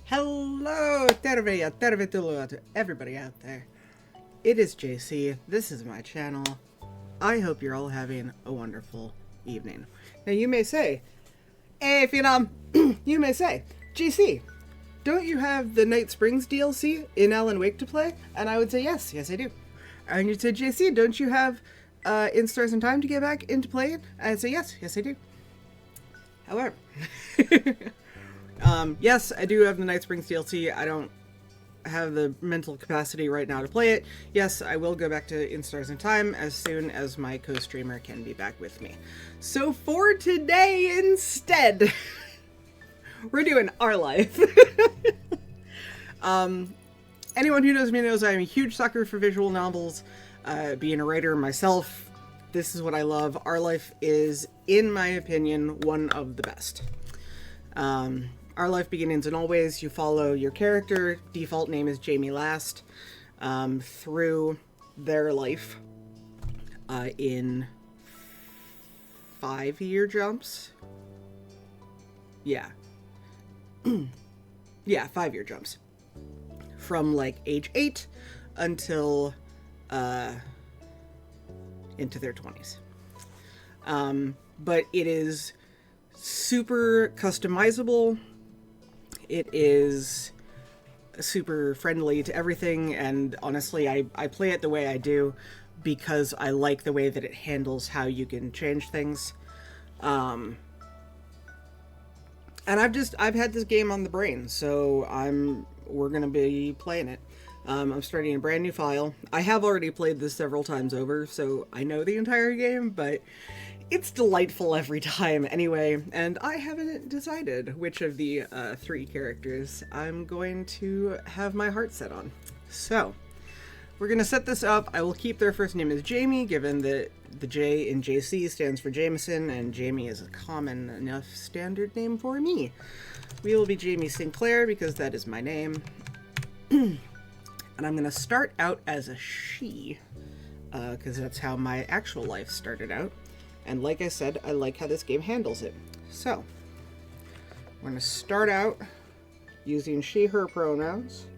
Hello, tervetuloa to everybody out there. It is JC. This is my channel. I hope you're all having a wonderful evening. Now you may say, hey Phenom, you may say, JC, don't you have the Night Springs DLC in Alan Wake to play? And I would say yes I do. And you'd say, JC, don't you have In Stars and Time to get back into playing? And I'd say yes I do. However, yes, I do have the Night Springs DLC. I don't have the mental capacity right now to play it. Yes, I will go back to In Stars and Time as soon as my co-streamer can be back with me. So for today instead, we're doing Our Life. Anyone who knows me knows I'm a huge sucker for visual novels. Being a writer myself, this is what I love. Our Life is, in my opinion, one of the best. Our Life begins and always. You follow your character, default name is Jamie Last, through their life in 5-year jumps. Yeah. Yeah, 5-year jumps. From like age 8 until into their 20s. But it is super customizable. It is super friendly to everything, and honestly, I play it the way I do because I like the way that it handles how you can change things. And I've had this game on the brain, so we're gonna be playing it. I'm starting a brand new file. I have already played this several times over, so I know the entire game, but it's delightful every time anyway, and I haven't decided which of the 3 characters I'm going to have my heart set on. So, we're going to set this up. I will keep their first name as Jamie, given that the J in JC stands for Jameson, and Jamie is a common enough standard name for me. We will be Jamie Sinclair, because that is my name. And I'm going to start out as a she, because that's how my actual life started out. And like I said, I like how this game handles it. So, we're going to start out using she, her pronouns.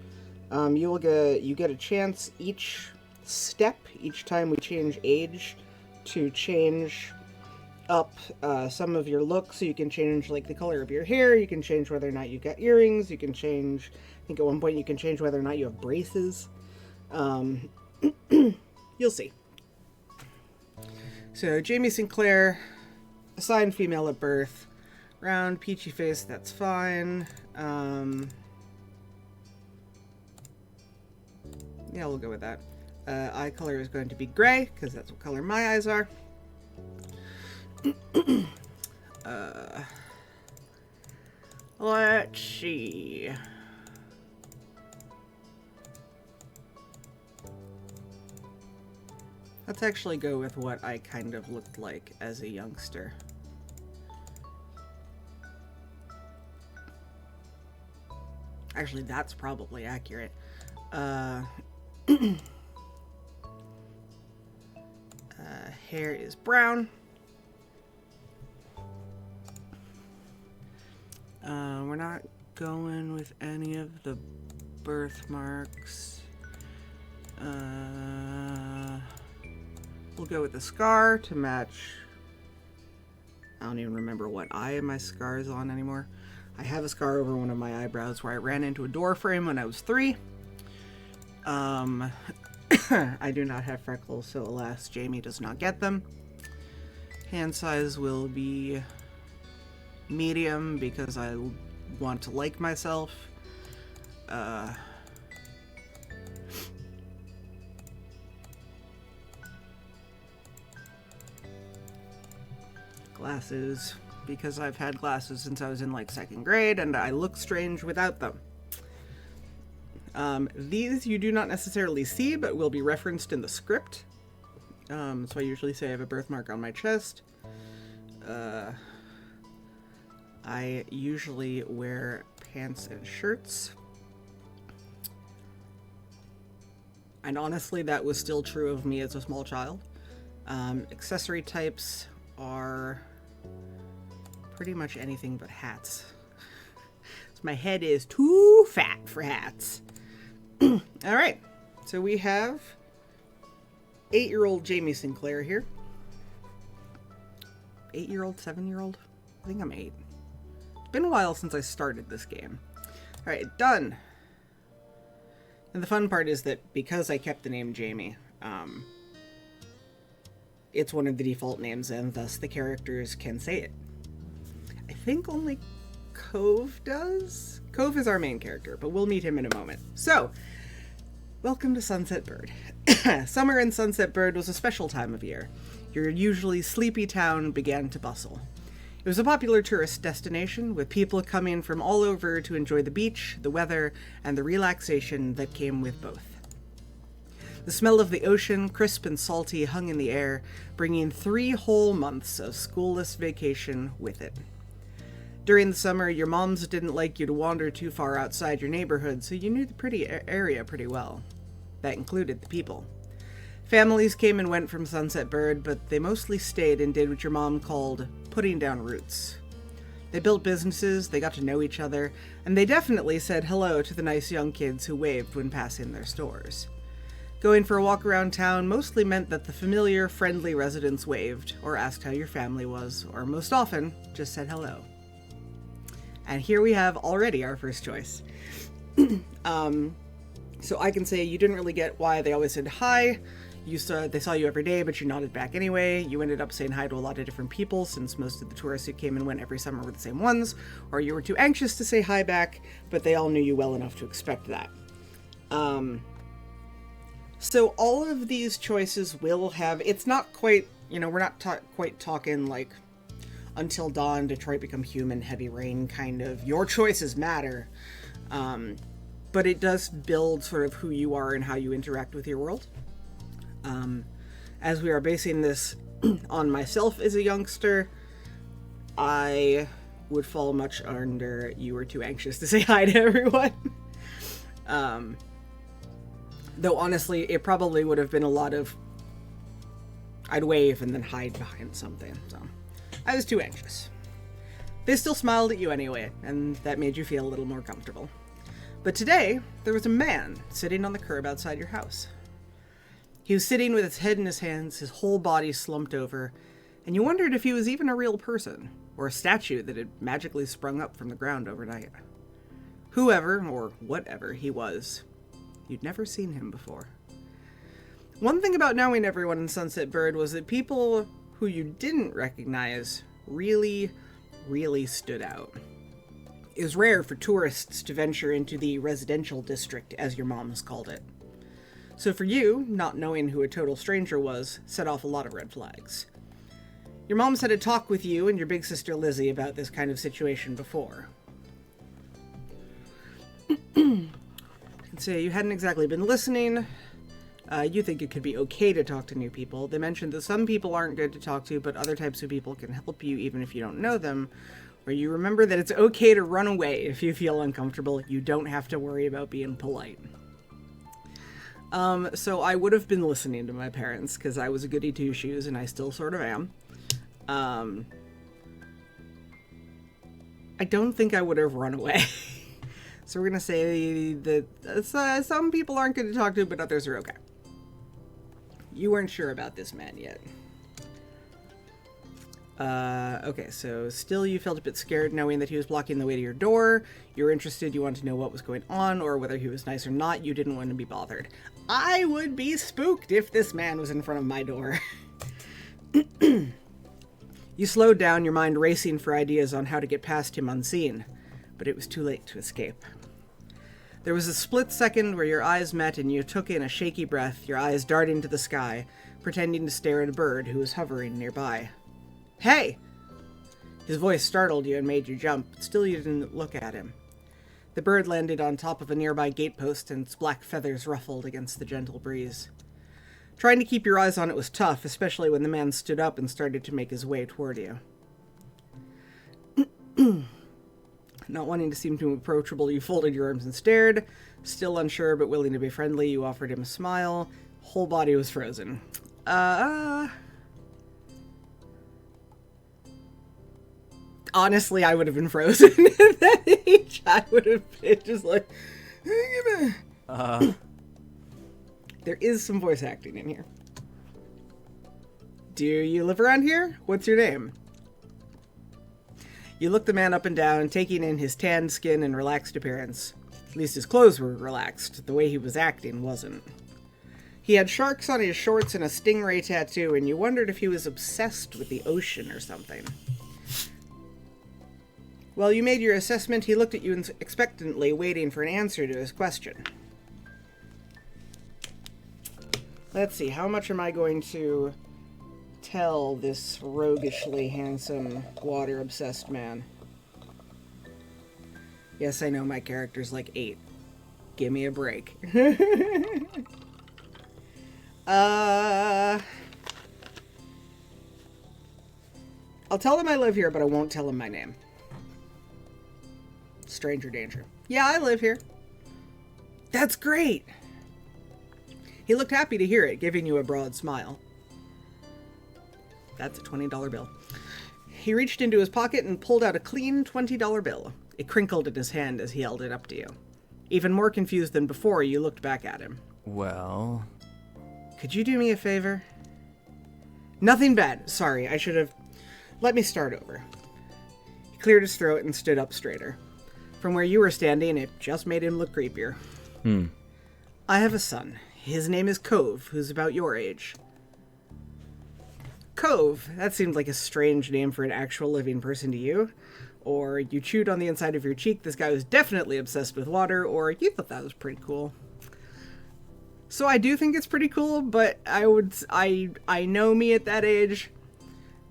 You get a chance each step, each time we change age, to change up some of your looks. So you can change like the color of your hair, you can change whether or not you got earrings, you can change, I think at one point you can change whether or not you have braces. You'll see. So, Jamie Sinclair, assigned female at birth, round, peachy face, that's fine. Yeah, we'll go with that. Eye color is going to be gray, because that's what color my eyes are. Let's see. Let's actually go with what I kind of looked like as a youngster. Actually, that's probably accurate. Hair is brown. We're not going with any of the birthmarks. We'll go with the scar to match. I don't even remember what eye my scar is on anymore. I have a scar over one of my eyebrows where I ran into a door frame when I was 3. I do not have freckles, so alas, Jamie does not get them. Hand size will be medium because I want to like myself. Glasses, because I've had glasses since I was in like 2nd grade and I look strange without them. These you do not necessarily see, but will be referenced in the script. So I usually say I have a birthmark on my chest. I usually wear pants and shirts. And honestly, that was still true of me as a small child. Accessory types are pretty much anything but hats. So my head is too fat for hats. All right, so we have 8-year-old Jamie Sinclair here. 8-year-old, 7-year-old? I think I'm 8. It's been a while since I started this game. All right, done. And the fun part is that because I kept the name Jamie, it's one of the default names, and thus the characters can say it. I think only Cove does? Cove is our main character, but we'll meet him in a moment. So, welcome to Sunset Bird. Summer in Sunset Bird was a special time of year. Your usually sleepy town began to bustle. It was a popular tourist destination, with people coming from all over to enjoy the beach, the weather, and the relaxation that came with both. The smell of the ocean, crisp and salty, hung in the air, bringing 3 whole months of schoolless vacation with it. During the summer, your moms didn't like you to wander too far outside your neighborhood, so you knew the area pretty well. That included the people. Families came and went from Sunset Bird, but they mostly stayed and did what your mom called putting down roots. They built businesses, they got to know each other, and they definitely said hello to the nice young kids who waved when passing their stores. Going for a walk around town mostly meant that the familiar, friendly residents waved, or asked how your family was, or most often, just said hello. And here we have already our first choice. So I can say you didn't really get why they always said hi. They saw you every day, but you nodded back anyway. You ended up saying hi to a lot of different people, since most of the tourists who came and went every summer were the same ones, or you were too anxious to say hi back, but they all knew you well enough to expect that. So all of these choices will have, it's not quite, we're not quite talking like Until Dawn, Detroit Become Human, Heavy Rain kind of, your choices matter. But it does build sort of who you are and how you interact with your world. As we are basing this on myself as a youngster, I would fall much under you were too anxious to say hi to everyone. Though honestly, it probably would have been a lot of I'd wave and then hide behind something. So I was too anxious. They still smiled at you anyway, and that made you feel a little more comfortable. But today, there was a man sitting on the curb outside your house. He was sitting with his head in his hands, his whole body slumped over, and you wondered if he was even a real person, or a statue that had magically sprung up from the ground overnight. Whoever, or whatever he was, you'd never seen him before. One thing about knowing everyone in Sunset Bird was that people who you didn't recognize really, really stood out. It was rare for tourists to venture into the residential district, as your moms called it. So for you, not knowing who a total stranger was set off a lot of red flags. Your mom's had a talk with you and your big sister Lizzie about this kind of situation before. And so you hadn't exactly been listening. You think it could be okay to talk to new people. They mentioned that some people aren't good to talk to, but other types of people can help you even if you don't know them. Or you remember that it's okay to run away if you feel uncomfortable. You don't have to worry about being polite. So I would have been listening to my parents, because I was a goody two-shoes, and I still sort of am. I don't think I would have run away. So we're going to say that some people aren't good to talk to, but others are okay. You weren't sure about this man yet. Okay, so still you felt a bit scared knowing that he was blocking the way to your door. You were interested, you wanted to know what was going on, or whether he was nice or not. You didn't want to be bothered. I would be spooked if this man was in front of my door. You slowed down, your mind racing for ideas on how to get past him unseen, but it was too late to escape. There was a split second where your eyes met and you took in a shaky breath, your eyes darting to the sky, pretending to stare at a bird who was hovering nearby. Hey! His voice startled you and made you jump, but still you didn't look at him. The bird landed on top of a nearby gatepost, and its black feathers ruffled against the gentle breeze. Trying to keep your eyes on it was tough, especially when the man stood up and started to make his way toward you. Not wanting to seem too approachable, you folded your arms and stared. Still unsure but willing to be friendly, you offered him a smile. Whole body was frozen. Honestly, I would have been frozen at that age. I would have been just like... There is some voice acting in here. Do you live around here? What's your name? You looked the man up and down, taking in his tanned skin and relaxed appearance. At least his clothes were relaxed. The way he was acting wasn't. He had sharks on his shorts and a stingray tattoo, and you wondered if he was obsessed with the ocean or something. While you made your assessment, he looked at you expectantly, waiting for an answer to his question. Let's see, how much am I going to tell this roguishly handsome, water-obsessed man? Yes, I know my character's like 8. Give me a break. I'll tell him I live here, but I won't tell him my name. Stranger danger. Yeah, I live here. That's great! He looked happy to hear it, giving you a broad smile. That's a $20 bill. He reached into his pocket and pulled out a clean $20 bill. It crinkled in his hand as he held it up to you. Even more confused than before, you looked back at him. Well... Could you do me a favor? Nothing bad. Sorry, I should have... Let me start over. He cleared his throat and stood up straighter. From where you were standing, it just made him look creepier. I have a son. His name is Cove, who's about your age. Cove? That seemed like a strange name for an actual living person to you. Or you chewed on the inside of your cheek, this guy was definitely obsessed with water, or you thought that was pretty cool. So I do think it's pretty cool, but I know me at that age.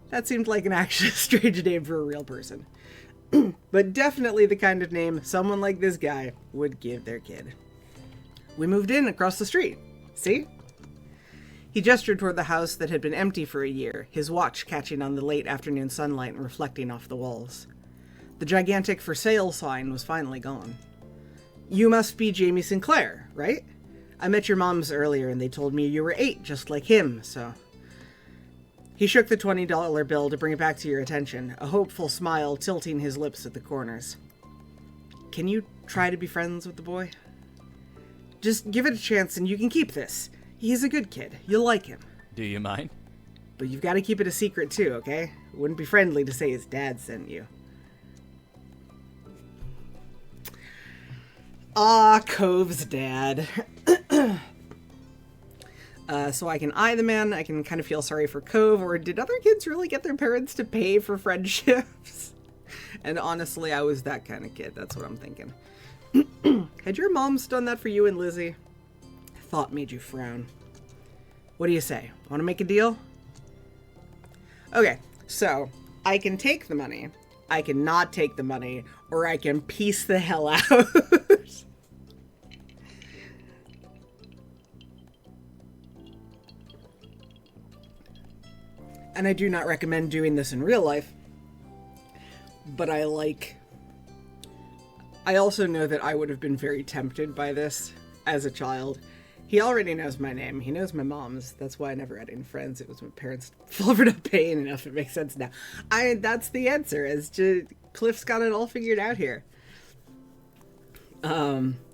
That seemed like an actually strange name for a real person. But definitely the kind of name someone like this guy would give their kid. We moved in across the street. See? He gestured toward the house that had been empty for a year, his watch catching on the late afternoon sunlight and reflecting off the walls. The gigantic for sale sign was finally gone. You must be Jamie Sinclair, right? I met your moms earlier and they told me you were 8, just like him, so... He shook the $20 bill to bring it back to your attention, a hopeful smile tilting his lips at the corners. Can you try to be friends with the boy? Just give it a chance and you can keep this. He's a good kid. You'll like him. Do you mind? But you've got to keep it a secret too, okay? It wouldn't be friendly to say his dad sent you. Cove's dad. So I can eye the man, I can kind of feel sorry for Cove, or did other kids really get their parents to pay for friendships? And honestly, I was that kind of kid, that's what I'm thinking. Had your moms done that for you and Lizzie? Thought made you frown. What do you say? Want to make a deal? Okay, so I can take the money, I can not take the money, or I can piece the hell out. And I do not recommend doing this in real life, but I also know that I would have been very tempted by this as a child. He already knows my name. He knows my mom's. That's why I never had any friends. It was my parents flubbered up paying enough. It makes sense now. That's the answer. Cliff's got it all figured out here.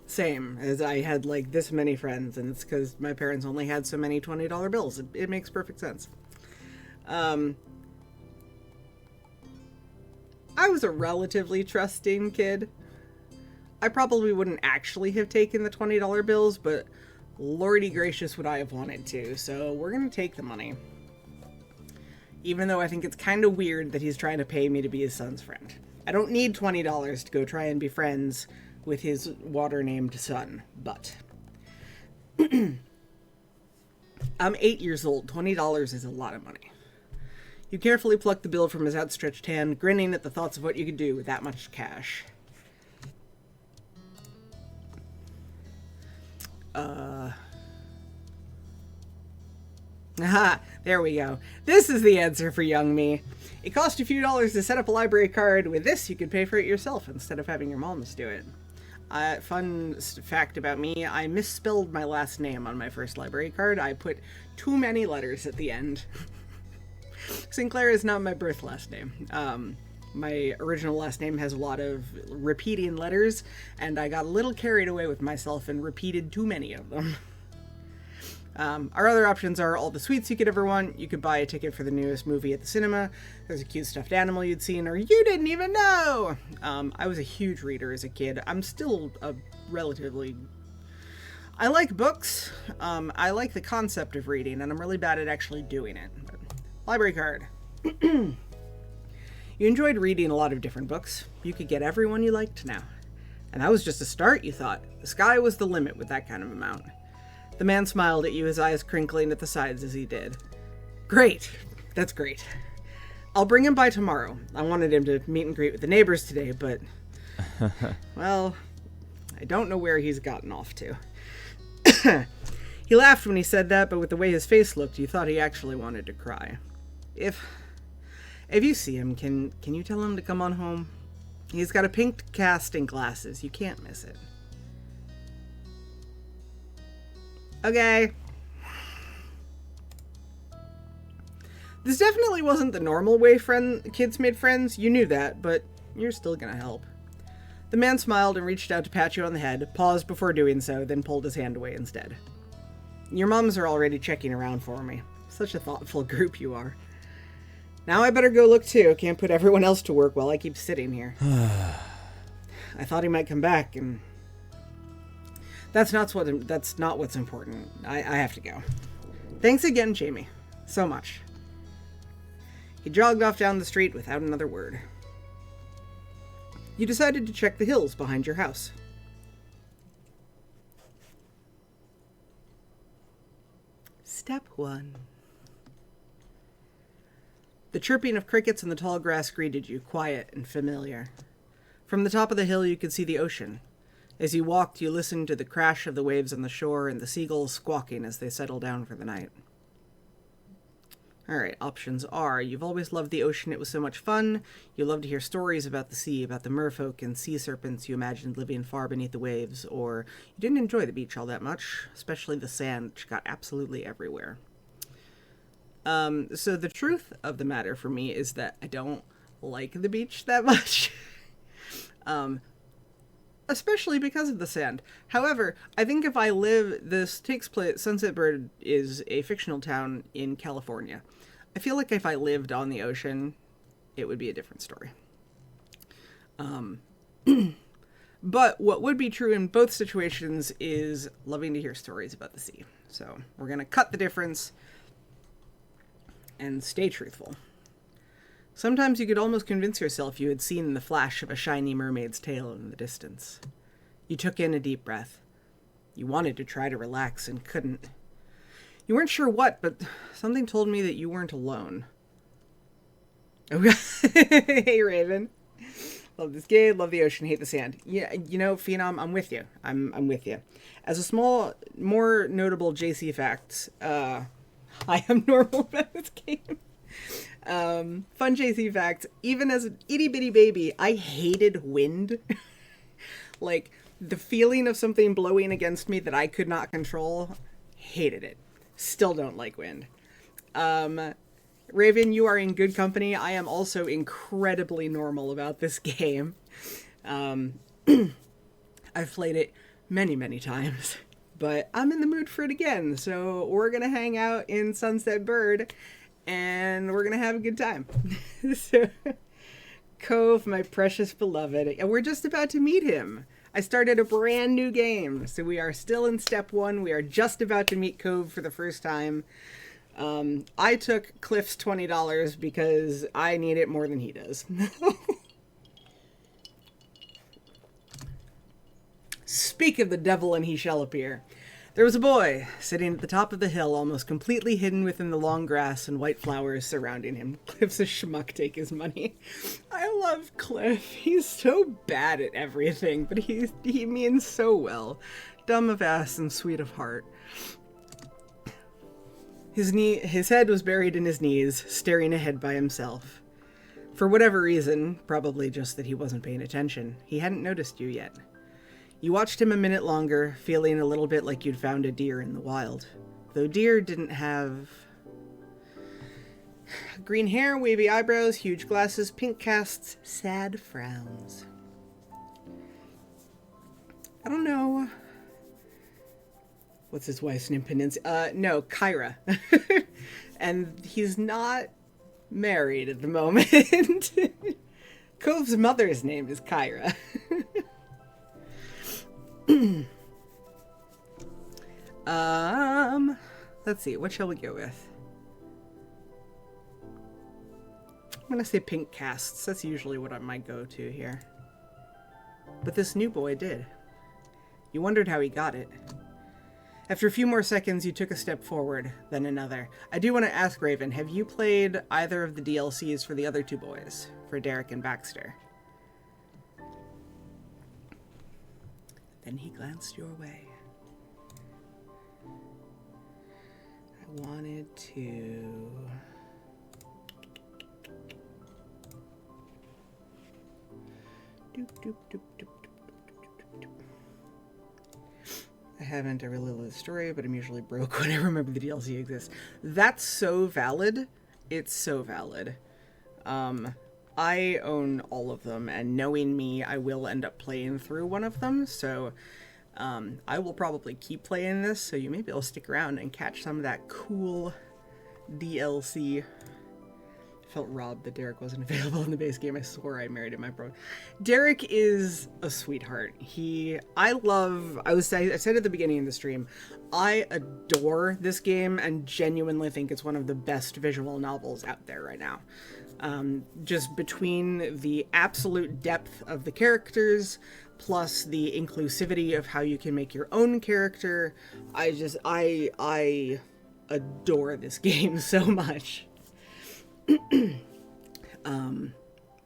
Same as I had like this many friends, and it's because my parents only had so many $20 bills. It makes perfect sense. I was a relatively trusting kid. I probably wouldn't actually have taken the $20 bills, but lordy gracious would I have wanted to, so we're gonna take the money. Even though I think it's kind of weird that he's trying to pay me to be his son's friend. I don't need $20 to go try and be friends with his water-named son, but... I'm 8 years old. $20 is a lot of money. You carefully pluck the bill from his outstretched hand, grinning at the thoughts of what you could do with that much cash. Aha, there we go. This is the answer for young me. It cost a few dollars to set up a library card. With this, you could pay for it yourself instead of having your moms do it. Fun fact about me, I misspelled my last name on my first library card. I put too many letters at the end. Sinclair is not my birth last name. My original last name has a lot of repeating letters, and I got a little carried away with myself and repeated too many of them. Our other options are all the sweets you could ever want. You could buy a ticket for the newest movie at the cinema. There's a cute stuffed animal you'd seen or you didn't even know. I was a huge reader as a kid. I'm still a relatively... I like books. I like the concept of reading, and I'm really bad at actually doing it. Library card. You enjoyed reading a lot of different books. You could get every one you liked now. And that was just a start, you thought. The sky was the limit with that kind of amount. The man smiled at you, his eyes crinkling at the sides as he did. Great. That's great. I'll bring him by tomorrow. I wanted him to meet and greet with the neighbors today, but... well, I don't know where he's gotten off to. He laughed when he said that, but with the way his face looked, you thought he actually wanted to cry. If you see him, can you tell him to come on home? He's got a pink cast and glasses. You can't miss it. Okay. This definitely wasn't the normal way kids made friends. You knew that, but you're still gonna help. The man smiled and reached out to pat you on the head, paused before doing so, then pulled his hand away instead. Your moms are already checking around for me. Such a thoughtful group you are. Now I better go look too. Can't put everyone else to work while I keep sitting here. I thought he might come back, and... That's not what's important. I have to go. Thanks again, Jamie. So much. He jogged off down the street without another word. You decided to check the hills behind your house. Step 1. The chirping of crickets in the tall grass greeted you, quiet and familiar. From the top of the hill you could see the ocean. As you walked, you listened to the crash of the waves on the shore and the seagulls squawking as they settled down for the night. Alright, options are, you've always loved the ocean, it was so much fun. You love to hear stories about the sea, about the merfolk and sea serpents you imagined living far beneath the waves, or you didn't enjoy the beach all that much, especially the sand, which got absolutely everywhere. So the truth of the matter for me is that I don't like the beach that much. Especially because of the sand. However, I think if this takes place, Sunset Bird is a fictional town in California. I feel like if I lived on the ocean, it would be a different story. But what would be true in both situations is loving to hear stories about the sea. So we're going to cut the difference and stay truthful. Sometimes you could almost convince yourself you had seen the flash of a shiny mermaid's tail in the distance. You took in a deep breath. You wanted to try to relax and couldn't. You weren't sure what, but something told me that you weren't alone. Hey, Raven. Love this game, love the ocean, hate the sand. Yeah, you know, Phenom, I'm with you. I'm with you. As a small, more notable JC fact, I am normal about this game. Fun JC fact, even as an itty bitty baby, I hated wind. Like, the feeling of something blowing against me that I could not control, hated it. Still don't like wind. Raven, you are in good company. I am also incredibly normal about this game. I've played it many, many times, but I'm in the mood for it again. So we're going to hang out in Sunset Bird and we're going to have a good time. So, Cove, my precious beloved, and we're just about to meet him. I started a brand new game, so we are still in step 1. We are just about to meet Cove for the first time. I took Cliff's $20 because I need it more than he does. Speak of the devil and he shall appear. There was a boy sitting at the top of the hill, almost completely hidden within the long grass and white flowers surrounding him. Cliff's a schmuck, take his money. I love Cliff. He's so bad at everything, but he means so well. Dumb of ass and sweet of heart. His head was buried in his knees, staring ahead by himself. For whatever reason, probably just that he wasn't paying attention, he hadn't noticed you yet. You watched him a minute longer, feeling a little bit like you'd found a deer in the wild. Though deer didn't have green hair, wavy eyebrows, huge glasses, pink casts, sad frowns. I don't know. What's his wife's name? No, Kyra. And he's not married at the moment. Cove's mother's name is Kyra. Let's see, what shall we go with? I'm gonna say pink casts. That's usually what I might go to here. But this new boy did. You wondered how he got it. After a few more seconds, you took a step forward, then another. I do want to ask Raven, have you played either of the DLCs for the other two boys? For Derek and Baxter? Then he glanced your way. I wanted to... Doop, doop, doop, doop, doop, doop. I haven't ever lived the story, but I'm usually broke when I remember the DLC exists. That's so valid. It's so valid. I own all of them, and knowing me, I will end up playing through one of them, so I will probably keep playing this, so you may be able to stick around and catch some of that cool DLC. Felt robbed that Derek wasn't available in the base game. I swore I married him. Derek is a sweetheart. I said at the beginning of the stream, I adore this game and genuinely think it's one of the best visual novels out there right now. Just between the absolute depth of the characters, plus the inclusivity of how you can make your own character, I adore this game so much.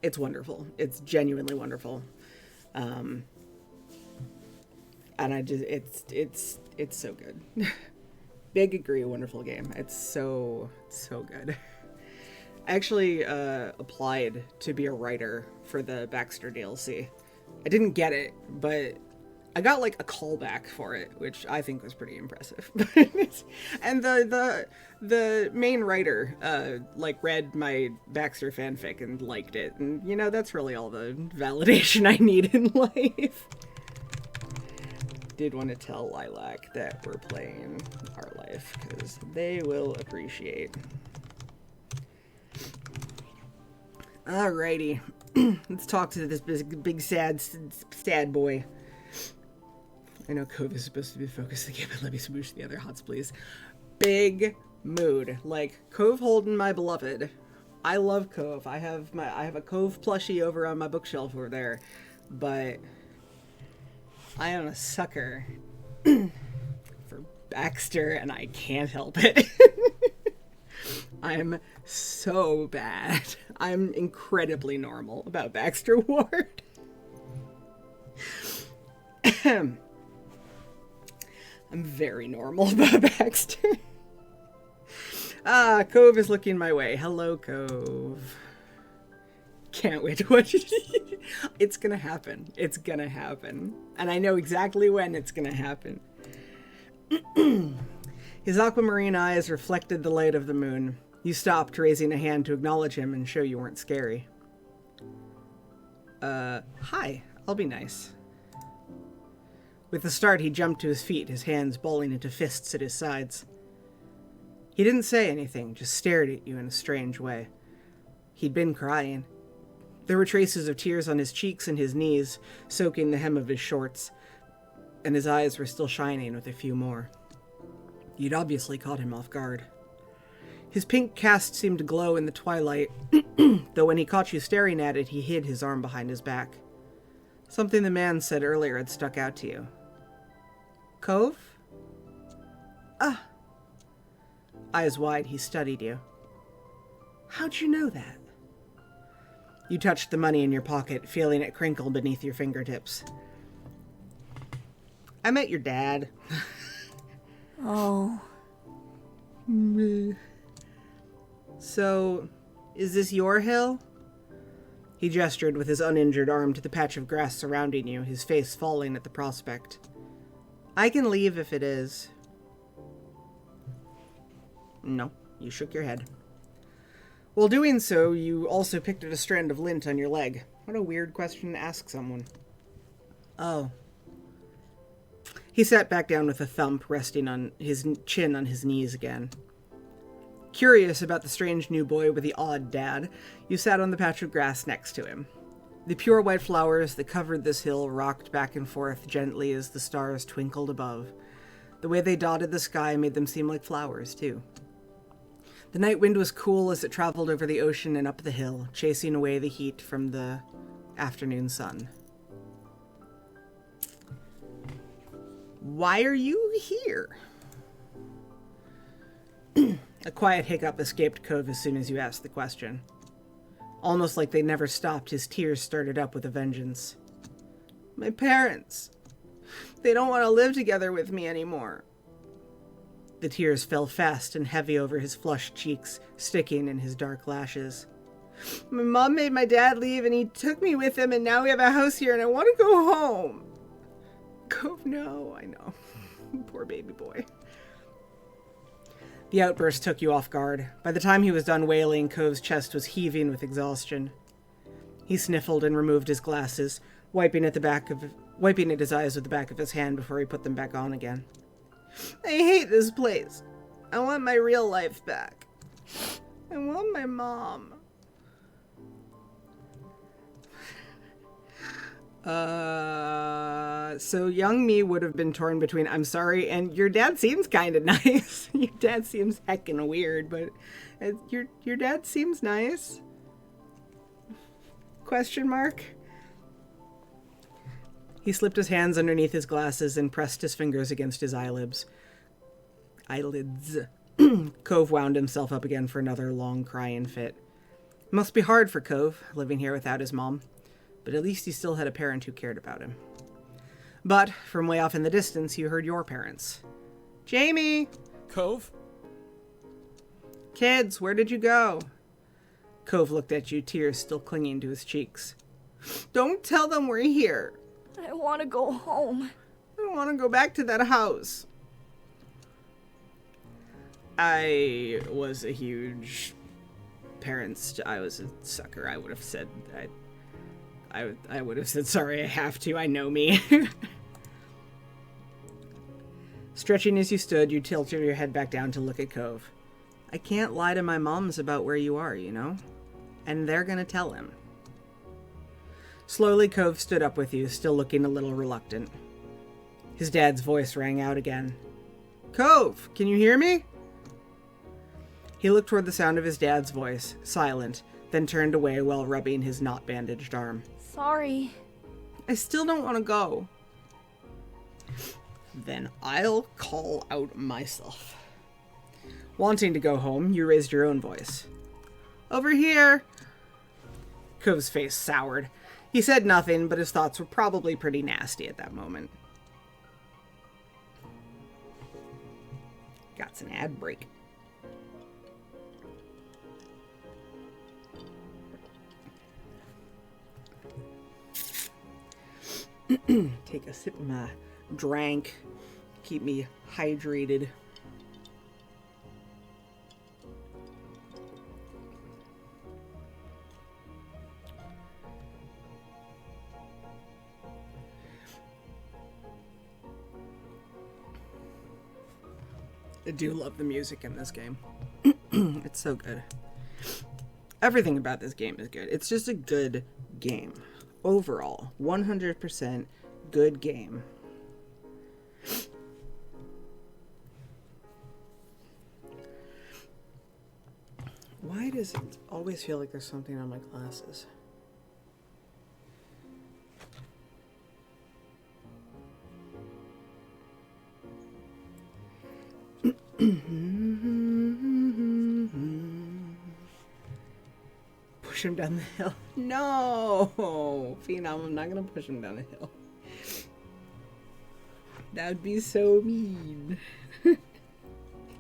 It's wonderful. It's genuinely wonderful. And it's so good. Big agree, wonderful game. It's so good. I actually applied to be a writer for the Baxter DLC. I didn't get it, but I got like a callback for it, which I think was pretty impressive. And the main writer read my Baxter fanfic and liked it, and that's really all the validation I need in life. Did want to tell Lilac that we're playing Our Life, because they will appreciate. Alrighty, let's talk to this big sad boy. I know Cove is supposed to be the focus of the game, but let me smoosh the other hots, please. Big mood. Like, Cove holding my beloved. I love Cove. I have a Cove plushie over on my bookshelf over there, but I am a sucker for Baxter, and I can't help it. I'm so bad. I'm incredibly normal about Baxter Ward. I'm very normal about Baxter. Cove is looking my way. Hello, Cove. Can't wait to watch it. It's gonna happen. It's gonna happen. And I know exactly when it's gonna happen. His aquamarine eyes reflected the light of the moon. You stopped, raising a hand to acknowledge him and show you weren't scary. Hi. I'll be nice. With a start, he jumped to his feet, his hands balling into fists at his sides. He didn't say anything, just stared at you in a strange way. He'd been crying. There were traces of tears on his cheeks and his knees, soaking the hem of his shorts, and his eyes were still shining with a few more. You'd obviously caught him off guard. His pink cast seemed to glow in the twilight, though when he caught you staring at it, he hid his arm behind his back. Something the man said earlier had stuck out to you. Cove? Eyes wide, he studied you. How'd you know that? You touched the money in your pocket, feeling it crinkle beneath your fingertips. I met your dad. Oh. So, is this your hill? He gestured with his uninjured arm to the patch of grass surrounding you, his face falling at the prospect. I can leave if it is. No, you shook your head. While doing so, you also picked at a strand of lint on your leg. What a weird question to ask someone. Oh. He sat back down with a thump, resting on his chin on his knees again. Curious about the strange new boy with the odd dad, you sat on the patch of grass next to him. The pure white flowers that covered this hill rocked back and forth gently as the stars twinkled above. The way they dotted the sky made them seem like flowers, too. The night wind was cool as it traveled over the ocean and up the hill, chasing away the heat from the afternoon sun. Why are you here? A quiet hiccup escaped Cove as soon as you asked the question. Almost like they never stopped, his tears started up with a vengeance. My parents. They don't want to live together with me anymore. The tears fell fast and heavy over his flushed cheeks, sticking in his dark lashes. My mom made my dad leave and he took me with him and now we have a house here and I want to go home. Cove, no, I know. Poor baby boy. The outburst took you off guard. By the time he was done wailing, Cove's chest was heaving with exhaustion. He sniffled and removed his glasses, wiping at his eyes with the back of his hand before he put them back on again. I hate this place. I want my real life back. I want my mom. So young me would have been torn between I'm sorry and your dad seems kind of nice. Your dad seems heckin' weird, but your dad seems nice. Question mark? He slipped his hands underneath his glasses and pressed his fingers against his eyelids. Cove wound himself up again for another long crying fit. It must be hard for Cove, living here without his mom. But at least he still had a parent who cared about him. But, from way off in the distance, you heard your parents. Jamie! Cove? Kids, where did you go? Cove looked at you, tears still clinging to his cheeks. Don't tell them we're here. I want to go home. I want to go back to that house. I was a huge I was a sucker. I would have said I would have said, sorry, I have to. I know me. Stretching as you stood, you tilted your head back down to look at Cove. I can't lie to my moms about where you are, you know? And they're gonna tell him. Slowly, Cove stood up with you, still looking a little reluctant. His dad's voice rang out again. Cove, can you hear me? He looked toward the sound of his dad's voice, silent, then turned away while rubbing his not-bandaged arm. Sorry. I still don't want to go. Then I'll call out myself. Wanting to go home, you raised your own voice. Over here! Cove's face soured. He said nothing, but his thoughts were probably pretty nasty at that moment. Got an ad break. Take a sip of my drink. Keep me hydrated. I do love the music in this game. It's so good. Everything about this game is good. It's just a good game. Overall, 100% good game. Why does it always feel like there's something on my glasses? push him down the hill. No! Phenom, I'm not gonna push him down the hill. That would be so mean.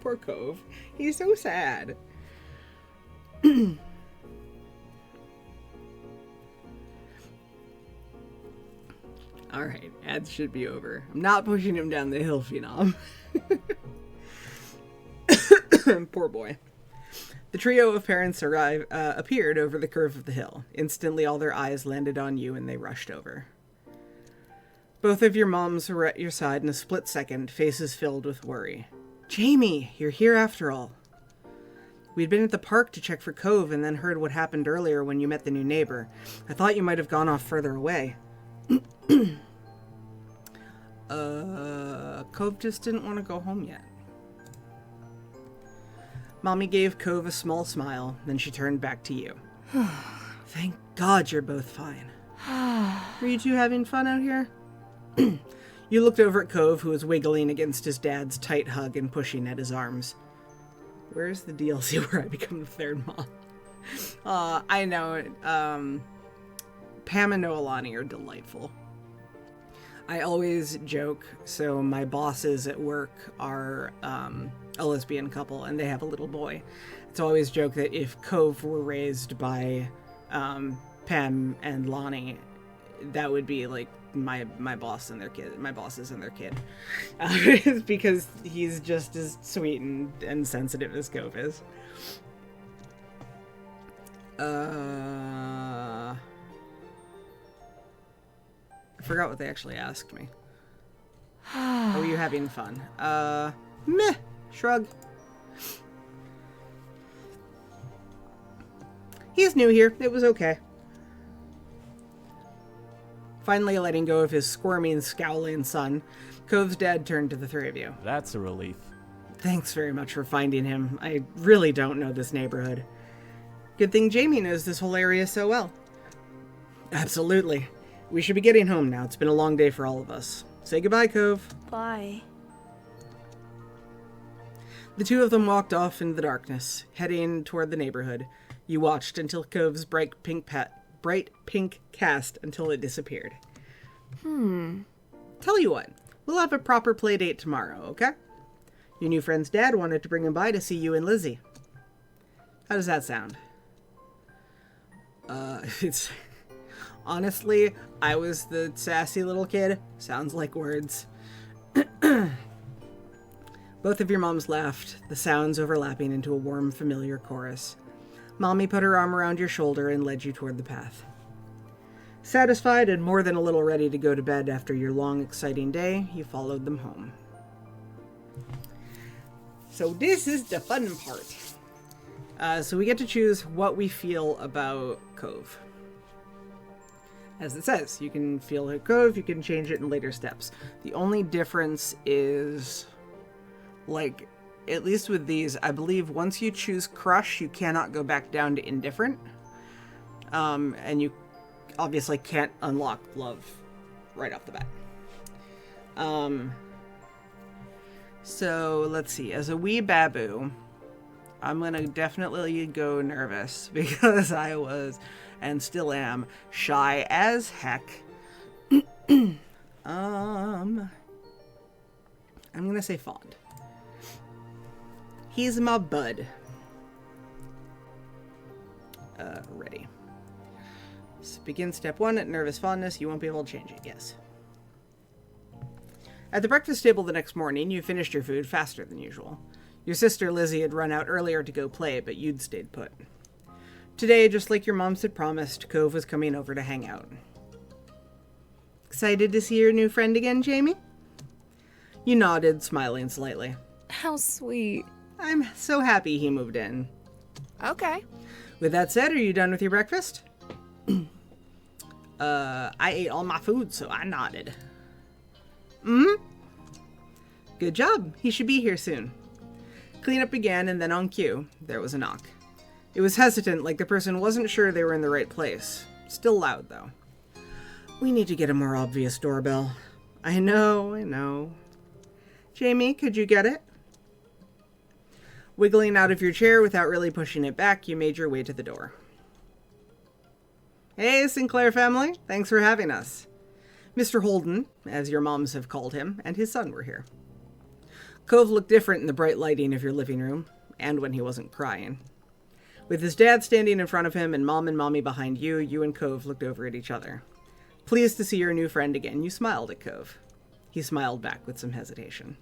Poor Cove. He's so sad. Alright, ads should be over. I'm not pushing him down the hill, Phenom. Poor boy. The trio of parents appeared over the curve of the hill. Instantly, all their eyes landed on you, and they rushed over. Both of your moms were at your side in a split second, faces filled with worry. Jamie, you're here after all. We'd been at the park to check for Cove and then heard what happened earlier when you met the new neighbor. I thought you might have gone off further away. Cove just didn't want to go home yet. Mommy gave Cove a small smile, then she turned back to you. Thank God you're both fine. Were you two having fun out here? You looked over at Cove, who was wiggling against his dad's tight hug and pushing at his arms. Where's the DLC where I become the third mom? I know. Pam and Noelani are delightful. I always joke, so my bosses at work are a lesbian couple, and they have a little boy. It's always joke that if Cove were raised by Pam and Lonnie, that would be like my boss and their kid. My bosses and their kid, because he's just as sweet and sensitive as Cove is. I forgot what they actually asked me. Oh, you having fun? Meh. Shrug. He's new here. It was okay. Finally letting go of his squirming, scowling son, Cove's dad turned to the three of you. That's a relief. Thanks very much for finding him. I really don't know this neighborhood. Good thing Jamie knows this whole area so well. Absolutely. We should be getting home now. It's been a long day for all of us. Say goodbye, Cove. Bye. The two of them walked off into the darkness, heading toward the neighborhood. You watched until Cove's bright pink cast until it disappeared. Tell you what, we'll have a proper play date tomorrow, okay? Your new friend's dad wanted to bring him by to see you and Lizzie. How does that sound? It's... Honestly, I was the sassy little kid. Sounds like words. Both of your moms laughed, the sounds overlapping into a warm, familiar chorus. Mommy put her arm around your shoulder and led you toward the path. Satisfied and more than a little ready to go to bed after your long, exciting day, you followed them home. So this is the fun part. So we get to choose what we feel about Cove. As it says, you can feel it Cove, you can change it in later steps. The only difference is, like, at least with these, I believe once you choose Crush, you cannot go back down to Indifferent. And you obviously can't unlock Love right off the bat. So, let's see. As a wee babu, I'm gonna definitely go Nervous, because I was... and still am shy as heck. I'm gonna say Fond. He's my bud. Ready. So begin step 1 at Nervous Fondness. You won't be able to change it. Yes. At the breakfast table the next morning, you finished your food faster than usual. Your sister Lizzie had run out earlier to go play, but you'd stayed put. Today, just like your moms had promised, Cove was coming over to hang out. Excited to see your new friend again, Jamie? You nodded, smiling slightly. How sweet. I'm so happy he moved in. Okay. With that said, are you done with your breakfast? I ate all my food, so I nodded. Good job. He should be here soon. Cleanup began, and then on cue, there was a knock. It was hesitant, like the person wasn't sure they were in the right place. Still loud, though. We need to get a more obvious doorbell. I know. Jamie, could you get it? Wiggling out of your chair without really pushing it back, you made your way to the door. Hey, Sinclair family. Thanks for having us. Mr. Holden, as your moms have called him, and his son were here. Cove looked different in the bright lighting of your living room, and when he wasn't crying. With his dad standing in front of him and mommy behind you, you and Cove looked over at each other. Pleased to see your new friend again, you smiled at Cove. He smiled back with some hesitation.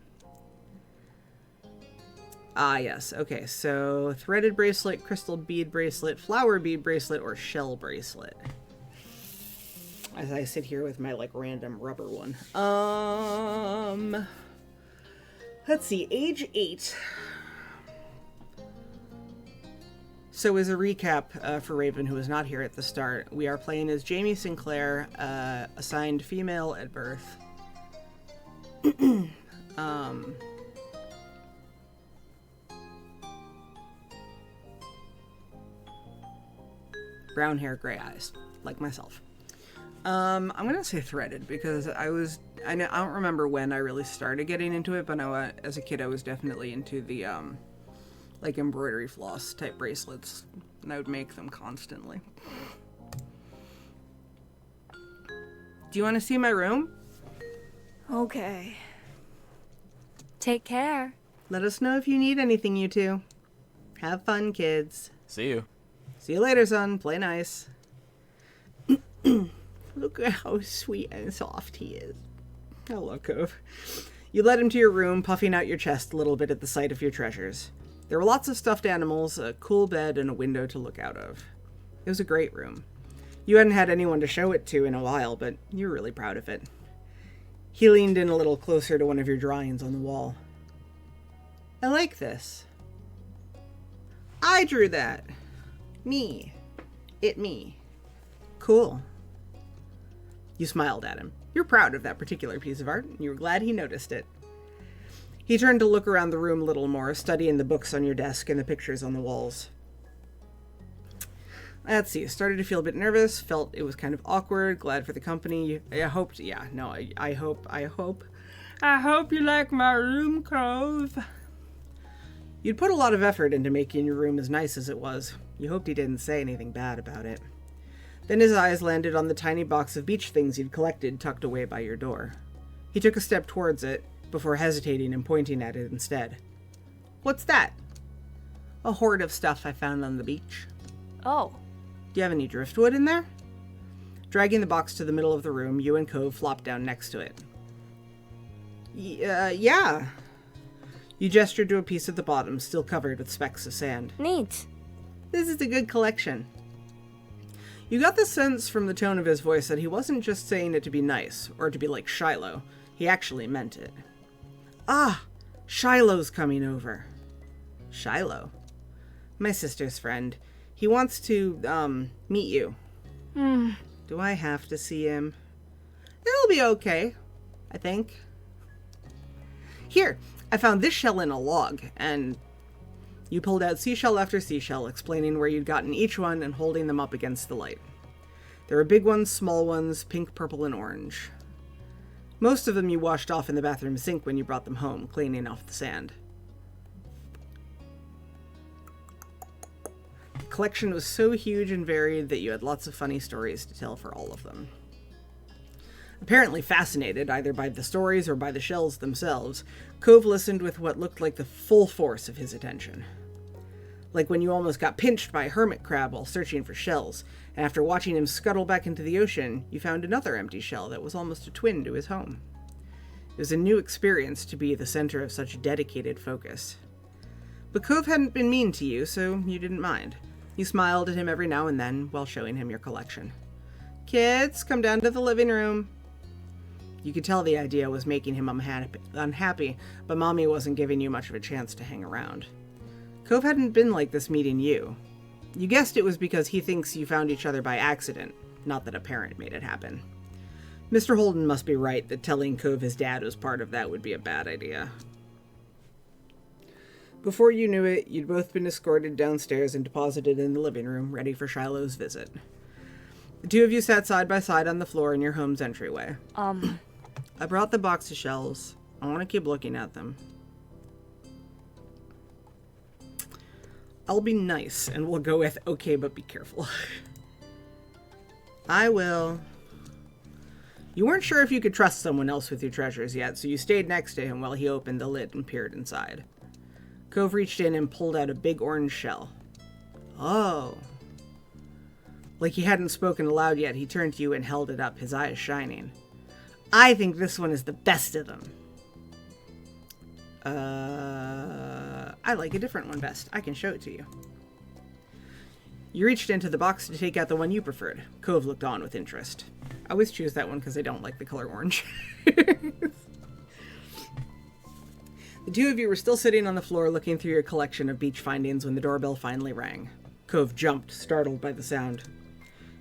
Ah, yes. Okay, so threaded bracelet, crystal bead bracelet, flower bead bracelet, or shell bracelet. As I sit here with my, random rubber one. Let's see, age 8. So as a recap for Raven, who was not here at the start, we are playing as Jamie Sinclair, assigned female at birth. Brown hair, gray eyes, like myself. I'm gonna say threaded because I don't remember when I really started getting into it, but I, as a kid I was definitely into the embroidery floss type bracelets, and I would make them constantly. Do you want to see my room? Okay. Take care. Let us know if you need anything, you two. Have fun, kids. See you. See you later, son. Play nice. Look at how sweet and soft he is. Hello, Cove. You led him to your room, puffing out your chest a little bit at the sight of your treasures. There were lots of stuffed animals, a cool bed, and a window to look out of. It was a great room. You hadn't had anyone to show it to in a while, but you were really proud of it. He leaned in a little closer to one of your drawings on the wall. I like this. I drew that. Me. Me. Cool. You smiled at him. You're proud of that particular piece of art, and you were glad he noticed it. He turned to look around the room a little more, studying the books on your desk and the pictures on the walls. Let's see, started to feel a bit nervous, felt it was kind of awkward, glad for the company. I hope you like my room, Cove. You'd put a lot of effort into making your room as nice as it was. You hoped he didn't say anything bad about it. Then his eyes landed on the tiny box of beach things you'd collected tucked away by your door. He took a step towards it, before hesitating and pointing at it instead. What's that? A hoard of stuff I found on the beach. Oh. Do you have any driftwood in there? Dragging the box to the middle of the room, you and Cove flopped down next to it. Yeah. You gestured to a piece at the bottom, still covered with specks of sand. Neat. This is a good collection. You got the sense from the tone of his voice that he wasn't just saying it to be nice, or to be like Shiloh. He actually meant it. Ah, Shiloh's coming over. Shiloh? My sister's friend. He wants to, meet you. Do I have to see him? It'll be okay, I think. Here, I found this shell in a log, and you pulled out seashell after seashell, explaining where you'd gotten each one and holding them up against the light. There were big ones, small ones, pink, purple, and orange. Most of them you washed off in the bathroom sink when you brought them home, cleaning off the sand. The collection was so huge and varied that you had lots of funny stories to tell for all of them. Apparently fascinated either by the stories or by the shells themselves, Cove listened with what looked like the full force of his attention. Like when you almost got pinched by a hermit crab while searching for shells, and after watching him scuttle back into the ocean, you found another empty shell that was almost a twin to his home. It was a new experience to be the center of such dedicated focus. But Cove hadn't been mean to you, so you didn't mind. You smiled at him every now and then while showing him your collection. Kids, come down to the living room. You could tell the idea was making him unhappy, but Mommy wasn't giving you much of a chance to hang around. Cove hadn't been like this meeting you. You guessed it was because he thinks you found each other by accident, not that a parent made it happen. Mr. Holden must be right that telling Cove his dad was part of that would be a bad idea. Before you knew it, you'd both been escorted downstairs and deposited in the living room, ready for Shiloh's visit. The two of you sat side by side on the floor in your home's entryway. I brought the box of shells. I want to keep looking at them. I'll be nice, and we'll go with, okay, but be careful. I will. You weren't sure if you could trust someone else with your treasures yet, so you stayed next to him while he opened the lid and peered inside. Cove reached in and pulled out a big orange shell. Oh. Like he hadn't spoken aloud yet, he turned to you and held it up, his eyes shining. I think this one is the best of them. I like a different one best. I can show it to you. You reached into the box to take out the one you preferred. Cove looked on with interest. I always choose that one because I don't like the color orange. The two of you were still sitting on the floor looking through your collection of beach findings when the doorbell finally rang. Cove jumped, startled by the sound.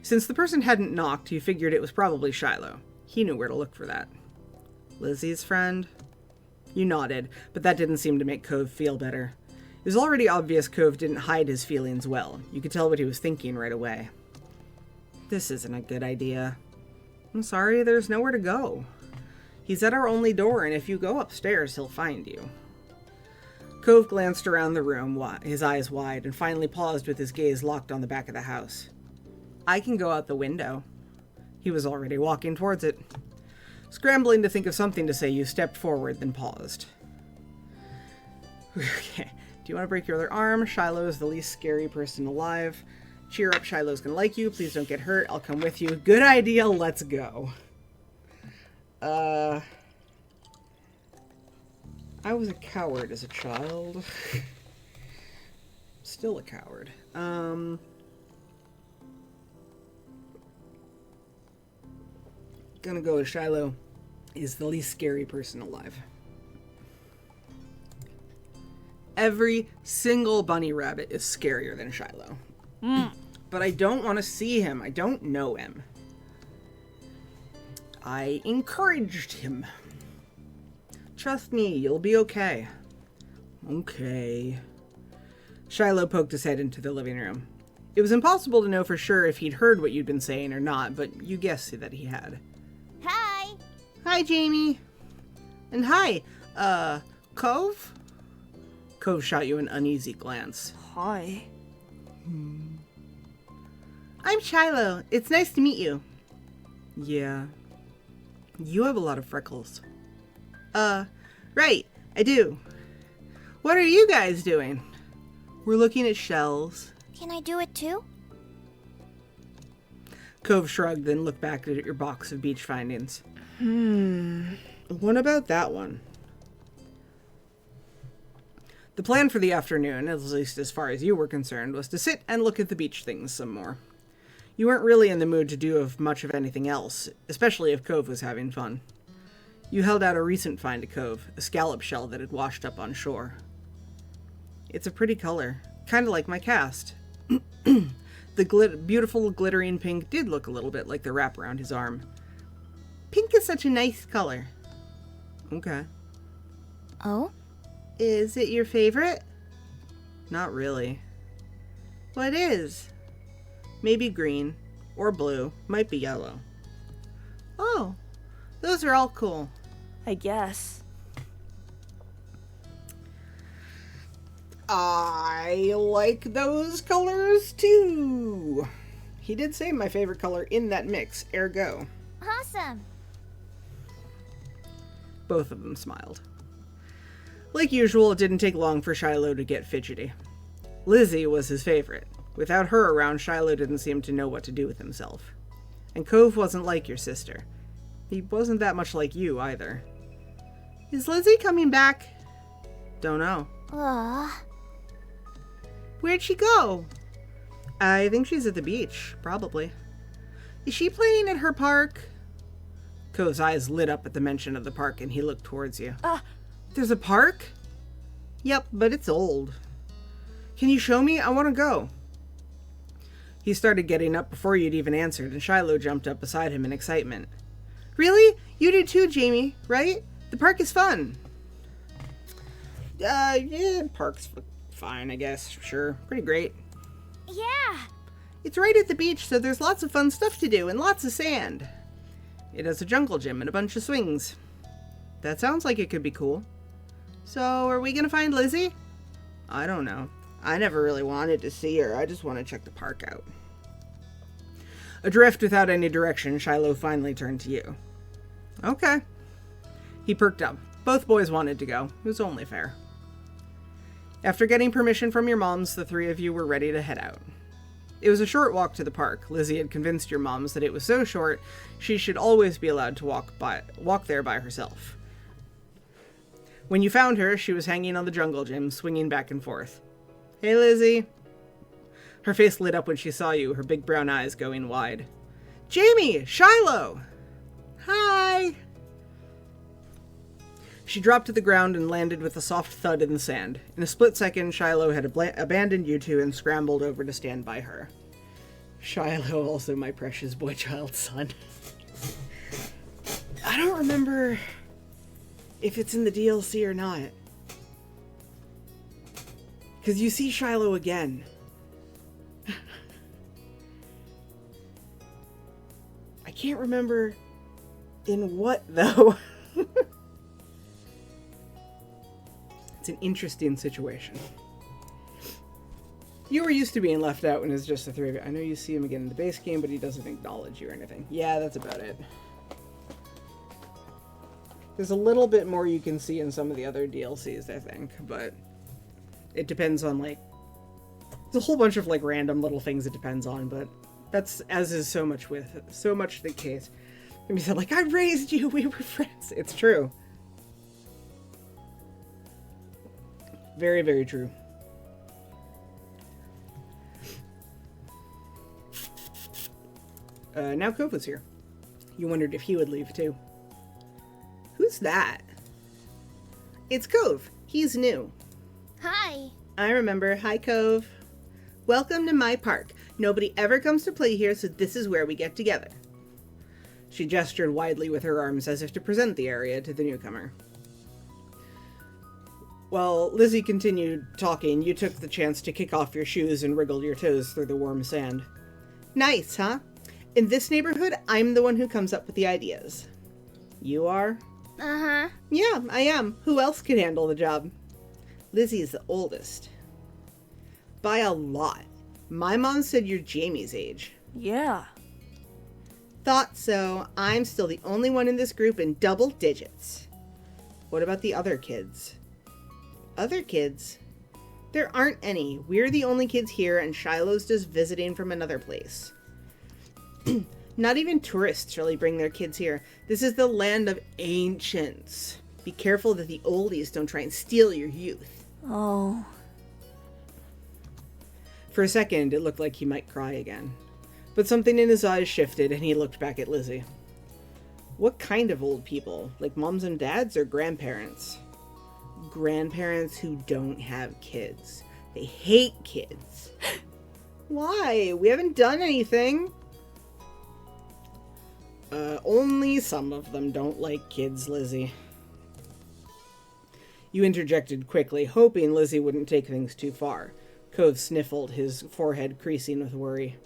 Since the person hadn't knocked, you figured it was probably Shiloh. He knew where to look for that. Lizzie's friend? You nodded, but that didn't seem to make Cove feel better. It was already obvious Cove didn't hide his feelings well. You could tell what he was thinking right away. This isn't a good idea. I'm sorry, there's nowhere to go. He's at our only door, and if you go upstairs, he'll find you. Cove glanced around the room, his eyes wide, and finally paused with his gaze locked on the back of the house. I can go out the window. He was already walking towards it. Scrambling to think of something to say, you stepped forward, then paused. Okay. Do you want to break your other arm? Shiloh is the least scary person alive. Cheer up, Shiloh's gonna like you. Please don't get hurt. I'll come with you. Good idea. Let's go. I was a coward as a child. Still a coward. Gonna go with Shiloh is the least scary person alive. Every single bunny rabbit is scarier than Shiloh. But I don't want to see him. I don't know him. I encouraged him. Trust me, you'll be okay. Okay. Shiloh poked his head into the living room. It was impossible to know for sure if he'd heard what you'd been saying or not, but you guessed that he had. Hi. Hi, Jamie. And hi, Cove? Cove shot you an uneasy glance. Hi. I'm Shiloh. It's nice to meet you. Yeah. You have a lot of freckles. Right. I do. What are you guys doing? We're looking at shells. Can I do it too? Cove shrugged, then looked back at your box of beach findings. What about that one? The plan for the afternoon, at least as far as you were concerned, was to sit and look at the beach things some more. You weren't really in the mood to do much of anything else, especially if Cove was having fun. You held out a recent find to Cove, a scallop shell that had washed up on shore. It's a pretty color, kind of like my cast. The beautiful glittering pink did look a little bit like the wrap around his arm. Pink is such a nice color. Okay. Oh? Is it your favorite? Not really. What is? Maybe green. Or blue. Might be yellow. Oh. Those are all cool. I guess. I like those colors too. He did say my favorite color in that mix, ergo. Awesome. Both of them smiled. Like usual, it didn't take long for Shiloh to get fidgety. Lizzie was his favorite. Without her around, Shiloh didn't seem to know what to do with himself. And Cove wasn't like your sister. He wasn't that much like you, either. Is Lizzie coming back? Don't know. Where'd she go? I think she's at the beach, probably. Is she playing at her park? Cove's eyes lit up at the mention of the park, and he looked towards you. There's a park? Yep, but it's old. Can you show me? I want to go. He started getting up before you'd even answered, and Shiloh jumped up beside him in excitement. Really? You do too, Jamie, right? The park is fun. Yeah, park's fine, I guess. Sure. Pretty great. Yeah. It's right at the beach, so there's lots of fun stuff to do and lots of sand. It has a jungle gym and a bunch of swings. That sounds like it could be cool. So, are we gonna find Lizzie? I don't know. I never really wanted to see her. I just want to check the park out. Adrift without any direction, Shiloh finally turned to you. Okay. He perked up. Both boys wanted to go. It was only fair. After getting permission from your moms, the three of you were ready to head out. It was a short walk to the park. Lizzie had convinced your moms that it was so short, she should always be allowed to walk there by herself. When you found her, she was hanging on the jungle gym, swinging back and forth. Hey, Lizzie. Her face lit up when she saw you, her big brown eyes going wide. Jamie! Shiloh! Hi! She dropped to the ground and landed with a soft thud in the sand. In a split second, Shiloh had abandoned you two and scrambled over to stand by her. Shiloh, also my precious boy child son. I don't remember if it's in the DLC or not. Because you see Shiloh again. I can't remember in what, though. It's an interesting situation. You were used to being left out when it's just the three of you. I know you see him again in the base game, but he doesn't acknowledge you or anything. Yeah, that's about it. There's a little bit more you can see in some of the other DLCs, I think, but it depends on, like, there's a whole bunch of, like, random little things it depends on, but that's, as is so much the case. And he said, like, I raised you, we were friends. It's true. Very, very true. Now Cove was here. You wondered if he would leave too. Who's that? It's Cove. He's new. Hi. I remember. Hi, Cove. Welcome to my park. Nobody ever comes to play here, so this is where we get together. She gestured widely with her arms as if to present the area to the newcomer. While Lizzie continued talking, you took the chance to kick off your shoes and wriggle your toes through the warm sand. Nice, huh? In this neighborhood, I'm the one who comes up with the ideas. You are? Uh-huh. Yeah, I am. Who else could handle the job? Lizzie's the oldest. By a lot. My mom said you're Jamie's age. Yeah. Thought so. I'm still the only one in this group in double digits. What about the other kids? Other kids? There aren't any. We're the only kids here, and Shiloh's just visiting from another place. Not even tourists really bring their kids here. This is the land of ancients. Be careful that the oldies don't try and steal your youth. Oh. For a second, it looked like he might cry again. But something in his eyes shifted, and he looked back at Lizzie. What kind of old people? Like moms and dads or grandparents? Grandparents who don't have kids. They hate kids. Why? We haven't done anything. Only some of them don't like kids, Lizzie. You interjected quickly, hoping Lizzie wouldn't take things too far. Cove sniffled, his forehead creasing with worry.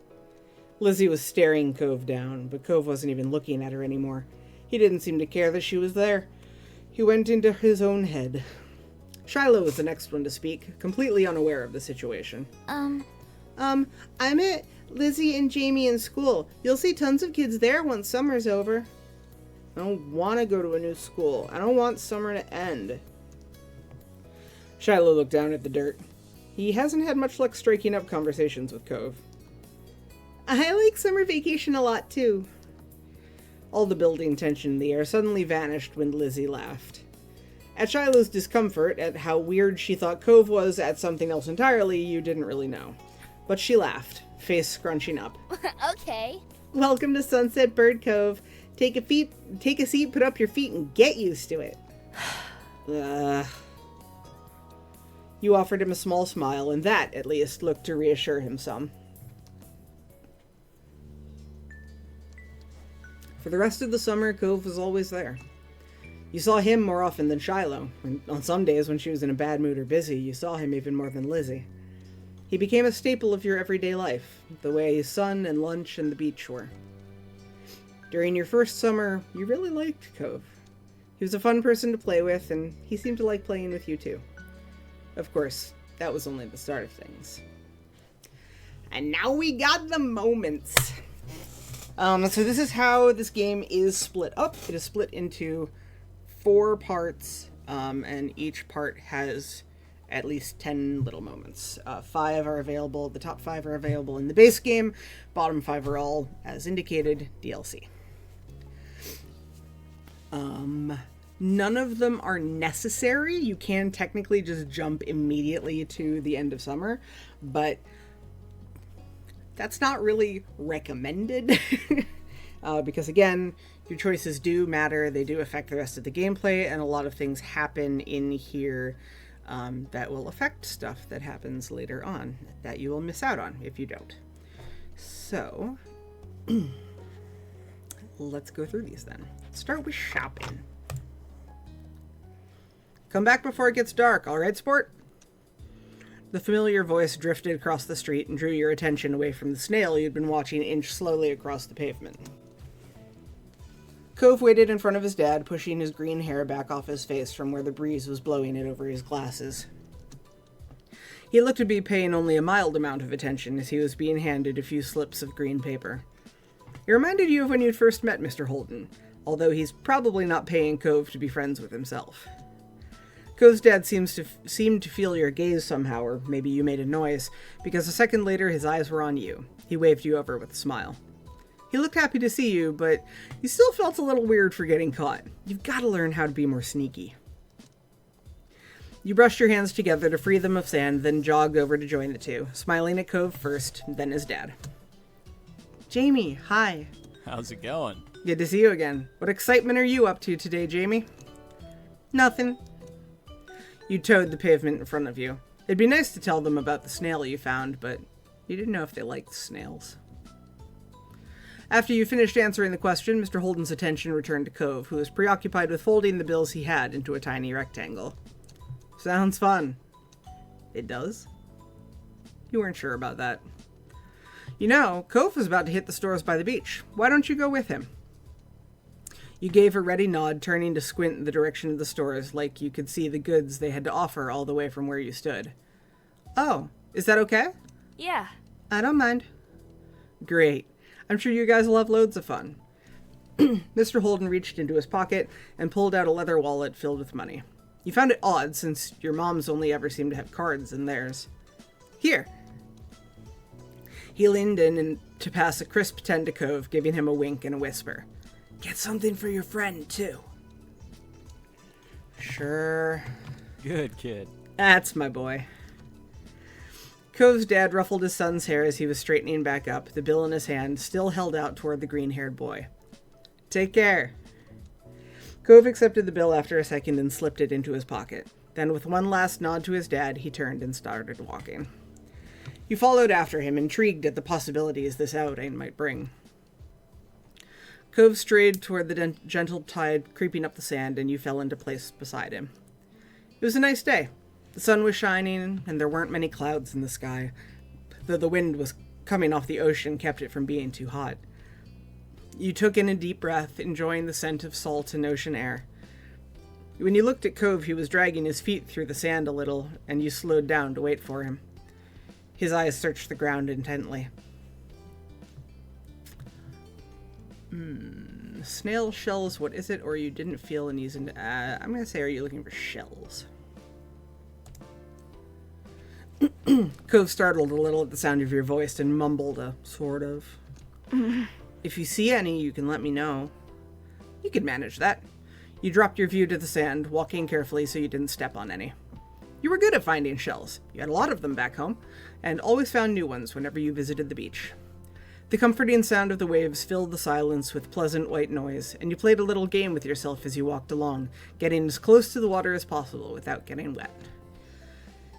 Lizzie was staring Cove down, but Cove wasn't even looking at her anymore. He didn't seem to care that she was there. He went into his own head. Shiloh was the next one to speak, completely unaware of the situation. I met Lizzie and Jamie in school. You'll see tons of kids there once summer's over. I don't want to go to a new school. I don't want summer to end. Shiloh looked down at the dirt. He hasn't had much luck striking up conversations with Cove. I like summer vacation a lot, too. All the building tension in the air suddenly vanished when Lizzie laughed. At Shiloh's discomfort at how weird she thought Cove was at something else entirely, you didn't really know. But she laughed, face scrunching up. Okay. Welcome to Sunset Bird Cove. Take a seat, put up your feet, and get used to it. You offered him a small smile, and that, at least, looked to reassure him some. For the rest of the summer, Cove was always there. You saw him more often than Shiloh, and on some days when she was in a bad mood or busy, you saw him even more than Lizzie. He became a staple of your everyday life, the way sun and lunch and the beach were. During your first summer, you really liked Cove. He was a fun person to play with, and he seemed to like playing with you too. Of course, that was only the start of things. And now we got the moments. So this is how this game is split up. It is split into 4 parts, and each part has at least 10 little moments. 5 are available, the top 5 are available in the base game, bottom 5 are all, as indicated, DLC. None of them are necessary. You can technically just jump immediately to the end of summer, but that's not really recommended. Because again, your choices do matter, they do affect the rest of the gameplay, and a lot of things happen in here that will affect stuff that happens later on that you will miss out on if you don't. So, let's go through these then. Start with shopping. Come back before it gets dark, alright, sport? The familiar voice drifted across the street and drew your attention away from the snail you'd been watching inch slowly across the pavement. Cove waited in front of his dad, pushing his green hair back off his face from where the breeze was blowing it over his glasses. He looked to be paying only a mild amount of attention as he was being handed a few slips of green paper. It reminded you of when you'd first met Mr. Holden, although he's probably not paying Cove to be friends with himself. Cove's dad seemed to feel your gaze somehow, or maybe you made a noise, because a second later his eyes were on you. He waved you over with a smile. He looked happy to see you, but you still felt a little weird for getting caught. You've got to learn how to be more sneaky. You brushed your hands together to free them of sand, then jogged over to join the two, smiling at Cove first, then his dad. Jamie, hi. How's it going? Good to see you again. What excitement are you up to today, Jamie? Nothing. You toed the pavement in front of you. It'd be nice to tell them about the snail you found, but you didn't know if they liked snails. After you finished answering the question, Mr. Holden's attention returned to Cove, who was preoccupied with folding the bills he had into a tiny rectangle. Sounds fun. It does? You weren't sure about that. You know, Cove was about to hit the stores by the beach. Why don't you go with him? You gave a ready nod, turning to squint in the direction of the stores, like you could see the goods they had to offer all the way from where you stood. Oh, is that okay? Yeah. I don't mind. Great. I'm sure you guys will have loads of fun. Mr. Holden reached into his pocket and pulled out a leather wallet filled with money. You found it odd, since your moms only ever seemed to have cards in theirs. Here. He leaned in and to pass a crisp 10 to Cove, giving him a wink and a whisper. Get something for your friend, too. Sure. Good kid. That's my boy. Cove's dad ruffled his son's hair as he was straightening back up, the bill in his hand, still held out toward the green-haired boy. Take care. Cove accepted the bill after a second and slipped it into his pocket. Then, with one last nod to his dad, he turned and started walking. You followed after him, intrigued at the possibilities this outing might bring. Cove strayed toward the gentle tide creeping up the sand, and you fell into place beside him. It was a nice day. The sun was shining, and there weren't many clouds in the sky, though the wind was coming off the ocean kept it from being too hot. You took in a deep breath, enjoying the scent of salt and ocean air. When you looked at Cove, he was dragging his feet through the sand a little, and you slowed down to wait for him. His eyes searched the ground intently. Snail shells, what is it? Or you didn't feel an ease in... I'm going to say, are you looking for shells? Cove startled a little at the sound of your voice and mumbled a sort of. If you see any, you can let me know. You could manage that. You dropped your view to the sand, walking carefully so you didn't step on any. You were good at finding shells. You had a lot of them back home, and always found new ones whenever you visited the beach. The comforting sound of the waves filled the silence with pleasant white noise, and you played a little game with yourself as you walked along, getting as close to the water as possible without getting wet.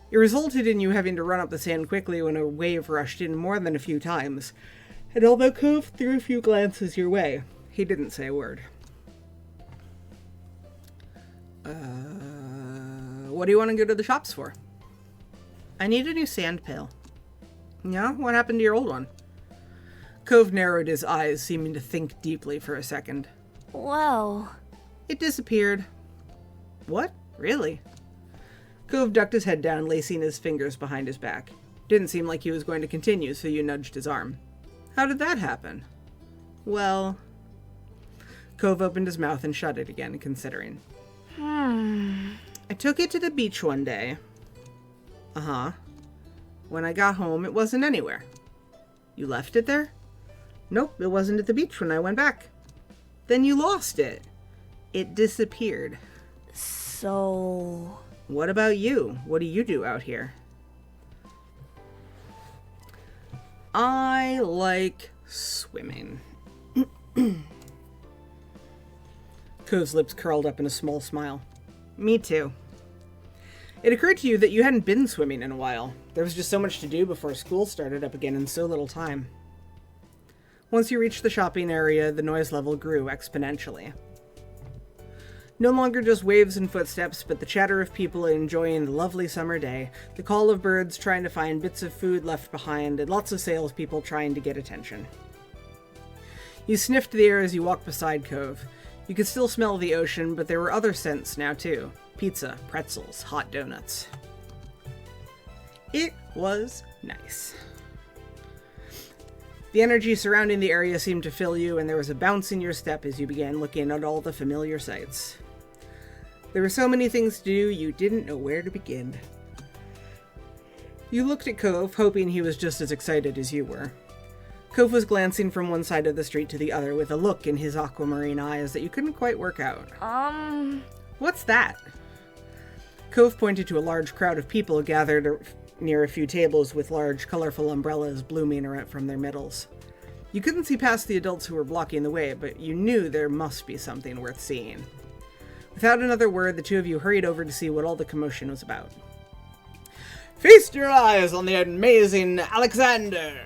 It resulted in you having to run up the sand quickly when a wave rushed in more than a few times, and although Cove threw a few glances your way, he didn't say a word. What do you want to go to the shops for? I need a new sand pail. Yeah? What happened to your old one? Cove narrowed his eyes, seeming to think deeply for a second. Whoa. It disappeared. What? Really? Cove ducked his head down, lacing his fingers behind his back. Didn't seem like he was going to continue, so you nudged his arm. How did that happen? Well... Cove opened his mouth and shut it again, considering. I took it to the beach one day. Uh-huh. When I got home, it wasn't anywhere. You left it there? Nope, it wasn't at the beach when I went back. Then you lost it. It disappeared. So... What about you? What do you do out here? I like swimming. Cove's lips curled up in a small smile. Me too. It occurred to you that you hadn't been swimming in a while. There was just so much to do before school started up again and so little time. Once you reached the shopping area, the noise level grew exponentially. No longer just waves and footsteps, but the chatter of people enjoying the lovely summer day, the call of birds trying to find bits of food left behind, and lots of salespeople trying to get attention. You sniffed the air as you walked beside Cove. You could still smell the ocean, but there were other scents now too. Pizza, pretzels, hot donuts. It was nice. The energy surrounding the area seemed to fill you, and there was a bounce in your step as you began looking at all the familiar sights. There were so many things to do, you didn't know where to begin. You looked at Cove, hoping he was just as excited as you were. Cove was glancing from one side of the street to the other with a look in his aquamarine eyes that you couldn't quite work out. What's that? Cove pointed to a large crowd of people gathered near a few tables with large, colorful umbrellas blooming from their middles. You couldn't see past the adults who were blocking the way, but you knew there must be something worth seeing. Without another word, the two of you hurried over to see what all the commotion was about. Feast your eyes on the amazing Alexander!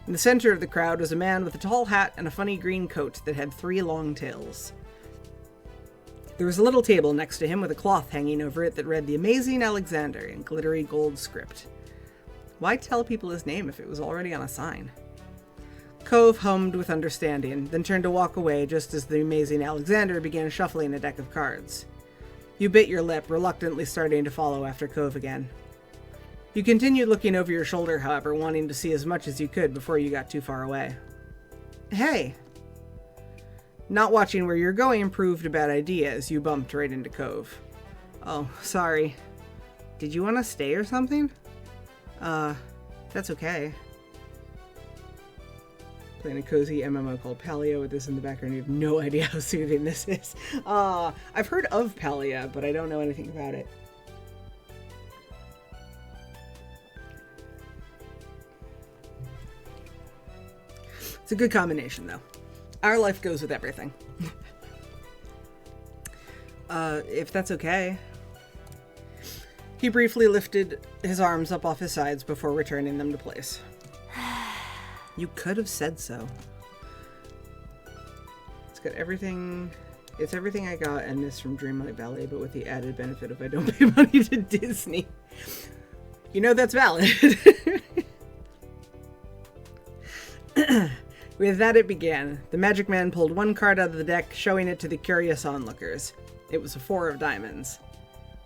In the center of the crowd was a man with a tall hat and a funny green coat that had 3 long tails. There was a little table next to him with a cloth hanging over it that read The Amazing Alexander in glittery gold script. Why tell people his name if it was already on a sign? Cove hummed with understanding, then turned to walk away just as the Amazing Alexander began shuffling a deck of cards. You bit your lip, reluctantly starting to follow after Cove again. You continued looking over your shoulder, however, wanting to see as much as you could before you got too far away. Hey! Not watching where you're going proved a bad idea as you bumped right into Cove. Oh, sorry. Did you want to stay or something? That's okay. Playing a cozy MMO called Palia with this in the background. You have no idea how soothing this is. I've heard of Palia, but I don't know anything about it. It's a good combination, though. Our life goes with everything. If that's okay. He briefly lifted his arms up off his sides before returning them to place. You could have said so. It's got everything... It's everything I got and this from Dreamlight Ballet, but with the added benefit of I don't pay money to Disney. You know that's valid. With that it began. The magic man pulled one card out of the deck, showing it to the curious onlookers. It was a 4 of diamonds.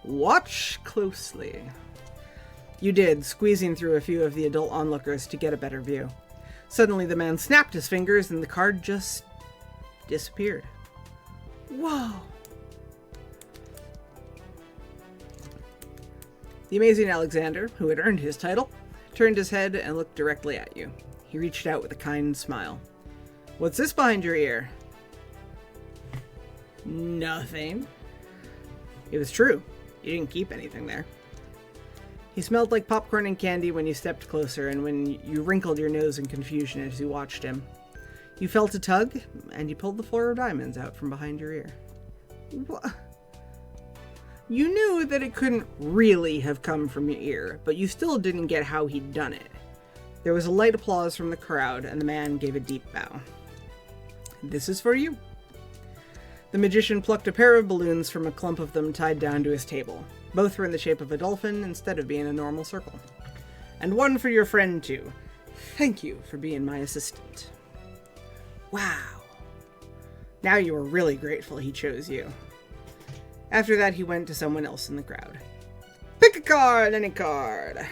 Watch closely. You did, squeezing through a few of the adult onlookers to get a better view. Suddenly the man snapped his fingers and the card just disappeared. Whoa! The Amazing Alexander, who had earned his title, turned his head and looked directly at you. He reached out with a kind smile. What's this behind your ear? Nothing. It was true. You didn't keep anything there. He smelled like popcorn and candy when you stepped closer and when you wrinkled your nose in confusion as you watched him. You felt a tug, and you pulled the 4 of diamonds out from behind your ear. What? You knew that it couldn't really have come from your ear, but you still didn't get how he'd done it. There was a light applause from the crowd, and the man gave a deep bow. This is for you. The magician plucked a pair of balloons from a clump of them tied down to his table. Both were in the shape of a dolphin instead of being a normal circle. And one for your friend, too. Thank you for being my assistant. Wow. Now you are really grateful he chose you. After that, he went to someone else in the crowd. Pick a card, any card.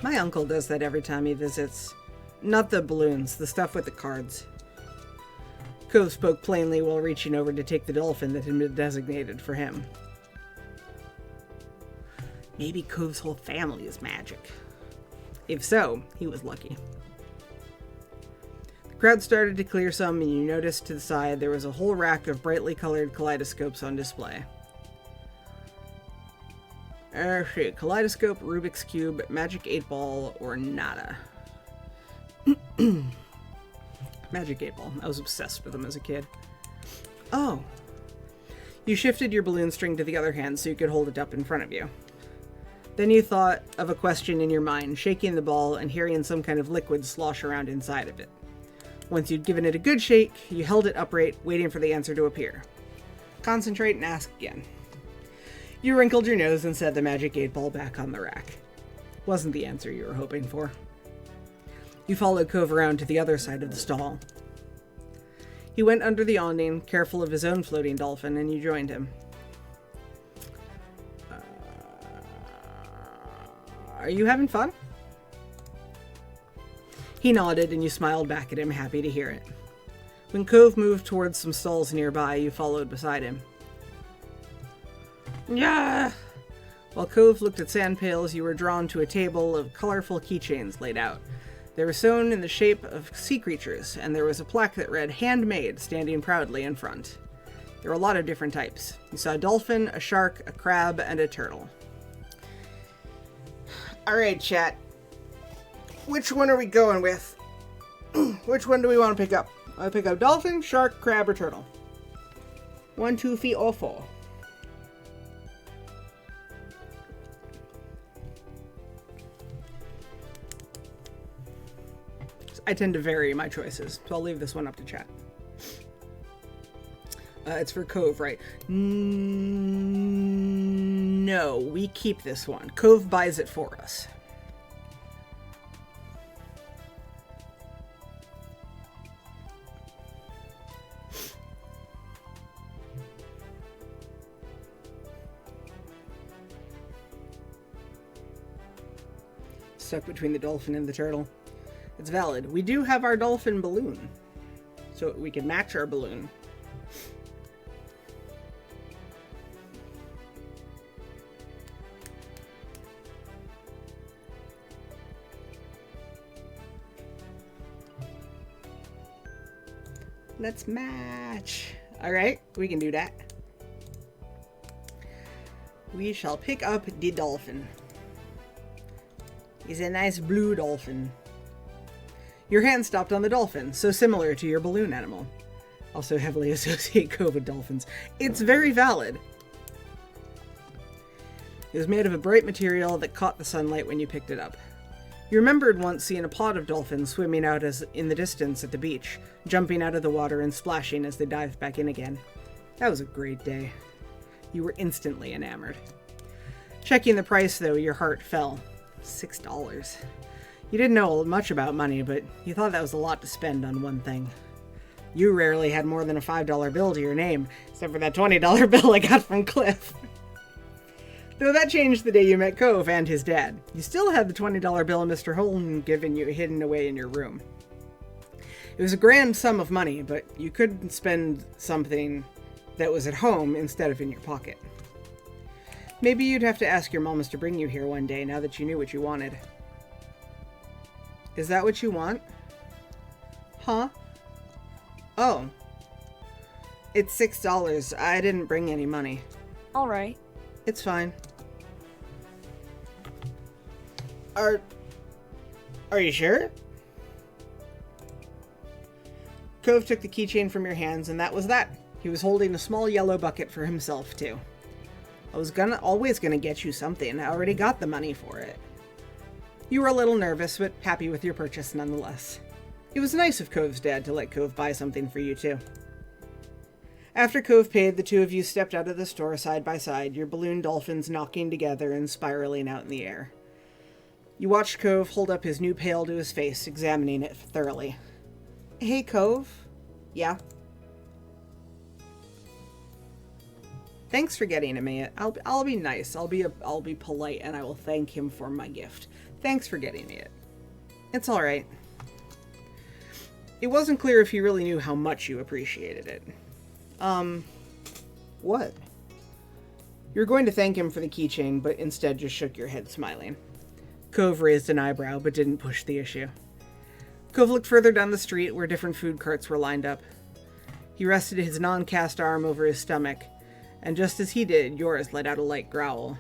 My uncle does that every time he visits. Not the balloons, the stuff with the cards. Cove spoke plainly while reaching over to take the dolphin that had been designated for him. Maybe Cove's whole family is magic. If so, he was lucky. The crowd started to clear some, and you noticed to the side there was a whole rack of brightly colored kaleidoscopes on display. Kaleidoscope, Rubik's Cube, Magic 8 Ball, or nada. Magic 8 Ball. I was obsessed with them as a kid. Oh. You shifted your balloon string to the other hand so you could hold it up in front of you. Then you thought of a question in your mind, shaking the ball and hearing some kind of liquid slosh around inside of it. Once you'd given it a good shake, you held it upright, waiting for the answer to appear. Concentrate and ask again. You wrinkled your nose and set the Magic 8 Ball back on the rack. Wasn't the answer you were hoping for. You followed Cove around to the other side of the stall. He went under the awning, careful of his own floating dolphin, and you joined him. Are you having fun? He nodded, and you smiled back at him, happy to hear it. When Cove moved towards some stalls nearby, you followed beside him. Yeah. While Cove looked at sand pails, you were drawn to a table of colorful keychains laid out. They were sewn in the shape of sea creatures, and there was a plaque that read, "Handmade," standing proudly in front. There were a lot of different types. You saw a dolphin, a shark, a crab, and a turtle. Alright, chat. Which one are we going with? Which one do we want to pick up? I pick up dolphin, shark, crab, or turtle? 1, 2, 3, or 4. I tend to vary my choices, so I'll leave this one up to chat. It's for Cove, right? No, we keep this one. Cove buys it for us. Stuck between the dolphin and the turtle. It's valid. We do have our dolphin balloon, so we can match our balloon. Let's match. All right, we can do that. We shall pick up the dolphin. He's a nice blue dolphin. Your hand stopped on the dolphin, so similar to your balloon animal. Also heavily associate Cove with dolphins. It's very valid. It was made of a bright material that caught the sunlight when you picked it up. You remembered once seeing a pod of dolphins swimming out in the distance at the beach, jumping out of the water and splashing as they dived back in again. That was a great day. You were instantly enamored. Checking the price, though, your heart fell. $6. You didn't know much about money, but you thought that was a lot to spend on one thing. You rarely had more than a $5 bill to your name, except for that $20 bill I got from Cliff. Though that changed the day you met Cove and his dad. You still had the $20 bill Mr. Holden given you hidden away in your room. It was a grand sum of money, but you couldn't spend something that was at home instead of in your pocket. Maybe you'd have to ask your mamas to bring you here one day now that you knew what you wanted. Is that what you want? Huh? Oh. It's $6. I didn't bring any money. All right. It's fine. Are you sure? Cove took the keychain from your hands, and that was that. He was holding a small yellow bucket for himself, too. I was always gonna get you something. I already got the money for it. You were a little nervous, but happy with your purchase nonetheless. It was nice of Cove's dad to let Cove buy something for you, too. After Cove paid, the two of you stepped out of the store side by side, your balloon dolphins knocking together and spiraling out in the air. You watched Cove hold up his new pail to his face, examining it thoroughly. Hey, Cove. Yeah? Thanks for getting me it. I'll be nice. I'll be polite, and I will thank him for my gift. Thanks for getting me it. It's alright. It wasn't clear if you really knew how much you appreciated it. What? You were going to thank him for the keychain, but instead just shook your head, smiling. Cove raised an eyebrow, but didn't push the issue. Cove looked further down the street, where different food carts were lined up. He rested his non-cast arm over his stomach, and just as he did, yours let out a light growl.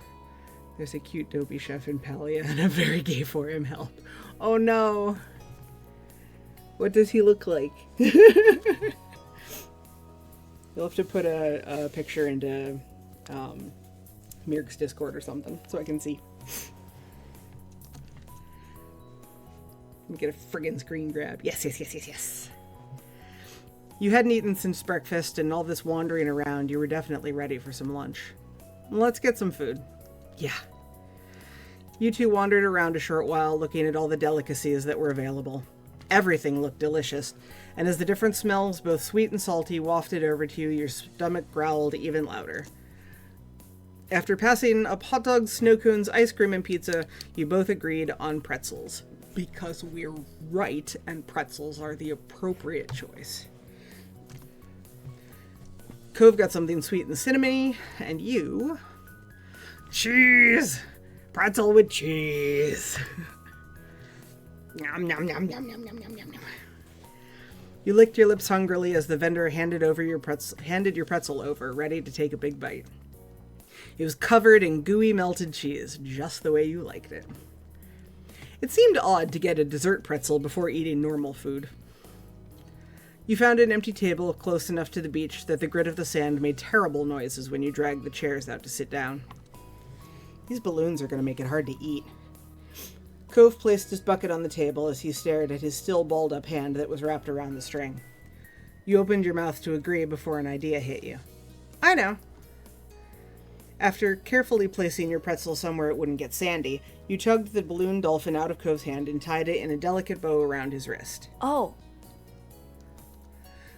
There's a cute dopey chef in Palia, and a very gay for him help. Oh no! What does he look like? You'll have to put a picture into Mirk's Discord or something, so I can see. Let me get a friggin' screen grab. Yes. You hadn't eaten since breakfast, and all this wandering around, you were definitely ready for some lunch. Let's get some food. Yeah. You two wandered around a short while, looking at all the delicacies that were available. Everything looked delicious, and as the different smells, both sweet and salty, wafted over to you, your stomach growled even louder. After passing up hot dogs, snow cones, ice cream, and pizza, you both agreed on pretzels. Because we're right, and pretzels are the appropriate choice. Cove got something sweet and cinnamony, and you... Cheese! Pretzel with cheese! Nom nom nom nom nom nom nom nom. You licked your lips hungrily as the vendor handed your pretzel over, ready to take a big bite. It was covered in gooey melted cheese, just the way you liked it. It seemed odd to get a dessert pretzel before eating normal food. You found an empty table close enough to the beach that the grit of the sand made terrible noises when you dragged the chairs out to sit down. These balloons are going to make it hard to eat. Cove placed his bucket on the table as he stared at his still balled-up hand that was wrapped around the string. You opened your mouth to agree before an idea hit you. I know. After carefully placing your pretzel somewhere it wouldn't get sandy, you chugged the balloon dolphin out of Cove's hand and tied it in a delicate bow around his wrist. Oh.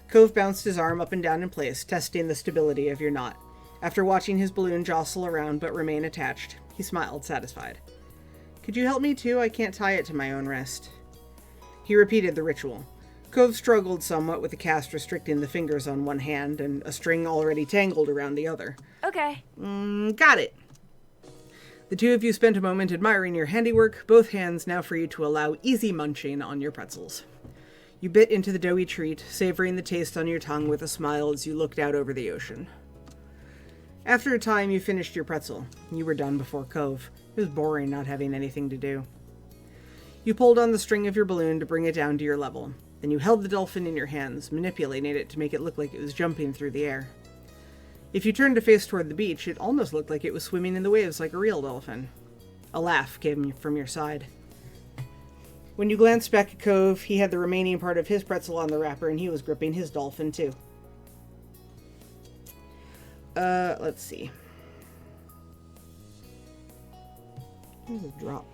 Cove bounced his arm up and down in place, testing the stability of your knot. After watching his balloon jostle around but remain attached, he smiled, satisfied. Could you help me too? I can't tie it to my own wrist. He repeated the ritual. Cove struggled somewhat with the cast restricting the fingers on one hand and a string already tangled around the other. Okay. Got it. The two of you spent a moment admiring your handiwork, both hands now free to allow easy munching on your pretzels. You bit into the doughy treat, savoring the taste on your tongue with a smile as you looked out over the ocean. After a time, you finished your pretzel. You were done before Cove. It was boring not having anything to do. You pulled on the string of your balloon to bring it down to your level. Then you held the dolphin in your hands, manipulating it to make it look like it was jumping through the air. If you turned to face toward the beach, it almost looked like it was swimming in the waves like a real dolphin. A laugh came from your side. When you glanced back at Cove, he had the remaining part of his pretzel on the wrapper, and he was gripping his dolphin too. Let's see. Where's the drop?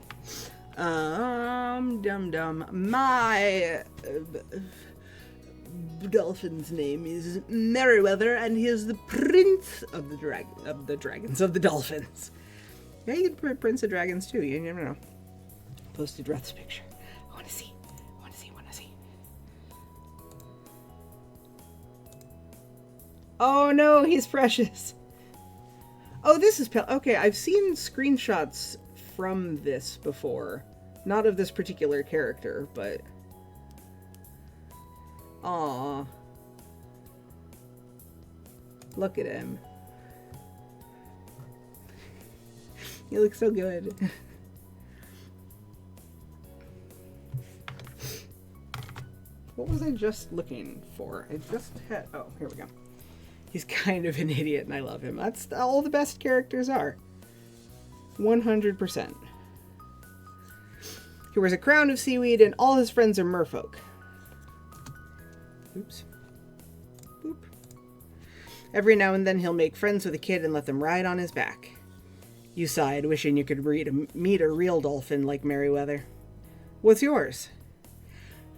My dolphin's name is Merryweather, and he is the prince of the dragons of the dolphins. Yeah, you can put Prince of Dragons too. You never know. Posted Reth's picture. I want to see. Oh no, he's precious. Oh, this is okay. I've seen screenshots from this before, not of this particular character, but aw, look at him. He looks so good. What was I just looking for? I just had... Oh, here we go. He's kind of an idiot, and I love him. That's all the best characters are. 100%. He wears a crown of seaweed, and all his friends are merfolk. Oops. Boop. Every now and then he'll make friends with a kid and let them ride on his back. You sighed, wishing you could meet a real dolphin like Merryweather. What's yours?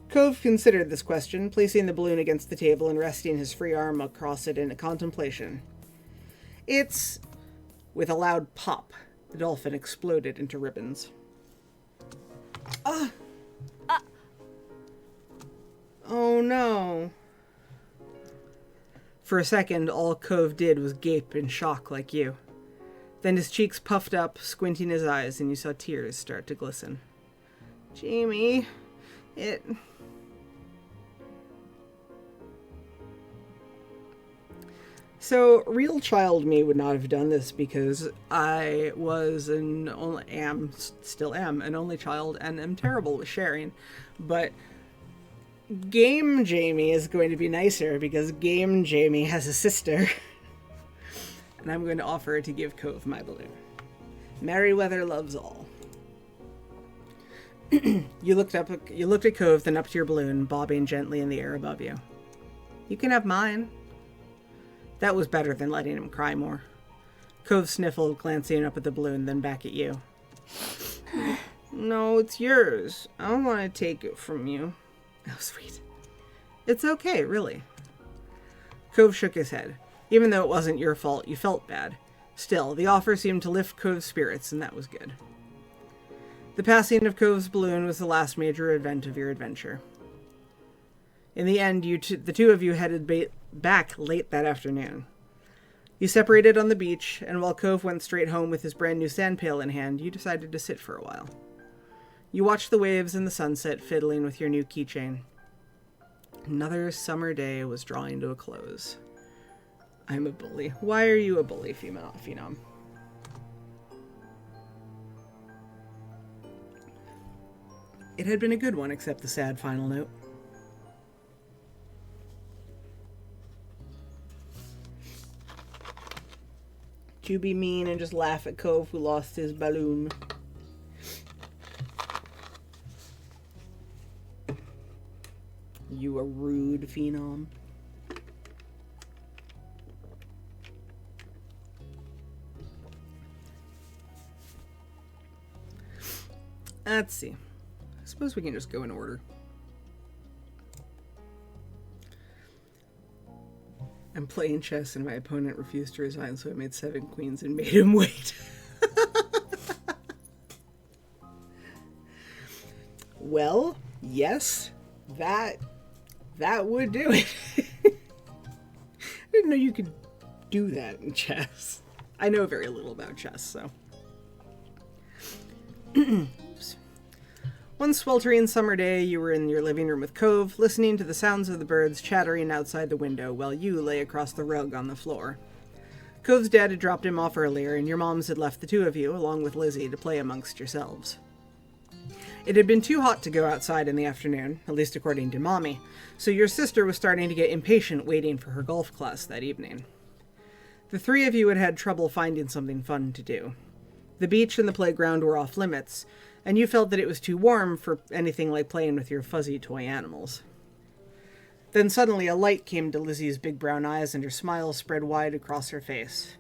Cove considered this question, placing the balloon against the table and resting his free arm across it in contemplation. It's... With a loud pop, the dolphin exploded into ribbons. Oh no. For a second, all Cove did was gape in shock like you. Then his cheeks puffed up, squinting his eyes, and you saw tears start to glisten. Jamie, it... So, real child me would not have done this because I was still am, an only child and am terrible with sharing. But Game Jamie is going to be nicer because Game Jamie has a sister. And I'm going to offer to give Cove my balloon. Merryweather loves all. You looked at Cove, then up to your balloon, bobbing gently in the air above you. You can have mine. That was better than letting him cry more. Cove sniffled, glancing up at the balloon, then back at you. No, it's yours. I don't want to take it from you. Oh, sweet. It's okay, really. Cove shook his head. Even though it wasn't your fault, you felt bad. Still, the offer seemed to lift Cove's spirits, and that was good. The passing of Cove's balloon was the last major event of your adventure. In the end, the two of you headed back late that afternoon. You separated on the beach, and while Cove went straight home with his brand new sand pail in hand, you decided to sit for a while. You watched the waves and the sunset fiddling with your new keychain. Another summer day was drawing to a close. I'm a bully. Why are you a bully, Phenom? It had been a good one, except the sad final note. You be mean and just laugh at Cove who lost his balloon. You a rude Phenom. Let's see. I suppose we can just go in order. I'm playing chess and my opponent refused to resign, so I made 7 queens and made him wait. Well, yes, that would do it. I didn't know you could do that in chess. I know very little about chess, so. One sweltering summer day, you were in your living room with Cove, listening to the sounds of the birds chattering outside the window while you lay across the rug on the floor. Cove's dad had dropped him off earlier, and your moms had left the two of you, along with Lizzie, to play amongst yourselves. It had been too hot to go outside in the afternoon, at least according to Mommy, so your sister was starting to get impatient waiting for her golf class that evening. The three of you had had trouble finding something fun to do. The beach and the playground were off limits, and you felt that it was too warm for anything like playing with your fuzzy toy animals. Then suddenly a light came to Lizzie's big brown eyes and her smile spread wide across her face.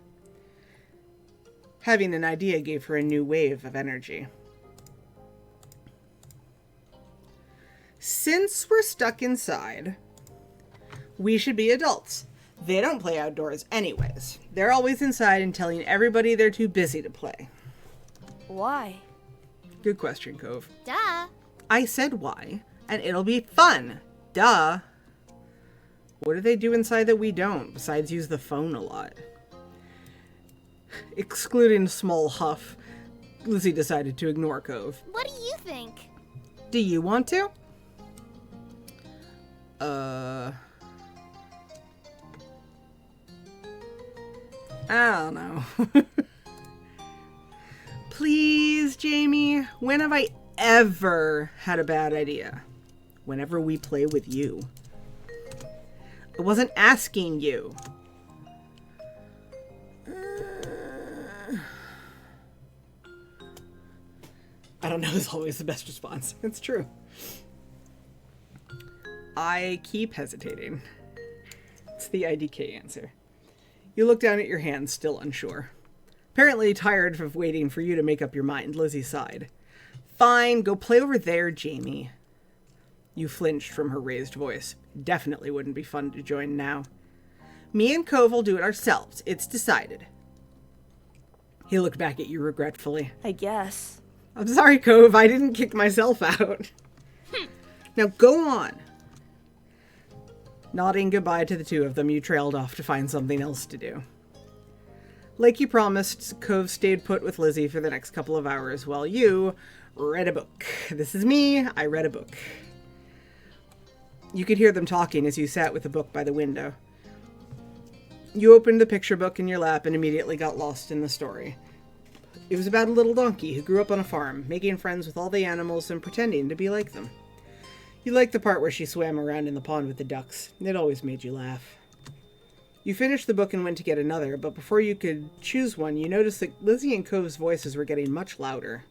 Having an idea gave her a new wave of energy. Since we're stuck inside, we should be adults. They don't play outdoors anyways. They're always inside and telling everybody they're too busy to play. Why? Good question, Cove. Duh. I said why, and it'll be fun. Duh. What do they do inside that we don't, besides use the phone a lot? Excluding small huff, Lizzie decided to ignore Cove. What do you think? Do you want to? I don't know. Please, Jamie, when have I ever had a bad idea? Whenever we play with you. I wasn't asking you. I don't know is always the best response. It's true. I keep hesitating. It's the IDK answer. You look down at your hands, still unsure. Apparently tired of waiting for you to make up your mind, Lizzie sighed. Fine, go play over there, Jamie. You flinched from her raised voice. Definitely wouldn't be fun to join now. Me and Cove will do it ourselves. It's decided. He looked back at you regretfully. I guess. I'm sorry, Cove. I didn't kick myself out. Now go on. Nodding goodbye to the two of them, you trailed off to find something else to do. Like you promised, Cove stayed put with Lizzie for the next couple of hours while you read a book. This is me. I read a book. You could hear them talking as you sat with the book by the window. You opened the picture book in your lap and immediately got lost in the story. It was about a little donkey who grew up on a farm, making friends with all the animals and pretending to be like them. You liked the part where she swam around in the pond with the ducks. It always made you laugh. You finished the book and went to get another, but before you could choose one, you noticed that Lizzie and Cove's voices were getting much louder.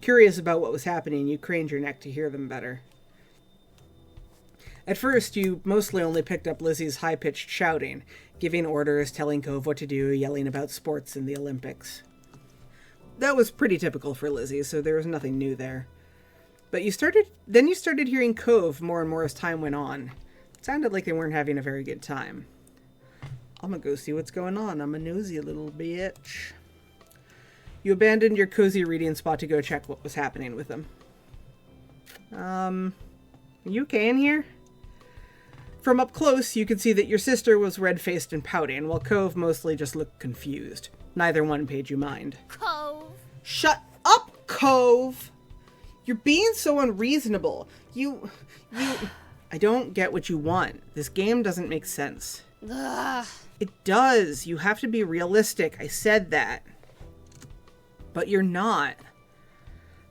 Curious about what was happening, you craned your neck to hear them better. At first, you mostly only picked up Lizzie's high-pitched shouting, giving orders, telling Cove what to do, yelling about sports and the Olympics. That was pretty typical for Lizzie, so there was nothing new there. But you started hearing Cove more and more as time went on. It sounded like they weren't having a very good time. I'm gonna go see what's going on. I'm a nosy little bitch. You abandoned your cozy reading spot to go check what was happening with them. Are you okay in here? From up close, you could see that your sister was red-faced and pouting, while Cove mostly just looked confused. Neither one paid you mind. Cove. Shut up, Cove! You're being so unreasonable. I don't get what you want. This game doesn't make sense. Ugh. It does. You have to be realistic. I said that. But you're not.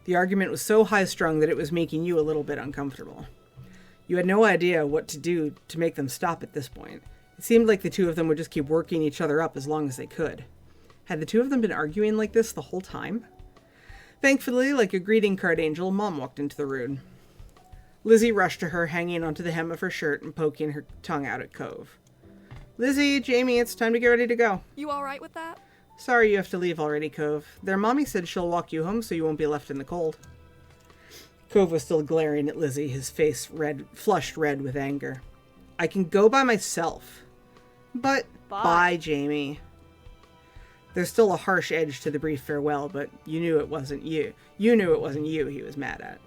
The argument was so high-strung that it was making you a little bit uncomfortable. You had no idea what to do to make them stop at this point. It seemed like the two of them would just keep working each other up as long as they could. Had the two of them been arguing like this the whole time? Thankfully, like a greeting card angel, Mom walked into the room. Lizzie rushed to her, hanging onto the hem of her shirt and poking her tongue out at Cove. Lizzie, Jamie, it's time to get ready to go. You alright with that? Sorry you have to leave already, Cove. Their mommy said she'll walk you home so you won't be left in the cold. Cove was still glaring at Lizzie, his face flushed red with anger. I can go by myself. But bye, Jamie. There's still a harsh edge to the brief farewell, but you knew it wasn't you. You knew it wasn't you he was mad at.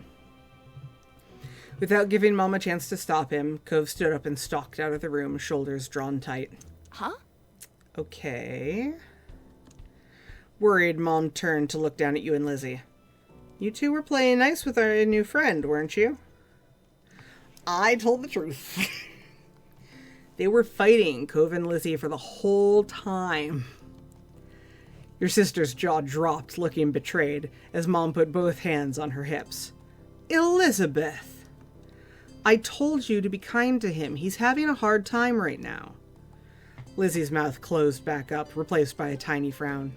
Without giving Mom a chance to stop him, Cove stood up and stalked out of the room, shoulders drawn tight. Huh? Okay. Worried, Mom turned to look down at you and Lizzie. You two were playing nice with our new friend, weren't you? I told the truth. They were fighting, Cove and Lizzie, for the whole time. Your sister's jaw dropped, looking betrayed, as Mom put both hands on her hips. Elizabeth! I told you to be kind to him. He's having a hard time right now. Lizzie's mouth closed back up, replaced by a tiny frown.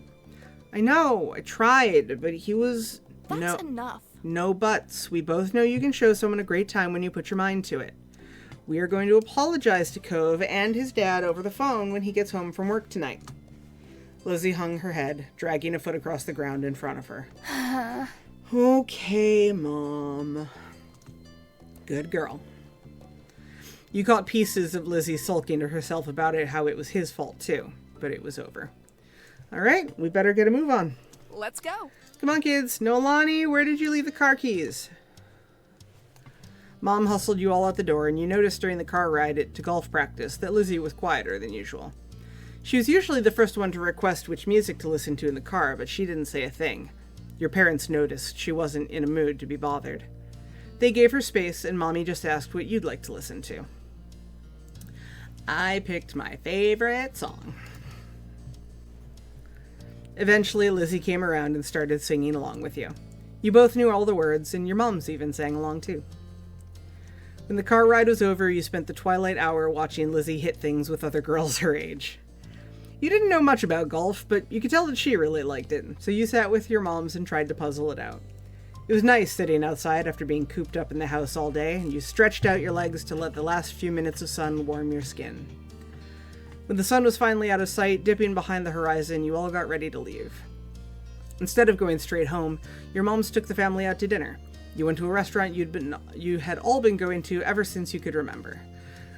I know, I tried, but he was... That's enough. No buts. We both know you can show someone a great time when you put your mind to it. We are going to apologize to Cove and his dad over the phone when he gets home from work tonight. Lizzie hung her head, dragging a foot across the ground in front of her. Okay, Mom. Good girl. You caught pieces of Lizzie sulking to herself about it, how it was his fault too, but it was over. All right, we better get a move on. Let's go. Come on, kids. Nolani, where did you leave the car keys? Mom hustled you all out the door, and you noticed during the car ride to golf practice that Lizzie was quieter than usual. She was usually the first one to request which music to listen to in the car, but she didn't say a thing. Your parents noticed she wasn't in a mood to be bothered. They gave her space, and Mommy just asked what you'd like to listen to. I picked my favorite song. Eventually, Lizzie came around and started singing along with you. You both knew all the words, and your moms even sang along too. When the car ride was over, you spent the twilight hour watching Lizzie hit things with other girls her age. You didn't know much about golf, but you could tell that she really liked it, so you sat with your moms and tried to puzzle it out. It was nice sitting outside after being cooped up in the house all day, and you stretched out your legs to let the last few minutes of sun warm your skin. When the sun was finally out of sight, dipping behind the horizon, you all got ready to leave. Instead of going straight home, your moms took the family out to dinner. You went to a restaurant you had all been going to ever since you could remember.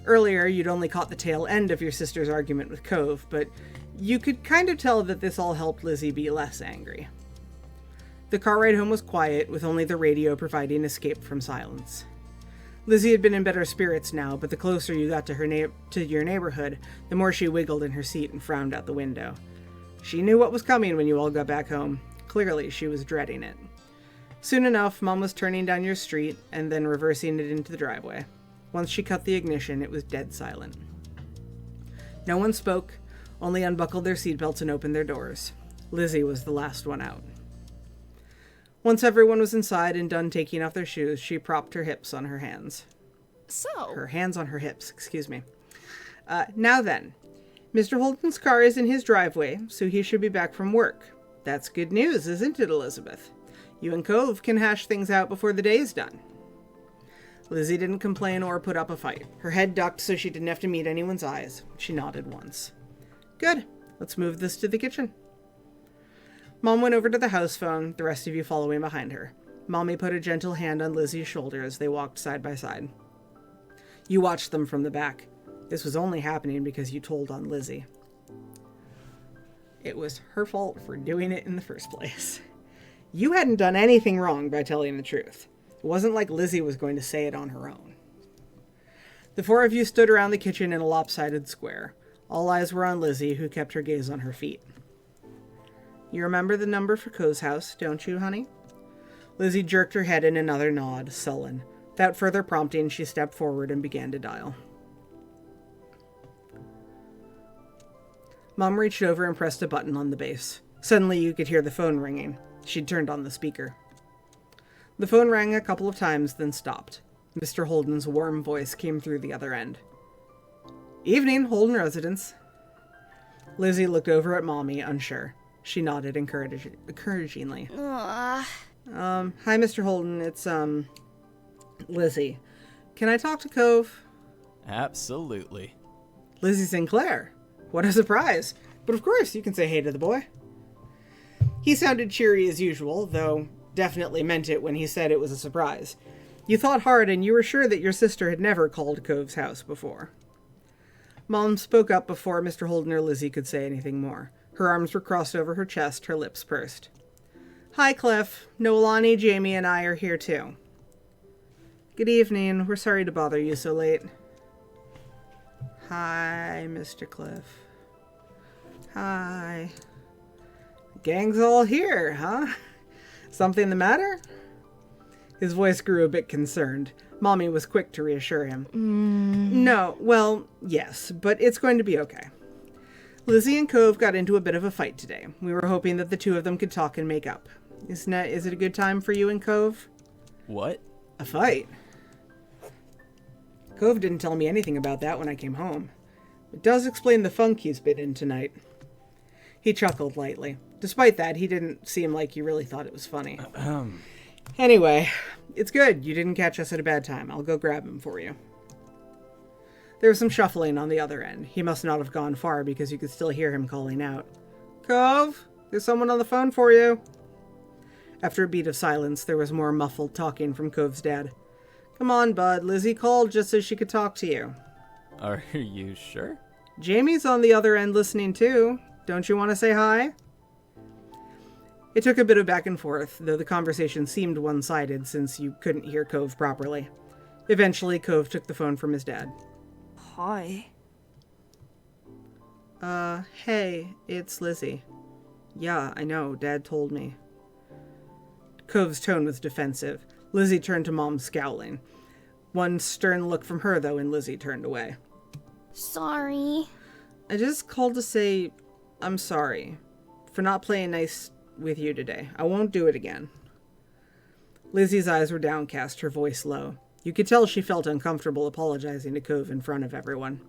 Earlier, you'd only caught the tail end of your sister's argument with Cove, but you could kind of tell that this all helped Lizzie be less angry. The car ride home was quiet, with only the radio providing escape from silence. Lizzie had been in better spirits now, but the closer you got to your neighborhood, the more she wiggled in her seat and frowned out the window. She knew what was coming when you all got back home. Clearly, she was dreading it. Soon enough, Mom was turning down your street and then reversing it into the driveway. Once she cut the ignition, it was dead silent. No one spoke, only unbuckled their seatbelts and opened their doors. Lizzie was the last one out. Once everyone was inside and done taking off their shoes, she propped her hips on her hands. Her hands on her hips, excuse me. Now then, Mr. Holden's car is in his driveway, so he should be back from work. That's good news, isn't it, Elizabeth? You and Cove can hash things out before the day's done. Lizzie didn't complain or put up a fight. Her head ducked so she didn't have to meet anyone's eyes. She nodded once. Good. Let's move this to the kitchen. Mom went over to the house phone, the rest of you following behind her. Mommy put a gentle hand on Lizzie's shoulder as they walked side by side. You watched them from the back. This was only happening because you told on Lizzie. It was her fault for doing it in the first place. You hadn't done anything wrong by telling the truth. It wasn't like Lizzie was going to say it on her own. The four of you stood around the kitchen in a lopsided square. All eyes were on Lizzie, who kept her gaze on her feet. You remember the number for Cove's house, don't you, honey? Lizzie jerked her head in another nod, sullen. Without further prompting, she stepped forward and began to dial. Mom reached over and pressed a button on the base. Suddenly you could hear the phone ringing. She'd turned on the speaker. The phone rang a couple of times, then stopped. Mr. Holden's warm voice came through the other end. Evening, Holden residence. Lizzie looked over at Mommy, unsure. She nodded encouragingly. Hi, Mr. Holden. It's, Lizzie. Can I talk to Cove? Absolutely. Lizzie Sinclair. What a surprise. But of course, you can say hey to the boy. He sounded cheery as usual, though definitely meant it when he said it was a surprise. You thought hard and you were sure that your sister had never called Cove's house before. Mom spoke up before Mr. Holden or Lizzie could say anything more. Her arms were crossed over her chest, her lips pursed. Hi, Cliff. Noelani, Jamie, and I are here too. Good evening. We're sorry to bother you so late. Hi, Mr. Cliff. Hi. Gang's all here, huh? Something the matter? His voice grew a bit concerned. Mommy was quick to reassure him. No, well, yes, but it's going to be okay. Lizzie and Cove got into a bit of a fight today. We were hoping that the two of them could talk and make up. Is it a good time for you and Cove? What? A fight? Cove didn't tell me anything about that when I came home. It does explain the funk he's been in tonight. He chuckled lightly. Despite that, he didn't seem like he really thought it was funny. Anyway, it's good. You didn't catch us at a bad time. I'll go grab him for you. There was some shuffling on the other end. He must not have gone far because you could still hear him calling out. Cove, there's someone on the phone for you. After a beat of silence, there was more muffled talking from Cove's dad. Come on, bud. Lizzie called just so she could talk to you. Are you sure? Jamie's on the other end listening too. Don't you want to say hi? It took a bit of back and forth, though the conversation seemed one-sided since you couldn't hear Cove properly. Eventually, Cove took the phone from his dad. Hi. Hey, it's Lizzie. Yeah, I know, Dad told me. Cove's tone was defensive. Lizzie turned to Mom, scowling. One stern look from her, though, and Lizzie turned away. Sorry. I just called to say I'm sorry for not playing nice with you today. I won't do it again. Lizzie's eyes were downcast, her voice low. You could tell she felt uncomfortable apologizing to Cove in front of everyone.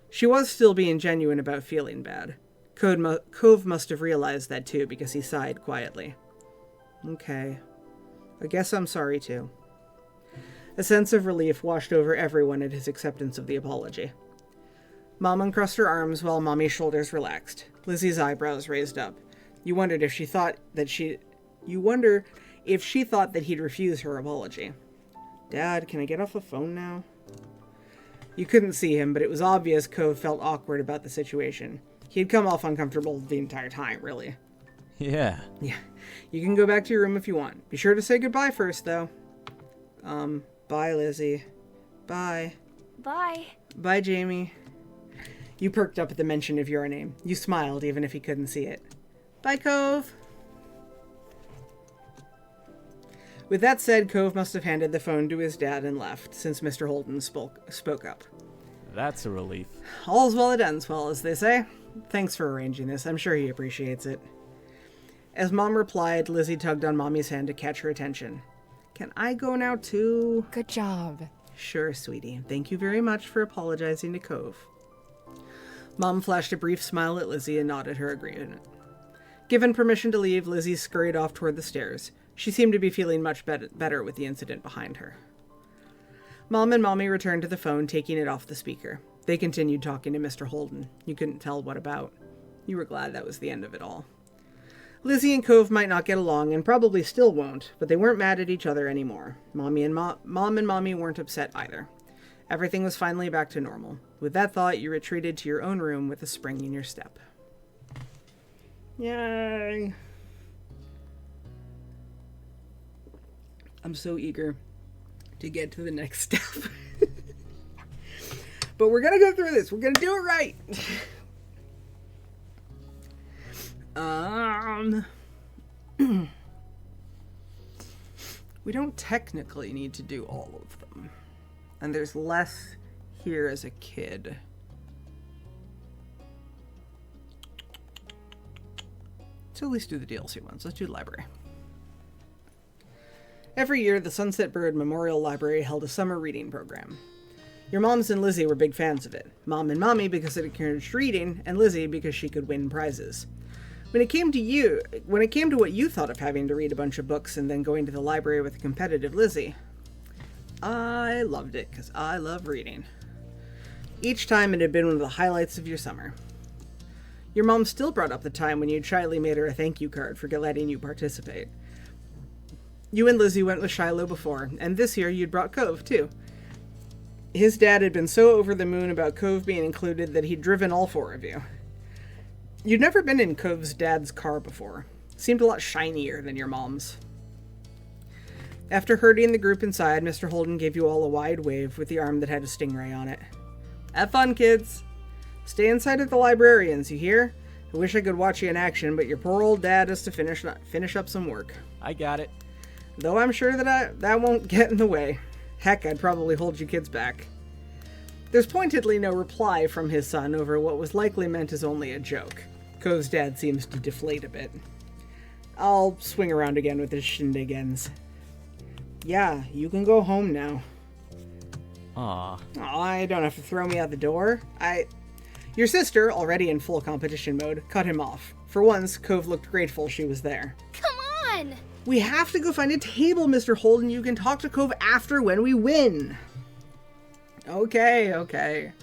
She was still being genuine about feeling bad. Cove must have realized that too, because he sighed quietly. Okay. I guess I'm sorry too. A sense of relief washed over everyone at his acceptance of the apology. Mom uncrossed her arms while Mommy's shoulders relaxed. Lizzie's eyebrows raised up. You wonder if she thought that he'd refuse her apology. Dad, can I get off the phone now? You couldn't see him, but it was obvious Cove felt awkward about the situation. He had come off uncomfortable the entire time, really. Yeah. Yeah. You can go back to your room if you want. Be sure to say goodbye first, though. Bye, Lizzie. Bye. Bye. Bye, Jamie. You perked up at the mention of your name. You smiled, even if he couldn't see it. Bye, Cove. With that said, Cove must have handed the phone to his dad and left, since Mr. Holden spoke up. That's a relief. All's well that ends well, as they say. Thanks for arranging this. I'm sure he appreciates it. As Mom replied, Lizzie tugged on Mommy's hand to catch her attention. Can I go now, too? Good job. Sure, sweetie. Thank you very much for apologizing to Cove. Mom flashed a brief smile at Lizzie and nodded her agreement. Given permission to leave, Lizzie scurried off toward the stairs. She seemed to be feeling much better with the incident behind her. Mom and Mommy returned to the phone, taking it off the speaker. They continued talking to Mr. Holden. You couldn't tell what about. You were glad that was the end of it all. Lizzie and Cove might not get along, and probably still won't, but they weren't mad at each other anymore. Mom and Mommy weren't upset either. Everything was finally back to normal. With that thought, you retreated to your own room with a spring in your step. Yay! I'm so eager to get to the next step. But we're gonna go through this. We're gonna do it right. We don't technically need to do all of them. And there's less here as a kid. So at least do the DLC ones. Let's do the library. Every year, the Sunset Bird Memorial Library held a summer reading program. Your moms and Lizzie were big fans of it. Mom and Mommy because it encouraged reading, and Lizzie because she could win prizes. When it came to what you thought of having to read a bunch of books and then going to the library with a competitive Lizzie, I loved it because I love reading. Each time it had been one of the highlights of your summer. Your mom still brought up the time when you'd shyly made her a thank you card for letting you participate. You and Lizzie went with Shiloh before, and this year you'd brought Cove, too. His dad had been so over the moon about Cove being included that he'd driven all four of you. You'd never been in Cove's dad's car before. Seemed a lot shinier than your mom's. After herding the group inside, Mr. Holden gave you all a wide wave with the arm that had a stingray on it. Have fun, kids! Stay inside at the librarians, you hear? I wish I could watch you in action, but your poor old dad has to finish up some work. I got it. Though I'm sure that won't get in the way. Heck, I'd probably hold you kids back. There's pointedly no reply from his son over what was likely meant as only a joke. Cove's dad seems to deflate a bit. I'll swing around again with his shindig ends. Yeah, you can go home now. Aw. Aw, I don't have to throw me out the door. Your sister, already in full competition mode, cut him off. For once, Cove looked grateful she was there. Come on! We have to go find a table, Mr. Holden. You can talk to Cove after when we win. Okay.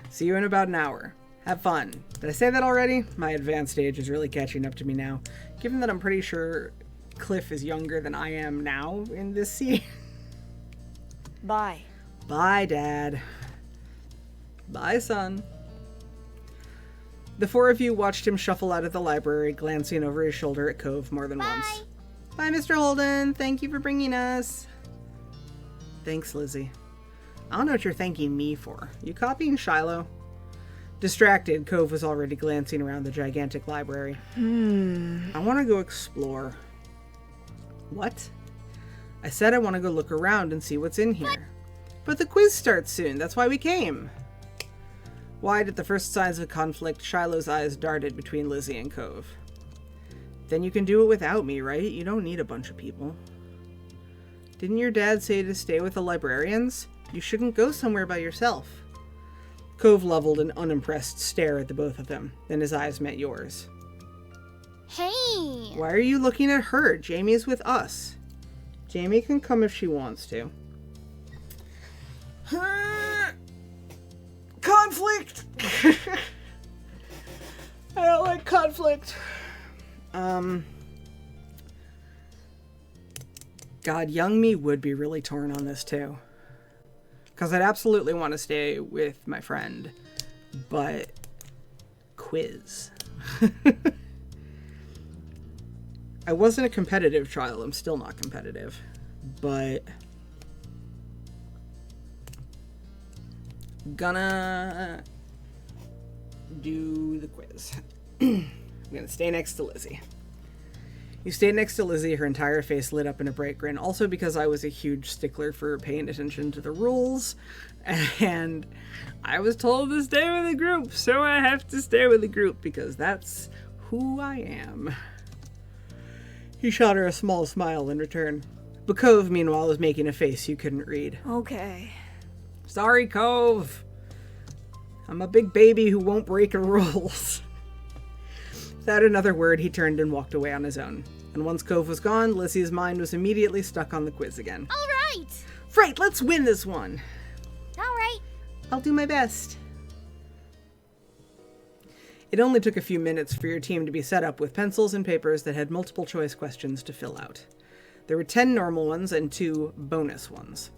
See you in about an hour. Have fun. Did I say that already? My advanced age is really catching up to me now. Given that I'm pretty sure Cliff is younger than I am now in this scene. Bye. Bye, Dad. Bye, son. The four of you watched him shuffle out of the library, glancing over his shoulder at Cove more than once. Bye, Mr. Holden. Thank you for bringing us. Thanks, Lizzie. I don't know what you're thanking me for. You copying Shiloh? Distracted, Cove was already glancing around the gigantic library. I want to go explore. What? I said I want to go look around and see what's in here. But the quiz starts soon. That's why we came. Wide at the first signs of conflict, Shiloh's eyes darted between Lizzie and Cove. Then you can do it without me, right? You don't need a bunch of people. Didn't your dad say to stay with the librarians? You shouldn't go somewhere by yourself. Cove leveled an unimpressed stare at the both of them, then his eyes met yours. Hey! Why are you looking at her? Jamie's with us. Jamie can come if she wants to. Conflict! I don't like conflict. God, young me would be really torn on this too. Because I'd absolutely want to stay with my friend. But... quiz. I wasn't a competitive child. I'm still not competitive. But gonna do the quiz. I'm gonna stay next to Lizzie. You stayed next to Lizzie, her entire face lit up in a bright grin, also because I was a huge stickler for paying attention to the rules, and I was told to stay with the group, so I have to stay with the group, because that's who I am. He shot her a small smile in return. But Cove, meanwhile, was making a face you couldn't read. Okay. Sorry, Cove. I'm a big baby who won't break the rules. Without another word, he turned and walked away on his own. And once Cove was gone, Lizzie's mind was immediately stuck on the quiz again. All right. Right, let's win this one. All right. I'll do my best. It only took a few minutes for your team to be set up with pencils and papers that had multiple choice questions to fill out. There were 10 normal ones and 2 bonus ones.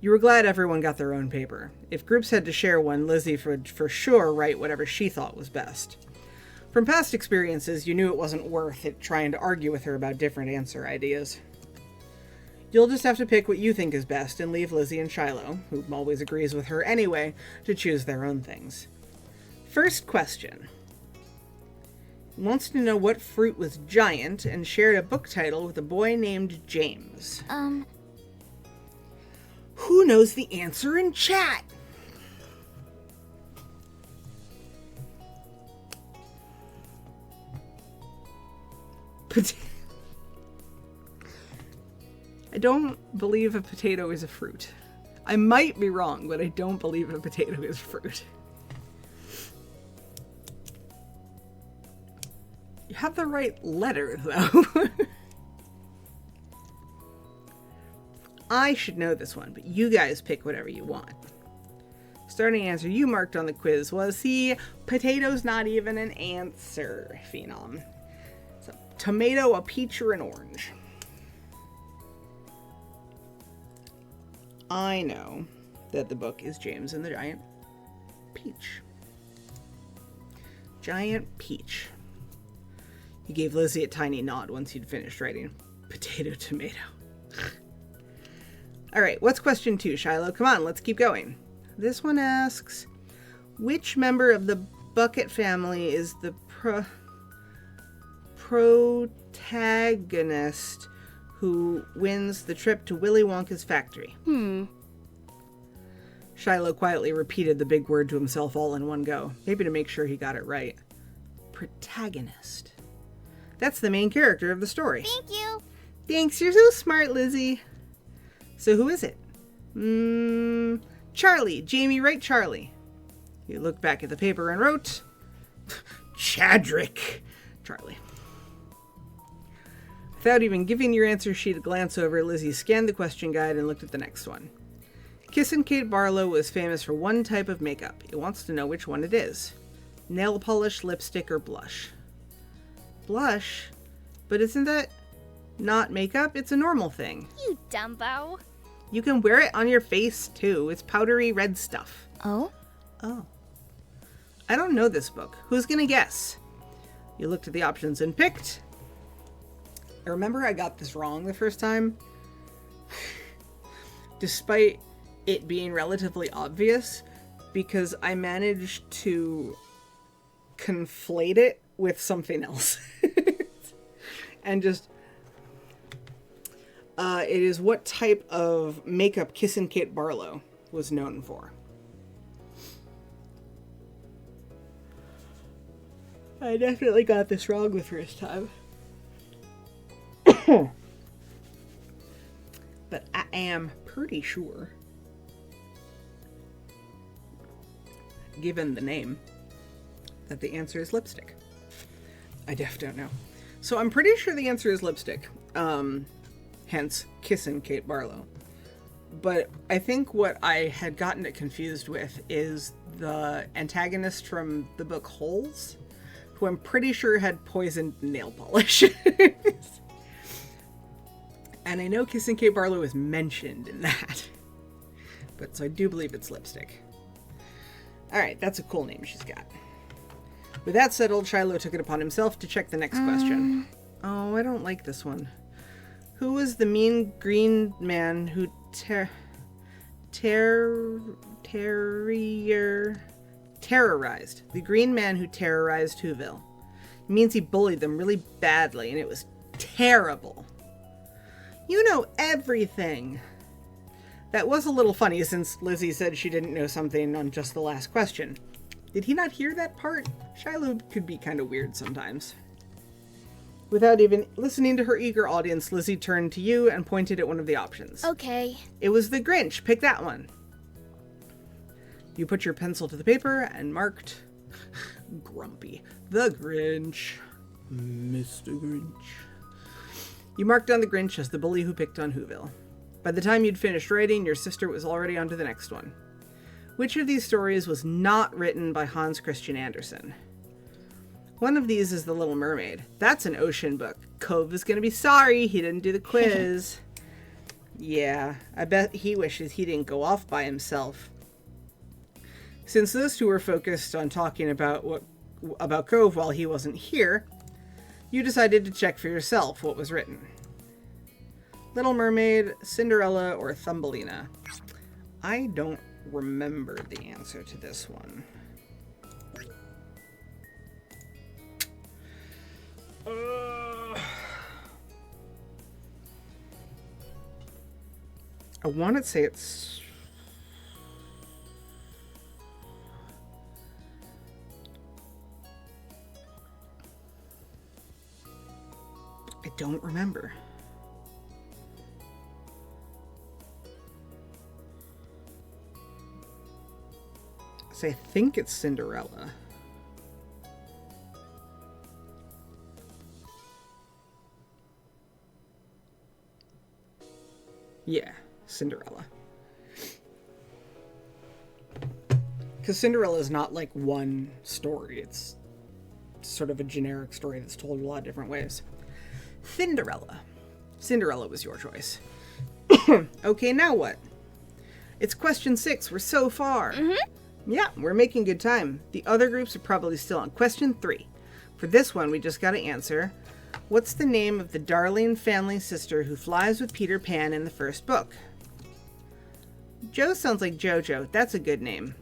You were glad everyone got their own paper. If groups had to share one, Lizzie would for sure write whatever she thought was best. From past experiences, you knew it wasn't worth it trying to argue with her about different answer ideas. You'll just have to pick what you think is best and leave Lizzie and Shiloh, who always agrees with her anyway, to choose their own things. First question. Wants to know what fruit was giant and shared a book title with a boy named James. Who knows the answer in chat? I don't believe a potato is a fruit. I might be wrong, but I don't believe a potato is fruit. You have the right letter, though. I should know this one, but you guys pick whatever you want. Starting answer you marked on the quiz was, see, potato's not even an answer, Phenom. It's a tomato, a peach, or an orange. I know that the book is James and the Giant Peach. Giant Peach. He gave Lizzie a tiny nod once he'd finished writing potato, tomato. Alright, what's question 2, Shiloh? Come on, let's keep going. This one asks, which member of the Bucket family is the protagonist who wins the trip to Willy Wonka's factory? Shiloh quietly repeated the big word to himself all in one go, maybe to make sure he got it right. Protagonist. That's the main character of the story. Thank you. Thanks, you're so smart, Lizzie. So who is it? Charlie. Jamie, write Charlie. He looked back at the paper and wrote, Chadrick. Charlie. Without even giving your answer sheet a glance over, Lizzie scanned the question guide and looked at the next one. Kissin' Kate Barlow was famous for one type of makeup. It wants to know which one it is. Nail polish, lipstick, or blush. Blush? But isn't that not makeup? It's a normal thing. You dumbo. You can wear it on your face, too. It's powdery red stuff. Oh? Oh. I don't know this book. Who's gonna guess? You looked at the options and picked. I remember I got this wrong the first time. Despite it being relatively obvious, because I managed to conflate it with something else. And just... it is what type of makeup Kissin' Kate Barlow was known for. I definitely got this wrong the first time. But I am pretty sure, given the name, that the answer is lipstick. I don't know. So I'm pretty sure the answer is lipstick. Hence, Kissin' Kate Barlow. But I think what I had gotten it confused with is the antagonist from the book Holes, who I'm pretty sure had poisoned nail polish. And I know Kissin' Kate Barlow is mentioned in that. But so I do believe it's lipstick. Alright, that's a cool name she's got. With that settled, Shiloh took it upon himself to check the next question. Oh, I don't like this one. Who was the mean green man who terrorized? The green man who terrorized Whoville. It means he bullied them really badly, and it was terrible. You know everything. That was a little funny since Lizzie said she didn't know something on just the last question. Did he not hear that part? Shiloh could be kind of weird sometimes. Without even listening to her eager audience, Lizzie turned to you and pointed at one of the options. Okay. It was the Grinch. Pick that one. You put your pencil to the paper and marked Grumpy. The Grinch. Mr. Grinch. You marked down the Grinch as the bully who picked on Whoville. By the time you'd finished writing, your sister was already on to the next one. Which of these stories was not written by Hans Christian Andersen? One of these is The Little Mermaid. That's an ocean book. Cove is going to be sorry he didn't do the quiz. Yeah, I bet he wishes he didn't go off by himself. Since those two were focused on talking about Cove while he wasn't here, you decided to check for yourself what was written. Little Mermaid, Cinderella, or Thumbelina? I don't remember the answer to this one. I want to say it's... I don't remember. So I think it's Cinderella. Yeah, Cinderella. Because Cinderella is not like one story. It's sort of a generic story that's told a lot of different ways. Cinderella. Cinderella was your choice. Okay, now what? It's question 6. We're so far. Yeah, we're making good time. The other groups are probably still on question 3. For this one, we just got to answer, what's the name of the darling family sister who flies with Peter Pan in the first book? Joe sounds like Jojo. That's a good name.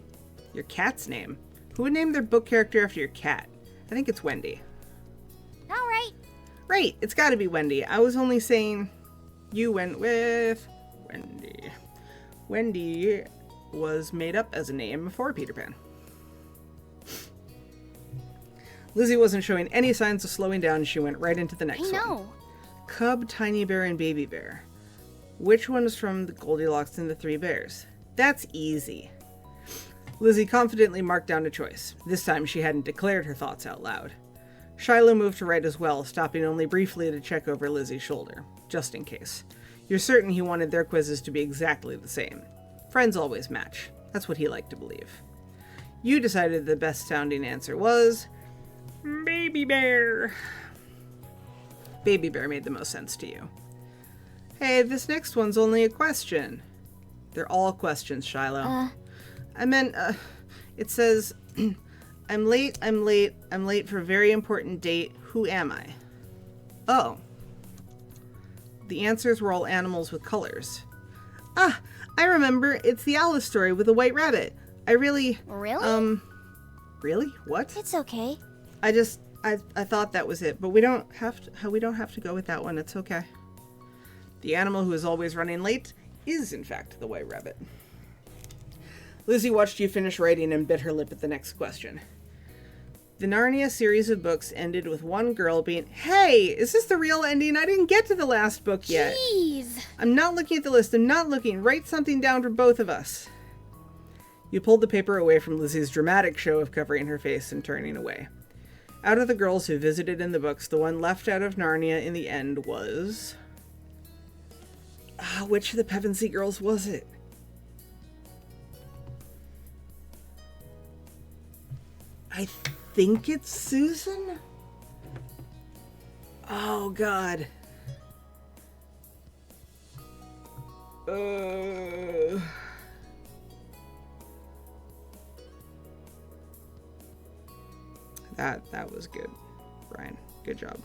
Your cat's name? Who would name their book character after your cat? I think it's Wendy. All right. Right, it's got to be Wendy. I was only saying you went with Wendy. Wendy was made up as a name for Peter Pan. Lizzie wasn't showing any signs of slowing down. She went right into the next one. I know. Cub, Tiny Bear, and Baby Bear. Which one is from the Goldilocks and the Three Bears? That's easy. Lizzie confidently marked down a choice. This time she hadn't declared her thoughts out loud. Shiloh moved to right as well, stopping only briefly to check over Lizzie's shoulder, just in case. You're certain he wanted their quizzes to be exactly the same. Friends always match. That's what he liked to believe. You decided the best sounding answer was... Baby Bear. Baby Bear made the most sense to you. Hey, this next one's only a question. They're all questions, Shiloh. I meant, it says, I'm late for a very important date. Who am I? Oh. The answers were all animals with colors. Ah, I remember. It's the Alice story with the white rabbit. Really? Really? What? It's okay. I thought that was it, but we don't have to go with that one. It's okay. The animal who is always running late is, in fact, the white rabbit. Lizzie watched you finish writing and bit her lip at the next question. The Narnia series of books ended with one girl being... Hey, is this the real ending? I didn't get to the last book yet. Jeez. I'm not looking at the list. I'm not looking. Write something down for both of us. You pulled the paper away from Lizzie's dramatic show of covering her face and turning away. Out of the girls who visited in the books, the one left out of Narnia in the end was... which of the Pevensey girls was it? I think it's Susan? Oh, God. That was good, Brian. Good job.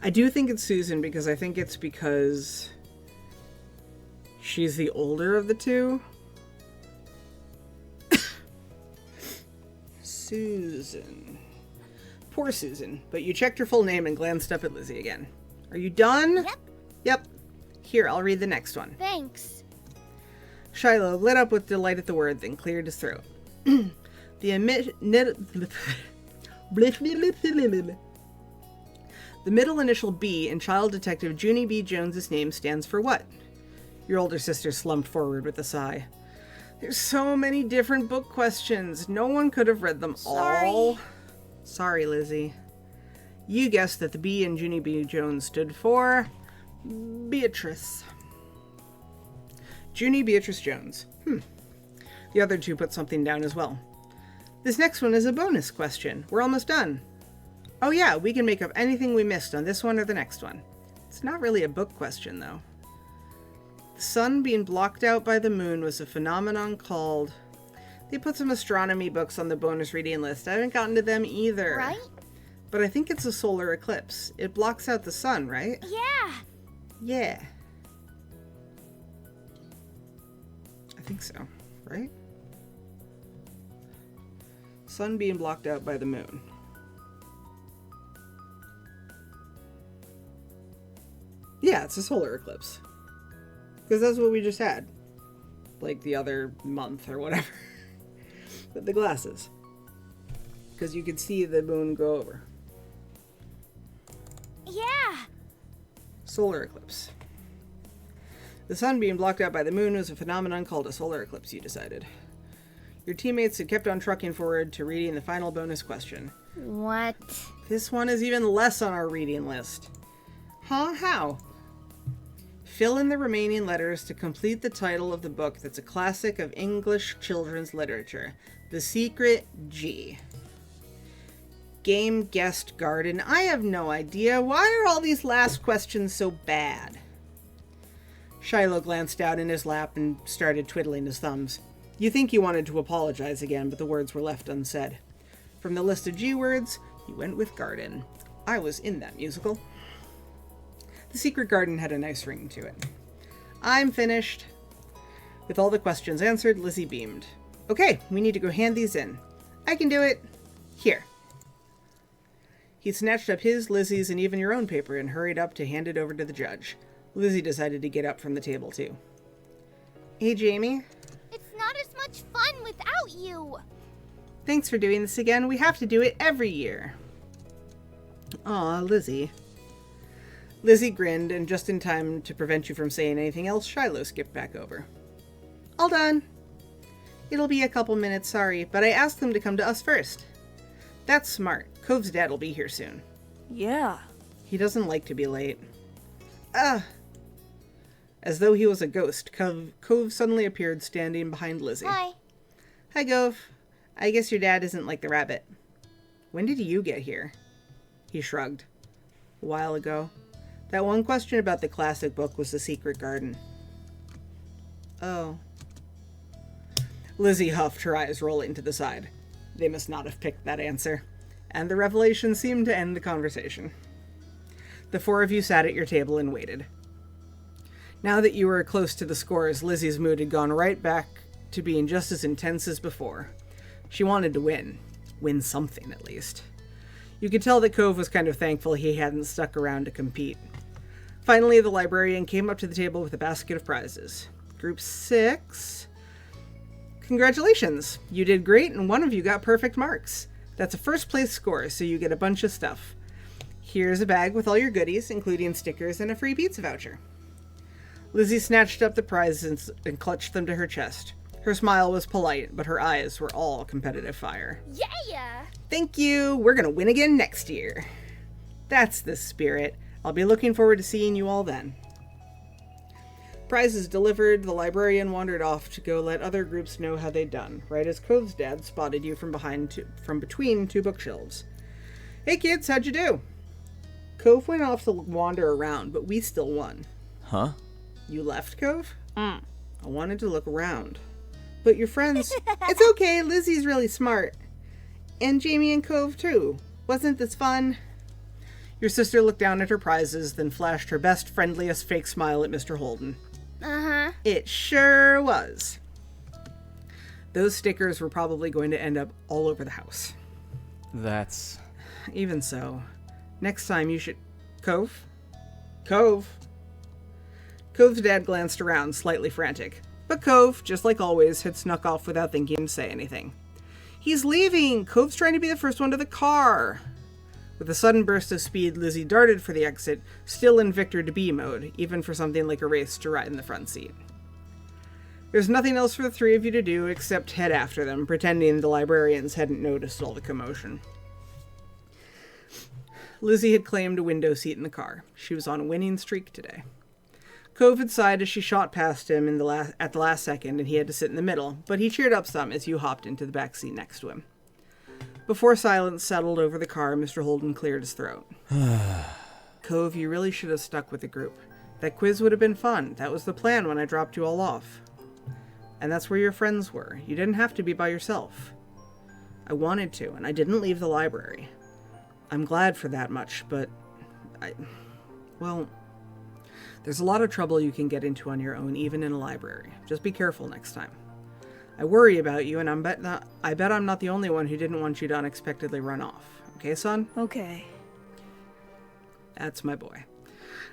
I do think it's Susan because I think it's because she's the older of the two. Susan. Poor Susan. But you checked her full name and glanced up at Lizzie again. Are you done? Yep. Yep. Here, I'll read the next one. Thanks. Shiloh lit up with delight at the word, then cleared his throat. The middle initial B in Child Detective Junie B. Jones's name stands for what? Your older sister slumped forward with a sigh. There's so many different book questions. No one could have read them all. Sorry, Lizzie. You guessed that the B in Junie B. Jones stood for Beatrice. Junie Beatrice Jones. The other two put something down as well. This next one is a bonus question. We're almost done. Oh yeah, we can make up anything we missed on this one or the next one. It's not really a book question, though. The sun being blocked out by the moon was a phenomenon called... They put some astronomy books on the bonus reading list. I haven't gotten to them either. Right? But I think it's a solar eclipse. It blocks out the sun, right? Yeah. Yeah. I think so, right? Sun being blocked out by the moon. Yeah, it's a solar eclipse. Because that's what we just had. Like the other month or whatever. With the glasses. Because you could see the moon go over. Yeah. Solar eclipse. The sun being blocked out by the moon was a phenomenon called a solar eclipse, you decided. Your teammates had kept on trucking forward to reading the final bonus question. What? This one is even less on our reading list. Huh? How? Fill in the remaining letters to complete the title of the book that's a classic of English children's literature. The Secret G. Game, guest, garden. I have no idea. Why are all these last questions so bad? Shiloh glanced down in his lap and started twiddling his thumbs. You think he wanted to apologize again, but the words were left unsaid. From the list of G words, he went with garden. I was in that musical. The secret garden had a nice ring to it. I'm finished. With all the questions answered, Lizzie beamed. Okay, we need to go hand these in. I can do it. Here. He snatched up his, Lizzie's, and even your own paper and hurried up to hand it over to the judge. Lizzie decided to get up from the table, too. Hey, Jamie. It's not as much fun without you. Thanks for doing this again. We have to do it every year. Aw, Lizzie. Lizzie grinned, and just in time to prevent you from saying anything else, Shiloh skipped back over. All done. It'll be a couple minutes, sorry, but I asked them to come to us first. That's smart. Cove's dad will be here soon. Yeah. He doesn't like to be late. As though he was a ghost, Cove suddenly appeared standing behind Lizzie. Hi. Hi, Gove. I guess your dad isn't like the rabbit. When did you get here? He shrugged. A while ago. That one question about the classic book was The Secret Garden. Oh. Lizzie huffed, her eyes rolling to the side. They must not have picked that answer. And the revelation seemed to end the conversation. The four of you sat at your table and waited. Now that you were close to the scores, Lizzie's mood had gone right back to being just as intense as before. She wanted to win. Win something, at least. You could tell that Cove was kind of thankful he hadn't stuck around to compete. Finally, the librarian came up to the table with a basket of prizes. Group 6. Congratulations! You did great, and one of you got perfect marks. That's a first place score, so you get a bunch of stuff. Here's a bag with all your goodies, including stickers and a free pizza voucher. Lizzie snatched up the prizes and clutched them to her chest. Her smile was polite, but her eyes were all competitive fire. Yeah. Thank you! We're gonna win again next year. That's the spirit. I'll be looking forward to seeing you all then. Prizes delivered, the librarian wandered off to go let other groups know how they'd done, right as Cove's dad spotted you from between two bookshelves. Hey kids, how'd you do? Cove went off to wander around, but we still won. Huh? You left, Cove? I wanted to look around. But your friends... It's okay, Lizzie's really smart. And Jamie and Cove, too. Wasn't this fun? Your sister looked down at her prizes, then flashed her best, friendliest fake smile at Mr. Holden. Uh-huh. It sure was. Those stickers were probably going to end up all over the house. That's... Even so, next time you should... Cove? Cove? Cove's dad glanced around, slightly frantic. But Cove, just like always, had snuck off without thinking to say anything. He's leaving! Cove's trying to be the first one to the car! With a sudden burst of speed, Lizzie darted for the exit, still in Victor to be mode, even for something like a race to ride in the front seat. There's nothing else for the three of you to do except head after them, pretending the librarians hadn't noticed all the commotion. Lizzie had claimed a window seat in the car. She was on a winning streak today. Cove had sighed as she shot past him at the last second, and he had to sit in the middle, but he cheered up some as you hopped into the back seat next to him. Before silence settled over the car, Mr. Holden cleared his throat. Cove, you really should have stuck with the group. That quiz would have been fun. That was the plan when I dropped you all off. And that's where your friends were. You didn't have to be by yourself. I wanted to, and I didn't leave the library. I'm glad for that much, but well, there's a lot of trouble you can get into on your own, even in a library. Just be careful next time. I worry about you, and I bet I'm not the only one who didn't want you to unexpectedly run off. Okay, son? Okay. That's my boy.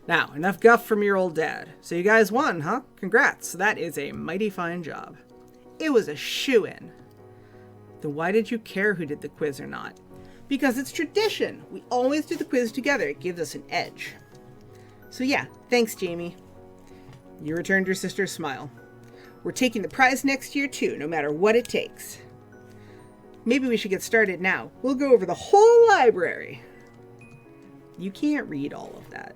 Now, enough guff from your old dad. So you guys won, huh? Congrats. That is a mighty fine job. It was a shoo-in. Then why did you care who did the quiz or not? Because it's tradition. We always do the quiz together. It gives us an edge. So yeah, thanks, Jamie. You returned your sister's smile. We're taking the prize next year, too, no matter what it takes. Maybe we should get started now. We'll go over the whole library. You can't read all of that.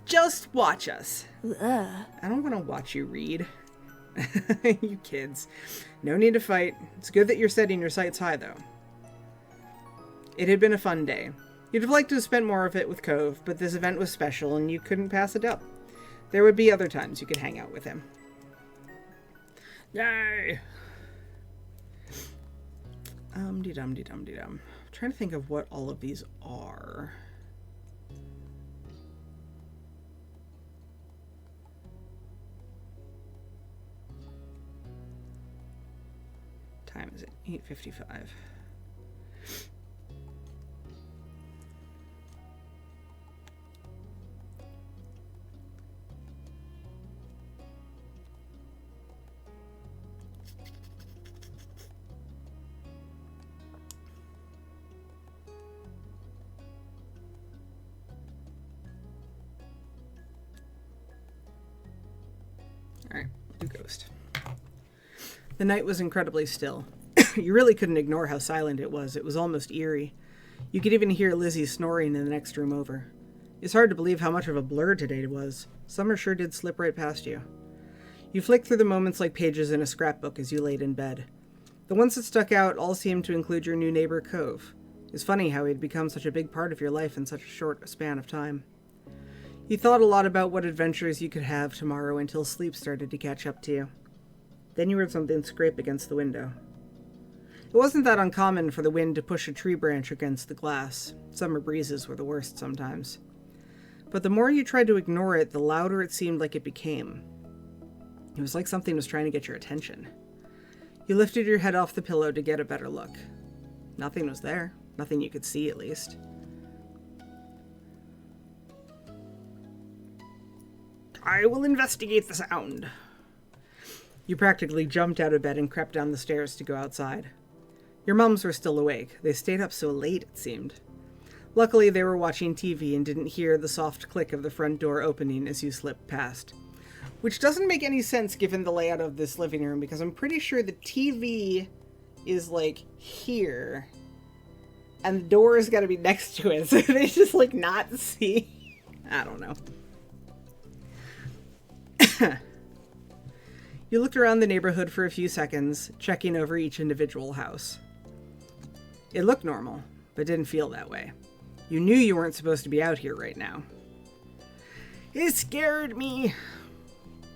Just watch us. Ugh. I don't want to watch you read. You kids. No need to fight. It's good that you're setting your sights high, though. It had been a fun day. You'd have liked to have spent more of it with Cove, but this event was special and you couldn't pass it up. There would be other times you could hang out with him. Yay! I'm trying to think of what all of these are. Time is it? 8:55. Alright, do Ghost. The night was incredibly still. You really couldn't ignore how silent it was. It was almost eerie. You could even hear Lizzie snoring in the next room over. It's hard to believe how much of a blur today was. Summer sure did slip right past you. You flicked through the moments like pages in a scrapbook as you laid in bed. The ones that stuck out all seemed to include your new neighbor, Cove. It's funny how he'd become such a big part of your life in such a short span of time. You thought a lot about what adventures you could have tomorrow until sleep started to catch up to you. Then you heard something scrape against the window. It wasn't that uncommon for the wind to push a tree branch against the glass. Summer breezes were the worst sometimes. But the more you tried to ignore it, the louder it seemed like it became. It was like something was trying to get your attention. You lifted your head off the pillow to get a better look. Nothing was there. Nothing you could see, at least. I will investigate the sound. You practically jumped out of bed and crept down the stairs to go outside. Your mums were still awake. They stayed up so late, it seemed. Luckily, they were watching TV and didn't hear the soft click of the front door opening as you slipped past. Which doesn't make any sense given the layout of this living room, because I'm pretty sure the TV is, like, here. And the door has got to be next to it, so they just, like, not see. I don't know. You looked around the neighborhood for a few seconds, checking over each individual house. It looked normal, but didn't feel that way. You knew you weren't supposed to be out here right now. It scared me.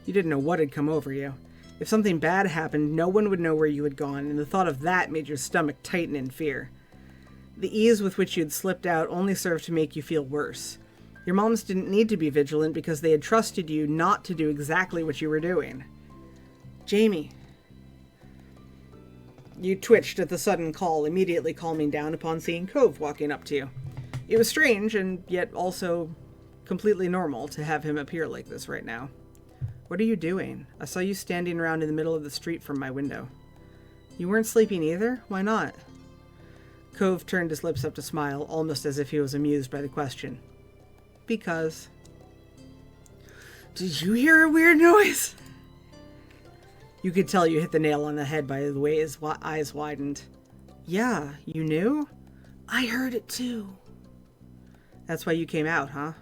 You didn't know what had come over you. If something bad happened, no one would know where you had gone, and the thought of that made your stomach tighten in fear. The ease with which you'd slipped out only served to make you feel worse. Your moms didn't need to be vigilant because they had trusted you not to do exactly what you were doing. Jamie. You twitched at the sudden call, immediately calming down upon seeing Cove walking up to you. It was strange, and yet also completely normal to have him appear like this right now. What are you doing? I saw you standing around in the middle of the street from my window. You weren't sleeping either? Why not? Cove turned his lips up to smile, almost as if he was amused by the question. Because. Did you hear a weird noise? You could tell you hit the nail on the head by the way his eyes widened. Yeah, you knew? I heard it too. That's why you came out, huh?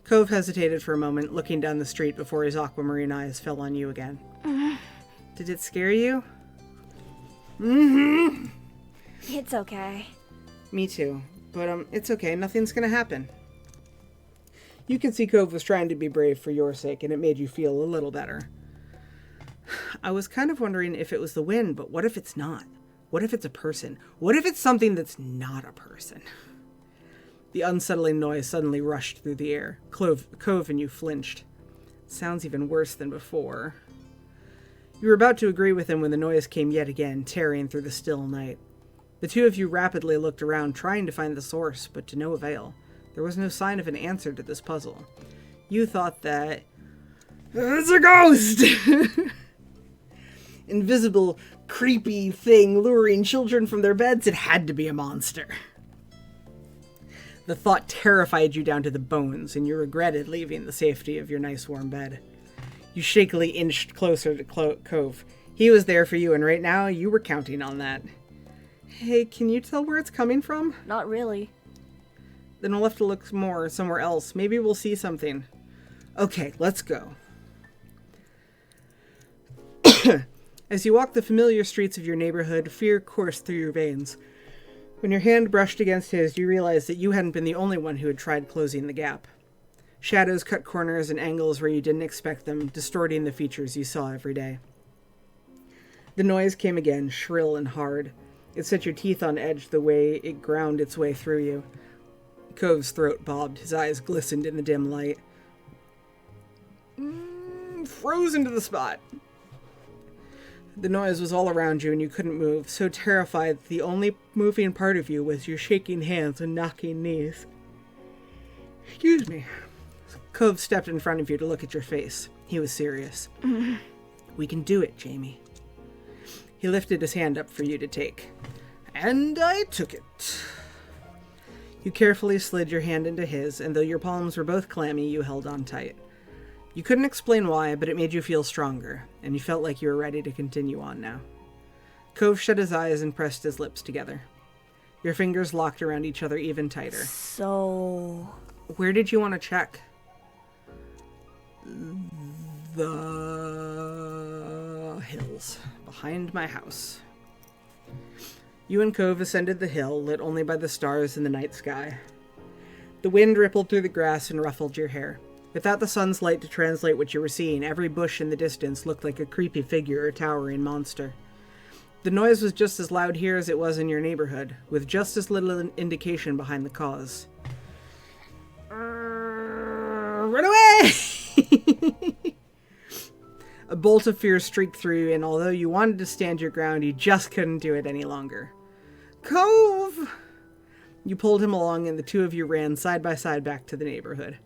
Cove hesitated for a moment, looking down the street before his aquamarine eyes fell on you again. Did it scare you? Mm-hmm. It's okay. Me too. But, it's okay. Nothing's gonna happen. You could see Cove was trying to be brave for your sake, and it made you feel a little better. I was kind of wondering if it was the wind, but what if it's not? What if it's a person? What if it's something that's not a person? The unsettling noise suddenly rushed through the air. Cove and you flinched. Sounds even worse than before. You were about to agree with him when the noise came yet again, tearing through the still night. The two of you rapidly looked around, trying to find the source, but to no avail. There was no sign of an answer to this puzzle. You thought that... It's a ghost! Invisible, creepy thing luring children from their beds. It had to be a monster. The thought terrified you down to the bones, and you regretted leaving the safety of your nice warm bed. You shakily inched closer to Cove. He was there for you, and right now, you were counting on that. Hey, can you tell where it's coming from? Not really. Then we'll have to look more somewhere else. Maybe we'll see something. Okay, let's go. As you walked the familiar streets of your neighborhood, fear coursed through your veins. When your hand brushed against his, you realized that you hadn't been the only one who had tried closing the gap. Shadows cut corners and angles where you didn't expect them, distorting the features you saw every day. The noise came again, shrill and hard. It set your teeth on edge the way it ground its way through you. Cove's throat bobbed. His eyes glistened in the dim light. Frozen to the spot. The noise was all around you and you couldn't move, so terrified that the only moving part of you was your shaking hands and knocking knees. Excuse me. Cove stepped in front of you to look at your face. He was serious. We can do it, Jamie. He lifted his hand up for you to take. And I took it. You carefully slid your hand into his, and though your palms were both clammy, you held on tight. You couldn't explain why, but it made you feel stronger, and you felt like you were ready to continue on now. Cove shut his eyes and pressed his lips together. Your fingers locked around each other even tighter. So... Where did you want to check? The hills behind my house. You and Cove ascended the hill, lit only by the stars in the night sky. The wind rippled through the grass and ruffled your hair. Without the sun's light to translate what you were seeing, every bush in the distance looked like a creepy figure or towering monster. The noise was just as loud here as it was in your neighborhood, with just as little indication behind the cause. Run away! A bolt of fear streaked through you, and although you wanted to stand your ground, you just couldn't do it any longer. Cove! You pulled him along, and the two of you ran side by side back to the neighborhood.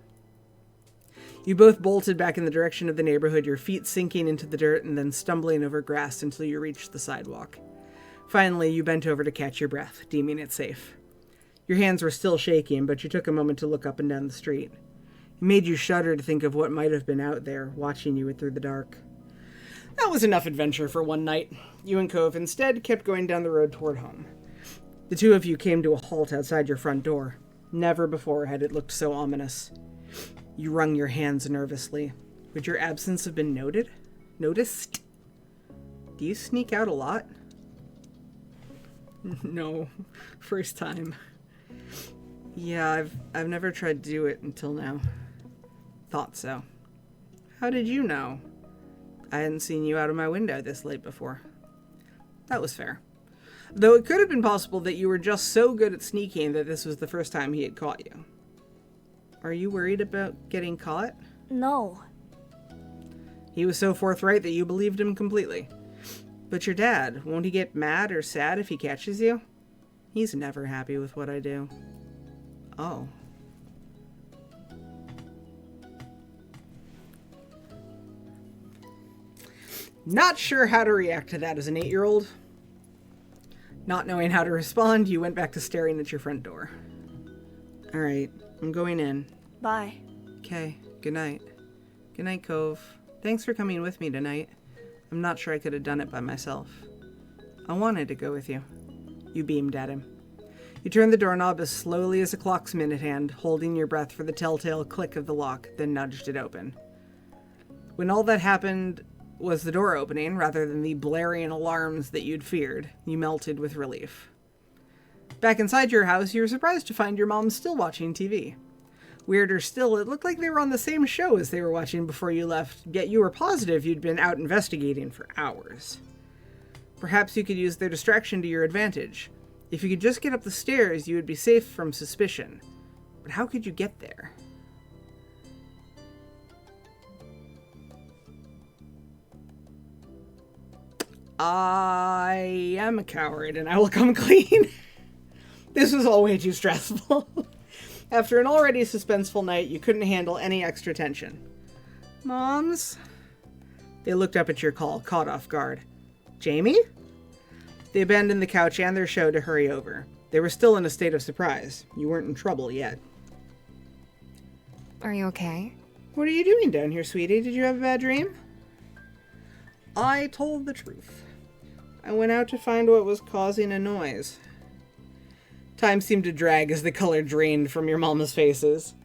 You both bolted back in the direction of the neighborhood, your feet sinking into the dirt and then stumbling over grass until you reached the sidewalk. Finally, you bent over to catch your breath, deeming it safe. Your hands were still shaking, but you took a moment to look up and down the street. It made you shudder to think of what might have been out there, watching you through the dark. That was enough adventure for one night. You and Cove instead kept going down the road toward home. The two of you came to a halt outside your front door. Never before had it looked so ominous. You wrung your hands nervously. Would your absence have been noticed? Do you sneak out a lot? No. First time. Yeah, I've never tried to do it until now. Thought so. How did you know? I hadn't seen you out of my window this late before. That was fair. Though it could have been possible that you were just so good at sneaking that this was the first time he had caught you. Are you worried about getting caught? No. He was so forthright that you believed him completely. But your dad, won't he get mad or sad if he catches you? He's never happy with what I do. Oh. Not sure how to react to that as an 8-year-old. Not knowing how to respond, you went back to staring at your front door. Alright, I'm going in. Bye. Okay, good night. Good night, Cove. Thanks for coming with me tonight. I'm not sure I could have done it by myself. I wanted to go with you. You beamed at him. You turned the doorknob as slowly as a clock's minute hand, holding your breath for the telltale click of the lock, then nudged it open. When all that happened was the door opening, rather than the blaring alarms that you'd feared, you melted with relief. Back inside your house, you were surprised to find your mom still watching TV. Weirder still, it looked like they were on the same show as they were watching before you left, yet you were positive you'd been out investigating for hours. Perhaps you could use their distraction to your advantage. If you could just get up the stairs, you would be safe from suspicion. But how could you get there? I am a coward, and I will come clean. This was all way too stressful. After an already suspenseful night, you couldn't handle any extra tension. Moms? They looked up at your call, caught off guard. Jamie? They abandoned the couch and their show to hurry over. They were still in a state of surprise. You weren't in trouble yet. Are you okay? What are you doing down here, sweetie? Did you have a bad dream? I told the truth. I went out to find what was causing a noise. Time seemed to drag as the color drained from your mama's faces.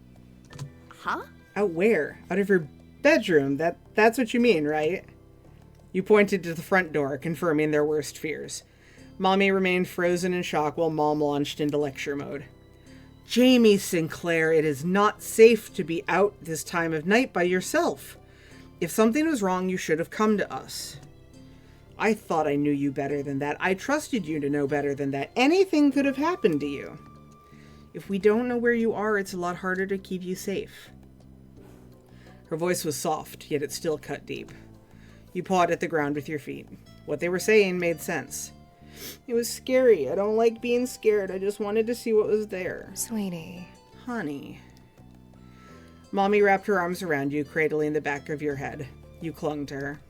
Huh? Out where? Out of your bedroom. That's what you mean, right? You pointed to the front door, confirming their worst fears. Mommy remained frozen in shock while Mom launched into lecture mode. Jamie Sinclair, it is not safe to be out this time of night by yourself. If something was wrong, you should have come to us. I thought I knew you better than that. I trusted you to know better than that. Anything could have happened to you. If we don't know where you are, it's a lot harder to keep you safe. Her voice was soft, yet it still cut deep. You pawed at the ground with your feet. What they were saying made sense. It was scary. I don't like being scared. I just wanted to see what was there. Sweetie. Honey. Mommy wrapped her arms around you, cradling the back of your head. You clung to her.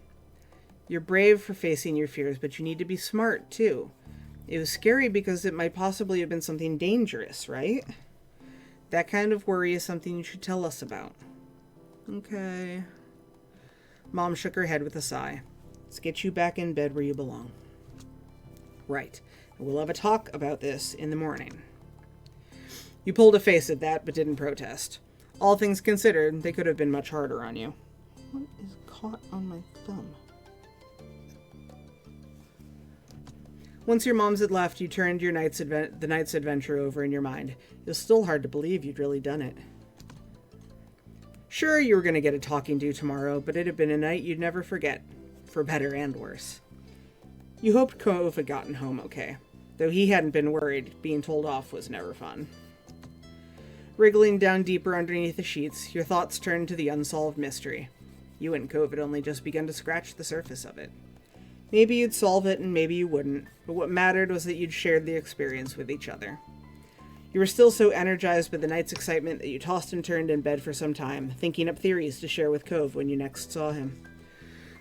You're brave for facing your fears, but you need to be smart, too. It was scary because it might possibly have been something dangerous, right? That kind of worry is something you should tell us about. Okay. Mom shook her head with a sigh. Let's get you back in bed where you belong. Right. We'll have a talk about this in the morning. You pulled a face at that, but didn't protest. All things considered, they could have been much harder on you. What is caught on my thumb? Once your moms had left, you turned the night's adventure over in your mind. It was still hard to believe you'd really done it. Sure, you were going to get a talking to tomorrow, but it had been a night you'd never forget, for better and worse. You hoped Cove had gotten home okay, though he hadn't been worried. Being told off was never fun. Wriggling down deeper underneath the sheets, your thoughts turned to the unsolved mystery. You and Cove had only just begun to scratch the surface of it. Maybe you'd solve it and maybe you wouldn't, but what mattered was that you'd shared the experience with each other. You were still so energized by the night's excitement that you tossed and turned in bed for some time, thinking up theories to share with Cove when you next saw him.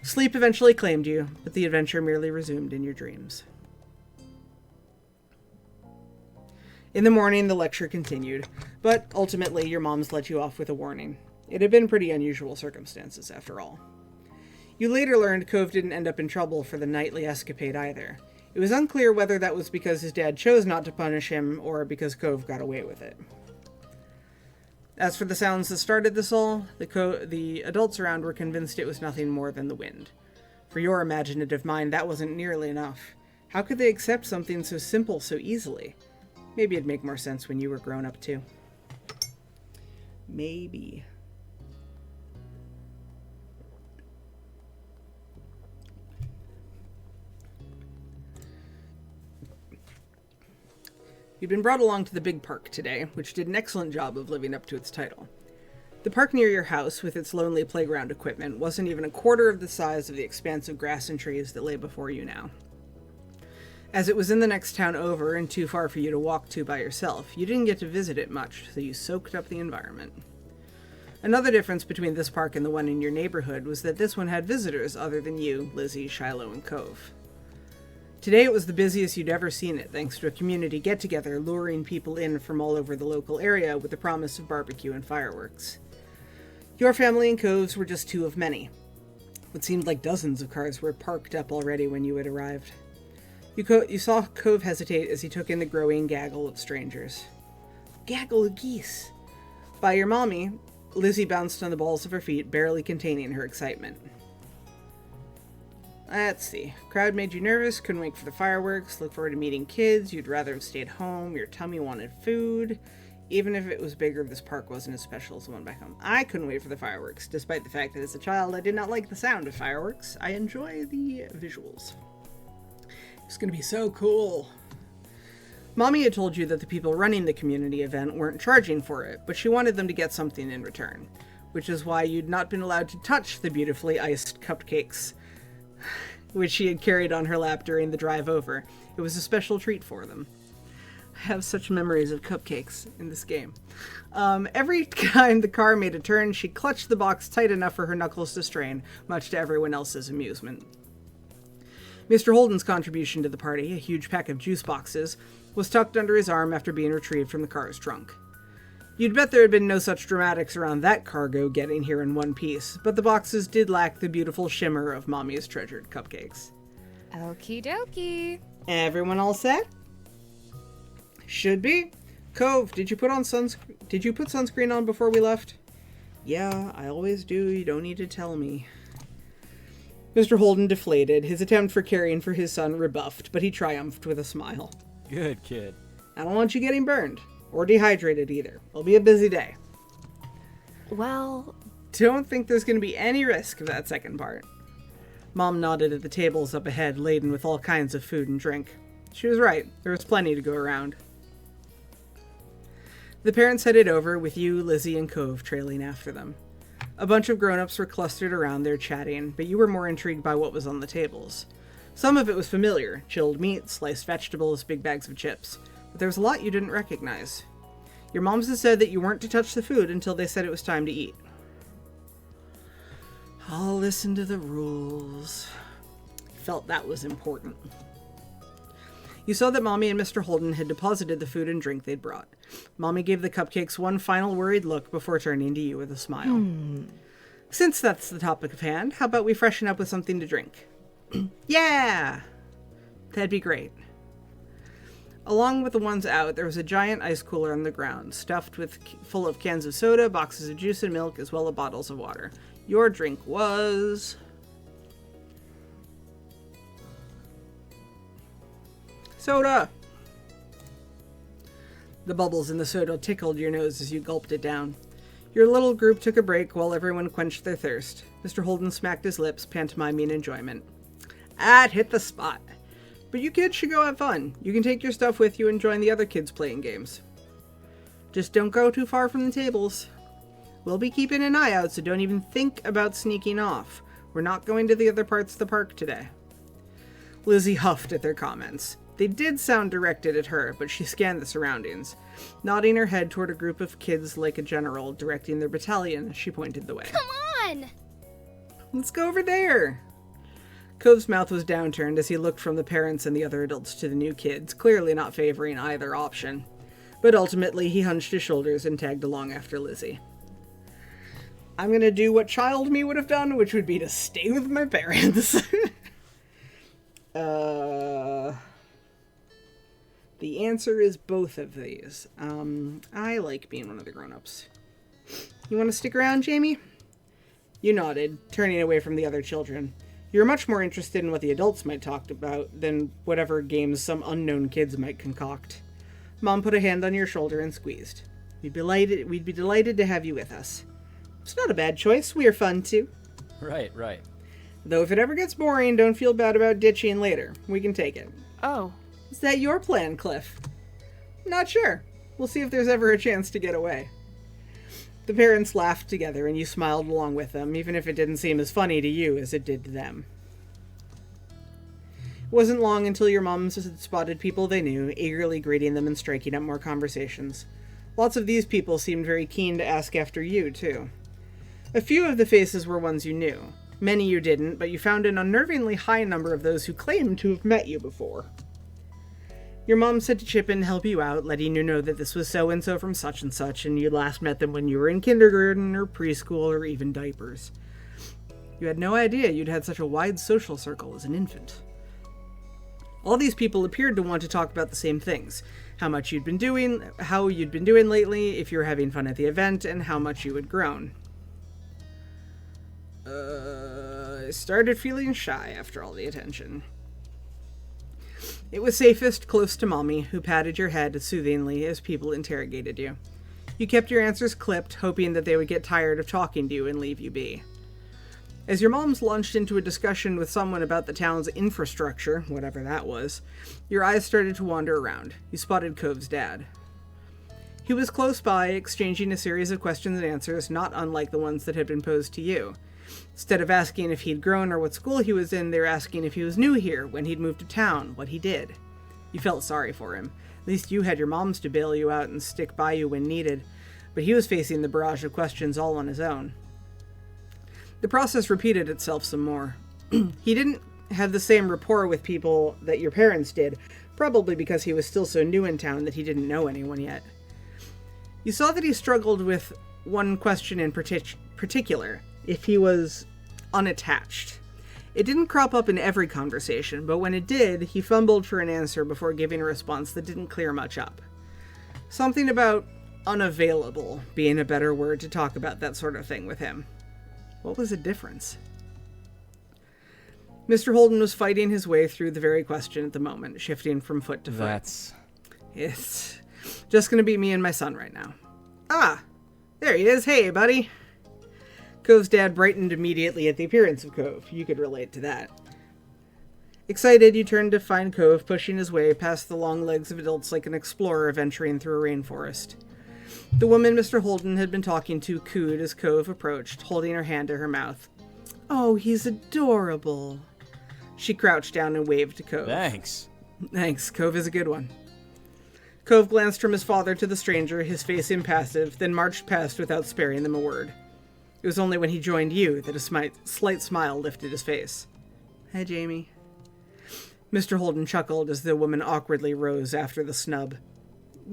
Sleep eventually claimed you, but the adventure merely resumed in your dreams. In the morning, the lecture continued, but ultimately your moms let you off with a warning. It had been pretty unusual circumstances, after all. You later learned Cove didn't end up in trouble for the nightly escapade either. It was unclear whether that was because his dad chose not to punish him or because Cove got away with it. As for the sounds that started this all, the adults around were convinced it was nothing more than the wind. For your imaginative mind, that wasn't nearly enough. How could they accept something so simple so easily? Maybe it'd make more sense when you were grown up too. Maybe. You'd been brought along to the big park today, which did an excellent job of living up to its title. The park near your house, with its lonely playground equipment, wasn't even a quarter of the size of the expanse of grass and trees that lay before you now. As it was in the next town over and too far for you to walk to by yourself, you didn't get to visit it much, so you soaked up the environment. Another difference between this park and the one in your neighborhood was that this one had visitors other than you, Lizzie, Shiloh, and Cove. Today it was the busiest you'd ever seen it, thanks to a community get-together luring people in from all over the local area with the promise of barbecue and fireworks. Your family and Cove's were just two of many. What seemed like dozens of cars were parked up already when you had arrived. You saw Cove hesitate as he took in the growing gaggle of strangers. Gaggle of geese! By your mommy, Lizzie bounced on the balls of her feet, barely containing her excitement. Let's see. Crowd made you nervous, couldn't wait for the fireworks, look forward to meeting kids, you'd rather have stayed home, your tummy wanted food. Even if it was bigger, this park wasn't as special as the one back home. I couldn't wait for the fireworks, despite the fact that as a child I did not like the sound of fireworks. I enjoy the visuals. It's gonna be so cool. Mommy had told you that the people running the community event weren't charging for it, but she wanted them to get something in return, which is why you'd not been allowed to touch the beautifully iced cupcakes, which she had carried on her lap during the drive over. It was a special treat for them. I have such memories of cupcakes in this game. Every time the car made a turn, she clutched the box tight enough for her knuckles to strain, much to everyone else's amusement. Mr. Holden's contribution to the party, a huge pack of juice boxes, was tucked under his arm after being retrieved from the car's trunk. You'd bet there had been no such dramatics around that cargo getting here in one piece, but the boxes did lack the beautiful shimmer of Mommy's treasured cupcakes. Okie dokie. Everyone all set? Should be. Cove, did you put sunscreen on before we left? Yeah, I always do. You don't need to tell me. Mr. Holden deflated, his attempt for caring for his son rebuffed, but he triumphed with a smile. Good kid. I don't want you getting burned. Or dehydrated either. It'll be a busy day. Well, Don't think there's going to be any risk of that second part. Mom nodded at the tables up ahead, laden with all kinds of food and drink. She was right. There was plenty to go around. The parents headed over, with you, Lizzie, and Cove trailing after them. A bunch of grown-ups were clustered around there chatting, but you were more intrigued by what was on the tables. Some of it was familiar: chilled meat, sliced vegetables, big bags of chips. But there was a lot you didn't recognize. Your moms had said that you weren't to touch the food until they said it was time to eat. I'll listen to the rules. Felt that was important. You saw that Mommy and Mr. Holden had deposited the food and drink they'd brought. Mommy gave the cupcakes one final worried look before turning to you with a smile. Since that's the topic of hand, how about we freshen up with something to drink? Yeah! That'd be great. Along with the ones out, there was a giant ice cooler on the ground, stuffed with full of cans of soda, boxes of juice and milk, as well as bottles of water. Your drink was... soda! The bubbles in the soda tickled your nose as you gulped it down. Your little group took a break while everyone quenched their thirst. Mr. Holden smacked his lips, pantomiming enjoyment. It hit the spot. But you kids should go have fun. You can take your stuff with you and join the other kids playing games. Just don't go too far from the tables. We'll be keeping an eye out, so don't even think about sneaking off. We're not going to the other parts of the park today. Lizzie huffed at their comments. They did sound directed at her, but she scanned the surroundings. Nodding her head toward a group of kids like a general directing their battalion, she pointed the way. Come on! Let's go over there! Cove's mouth was downturned as he looked from the parents and the other adults to the new kids, clearly not favoring either option. But ultimately, he hunched his shoulders and tagged along after Lizzie. I'm gonna do what child me would have done, which would be to stay with my parents. The answer is both of these. I like being one of the grown-ups. You want to stick around, Jamie? You nodded, turning away from the other children. You were much more interested in what the adults might talk about than whatever games some unknown kids might concoct. Mom put a hand on your shoulder and squeezed. We'd be delighted to have you with us. It's not a bad choice. We are fun, too. Right. Though if it ever gets boring, don't feel bad about ditching later. We can take it. oh, Is that your plan, Cliff? Not sure. We'll see if there's ever a chance to get away. The parents laughed together, and you smiled along with them, even if it didn't seem as funny to you as it did to them. It wasn't long until your moms had spotted people they knew, eagerly greeting them and striking up more conversations. Lots of these people seemed very keen to ask after you, too. A few of the faces were ones you knew. Many you didn't, but you found an unnervingly high number of those who claimed to have met you before. Your mom said to chip in and help you out, letting you know that this was so-and-so from such and such, and you last met them when you were in kindergarten or preschool or even diapers. You had no idea you'd had such a wide social circle as an infant. All these people appeared to want to talk about the same things. How much you'd been doing, how you'd been doing lately, if you were having fun at the event, and how much you had grown. I started feeling shy after all the attention. It was safest close to Mommy, who patted your head soothingly as people interrogated you. You kept your answers clipped, hoping that they would get tired of talking to you and leave you be. As your moms launched into a discussion with someone about the town's infrastructure, whatever that was, your eyes started to wander around. You spotted Cove's dad. He was close by, exchanging a series of questions and answers not unlike the ones that had been posed to you. Instead of asking if he'd grown or what school he was in, they were asking if he was new here, when he'd moved to town, what he did. You felt sorry for him. At least you had your moms to bail you out and stick by you when needed, but he was facing the barrage of questions all on his own. The process repeated itself some more. He didn't have the same rapport with people that your parents did, probably because he was still so new in town that he didn't know anyone yet. You saw that he struggled with one question in particular, if he was unattached. It didn't crop up in every conversation, but when it did, he fumbled for an answer before giving a response that didn't clear much up. Something about unavailable being a better word to talk about that sort of thing with him. What was the difference? Mr. Holden was fighting his way through the very question at the moment, shifting from foot to foot. It's just gonna be me and my son right now. Ah, there he is. Hey, buddy. Cove's dad brightened immediately at the appearance of Cove. You could relate to that. Excited, you turned to find Cove pushing his way past the long legs of adults like an explorer venturing through a rainforest. The woman Mr. Holden had been talking to cooed as Cove approached, holding her hand to her mouth. Oh, he's adorable. She crouched down and waved to Cove. Thanks. Thanks, Cove is a good one. Cove glanced from his father to the stranger, his face impassive, then marched past without sparing them a word. It was only when he joined you that a slight smile lifted his face. Hi, Jamie. Mr. Holden chuckled as the woman awkwardly rose after the snub.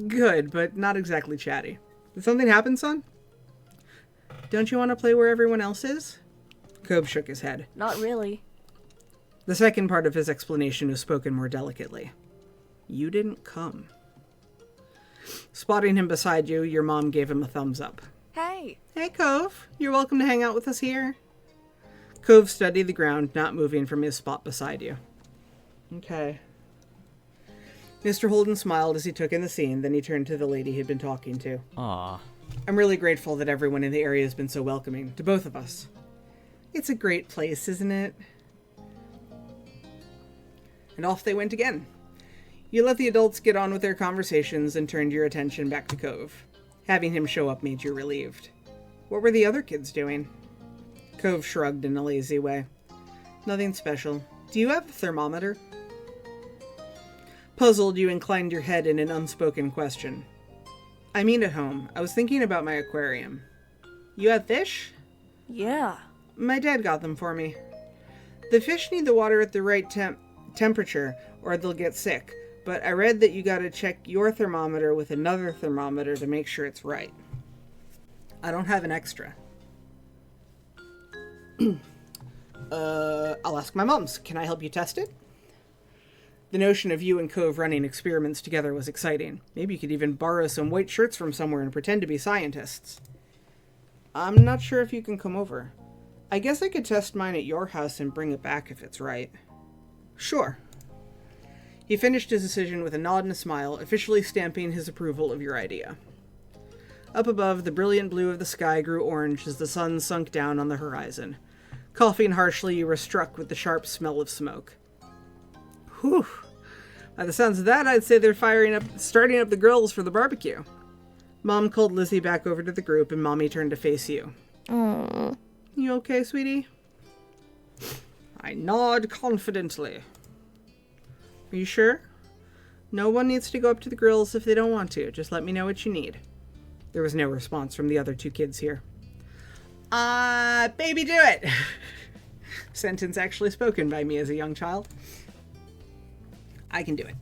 Good, but not exactly chatty. Did something happen, son? Don't you want to play where everyone else is? Cove shook his head. Not really. The second part of his explanation was spoken more delicately. You didn't come. Spotting him beside you, your mom gave him a thumbs up. Hey. Hey, Cove. You're welcome to hang out with us here. Cove studied the ground, not moving from his spot beside you. Okay. Mr. Holden smiled as he took in the scene, then he turned to the lady he'd been talking to. Aw. I'm really grateful that everyone in the area has been so welcoming, to both of us. It's a great place, isn't it? And off they went again. You let the adults get on with their conversations and turned your attention back to Cove. Having him show up made you relieved. What were the other kids doing? Cove shrugged in a lazy way. Nothing special. Do you have a thermometer? Puzzled, you inclined your head in an unspoken question. I mean at home. I was thinking about my aquarium. You have fish? Yeah. My dad got them for me. The fish need the water at the right temperature or they'll get sick, but I read that you gotta check your thermometer with another thermometer to make sure it's right. I don't have an extra. I'll ask my mom's. Can I help you test it? The notion of you and Cove running experiments together was exciting. Maybe you could even borrow some white shirts from somewhere and pretend to be scientists. I'm not sure if you can come over. I guess I could test mine at your house and bring it back if it's right. Sure. He finished his decision with a nod and a smile, officially stamping his approval of your idea. Up above, the brilliant blue of the sky grew orange as the sun sunk down on the horizon. Coughing harshly, you were struck with the sharp smell of smoke. Whew! By the sounds of that, I'd say they're starting up the grills for the barbecue. Mom called Lizzie back over to the group, and Mommy turned to face you. Aww. You okay, sweetie? I nod confidently. Are you sure? No one needs to go up to the grills if they don't want to. Just let me know what you need. There was no response from the other two kids here. Baby, do it! Sentence actually spoken by me as a young child. I can do it.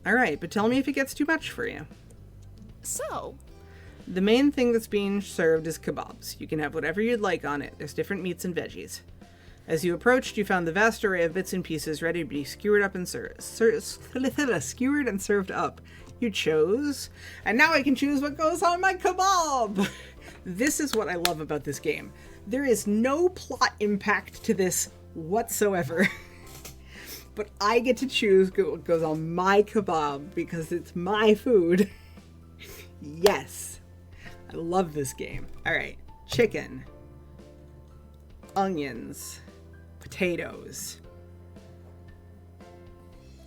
Alright, but tell me if it gets too much for you. So, The main thing that's being served is kebabs. You can have whatever you'd like on it. There's different meats and veggies. As you approached, you found the vast array of bits and pieces ready to be skewered up and skewered and served up. You chose, and now I can choose what goes on my kebab! This is what I love about this game. There is no plot impact to this whatsoever. But I get to choose what goes on my kebab because it's my food. Yes. I love this game. Alright. Chicken. Onions. Potatoes.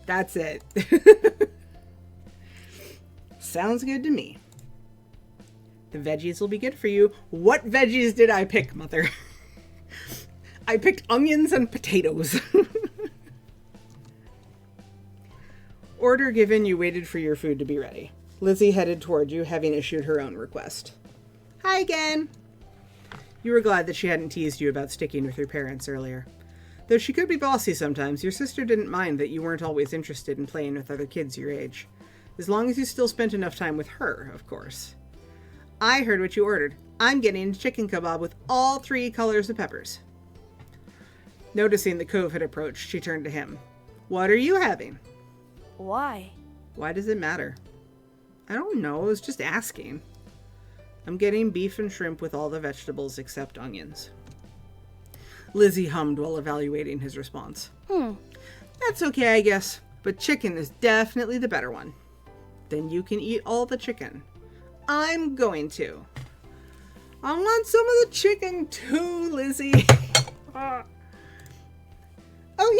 That's it. Sounds good to me. The veggies will be good for you. What veggies did I pick, Mother? I picked onions and potatoes. Order given, you waited for your food to be ready. Lizzie headed toward you, having issued her own request. Hi again! You were glad that she hadn't teased you about sticking with your parents earlier. Though she could be bossy sometimes, your sister didn't mind that you weren't always interested in playing with other kids your age. As long as you still spent enough time with her, of course. I heard what you ordered. I'm getting a chicken kebab with all 3 colors of peppers. Noticing that Cove had approached, she turned to him. What are you having? Why? Why does it matter? I don't know, I was just asking. I'm getting beef and shrimp with all the vegetables except onions. Lizzie hummed while evaluating his response. That's okay, I guess, but chicken is definitely the better one. Then you can eat all the chicken. I'm going to. I want some of the chicken too, Lizzie. Oh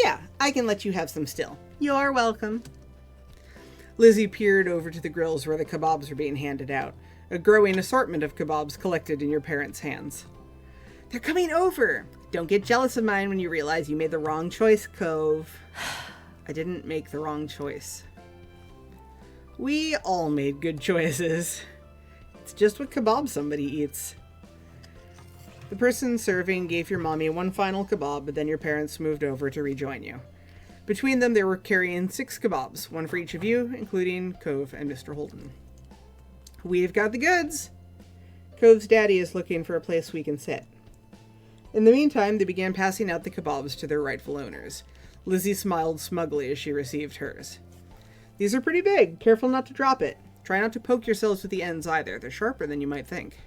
yeah, I can let you have some still. You're welcome. Lizzie peered over to the grills where the kebabs were being handed out. A growing assortment of kebabs collected in your parents' hands. They're coming over! Don't get jealous of mine when you realize you made the wrong choice, Cove. I didn't make the wrong choice. We all made good choices. It's just what kebab somebody eats. The person serving gave your mommy one final kebab, but then your parents moved over to rejoin you. Between them, they were carrying 6 kebabs, one for each of you, including Cove and Mr. Holden. We've got the goods! Cove's daddy is looking for a place we can sit. In the meantime, they began passing out the kebabs to their rightful owners. Lizzie smiled smugly as she received hers. These are pretty big. Careful not to drop it. Try not to poke yourselves with the ends either. They're sharper than you might think.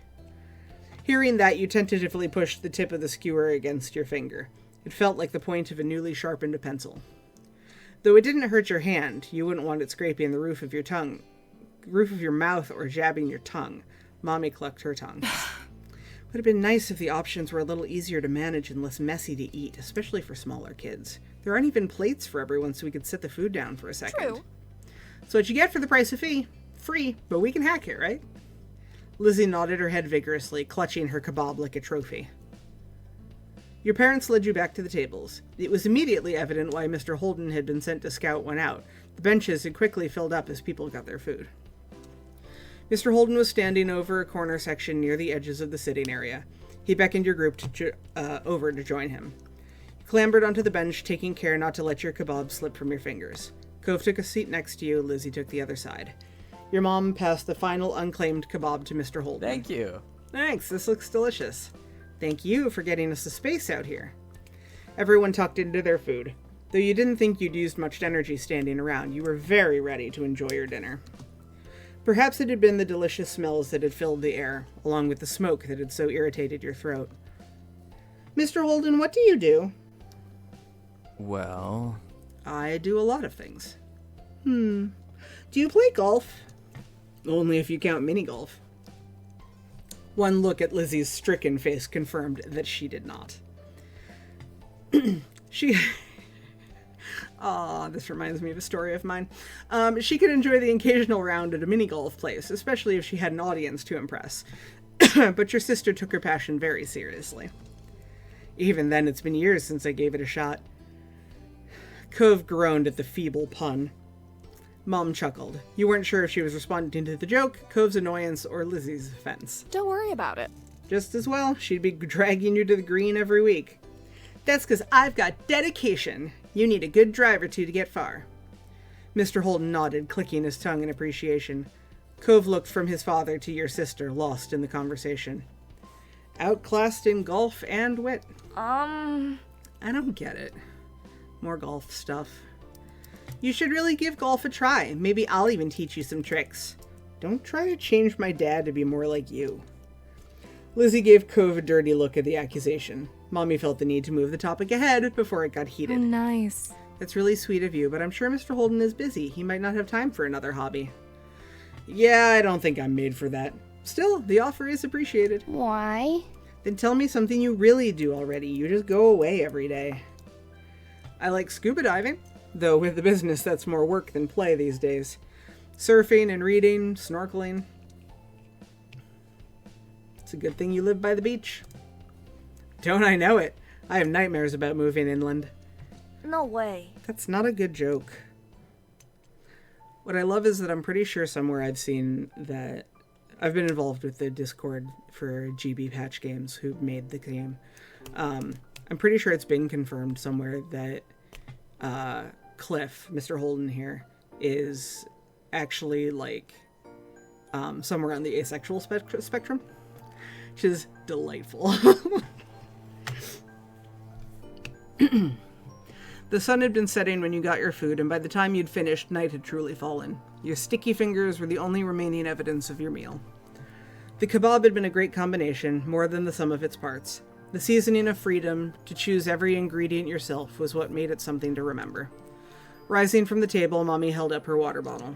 Hearing that, you tentatively pushed the tip of the skewer against your finger. It felt like the point of a newly sharpened pencil. Though it didn't hurt your hand, you wouldn't want it scraping the roof of your mouth or jabbing your tongue. Mommy clucked her tongue. Would have been nice if the options were a little easier to manage and less messy to eat, especially for smaller kids. There aren't even plates for everyone, so we could set the food down for a second. True. So what you get for the price of fee? Free, but we can hack it, right? Lizzie nodded her head vigorously, clutching her kebab like a trophy. Your parents led you back to the tables. It was immediately evident why Mr. Holden had been sent to scout one out. The benches had quickly filled up as people got their food. Mr. Holden was standing over a corner section near the edges of the sitting area. He beckoned your group over to join him. You clambered onto the bench, taking care not to let your kebab slip from your fingers. Cove took a seat next to you, Lizzie took the other side. Your mom passed the final unclaimed kebab to Mr. Holden. Thank you. Thanks, this looks delicious. Thank you for getting us a space out here. Everyone tucked into their food. Though you didn't think you'd used much energy standing around, you were very ready to enjoy your dinner. Perhaps it had been the delicious smells that had filled the air, along with the smoke that had so irritated your throat. Mr. Holden, what do you do? Well, I do a lot of things. Do you play golf? Only if you count mini-golf. One look at Lizzie's stricken face confirmed that she did not. Aw, this reminds me of a story of mine. She could enjoy the occasional round at a mini golf place, especially if she had an audience to impress. But your sister took her passion very seriously. Even then, it's been years since I gave it a shot. Cove groaned at the feeble pun. Mom chuckled. You weren't sure if she was responding to the joke, Cove's annoyance, or Lizzie's offense. Don't worry about it. Just as well, she'd be dragging you to the green every week. That's because I've got dedication. You need a good drive or two to get far. Mr. Holden nodded, clicking his tongue in appreciation. Cove looked from his father to your sister, lost in the conversation. Outclassed in golf and wit. I don't get it. More golf stuff. You should really give golf a try. Maybe I'll even teach you some tricks. Don't try to change my dad to be more like you. Lizzie gave Cove a dirty look at the accusation. Mommy felt the need to move the topic ahead before it got heated. Oh, nice. That's really sweet of you, but I'm sure Mr. Holden is busy. He might not have time for another hobby. Yeah, I don't think I'm made for that. Still, the offer is appreciated. Why? Then tell me something you really do already. You just go away every day. I like scuba diving, though with the business that's more work than play these days. Surfing and reading, snorkeling. It's a good thing you live by the beach. Don't I know it? I have nightmares about moving inland. No way. That's not a good joke. What I love is that I'm pretty sure somewhere I've seen that I've been involved with the Discord for GB Patch Games who made the game. I'm pretty sure it's been confirmed somewhere that Cliff, Mr. Holden here, is actually like somewhere on the asexual spectrum, which is delightful. The sun had been setting when you got your food, and by the time you'd finished, night had truly fallen. Your sticky fingers were the only remaining evidence of your meal. The kebab had been a great combination, more than the sum of its parts. The seasoning of freedom to choose every ingredient yourself was what made it something to remember. Rising from the table, Mommy held up her water bottle.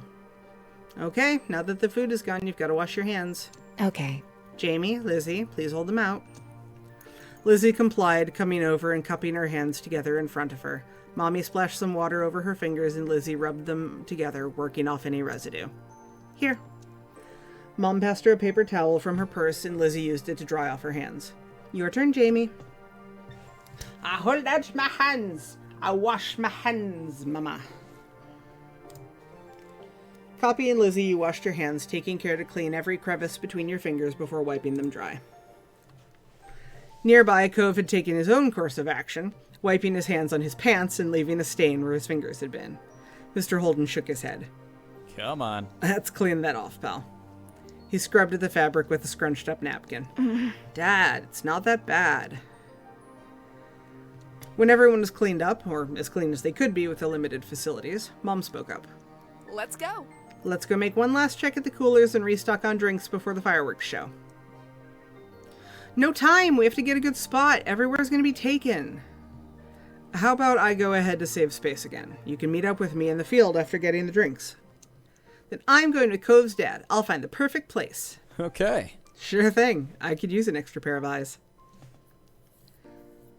Okay, now that the food is gone, you've got to wash your hands. Okay. Jamie, Lizzie, please hold them out. Lizzie complied, coming over and cupping her hands together in front of her. Mommy splashed some water over her fingers and Lizzie rubbed them together, working off any residue. Here. Mom passed her a paper towel from her purse and Lizzie used it to dry off her hands. Your turn, Jamie. I hold out my hands. I wash my hands, Mama. Copying Lizzie, you washed your hands, taking care to clean every crevice between your fingers before wiping them dry. Nearby, Cove had taken his own course of action, wiping his hands on his pants and leaving a stain where his fingers had been. Mr. Holden shook his head. Come on. Let's clean that off, pal. He scrubbed at the fabric with a scrunched up napkin. Dad, it's not that bad. When everyone was cleaned up, or as clean as they could be with the limited facilities, Mom spoke up. Let's go. Let's go make one last check at the coolers and restock on drinks before the fireworks show. No time! We have to get a good spot. Everywhere's going to be taken. How about I go ahead to save space again? You can meet up with me in the field after getting the drinks. Then I'm going to Cove's dad. I'll find the perfect place. Okay. Sure thing. I could use an extra pair of eyes.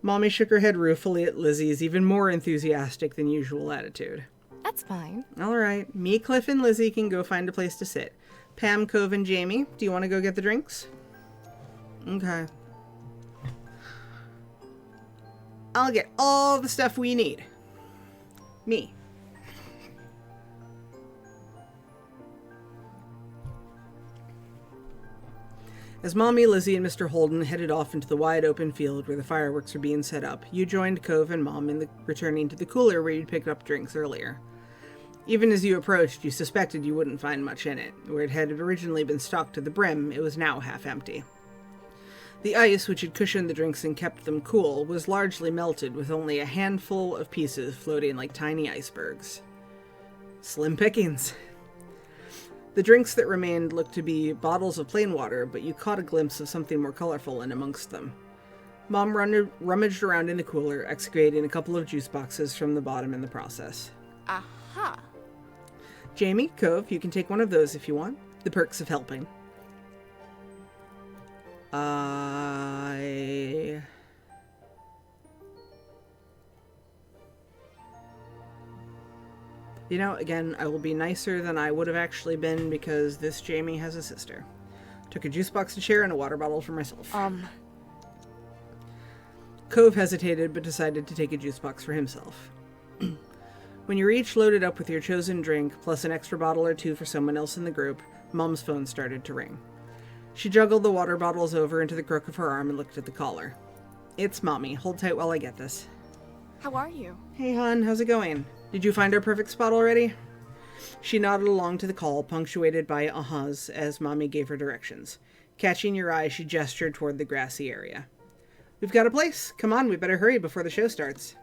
Mommy shook her head ruefully at Lizzie's even more enthusiastic than usual attitude. That's fine. All right. Me, Cliff, and Lizzie can go find a place to sit. Pam, Cove, and Jamie, do you want to go get the drinks? Okay. I'll get all the stuff we need. Me. As Mommy, Lizzie, and Mr. Holden headed off into the wide open field where the fireworks were being set up, you joined Cove and Mom in returning to the cooler where you'd picked up drinks earlier. Even as you approached, you suspected you wouldn't find much in it. Where it had originally been stocked to the brim, it was now half empty. The ice, which had cushioned the drinks and kept them cool, was largely melted, with only a handful of pieces floating like tiny icebergs. Slim pickings. The drinks that remained looked to be bottles of plain water, but you caught a glimpse of something more colorful in amongst them. Mom rummaged around in the cooler, excavating a couple of juice boxes from the bottom in the process. Aha. Jamie, Cove, you can take one of those if you want. The perks of helping. You know, again, I will be nicer than I would have actually been because this Jamie has a sister. Took a juice box to share and a water bottle for myself. Cove hesitated but decided to take a juice box for himself. When you're each loaded up with your chosen drink, plus an extra bottle or two for someone else in the group, Mom's phone started to ring. She juggled the water bottles over into the crook of her arm and looked at the caller. It's Mommy. Hold tight while I get this. How are you? Hey, hon. How's it going? Did you find our perfect spot already? She nodded along to the call, punctuated by ahas as Mommy gave her directions. Catching your eye, she gestured toward the grassy area. We've got a place. Come on, we better hurry before the show starts.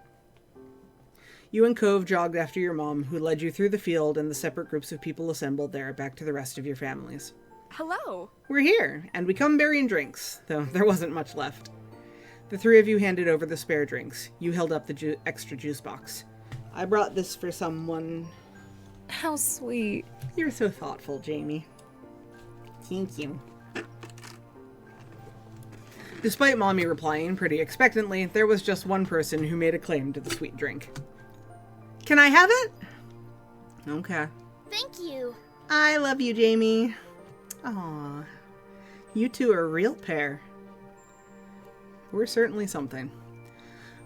You and Cove jogged after your mom, who led you through the field and the separate groups of people assembled there back to the rest of your families. Hello. We're here, and we come bearing drinks, though there wasn't much left. The three of you handed over the spare drinks. You held up the extra juice box. I brought this for someone. How sweet. You're so thoughtful, Jamie. Thank you. Despite Mommy replying pretty expectantly, there was just one person who made a claim to the sweet drink. Can I have it? Okay. Thank you. I love you, Jamie. Aw. You two are a real pair. We're certainly something.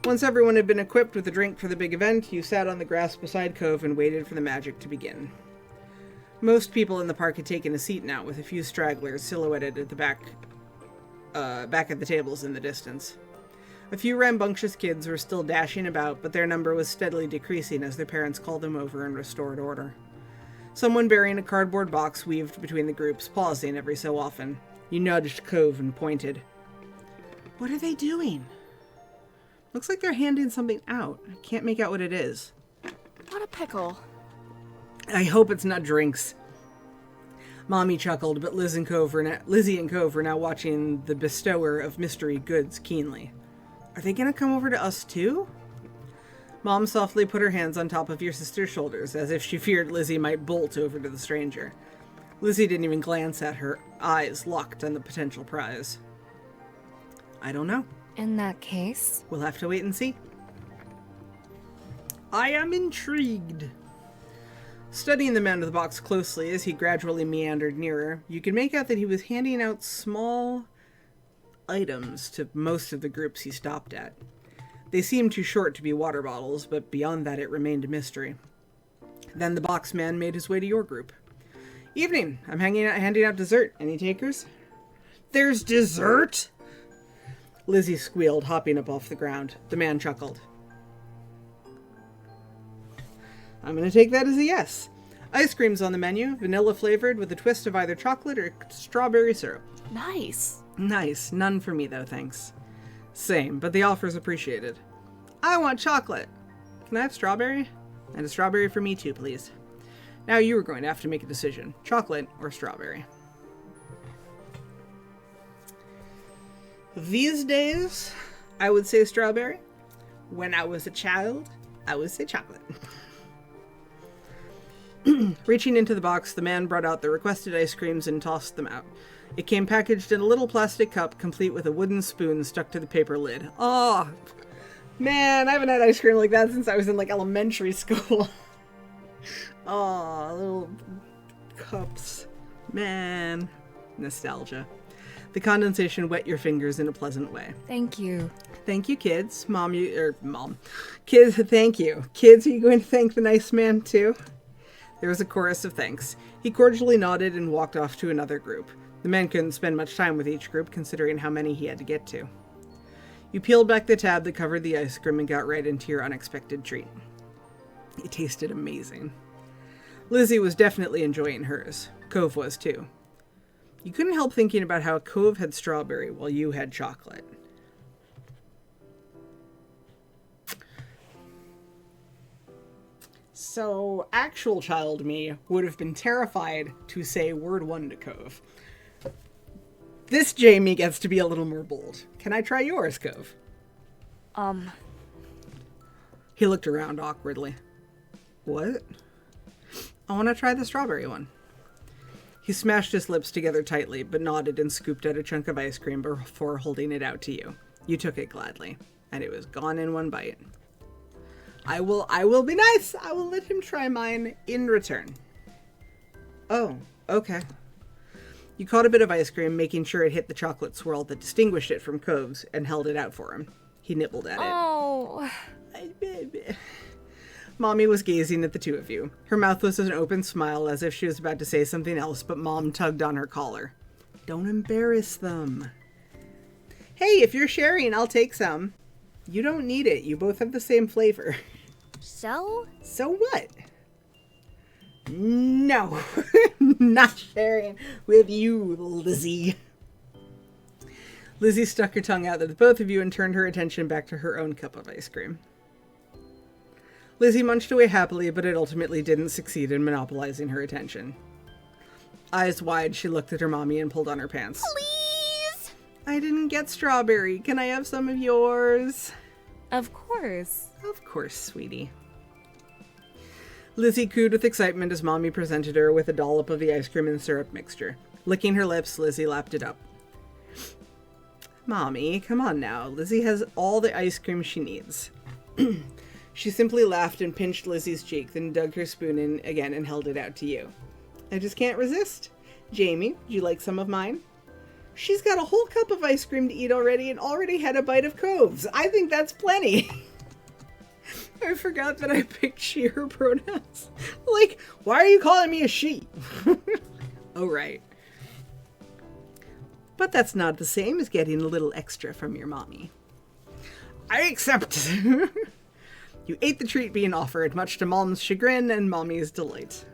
Once everyone had been equipped with a drink for the big event, you sat on the grass beside Cove and waited for the magic to begin. Most people in the park had taken a seat now, with a few stragglers silhouetted at the back at the tables in the distance. A few rambunctious kids were still dashing about, but their number was steadily decreasing as their parents called them over and restored order. Someone bearing a cardboard box weaved between the groups, pausing every so often. You nudged Cove and pointed. What are they doing? Looks like they're handing something out. I can't make out what it is. What a pickle. I hope it's not drinks. Mommy chuckled, but Lizzie and Cove were now watching the bestower of mystery goods keenly. Are they gonna come over to us too? Mom softly put her hands on top of your sister's shoulders, as if she feared Lizzie might bolt over to the stranger. Lizzie didn't even glance at her, eyes locked on the potential prize. I don't know. In that case, We'll have to wait and see. I am intrigued. Studying the man of the box closely as he gradually meandered nearer, you could make out that he was handing out small items to most of the groups he stopped at. They seemed too short to be water bottles, but beyond that it remained a mystery. Then the box man made his way to your group. Evening, I'm handing out dessert. Any takers? There's dessert? Lizzie squealed, hopping up off the ground. The man chuckled. I'm going to take that as a yes. Ice cream's on the menu, vanilla flavored with a twist of either chocolate or strawberry syrup. Nice. Nice. None for me, though, thanks. Same, but the offer's appreciated. I want chocolate. Can I have strawberry? And a strawberry for me, too, please. Now you are going to have to make a decision. Chocolate or strawberry. These days, I would say strawberry. When I was a child, I would say chocolate. Reaching into the box, the man brought out the requested ice creams and tossed them out. It came packaged in a little plastic cup, complete with a wooden spoon stuck to the paper lid. Oh, man, I haven't had ice cream like that since I was in, elementary school. Oh, little cups. Man, nostalgia. The condensation wet your fingers in a pleasant way. thank you. Thank you, kids. Kids, thank you. Kids, are you going to thank the nice man, too? There was a chorus of thanks. He cordially nodded and walked off to another group. The man couldn't spend much time with each group, considering how many he had to get to. You peeled back the tab that covered the ice cream and got right into your unexpected treat. It tasted amazing. Lizzie was definitely enjoying hers. Cove was, too. You couldn't help thinking about how Cove had strawberry while you had chocolate. So, actual child me would have been terrified to say word one to Cove. This Jamie gets to be a little more bold. Can I try yours, Cove? He looked around awkwardly. What? I want to try the strawberry one. He smashed his lips together tightly, but nodded and scooped out a chunk of ice cream before holding it out to you. You took it gladly, and it was gone in one bite. I will be nice. I will let him try mine in return. Oh, okay. You caught a bit of ice cream, making sure it hit the chocolate swirl that distinguished it from Cove's, and held it out for him. He nibbled at it. Oh. Mommy was gazing at the two of you. Her mouth was an open smile as if she was about to say something else, but Mom tugged on her collar. Don't embarrass them. Hey, if you're sharing, I'll take some. You don't need it. You both have the same flavor. So? So what? No. Not sharing with you, Lizzie. Lizzie stuck her tongue out at the both of you and turned her attention back to her own cup of ice cream. Lizzie munched away happily, but it ultimately didn't succeed in monopolizing her attention. Eyes wide, she looked at her mommy and pulled on her pants. Please? I didn't get strawberry. Can I have some of yours? Of course. Of course, sweetie. Lizzie cooed with excitement as Mommy presented her with a dollop of the ice cream and syrup mixture. Licking her lips, Lizzie lapped it up. Mommy, come on now. Lizzie has all the ice cream she needs. She simply laughed and pinched Lizzie's cheek, then dug her spoon in again and held it out to you. I just can't resist. Jamie, would you like some of mine? She's got a whole cup of ice cream to eat already and already had a bite of Cove's. I think that's plenty. I forgot that I picked she, her pronouns. Like, why are you calling me a she? Oh, right. But that's not the same as getting a little extra from your mommy. I accept. You ate the treat being offered, much to Mom's chagrin and Mommy's delight.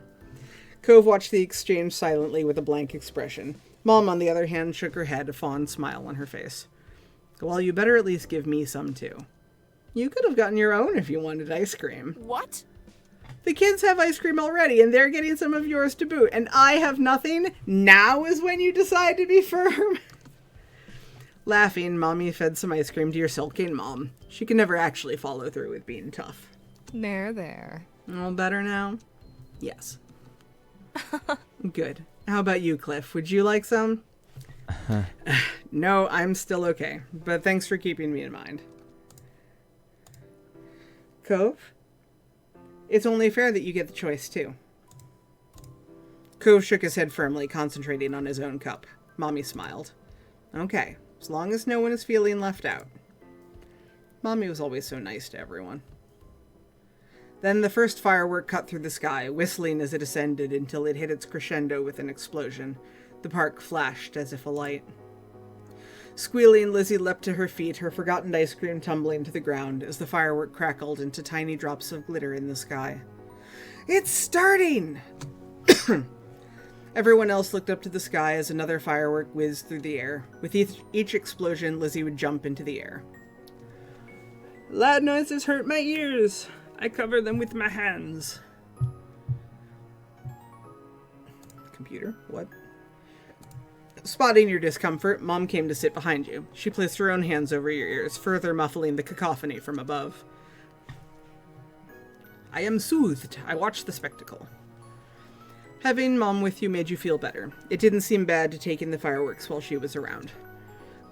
Cove watched the exchange silently with a blank expression. Mom, on the other hand, shook her head, a fond smile on her face. Well, you better at least give me some, too. You could have gotten your own if you wanted ice cream. What? The kids have ice cream already, and they're getting some of yours to boot, and I have nothing? Now is when you decide to be firm? Laughing, Mommy fed some ice cream to your sulking mom. She can never actually follow through with being tough. There. All better now? Yes. Good. How about you, Cliff? Would you like some? No, I'm still okay, but thanks for keeping me in mind. Cove? It's only fair that you get the choice, too. Cove shook his head firmly, concentrating on his own cup. Mommy smiled. Okay, as long as no one is feeling left out. Mommy was always so nice to everyone. Then the first firework cut through the sky, whistling as it ascended until it hit its crescendo with an explosion. The park flashed as if alight. Squealing, Lizzie leapt to her feet, her forgotten ice cream tumbling to the ground as the firework crackled into tiny drops of glitter in the sky. It's starting! Everyone else looked up to the sky as another firework whizzed through the air. With each explosion, Lizzie would jump into the air. Loud noises hurt my ears. I cover them with my hands. Computer, what? Spotting your discomfort, Mom came to sit behind you. She placed her own hands over your ears, further muffling the cacophony from above. I am soothed. I watched the spectacle. Having Mom with you made you feel better. It didn't seem bad to take in the fireworks while she was around.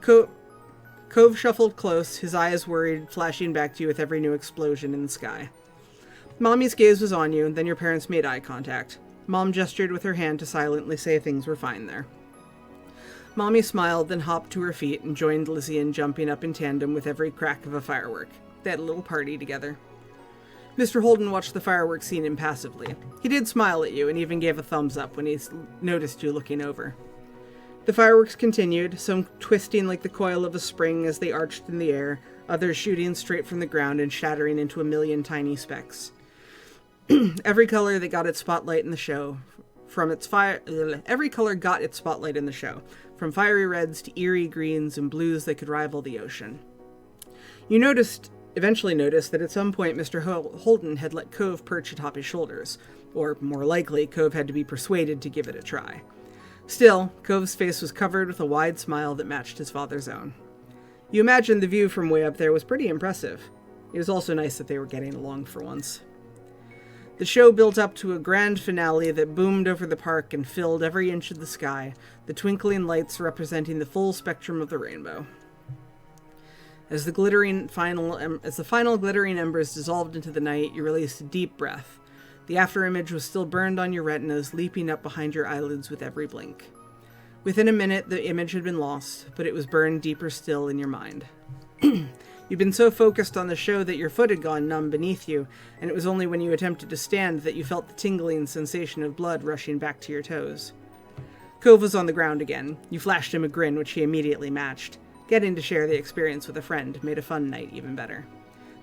Cove shuffled close, his eyes worried, flashing back to you with every new explosion in the sky. Mommy's gaze was on you, then your parents made eye contact. Mom gestured with her hand to silently say things were fine there. Mommy smiled, then hopped to her feet and joined Lizzie in jumping up in tandem with every crack of a firework. They had a little party together. Mr. Holden watched the fireworks scene impassively. He did smile at you and even gave a thumbs up when he noticed you looking over. The fireworks continued, some twisting like the coil of a spring as they arched in the air, others shooting straight from the ground and shattering into a million tiny specks. Every color that got its spotlight in the show, every color got its spotlight in the show, from fiery reds to eerie greens and blues that could rival the ocean. You eventually noticed that at some point Mr. Holden had let Cove perch atop his shoulders, or more likely, Cove had to be persuaded to give it a try. Still, Cove's face was covered with a wide smile that matched his father's own. You imagined the view from way up there was pretty impressive. It was also nice that they were getting along for once. The show built up to a grand finale that boomed over the park and filled every inch of the sky, the twinkling lights representing the full spectrum of the rainbow. As the final glittering embers dissolved into the night, you released a deep breath. The afterimage was still burned on your retinas, leaping up behind your eyelids with every blink. Within a minute, the image had been lost, but it was burned deeper still in your mind. You'd been so focused on the show that your foot had gone numb beneath you, and it was only when you attempted to stand that you felt the tingling sensation of blood rushing back to your toes. Cove was on the ground again. You flashed him a grin, which he immediately matched. Getting to share the experience with a friend made a fun night even better.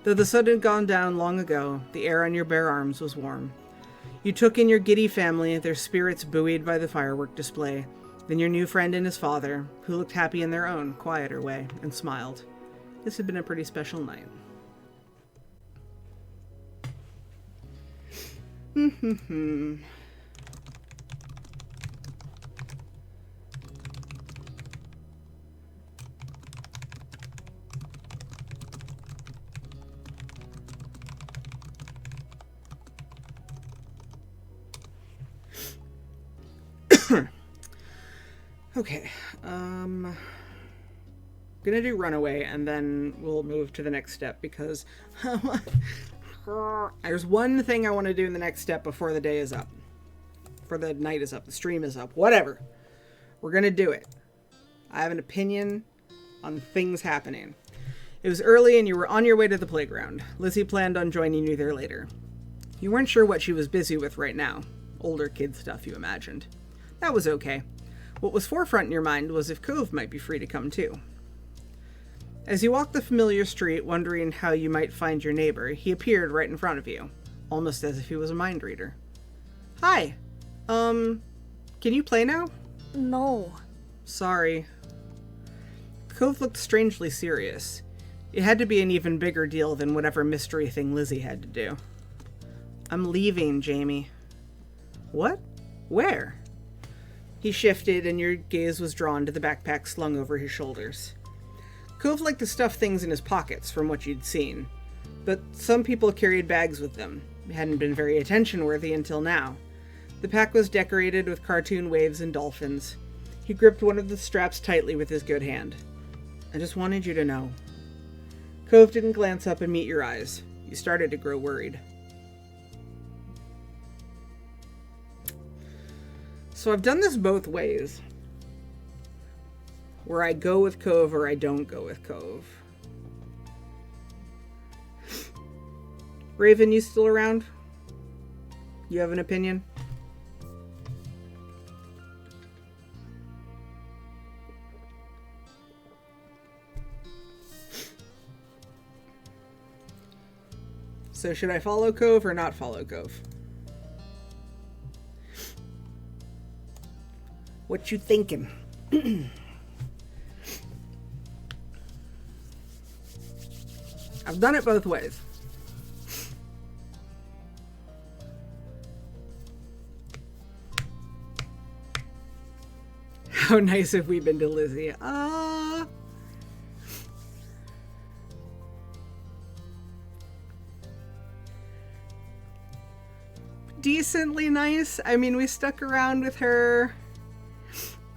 Though the sun had gone down long ago, the air on your bare arms was warm. You took in your giddy family, their spirits buoyed by the firework display, then your new friend and his father, who looked happy in their own, quieter way, and smiled. This had been a pretty special night. Okay, gonna do Runaway, and then we'll move to the next step, because there's one thing I want to do in the next step before the day is up. Before the night is up, the stream is up, whatever. We're gonna do it. I have an opinion on things happening. It was early and you were on your way to the playground. Lizzie planned on joining you there later. You weren't sure what she was busy with right now. Older kid stuff, you imagined. That was okay. What was forefront in your mind was if Cove might be free to come too. As you walked the familiar street, wondering how you might find your neighbor, he appeared right in front of you, almost as if he was a mind reader. Hi. Can you play now? No. Sorry. Cove looked strangely serious. It had to be an even bigger deal than whatever mystery thing Lizzie had to do. I'm leaving, Jamie. What? Where? He shifted, and your gaze was drawn to the backpack slung over his shoulders. Cove liked to stuff things in his pockets, from what you'd seen. But some people carried bags with them. It hadn't been very attention-worthy until now. The pack was decorated with cartoon waves and dolphins. He gripped one of the straps tightly with his good hand. I just wanted you to know. Cove didn't glance up and meet your eyes. You started to grow worried. So I've done this both ways. Where I go with Cove or I don't go with Cove. Raven, you still around? You have an opinion? So should I follow Cove or not follow Cove? What you thinking? I've done it both ways. How nice have we been to Lizzie? Decently nice. I mean, we stuck around with her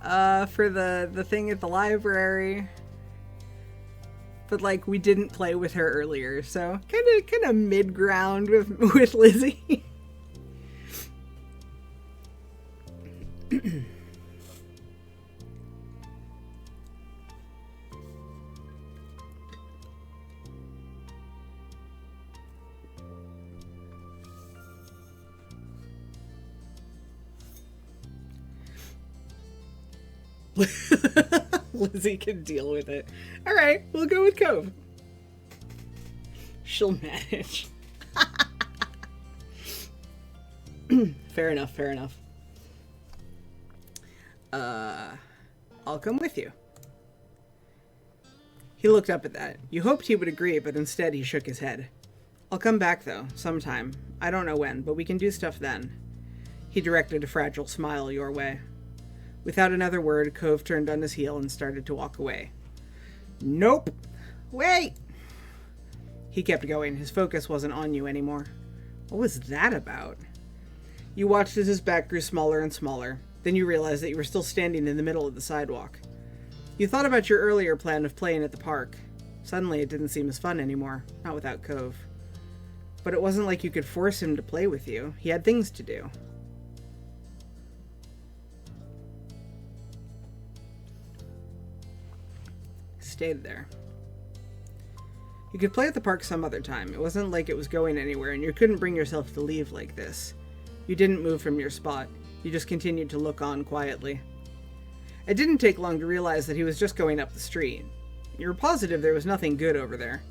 for the thing at the library. But like we didn't play with her earlier, so kind of mid-ground with Lizzie. Lizzie can deal with it. Alright, we'll go with Cove. She'll manage. Fair enough, fair enough. I'll come with you. He looked up at that. You hoped he would agree, but instead he shook his head. I'll come back, though, sometime. I don't know when, but we can do stuff then. He directed a fragile smile your way. Without another word, Cove turned on his heel and started to walk away. Nope! Wait! He kept going. His focus wasn't on you anymore. What was that about? You watched as his back grew smaller and smaller. Then you realized that you were still standing in the middle of the sidewalk. You thought about your earlier plan of playing at the park. Suddenly it didn't seem as fun anymore, not without Cove. But it wasn't like you could force him to play with you. He had things to do. Stayed there. You could play at the park some other time. It wasn't like it was going anywhere, and you couldn't bring yourself to leave like this. You didn't move from your spot. You just continued to look on quietly. It didn't take long to realize that he was just going up the street. You were positive there was nothing good over there.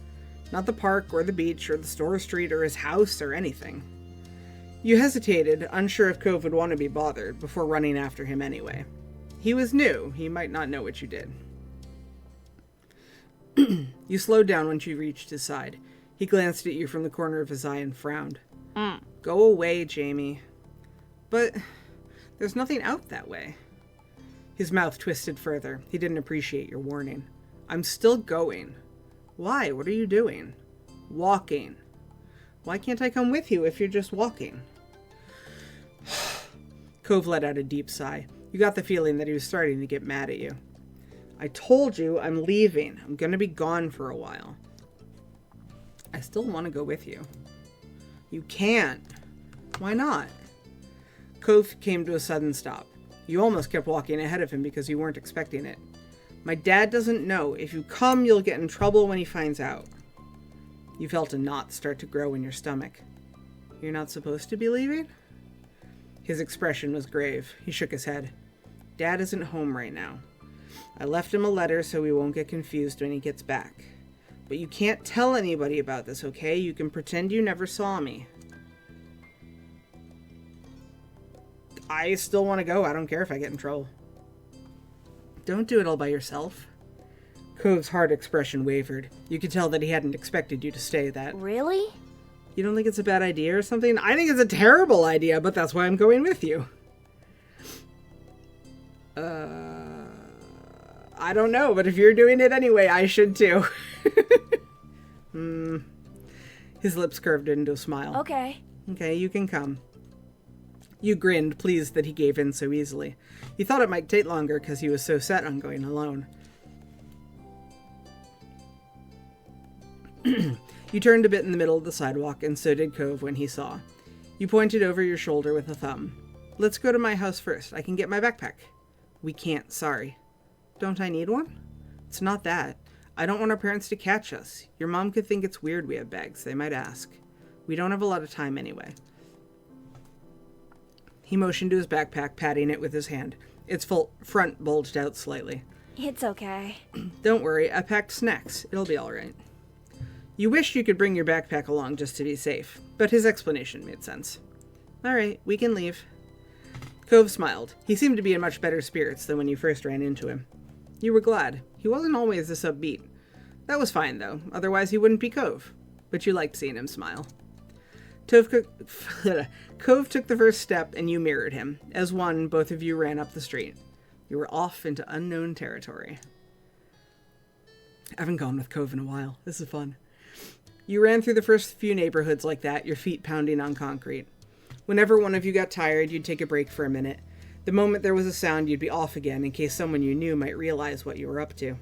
Not the park, or the beach, or the store street, or his house, or anything. You hesitated, unsure if Cove would want to be bothered, before running after him anyway. He was new. He might not know what you did. You slowed down once you reached his side. He glanced at you from the corner of his eye and frowned. Go away, Jamie. But there's nothing out that way. His mouth twisted further. He didn't appreciate your warning. I'm still going. Why? What are you doing? Walking. Why can't I come with you if you're just walking? Cove let out a deep sigh. You got the feeling that he was starting to get mad at you. I told you I'm leaving. I'm going to be gone for a while. I still want to go with you. You can't. Why not? Cove came to a sudden stop. You almost kept walking ahead of him because you weren't expecting it. My dad doesn't know. If you come, you'll get in trouble when he finds out. You felt a knot start to grow in your stomach. You're not supposed to be leaving? His expression was grave. He shook his head. Dad isn't home right now. I left him a letter so he won't get confused when he gets back. But you can't tell anybody about this, okay? You can pretend you never saw me. I still want to go. I don't care if I get in trouble. Don't do it all by yourself. Cove's hard expression wavered. You could tell that he hadn't expected you to say that. Really? You don't think it's a bad idea or something? I think it's a terrible idea, but that's why I'm going with you. I don't know, but if you're doing it anyway, I should too. His lips curved into a smile. Okay. Okay, you can come. You grinned, pleased that he gave in so easily. You thought it might take longer because he was so set on going alone. You turned a bit in the middle of the sidewalk, and so did Cove when he saw. You pointed over your shoulder with a thumb. Let's go to my house first. I can get my backpack. We can't, sorry. Don't I need one? It's not that. I don't want our parents to catch us. Your mom could think it's weird we have bags. They might ask. We don't have a lot of time anyway. He motioned to his backpack, patting it with his hand. Its front bulged out slightly. It's okay. Don't worry, I packed snacks. It'll be all right. You wished you could bring your backpack along just to be safe, but his explanation made sense. All right, we can leave. Cove smiled. He seemed to be in much better spirits than when you first ran into him. You were glad. He wasn't always this upbeat. That was fine, though. Otherwise, he wouldn't be Cove. But you liked seeing him smile. Cove took the first step, and you mirrored him. As one, both of you ran up the street. You were off into unknown territory. I haven't gone with Cove in a while. This is fun. You ran through the first few neighborhoods like that, your feet pounding on concrete. Whenever one of you got tired, you'd take a break for a minute. The moment there was a sound, you'd be off again in case someone you knew might realize what you were up to.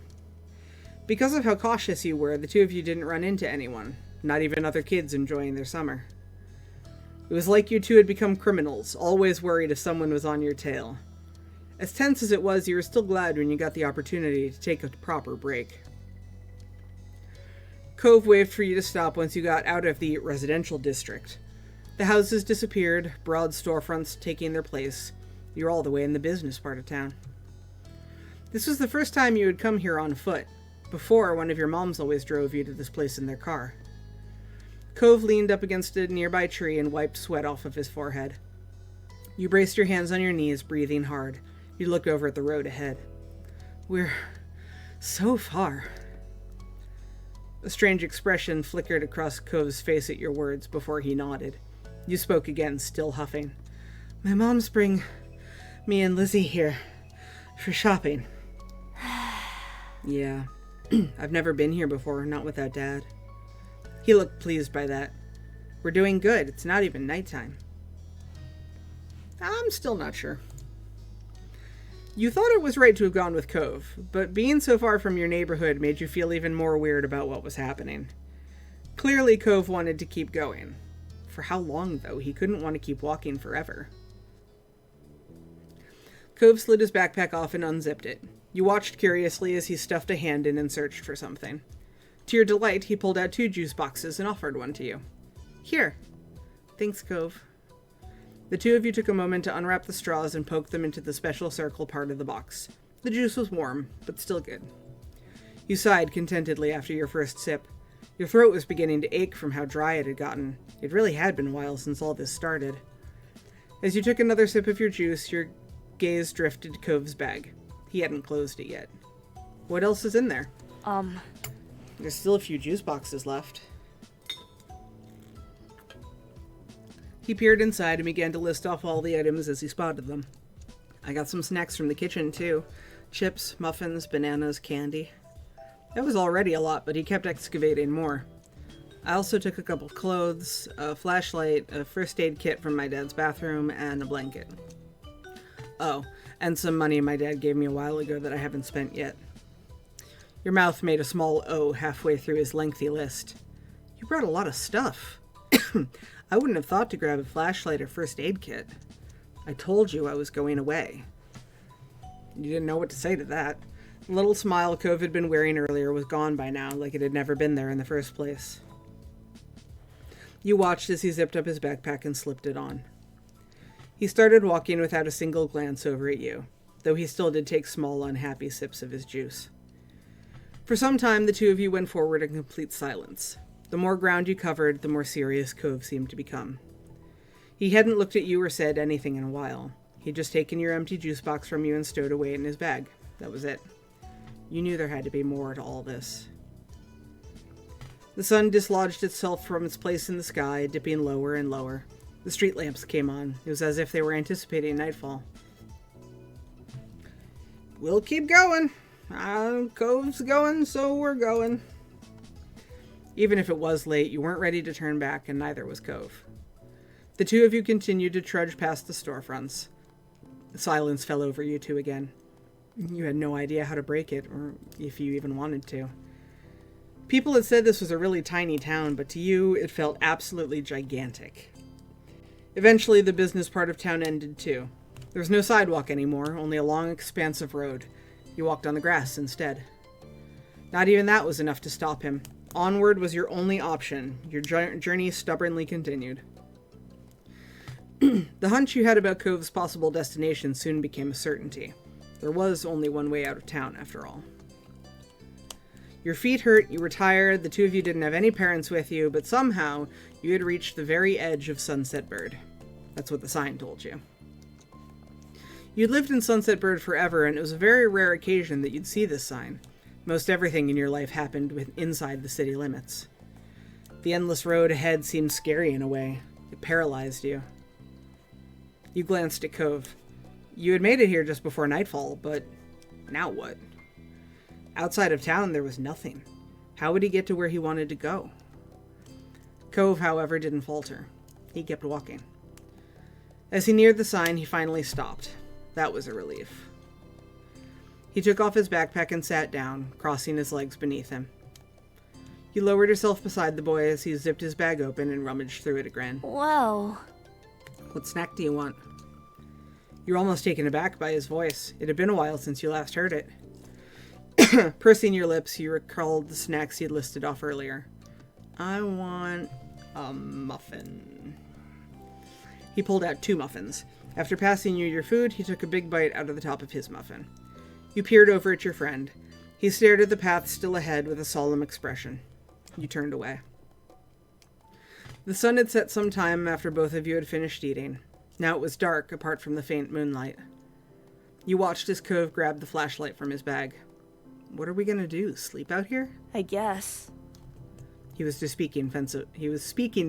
Because of how cautious you were, the two of you didn't run into anyone, not even other kids enjoying their summer. It was like you two had become criminals, always worried if someone was on your tail. As tense as it was, you were still glad when you got the opportunity to take a proper break. Cove waved for you to stop once you got out of the residential district. The houses disappeared, broad storefronts taking their place. You were all the way in the business part of town. This was the first time you had come here on foot. Before, one of your moms always drove you to this place in their car. Cove leaned up against a nearby tree and wiped sweat off of his forehead. You braced your hands on your knees, breathing hard. You looked over at the road ahead. We're so far. A strange expression flickered across Cove's face at your words before he nodded. You spoke again, still huffing. My mom's bring me and Lizzie here for shopping. Yeah. I've never been here before, not without Dad. He looked pleased by that. We're doing good. It's not even nighttime. I'm still not sure. You thought it was right to have gone with Cove, but being so far from your neighborhood made you feel even more weird about what was happening. Clearly, Cove wanted to keep going. For how long, though? He couldn't want to keep walking forever. Cove slid his backpack off and unzipped it. You watched curiously as he stuffed a hand in and searched for something. To your delight, he pulled out 2 juice boxes and offered one to you. Here. Thanks, Cove. The 2 of you took a moment to unwrap the straws and poke them into the special circle part of the box. The juice was warm, but still good. You sighed contentedly after your first sip. Your throat was beginning to ache from how dry it had gotten. It really had been a while since all this started. As you took another sip of your juice, your gaze drifted to Cove's bag. He hadn't closed it yet. What else is in there? There's still a few juice boxes left. He peered inside and began to list off all the items as he spotted them. I got some snacks from the kitchen, too. Chips, muffins, bananas, candy. That was already a lot, but he kept excavating more. I also took a couple clothes, a flashlight, a first aid kit from my dad's bathroom, and a blanket. Oh, and some money my dad gave me a while ago that I haven't spent yet. Your mouth made a small O halfway through his lengthy list. You brought a lot of stuff. I wouldn't have thought to grab a flashlight or first aid kit. I told you I was going away. You didn't know what to say to that. The little smile Cove had been wearing earlier was gone by now, like it had never been there in the first place. You watched as he zipped up his backpack and slipped it on. He started walking without a single glance over at you, though he still did take small, unhappy sips of his juice. For some time, the 2 of you went forward in complete silence. The more ground you covered, the more serious Cove seemed to become. He hadn't looked at you or said anything in a while. He'd just taken your empty juice box from you and stowed away in his bag. That was it. You knew there had to be more to all this. The sun dislodged itself from its place in the sky, dipping lower and lower. The street lamps came on. It was as if they were anticipating nightfall. We'll keep going. Cove's going, so we're going. Even if it was late, you weren't ready to turn back, and neither was Cove. The 2 of you continued to trudge past the storefronts. Silence fell over you 2 again. You had no idea how to break it, or if you even wanted to. People had said this was a really tiny town, but to you, it felt absolutely gigantic. Eventually, the business part of town ended too. There was no sidewalk anymore, only a long expanse of road. You walked on the grass instead. Not even that was enough to stop him. Onward was your only option. Your journey stubbornly continued. The hunch you had about Cove's possible destination soon became a certainty. There was only one way out of town, after all. Your feet hurt, you were tired, the 2 of you didn't have any parents with you, but somehow you had reached the very edge of Sunset Bird. That's what the sign told you. You'd lived in Sunset Bird forever, and it was a very rare occasion that you'd see this sign. Most everything in your life happened inside the city limits. The endless road ahead seemed scary in a way. It paralyzed you. You glanced at Cove. You had made it here just before nightfall, but now what? Outside of town, there was nothing. How would he get to where he wanted to go? Cove, however, didn't falter. He kept walking. As he neared the sign, he finally stopped. That was a relief. He took off his backpack and sat down, crossing his legs beneath him. You lowered yourself beside the boy as he zipped his bag open and rummaged through it a grin. Whoa. What snack do you want? You were almost taken aback by his voice. It had been a while since you last heard it. Pursing your lips, you recalled the snacks he'd listed off earlier. I want a muffin. He pulled out 2 muffins. After passing you your food, he took a big bite out of the top of his muffin. You peered over at your friend. He stared at the path still ahead with a solemn expression. You turned away. The sun had set some time after both of you had finished eating. Now it was dark, apart from the faint moonlight. You watched as Cove grabbed the flashlight from his bag. What are we gonna do, sleep out here? I guess. He was speaking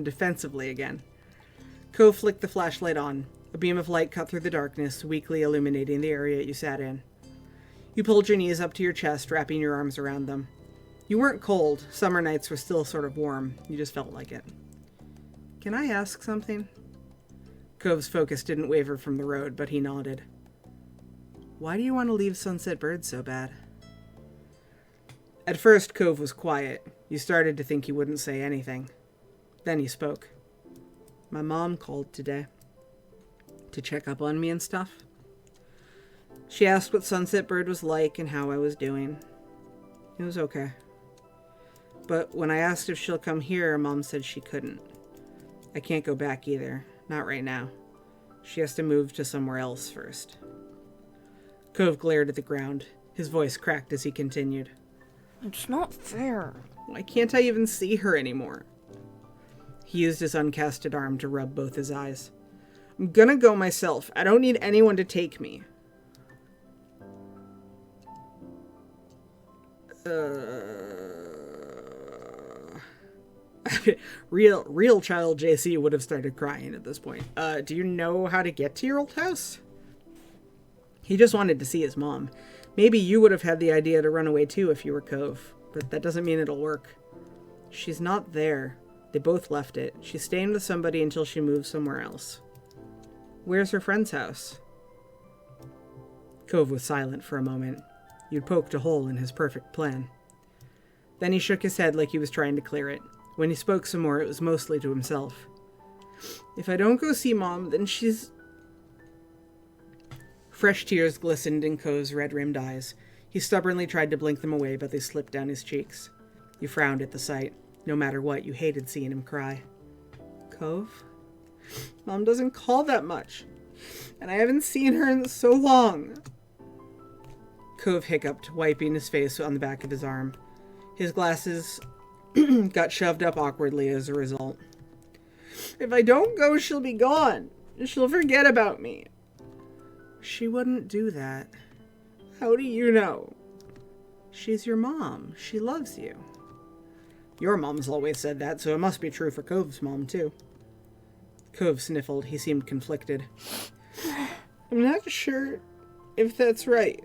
defensively again. Cove flicked the flashlight on. A beam of light cut through the darkness, weakly illuminating the area you sat in. You pulled your knees up to your chest, wrapping your arms around them. You weren't cold. Summer nights were still sort of warm. You just felt like it. Can I ask something? Cove's focus didn't waver from the road, but he nodded. why do you want to leave Sunset Bird so bad? At first, Cove was quiet. You started to think he wouldn't say anything. Then he spoke. My mom called today. To check up on me and stuff. She asked what Sunset Bird was like and how I was doing. It was okay. But when I asked if she'll come here, Mom said she couldn't. I can't go back either. Not right now. She has to move to somewhere else first. Cove glared at the ground. His voice cracked as he continued. It's not fair. Why can't I even see her anymore? He used his uncasted arm to rub both his eyes. I'm gonna go myself. I don't need anyone to take me. Real child JC would have started crying at this point. Do you know how to get to your old house? He just wanted to see his mom. Maybe you would have had the idea to run away too if you were Cove, but that doesn't mean it'll work. She's not there. They both left it. She's staying with somebody until she moves somewhere else. Where's her friend's house? Cove was silent for a moment. You'd poked a hole in his perfect plan. Then he shook his head like he was trying to clear it. When he spoke some more, it was mostly to himself. If I don't go see Mom, then she's... Fresh tears glistened in Cove's red-rimmed eyes. He stubbornly tried to blink them away, but they slipped down his cheeks. You frowned at the sight. No matter what, you hated seeing him cry. Cove? Mom doesn't call that much. And I haven't seen her in so long. Cove hiccuped, wiping his face on the back of his arm. His glasses got shoved up awkwardly as a result. If I don't go, she'll be gone. She'll forget about me. She wouldn't do that. How do you know? She's your mom. She loves you. Your mom's always said that, so it must be true for Cove's mom, too. Cove sniffled. He seemed conflicted. I'm not sure if that's right.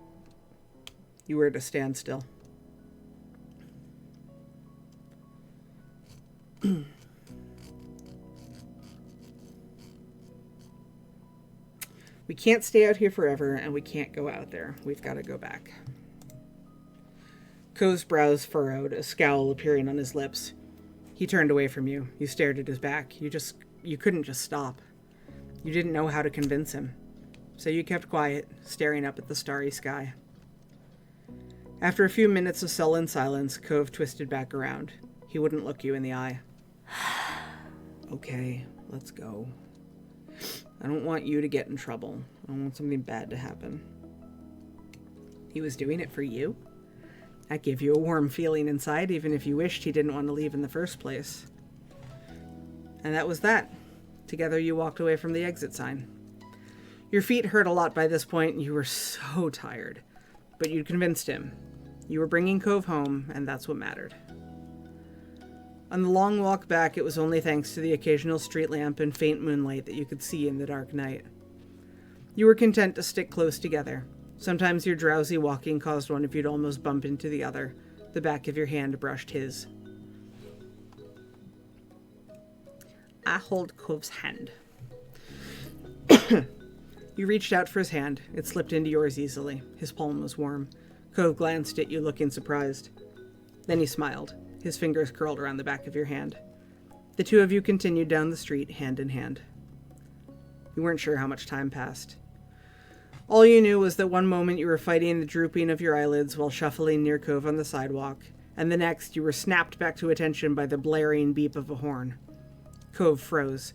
You were at a standstill. We can't stay out here forever, and we can't go out there. We've got to go back. Cove's brows furrowed, a scowl appearing on his lips. He turned away from you. You stared at his back. You couldn't just stop. You didn't know how to convince him. So you kept quiet, staring up at the starry sky. After a few minutes of sullen silence, Cove twisted back around. He wouldn't look you in the eye. Okay, let's go. I don't want you to get in trouble. I don't want something bad to happen. He was doing it for you? That gave you a warm feeling inside, even if you wished he didn't want to leave in the first place. And that was that. Together you walked away from the exit sign. Your feet hurt a lot by this point, and you were so tired. But you'd convinced him. You were bringing Cove home, and that's what mattered. On the long walk back, it was only thanks to the occasional street lamp and faint moonlight that you could see in the dark night. You were content to stick close together. Sometimes your drowsy walking caused one of you to almost bump into the other. The back of your hand brushed his. I hold Cove's hand. You reached out for his hand. It slipped into yours easily. His palm was warm. Cove glanced at you, looking surprised. Then he smiled. His fingers curled around the back of your hand. The two of you continued down the street, hand in hand. You weren't sure how much time passed. All you knew was that one moment you were fighting the drooping of your eyelids while shuffling near Cove on the sidewalk, and the next you were snapped back to attention by the blaring beep of a horn. Cove froze.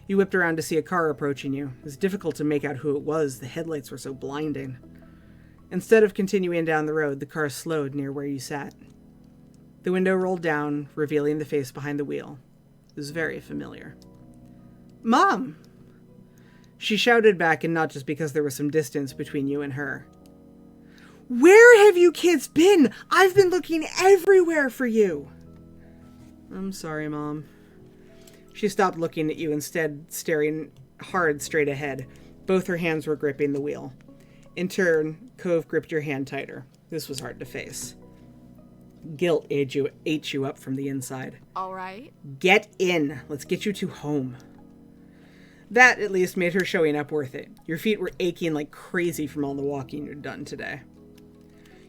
You whipped around to see a car approaching you. It was difficult to make out who it was. The headlights were so blinding. Instead of continuing down the road, the car slowed near where you sat. The window rolled down, revealing the face behind the wheel. It was very familiar. Mom! She shouted back, and not just because there was some distance between you and her. Where have you kids been? I've been looking everywhere for you. I'm sorry, Mom. She stopped looking at you, instead staring hard straight ahead. Both her hands were gripping the wheel. In turn, Cove gripped your hand tighter. This was hard to face. Guilt ate you up from the inside. All right. Get in. Let's get you to home. That, at least, made her showing up worth it. Your feet were aching like crazy from all the walking you'd done today.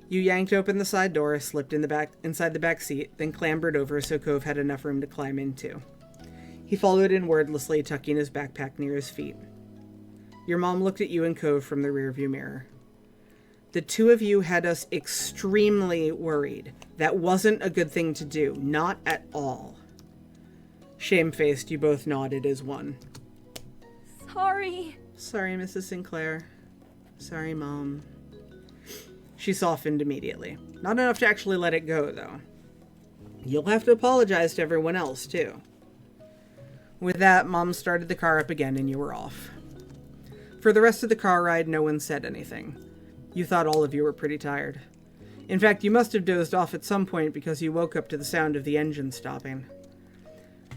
You yanked open the side door, slipped inside the back seat, then clambered over so Cove had enough room to climb into. He followed in wordlessly, tucking his backpack near his feet. Your mom looked at you and Cove from the rearview mirror. The two of you had us extremely worried. That wasn't a good thing to do. Not at all. Shamefaced, you both nodded as one. Sorry. Sorry, Mrs. Sinclair. Sorry, Mom. She softened immediately. Not enough to actually let it go, though. You'll have to apologize to everyone else, too. With that, Mom started the car up again and you were off. For the rest of the car ride, no one said anything. You thought all of you were pretty tired. In fact, you must have dozed off at some point because you woke up to the sound of the engine stopping.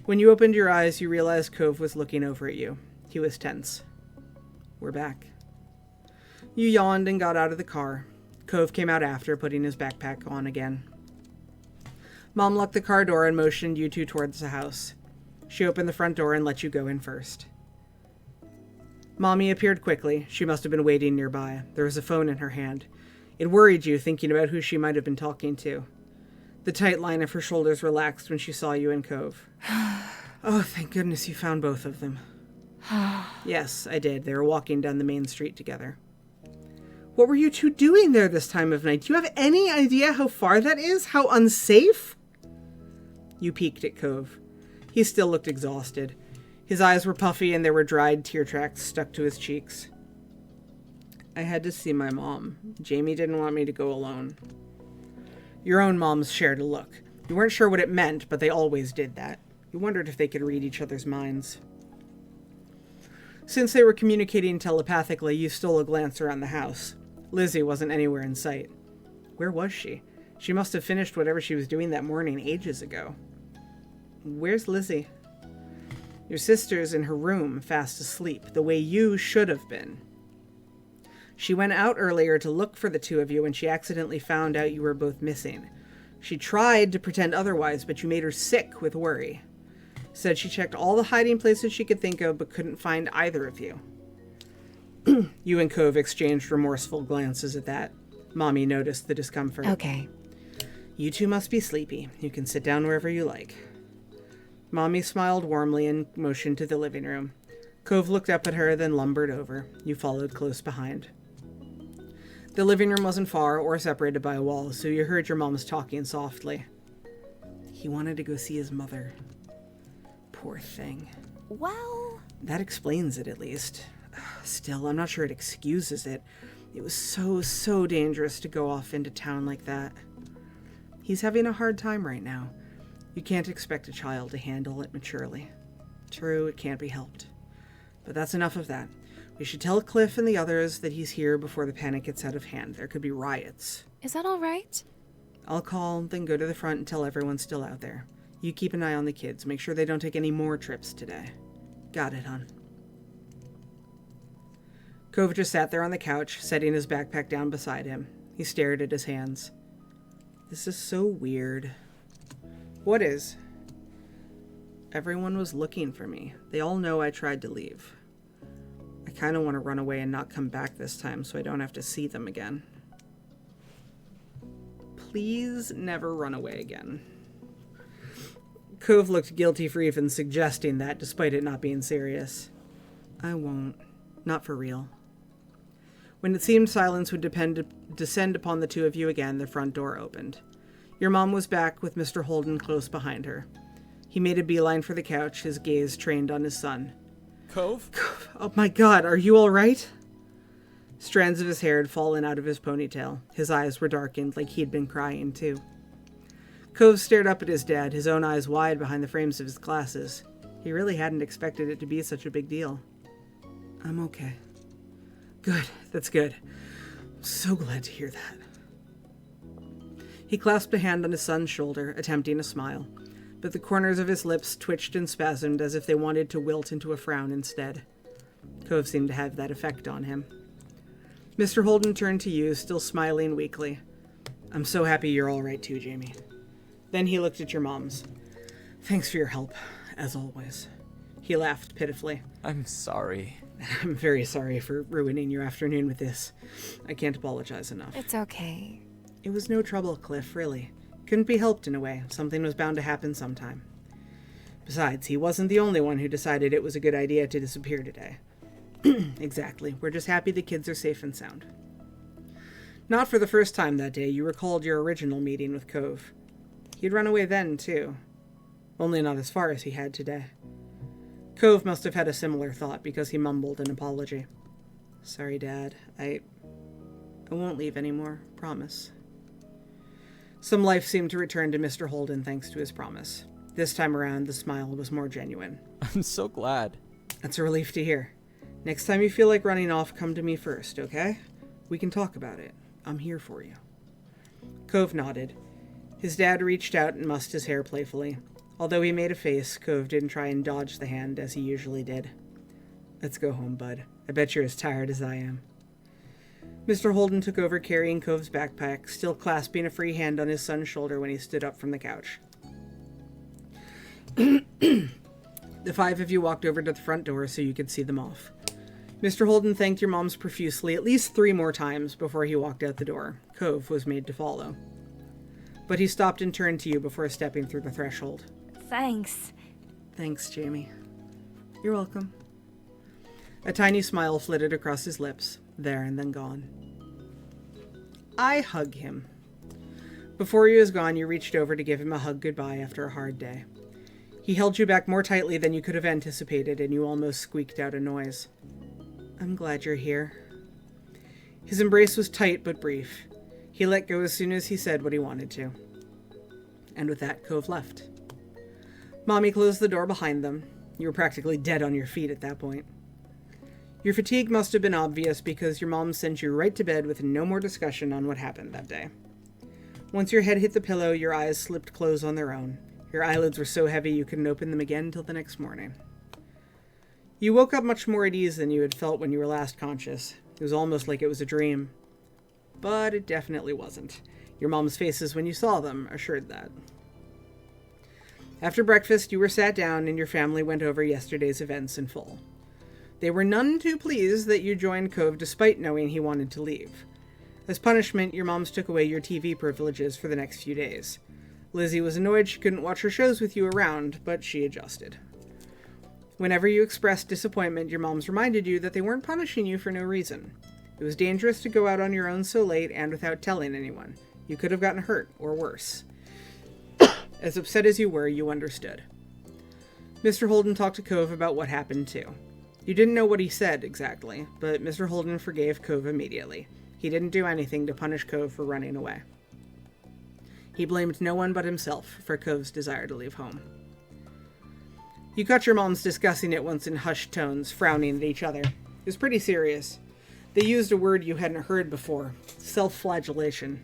When you opened your eyes, you realized Cove was looking over at you. He was tense. We're back. You yawned and got out of the car. Cove came out after, putting his backpack on again. Mom locked the car door and motioned you two towards the house. She opened the front door and let you go in first. Mommy appeared quickly. She must have been waiting nearby. There was a phone in her hand. It worried you, thinking about who she might have been talking to. The tight line of her shoulders relaxed when she saw you and Cove. Oh, thank goodness you found both of them. Yes, I did. They were walking down the main street together. What were you two doing there this time of night? Do you have any idea how far that is? How unsafe? You peeked at Cove. He still looked exhausted. His eyes were puffy and there were dried tear tracks stuck to his cheeks. I had to see my mom. Jamie didn't want me to go alone. Your own moms shared a look. You weren't sure what it meant, but they always did that. You wondered if they could read each other's minds. Since they were communicating telepathically, you stole a glance around the house. Lizzie wasn't anywhere in sight. Where was she? She must have finished whatever she was doing that morning ages ago. Where's Lizzie? Your sister's in her room, fast asleep, the way you should have been. She went out earlier to look for the two of you when she accidentally found out you were both missing. She tried to pretend otherwise, but you made her sick with worry. Said she checked all the hiding places she could think of, but couldn't find either of you. You and Cove exchanged remorseful glances at that. Mommy noticed the discomfort. Okay. You two must be sleepy. You can sit down wherever you like. Mommy smiled warmly and motioned to the living room. Cove looked up at her, then lumbered over. You followed close behind. The living room wasn't far or separated by a wall, so you heard your moms talking softly. He wanted to go see his mother. Poor thing. Well... That explains it, at least. Still, I'm not sure it excuses it. It was so dangerous to go off into town like that. He's having a hard time right now. You can't expect a child to handle it maturely. True, it can't be helped. But that's enough of that. We should tell Cliff and the others that he's here before the panic gets out of hand. There could be riots. Is that all right? I'll call, then go to the front and tell everyone's still out there. You keep an eye on the kids. Make sure they don't take any more trips today. Got it, hon. Cove just sat there on the couch, setting his backpack down beside him. He stared at his hands. This is so weird. What is? Everyone was looking for me. They all know I tried to leave. I kind of want to run away and not come back this time so I don't have to see them again. Please never run away again. Cove looked guilty for even suggesting that, despite it not being serious. I won't. Not for real. When it seemed silence would descend upon the two of you again, the front door opened. Your mom was back with Mr. Holden close behind her. He made a beeline for the couch, his gaze trained on his son. Cove? Oh my God, are you all right? Strands of his hair had fallen out of his ponytail. His eyes were darkened, like he'd been crying too. Cove stared up at his dad, his own eyes wide behind the frames of his glasses. He really hadn't expected it to be such a big deal. I'm okay. Good, that's good. I'm so glad to hear that. He clasped a hand on his son's shoulder, attempting a smile, but the corners of his lips twitched and spasmed as if they wanted to wilt into a frown instead. Cove seemed to have that effect on him. Mr. Holden turned to you, still smiling weakly. I'm so happy you're all right too, Jamie. Then he looked at your moms. Thanks for your help, as always. He laughed pitifully. I'm sorry. I'm very sorry for ruining your afternoon with this. I can't apologize enough. It's okay. It was no trouble, Cliff, really. Couldn't be helped in a way. Something was bound to happen sometime. Besides, he wasn't the only one who decided it was a good idea to disappear today. Exactly. We're just happy the kids are safe and sound. Not for the first time that day, you recalled your original meeting with Cove. He'd run away then, too. Only not as far as he had today. Cove must have had a similar thought because he mumbled an apology. Sorry, Dad. I won't leave anymore. Promise. Some life seemed to return to Mr. Holden thanks to his promise. This time around, the smile was more genuine. I'm so glad. That's a relief to hear. Next time you feel like running off, come to me first, okay? We can talk about it. I'm here for you. Cove nodded. His dad reached out and mussed his hair playfully. Although he made a face, Cove didn't try and dodge the hand as he usually did. Let's go home, bud. I bet you're as tired as I am. Mr. Holden took over carrying Cove's backpack, still clasping a free hand on his son's shoulder when he stood up from the couch. The five of you walked over to the front door so you could see them off. Mr. Holden thanked your moms profusely at least 3 more times before he walked out the door. Cove was made to follow. But he stopped and turned to you before stepping through the threshold. Thanks. Thanks, Jamie. You're welcome. A tiny smile flitted across his lips, there and then gone. I hug him. Before he was gone, you reached over to give him a hug goodbye after a hard day. He held you back more tightly than you could have anticipated, and you almost squeaked out a noise. I'm glad you're here. His embrace was tight but brief. He let go as soon as he said what he wanted to. And with that, Cove left. Mommy closed the door behind them. You were practically dead on your feet at that point. Your fatigue must have been obvious because your mom sent you right to bed with no more discussion on what happened that day. Once your head hit the pillow, your eyes slipped closed on their own. Your eyelids were so heavy you couldn't open them again until the next morning. You woke up much more at ease than you had felt when you were last conscious. It was almost like it was a dream. But it definitely wasn't. Your mom's faces when you saw them assured that. After breakfast, you were sat down and your family went over yesterday's events in full. They were none too pleased that you joined Cove despite knowing he wanted to leave. As punishment, your moms took away your TV privileges for the next few days. Lizzie was annoyed she couldn't watch her shows with you around, but she adjusted. Whenever you expressed disappointment, your moms reminded you that they weren't punishing you for no reason. It was dangerous to go out on your own so late and without telling anyone. You could have gotten hurt, or worse. As upset as you were, you understood. Mr. Holden talked to Cove about what happened, too. You didn't know what he said, exactly, but Mr. Holden forgave Cove immediately. He didn't do anything to punish Cove for running away. He blamed no one but himself for Cove's desire to leave home. You caught your moms discussing it once in hushed tones, frowning at each other. It was pretty serious. They used a word you hadn't heard before, self-flagellation.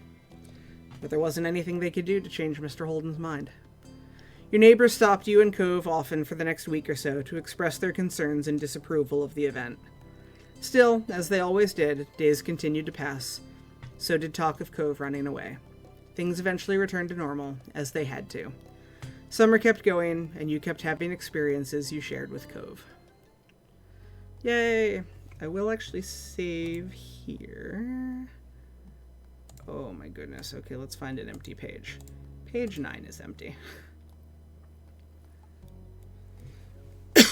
But there wasn't anything they could do to change Mr. Holden's mind. Your neighbors stopped you and Cove often for the next week or so to express their concerns and disapproval of the event. Still, as they always did, days continued to pass. So did talk of Cove running away. Things eventually returned to normal, as they had to. Summer kept going, and you kept having experiences you shared with Cove. Yay! I will actually save here. Oh my goodness. Okay, let's find an empty page. Page 9 is empty.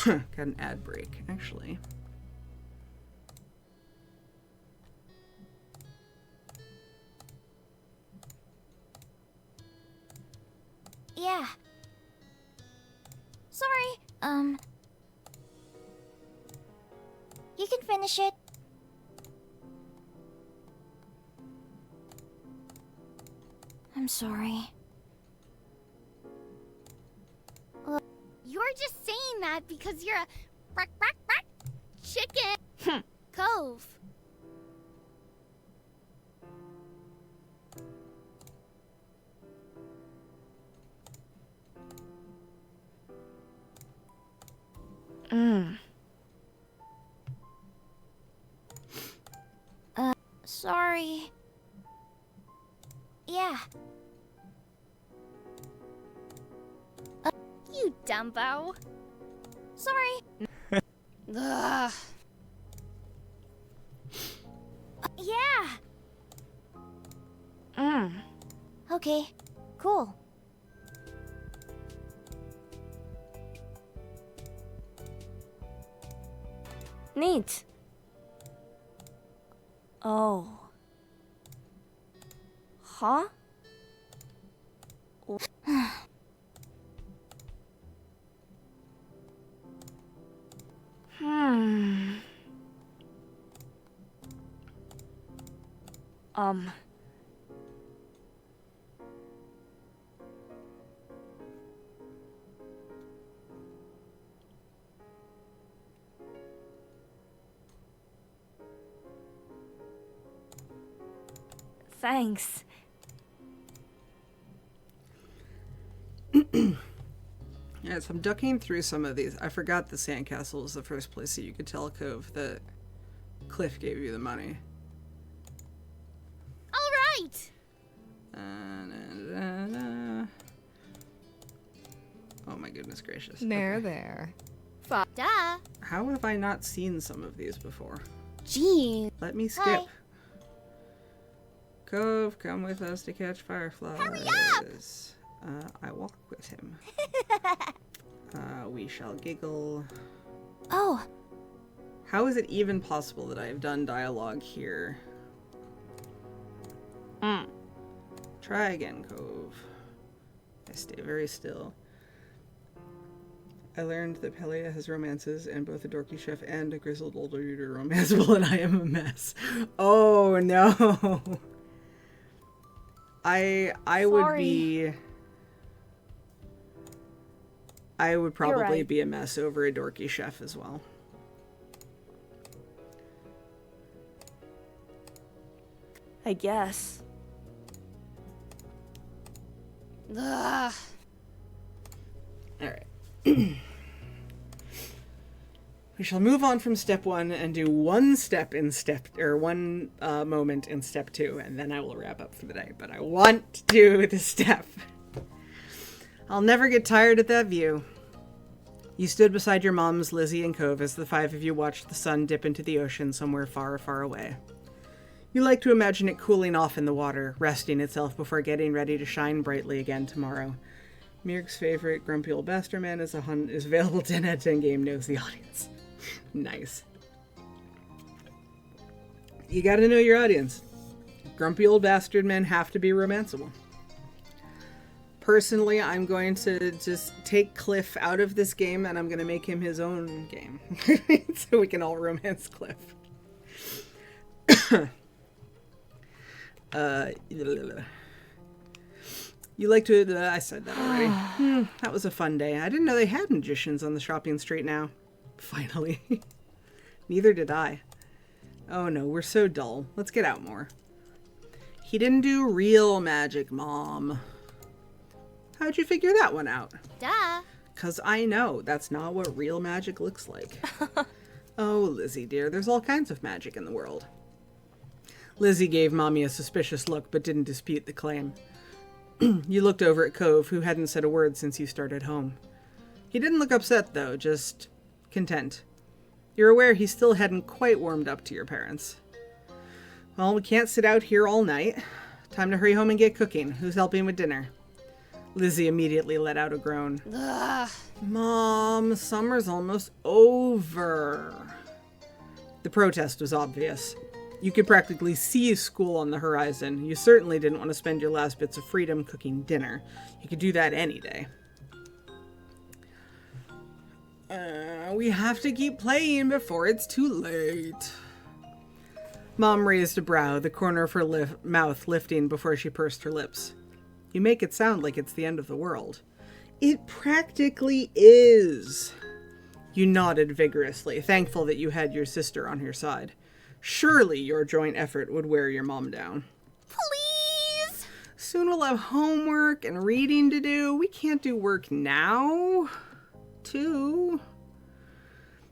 Got an ad break, actually. Yeah. Sorry. You can finish it. I'm sorry. You're just saying that because you're a chicken. Cove. Sorry. Yeah. You Dumbo. Sorry. Ugh. Yeah. Okay, cool. Neat. Oh. Huh? Hmm. Thanks. Yeah, so I'm ducking through some of these. I forgot the sandcastle was the first place that you could tell Cove that Cliff gave you the money. All right. Oh my goodness gracious. There, Okay. there. Duh. How have I not seen some of these before? Gee. Let me skip. Hi. Cove, come with us to catch fireflies. Hurry up! I walk with him. We shall giggle. Oh, How is it even possible that I have done dialogue here? Try again, Cove. I stay very still. I learned that Pelia has romances, and both a dorky chef and a grizzled older dude are romanceable, and I am a mess. Oh no! I would Sorry. be. I would probably right. be a mess over a dorky chef as well. I guess. Ugh. Alright. We shall move on from step 1 and do one moment in step 2, and then I will wrap up for the day. But I want to do the step. I'll never get tired of that view. You stood beside your moms, Lizzie and Cove, as the 5 of you watched the sun dip into the ocean somewhere far, far away. You like to imagine it cooling off in the water, resting itself before getting ready to shine brightly again tomorrow. Mirk's favorite grumpy old bastard man is available 10 out of 10 game, knows the audience. Nice. You gotta know your audience. Grumpy old bastard men have to be romanceable. Personally, I'm going to just take Cliff out of this game and I'm going to make him his own game. So we can all romance Cliff. You like to... I said that already. That was a fun day. I didn't know they had magicians on the shopping street now. Finally. Neither did I. Oh no, we're so dull. Let's get out more. He didn't do real magic, Mom. How'd you figure that one out? Duh. 'Cause I know that's not what real magic looks like. Oh, Lizzie dear, there's all kinds of magic in the world. Lizzie gave Mommy a suspicious look, but didn't dispute the claim. You looked over at Cove, who hadn't said a word since you started home. He didn't look upset, though, just content. You're aware he still hadn't quite warmed up to your parents. Well, we can't sit out here all night. Time to hurry home and get cooking. Who's helping with dinner? Lizzie immediately let out a groan. Ugh. Mom, summer's almost over. The protest was obvious. You could practically see school on the horizon. You certainly didn't want to spend your last bits of freedom cooking dinner. You could do that any day. We have to keep playing before it's too late. Mom raised a brow, the corner of her mouth lifting before she pursed her lips. You make it sound like it's the end of the world. It practically is. You nodded vigorously, thankful that you had your sister on your side. Surely your joint effort would wear your mom down. Please. Soon we'll have homework and reading to do. We can't do work now. Too.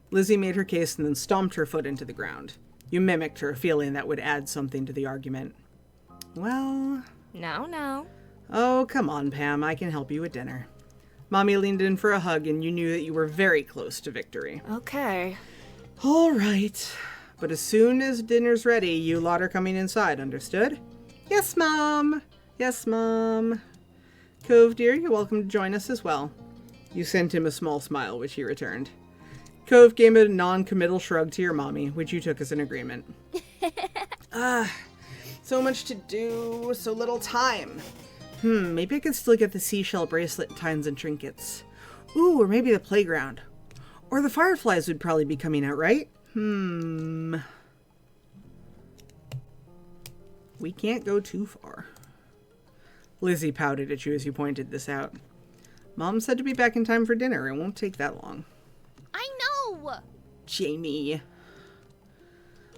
Lizzie made her case and then stomped her foot into the ground. You mimicked her, feeling that would add something to the argument. Well... Now. Oh, come on, Pam. I can help you with dinner. Mommy leaned in for a hug, and you knew that you were very close to victory. Okay. All right. But as soon as dinner's ready, you lot are coming inside, understood? Yes, Mom. Yes, Mom. Cove, dear, you're welcome to join us as well. You sent him a small smile, which he returned. Cove gave a non-committal shrug to your mommy, which you took as an agreement. So much to do, so little time. Maybe I could still get the seashell bracelet, tines, and trinkets. Ooh, or maybe the playground. Or the fireflies would probably be coming out, right? We can't go too far. Lizzie pouted at you as you pointed this out. Mom said to be back in time for dinner. It won't take that long. I know! Jamie.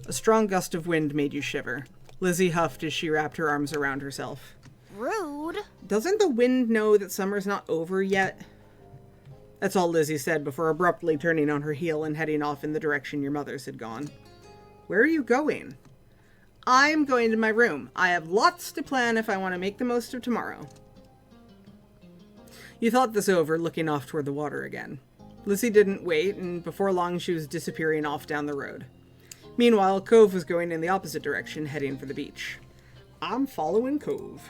A strong gust of wind made you shiver. Lizzie huffed as she wrapped her arms around herself. Rude. Doesn't the wind know that summer's not over yet? That's all Lizzie said before abruptly turning on her heel and heading off in the direction your mother's had gone. Where are you going? I'm going to my room. I have lots to plan if I want to make the most of tomorrow. You thought this over, looking off toward the water again. Lizzie didn't wait, and before long she was disappearing off down the road. Meanwhile, Cove was going in the opposite direction, heading for the beach. I'm following Cove.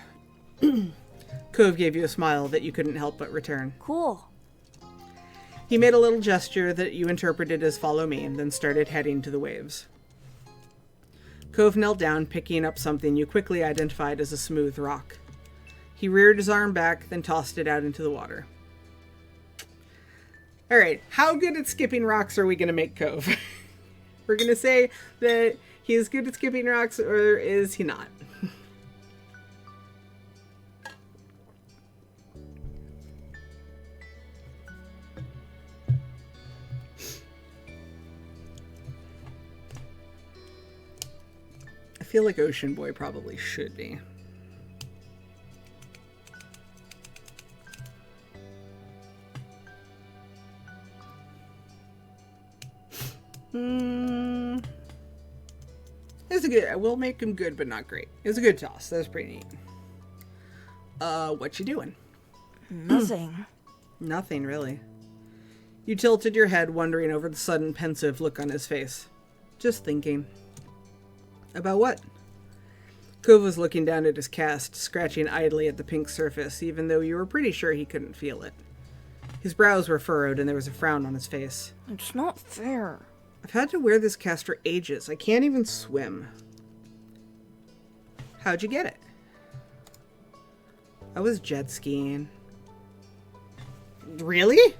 Cove gave you a smile that you couldn't help but return. Cool. He made a little gesture that you interpreted as follow me, and then started heading to the waves. Cove knelt down, picking up something you quickly identified as a smooth rock. He reared his arm back, then tossed it out into the water. Alright, how good at skipping rocks are we going to make Cove? We're going to say that he is good at skipping rocks, or is he not? I feel like Ocean Boy probably should be. It's a good. I will make him good, but not great. It was a good toss. That was pretty neat. What you doing? Nothing. Nothing, really. You tilted your head, wondering over the sudden pensive look on his face. Just thinking. About what? Cove was looking down at his cast, scratching idly at the pink surface, even though you were pretty sure he couldn't feel it. His brows were furrowed, and there was a frown on his face. It's not fair. I've had to wear this cast for ages. I can't even swim. How'd you get it? I was jet skiing. Really?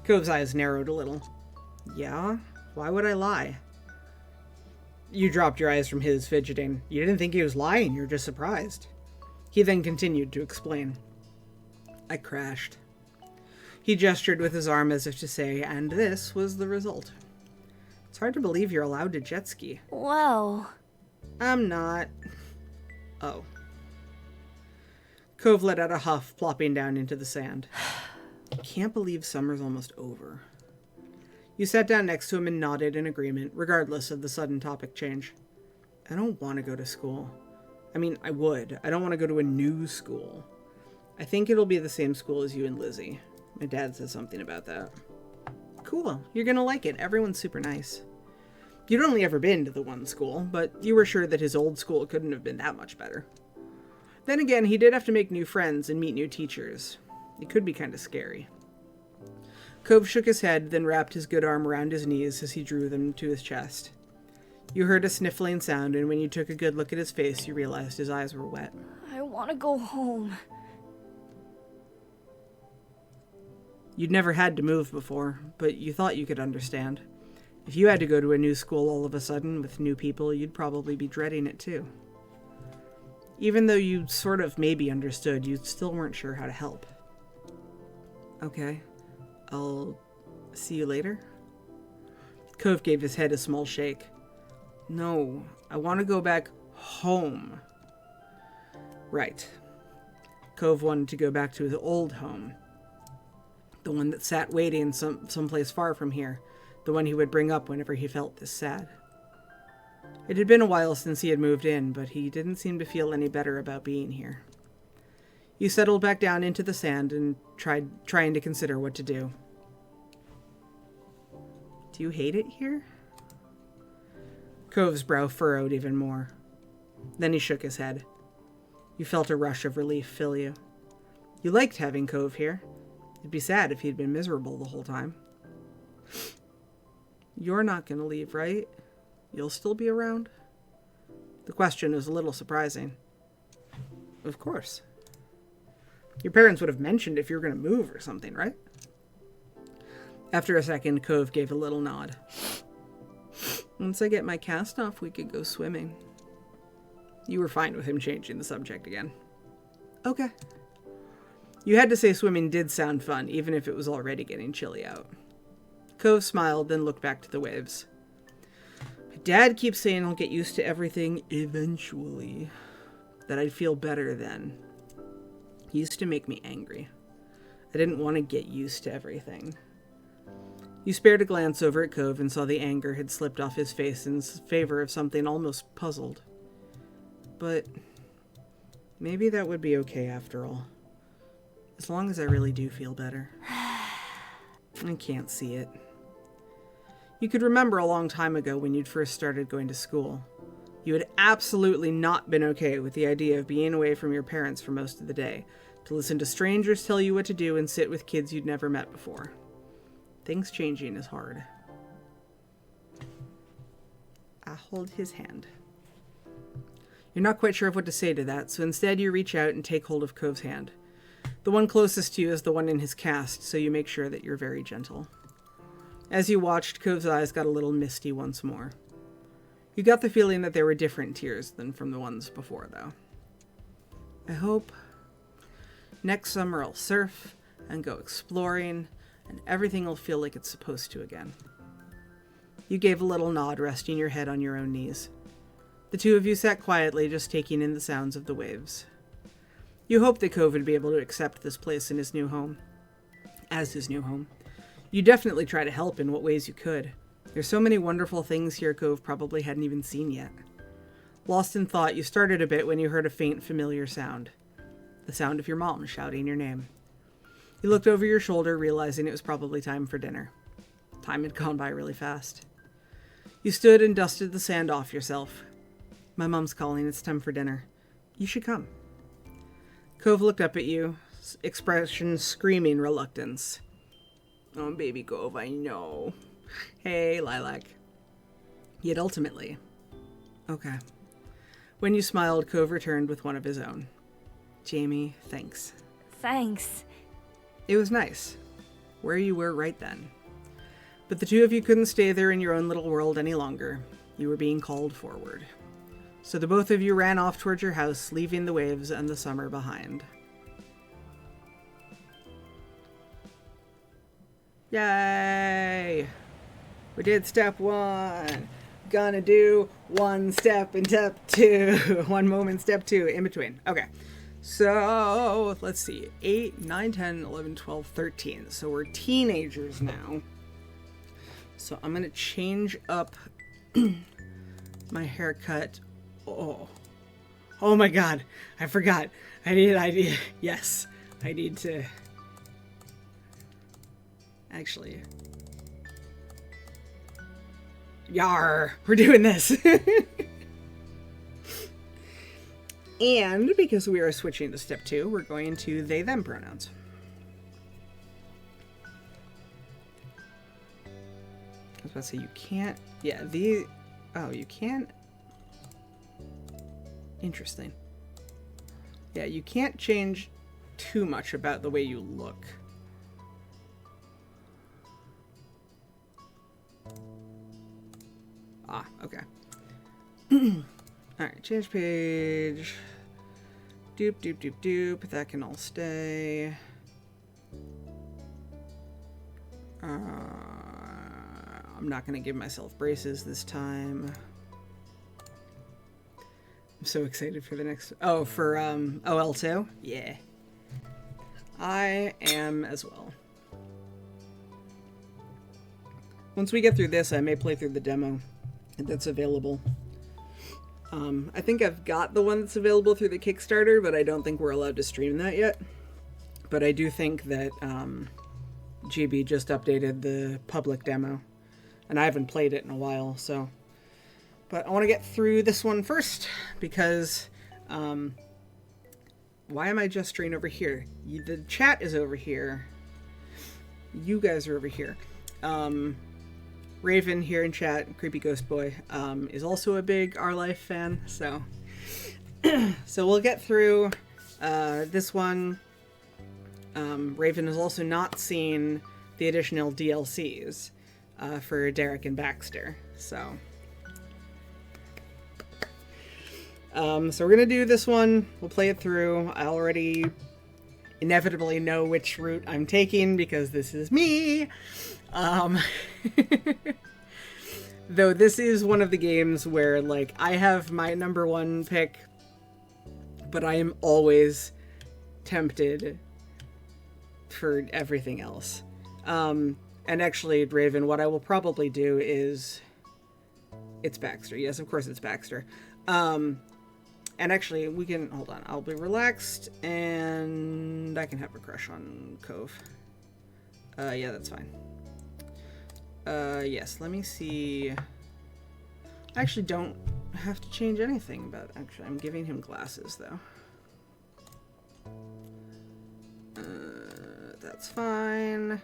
Cove's eyes narrowed a little. Yeah? Why would I lie? You dropped your eyes from his, fidgeting. You didn't think he was lying, you were just surprised. He then continued to explain. I crashed. He gestured with his arm as if to say, and this was the result. It's hard to believe you're allowed to jet ski. Whoa. I'm not. Oh. Cove let out a huff, plopping down into the sand. Can't believe summer's almost over. You sat down next to him and nodded in agreement, regardless of the sudden topic change. I don't want to go to school. I mean, I would. I don't want to go to a new school. I think it'll be the same school as you and Lizzie. My dad said something about that. Cool. You're gonna like it. Everyone's super nice. You'd only ever been to the one school, but you were sure that his old school couldn't have been that much better. Then again, he did have to make new friends and meet new teachers. It could be kind of scary. Cove shook his head, then wrapped his good arm around his knees as he drew them to his chest. You heard a sniffling sound, and when you took a good look at his face, you realized his eyes were wet. I want to go home. You'd never had to move before, but you thought you could understand. If you had to go to a new school all of a sudden with new people, you'd probably be dreading it too. Even though you sort of maybe understood, you still weren't sure how to help. Okay, I'll see you later. Cove gave his head a small shake. No, I want to go back home. Right. Cove wanted to go back to his old home. The one that sat waiting someplace far from here. The one he would bring up whenever he felt this sad. It had been a while since he had moved in, but he didn't seem to feel any better about being here. You settled back down into the sand and trying to consider what to do. Do you hate it here? Cove's brow furrowed even more. Then he shook his head. You felt a rush of relief fill you. You liked having Cove here. It'd be sad if he'd been miserable the whole time. You're not gonna leave, right? You'll still be around? The question was a little surprising. Of course. Your parents would have mentioned if you were gonna move or something, right? After a second, Cove gave a little nod. Once I get my cast off, we could go swimming. You were fine with him changing the subject again. Okay. You had to say swimming did sound fun, even if it was already getting chilly out. Cove smiled, then looked back to the waves. My dad keeps saying I'll get used to everything eventually. That I'd feel better then. He used to make me angry. I didn't want to get used to everything. You spared a glance over at Cove and saw the anger had slipped off his face in favor of something almost puzzled. But maybe that would be okay after all. As long as I really do feel better. I can't see it. You could remember a long time ago when you'd first started going to school. You had absolutely not been okay with the idea of being away from your parents for most of the day, to listen to strangers tell you what to do and sit with kids you'd never met before. Things changing is hard. I hold his hand. You're not quite sure of what to say to that, so instead you reach out and take hold of Cove's hand. The one closest to you is the one in his cast, so you make sure that you're very gentle. As you watched, Cove's eyes got a little misty once more. You got the feeling that there were different tears than from the ones before, though. I hope next summer I'll surf and go exploring, and everything will feel like it's supposed to again. You gave a little nod, resting your head on your own knees. The two of you sat quietly, just taking in the sounds of the waves. You hoped that Cove would be able to accept this place in his new home. As his new home. You definitely try to help in what ways you could. There's so many wonderful things here Cove probably hadn't even seen yet. Lost in thought, you started a bit when you heard a faint, familiar sound. The sound of your mom shouting your name. You looked over your shoulder, realizing it was probably time for dinner. Time had gone by really fast. You stood and dusted the sand off yourself. My mom's calling, it's time for dinner. You should come. Cove looked up at you, expression screaming reluctance. Oh, baby Cove, I know. Hey, Lilac. Yet ultimately, okay. When you smiled, Cove returned with one of his own. Jamie, thanks. Thanks. It was nice, where you were right then. But the two of you couldn't stay there in your own little world any longer. You were being called forward. So the both of you ran off towards your house, leaving the waves and the summer behind. Yay! We did step one. Gonna do one step in step two. One moment, step two, in between. Okay. So, let's see. 8, 9, 10, 11, 12, 13. So we're teenagers now. So I'm gonna change up my haircut. Oh my god. I forgot. I need, yes. I need to... Actually... Yar! We're doing this! And because we are switching to step 2, we're going to they, them pronouns. I was about to say you can't... Yeah, the... Oh, you can't... Interesting. Yeah, you can't change too much about the way you look. Ah, okay. Alright, change page. Doop, doop, doop, doop. That can all stay. I'm not going to give myself braces this time. I'm so excited for the next... Oh, for OL2? Yeah. I am as well. Once we get through this, I may play through the demo that's available I think I've got the one that's available through the Kickstarter, but I don't think we're allowed to stream that yet. But I do think that GB just updated the public demo, and I haven't played it in a while, so... But I want to get through this one first, because... why am I gesturing over here? The chat is over here. You guys are over here. Raven here in chat, Creepy Ghost Boy, is also a big Our Life fan, so... so we'll get through this one. Raven has also not seen the additional DLCs for Derek and Baxter, so... so we're gonna do this one. We'll play it through. I already inevitably know which route I'm taking because this is me. Though this is one of the games where, like, I have my number one pick, but I am always tempted for everything else. And actually, Raven, what I will probably do is... It's Baxter. Yes, of course it's Baxter. And actually, we can... Hold on. I'll be relaxed, and I can have a crush on Cove. Yeah, that's fine. Yes, let me see... I actually don't have to change anything, but actually, I'm giving him glasses, though. That's fine.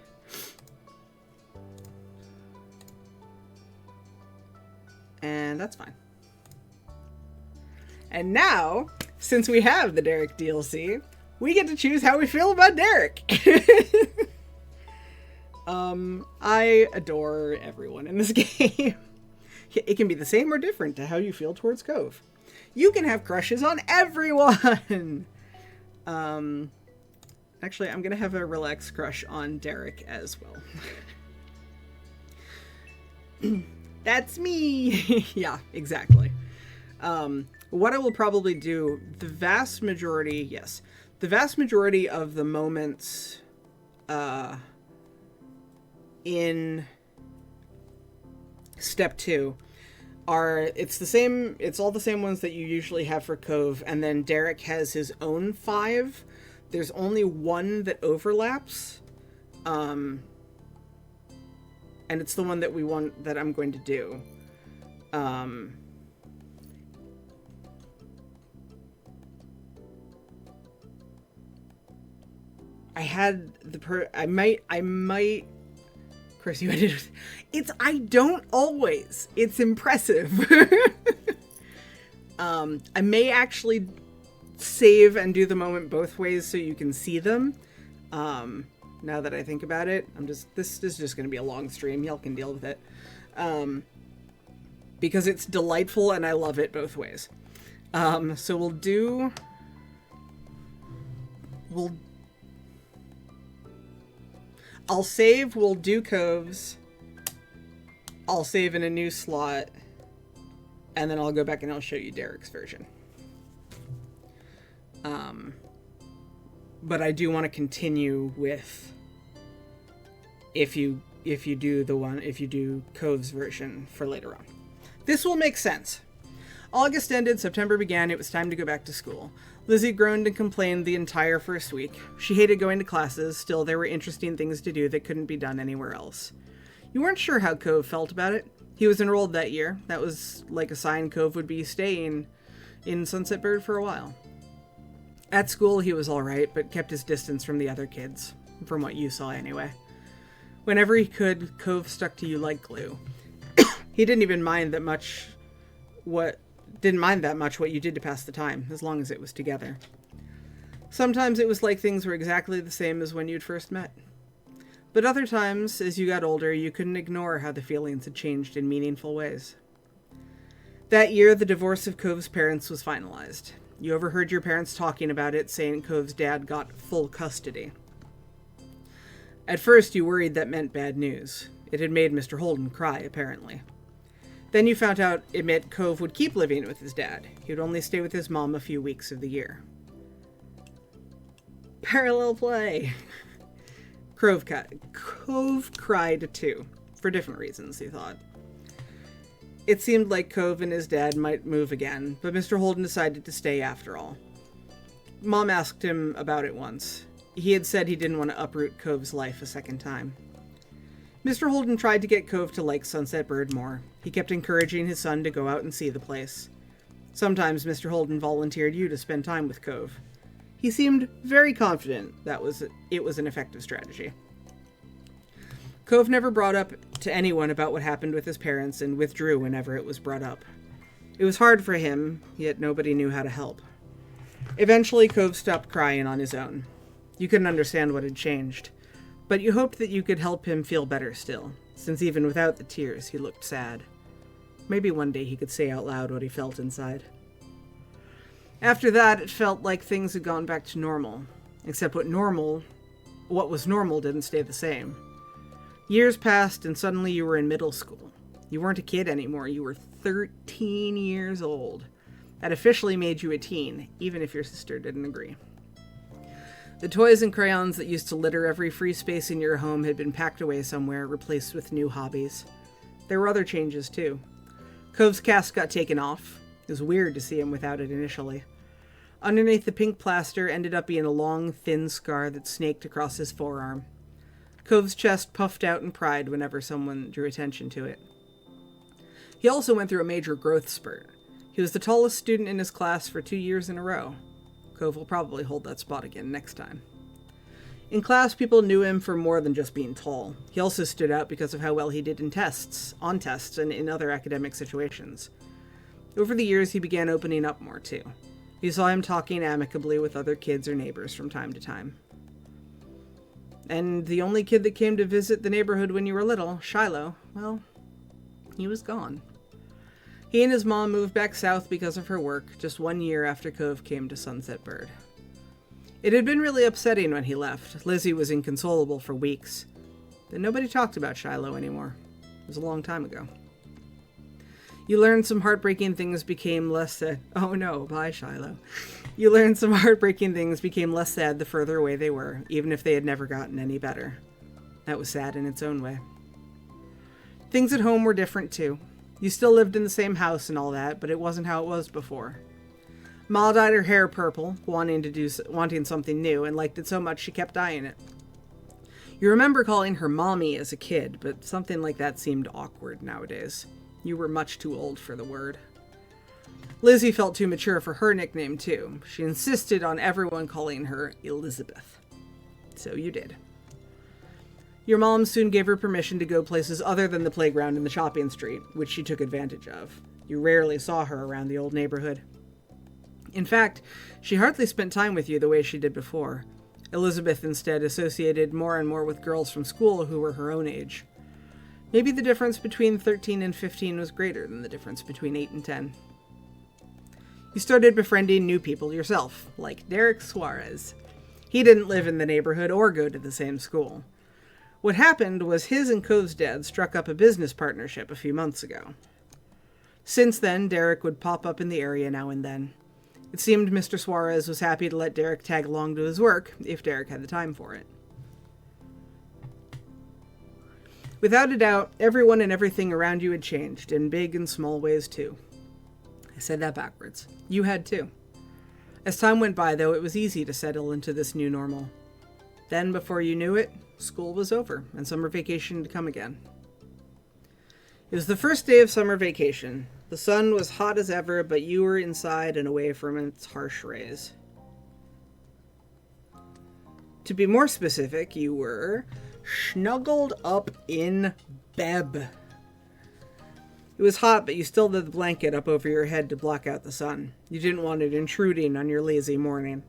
And that's fine. And now, since we have the Derek DLC, we get to choose how we feel about Derek. I adore everyone in this game. It can be the same or different to how you feel towards Cove. You can have crushes on everyone! Actually, I'm gonna have a relaxed crush on Derek as well. That's me! Yeah, exactly. What I will probably do, the vast majority of the moments in step 2 are, it's all the same ones that you usually have for Cove, and then Derek has his own 5. There's only one that overlaps, and it's the one that I'm going to do. I had I might, Chris, you edited it. I don't always. It's impressive. I may actually save and do the moment both ways so you can see them. Now that I think about it, this is just going to be a long stream. Y'all can deal with it. Because it's delightful and I love it both ways. So I'll save, we'll do Coves. I'll save in a new slot. And then I'll go back and I'll show you Derek's version. But I do want to continue with if you do Cove's version for later on. This will make sense. August ended, September began, it was time to go back to school. Lizzie groaned and complained the entire first week. She hated going to classes, still there were interesting things to do that couldn't be done anywhere else. You weren't sure how Cove felt about it. He was enrolled that year. That was like a sign Cove would be staying in Sunset Bird for a while. At school, he was alright, but kept his distance from the other kids. From what you saw, anyway. Whenever he could, Cove stuck to you like glue. He didn't mind that much what you did to pass the time, as long as it was together. Sometimes it was like things were exactly the same as when you'd first met. But other times, as you got older, you couldn't ignore how the feelings had changed in meaningful ways. That year, the divorce of Cove's parents was finalized. You overheard your parents talking about it, saying Cove's dad got full custody. At first, you worried that meant bad news. It had made Mr. Holden cry, apparently. Then you found out it meant Cove would keep living with his dad. He would only stay with his mom a few weeks of the year. Parallel play! Cove cried too, for different reasons, he thought. It seemed like Cove and his dad might move again, but Mr. Holden decided to stay after all. Mom asked him about it once. He had said he didn't want to uproot Cove's life a second time. Mr. Holden tried to get Cove to like Sunset Bird more. He kept encouraging his son to go out and see the place. Sometimes Mr. Holden volunteered you to spend time with Cove. He seemed very confident it was an effective strategy. Cove never brought up to anyone about what happened with his parents and withdrew whenever it was brought up. It was hard for him, yet nobody knew how to help. Eventually, Cove stopped crying on his own. You couldn't understand what had changed, but you hoped that you could help him feel better still, since even without the tears, he looked sad. Maybe one day he could say out loud what he felt inside. After that, it felt like things had gone back to normal, except what was normal didn't stay the same. Years passed, and suddenly you were in middle school. You weren't a kid anymore, you were 13 years old. That officially made you a teen, even if your sister didn't agree. The toys and crayons that used to litter every free space in your home had been packed away somewhere, replaced with new hobbies. There were other changes, too. Cove's cast got taken off. It was weird to see him without it initially. Underneath the pink plaster ended up being a long, thin scar that snaked across his forearm. Cove's chest puffed out in pride whenever someone drew attention to it. He also went through a major growth spurt. He was the tallest student in his class for 2 years in a row. Cove will probably hold that spot again next time. In class, people knew him for more than just being tall. He also stood out because of how well he did on tests, and in other academic situations. Over the years, he began opening up more, too. You saw him talking amicably with other kids or neighbors from time to time. And the only kid that came to visit the neighborhood when you were little, Shiloh, well, he was gone. He and his mom moved back south because of her work, just 1 year after Cove came to Sunset Bird. It had been really upsetting when he left. Lizzie was inconsolable for weeks. But nobody talked about Shiloh anymore. It was a long time ago. You learned some heartbreaking things became less sad. Oh no, bye Shiloh. You learned some heartbreaking things became less sad the further away they were, even if they had never gotten any better. That was sad in its own way. Things at home were different too. You still lived in the same house and all that, but it wasn't how it was before. Ma dyed her hair purple, wanting something new, and liked it so much she kept dyeing it. You remember calling her Mommy as a kid, but something like that seemed awkward nowadays. You were much too old for the word. Lizzie felt too mature for her nickname too. She insisted on everyone calling her Elizabeth. So you did. Your mom soon gave her permission to go places other than the playground and the shopping street, which she took advantage of. You rarely saw her around the old neighborhood. In fact, she hardly spent time with you the way she did before. Elizabeth instead associated more and more with girls from school who were her own age. Maybe the difference between 13 and 15 was greater than the difference between 8 and 10. You started befriending new people yourself, like Derek Suarez. He didn't live in the neighborhood or go to the same school. What happened was his and Cove's dad struck up a business partnership a few months ago. Since then, Derek would pop up in the area now and then. It seemed Mr. Suarez was happy to let Derek tag along to his work, if Derek had the time for it. Without a doubt, everyone and everything around you had changed, in big and small ways too. I said that backwards. You had too. As time went by, though, it was easy to settle into this new normal. Then, before you knew it, school was over, and summer vacation had come again. It was the first day of summer vacation. The sun was hot as ever, but you were inside and away from its harsh rays. To be more specific, you were snuggled up in bed. It was hot, but you still had the blanket up over your head to block out the sun. You didn't want it intruding on your lazy morning.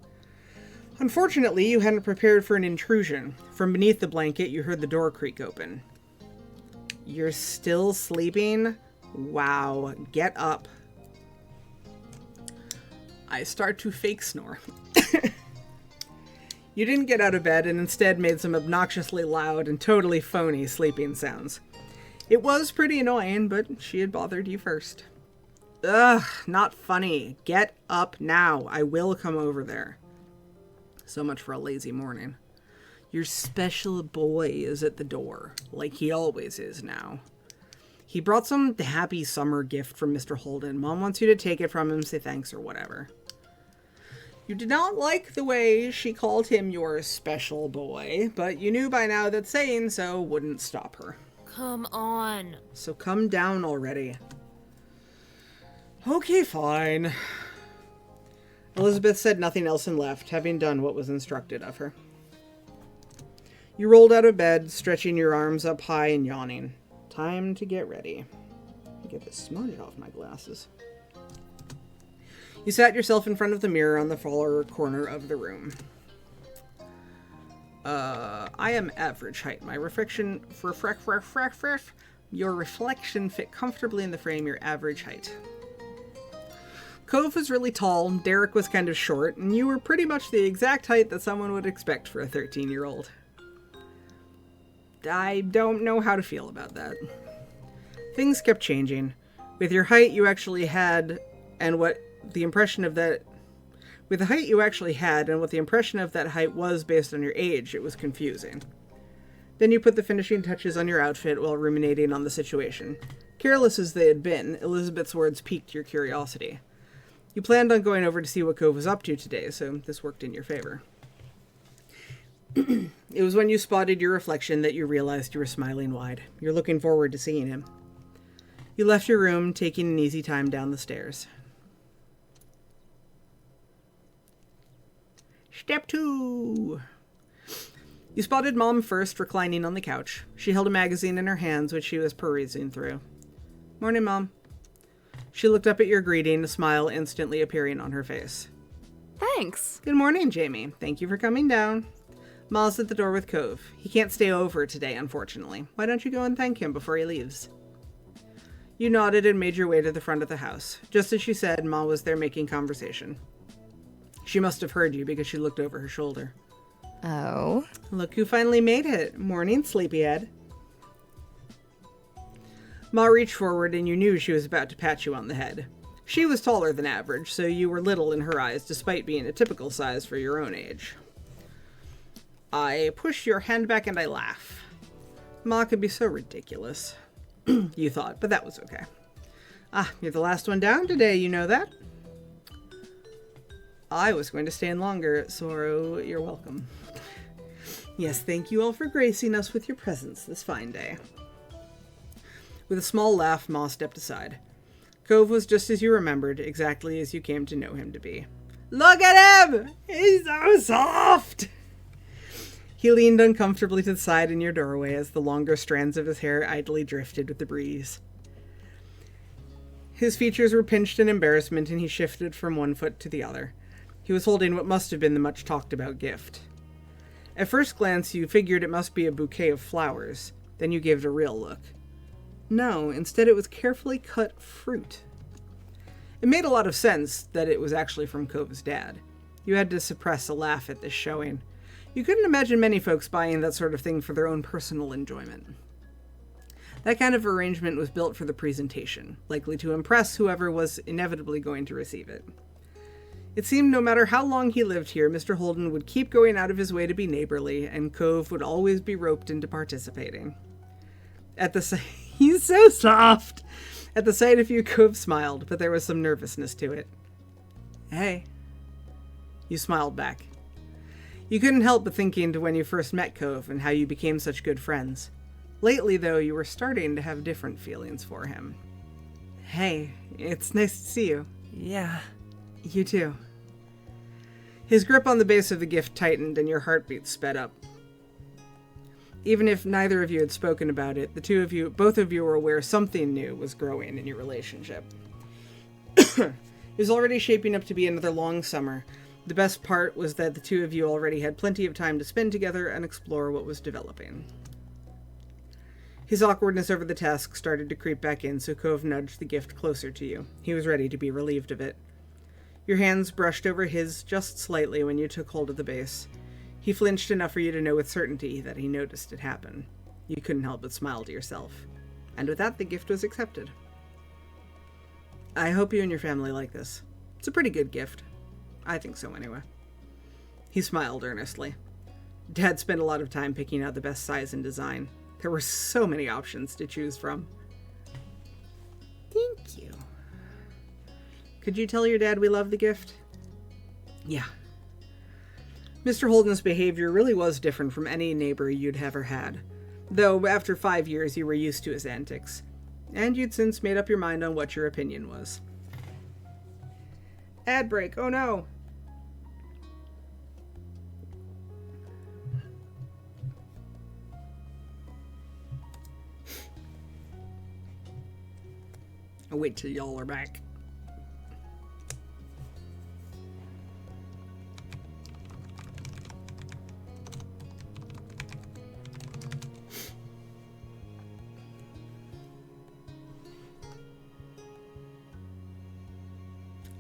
Unfortunately, you hadn't prepared for an intrusion. From beneath the blanket, you heard the door creak open. You're still sleeping? Wow, get up. I start to fake snore. You didn't get out of bed and instead made some obnoxiously loud and totally phony sleeping sounds. It was pretty annoying, but she had bothered you first. Ugh, not funny. Get up now. I will come over there. So much for a lazy morning. Your special boy is at the door, like he always is now. He brought some happy summer gift from Mr. Holden. Mom wants you to take it from him, say thanks or whatever. You did not like the way she called him your special boy, but you knew by now that saying so wouldn't stop her. Come on. So come down already. Okay, fine. Elizabeth said nothing else and left, having done what was instructed of her. You rolled out of bed, stretching your arms up high and yawning. Time to get ready. Get this smudge off my glasses. You sat yourself in front of the mirror on the far corner of the room. I am average height. My reflection your reflection fit comfortably in the frame, your average height. Cove was really tall, Derek was kind of short, and you were pretty much the exact height that someone would expect for a 13-year-old. I don't know how to feel about that. Things kept changing. With your height you actually had, and what the impression of that... With the height you actually had, and what the impression of that height was based on your age, it was confusing. Then you put the finishing touches on your outfit while ruminating on the situation. Careless as they had been, Elizabeth's words piqued your curiosity. You planned on going over to see what Cove was up to today, so this worked in your favor. It was when you spotted your reflection that you realized you were smiling wide. You're looking forward to seeing him. You left your room, taking an easy time down the stairs. Step 2. You spotted Mom first, reclining on the couch. She held a magazine in her hands, which she was perusing through. Morning, Mom. She looked up at your greeting, a smile instantly appearing on her face. Thanks. Good morning, Jamie. Thank you for coming down. Ma's at the door with Cove. He can't stay over today, unfortunately. Why don't you go and thank him before he leaves? You nodded and made your way to the front of the house. Just as she said, Ma was there making conversation. She must have heard you because she looked over her shoulder. Oh? Look who finally made it. Morning, sleepyhead. Ma reached forward and you knew she was about to pat you on the head. She was taller than average, so you were little in her eyes despite being a typical size for your own age. I push your hand back and I laugh. Ma could be so ridiculous. You thought, but that was okay. Ah, you're the last one down today, you know that? I was going to stay in longer, so you're welcome. Yes, thank you all for gracing us with your presence this fine day. With a small laugh, Ma stepped aside. Cove was just as you remembered, exactly as you came to know him to be. Look at him! He's so soft! He leaned uncomfortably to the side in your doorway as the longer strands of his hair idly drifted with the breeze. His features were pinched in embarrassment and he shifted from one foot to the other. He was holding what must have been the much-talked-about gift. At first glance, you figured it must be a bouquet of flowers. Then you gave it a real look. No, instead it was carefully cut fruit. It made a lot of sense that it was actually from Cove's dad. You had to suppress a laugh at this showing. You couldn't imagine many folks buying that sort of thing for their own personal enjoyment. That kind of arrangement was built for the presentation, likely to impress whoever was inevitably going to receive it. It seemed no matter how long he lived here, Mr. Holden would keep going out of his way to be neighborly, and Cove would always be roped into participating. He's so soft! At the sight of you, Cove smiled, but there was some nervousness to it. Hey. You smiled back. You couldn't help but thinking to when you first met Cove and how you became such good friends. Lately, though, you were starting to have different feelings for him. Hey, it's nice to see you. Yeah. You too. His grip on the base of the gift tightened and your heartbeat sped up. Even if neither of you had spoken about it, both of you were aware something new was growing in your relationship. It was already shaping up to be another long summer. The best part was that the two of you already had plenty of time to spend together and explore what was developing. His awkwardness over the task started to creep back in, so Cove nudged the gift closer to you. He was ready to be relieved of it. Your hands brushed over his just slightly when you took hold of the base. He flinched enough for you to know with certainty that he noticed it happen. You couldn't help but smile to yourself. And with that, the gift was accepted. I hope you and your family like this. It's a pretty good gift. I think so, anyway. He smiled earnestly. Dad spent a lot of time picking out the best size and design. There were so many options to choose from. Thank you. Could you tell your dad we love the gift? Yeah. Mr. Holden's behavior really was different from any neighbor you'd ever had, though after 5 years you were used to his antics, and you'd since made up your mind on what your opinion was. Ad break, oh no! I'll wait till y'all are back.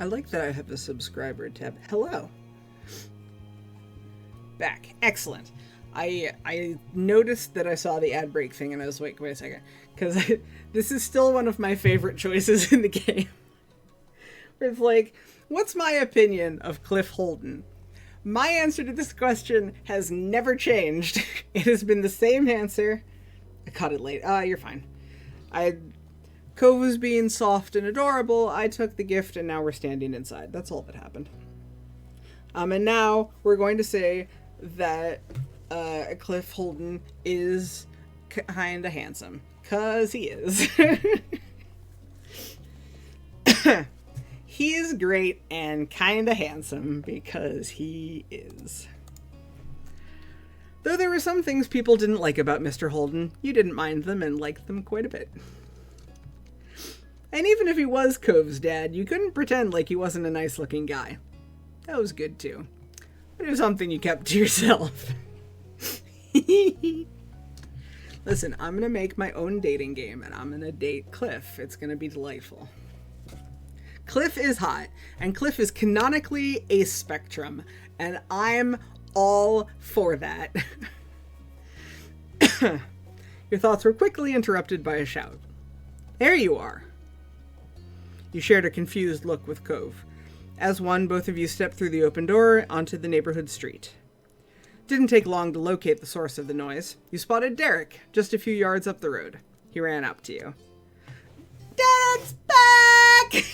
I like that I have a subscriber tab. Hello. Back. Excellent. I noticed that I saw the ad break thing and I was like, wait a second. Because this is still one of my favorite choices in the game. Where it's like, what's my opinion of Cliff Holden? My answer to this question has never changed. It has been the same answer. I caught it late. You're fine. Cove was being soft and adorable. I took the gift and now we're standing inside. That's all that happened. And now we're going to say that Cliff Holden is kinda handsome. 'Cause he is. He is great and kinda handsome because he is. Though there were some things people didn't like about Mr. Holden, you didn't mind them and liked them quite a bit. And even if he was Cove's dad, you couldn't pretend like he wasn't a nice-looking guy. That was good, too. But it was something you kept to yourself. Listen, I'm gonna make my own dating game, and I'm gonna date Cliff. It's gonna be delightful. Cliff is hot, and Cliff is canonically a spectrum, and I'm all for that. Your thoughts were quickly interrupted by a shout. There you are. You shared a confused look with Cove. As one, both of you stepped through the open door onto the neighborhood street. Didn't take long to locate the source of the noise. You spotted Derek, just a few yards up the road. He ran up to you. Derek's back!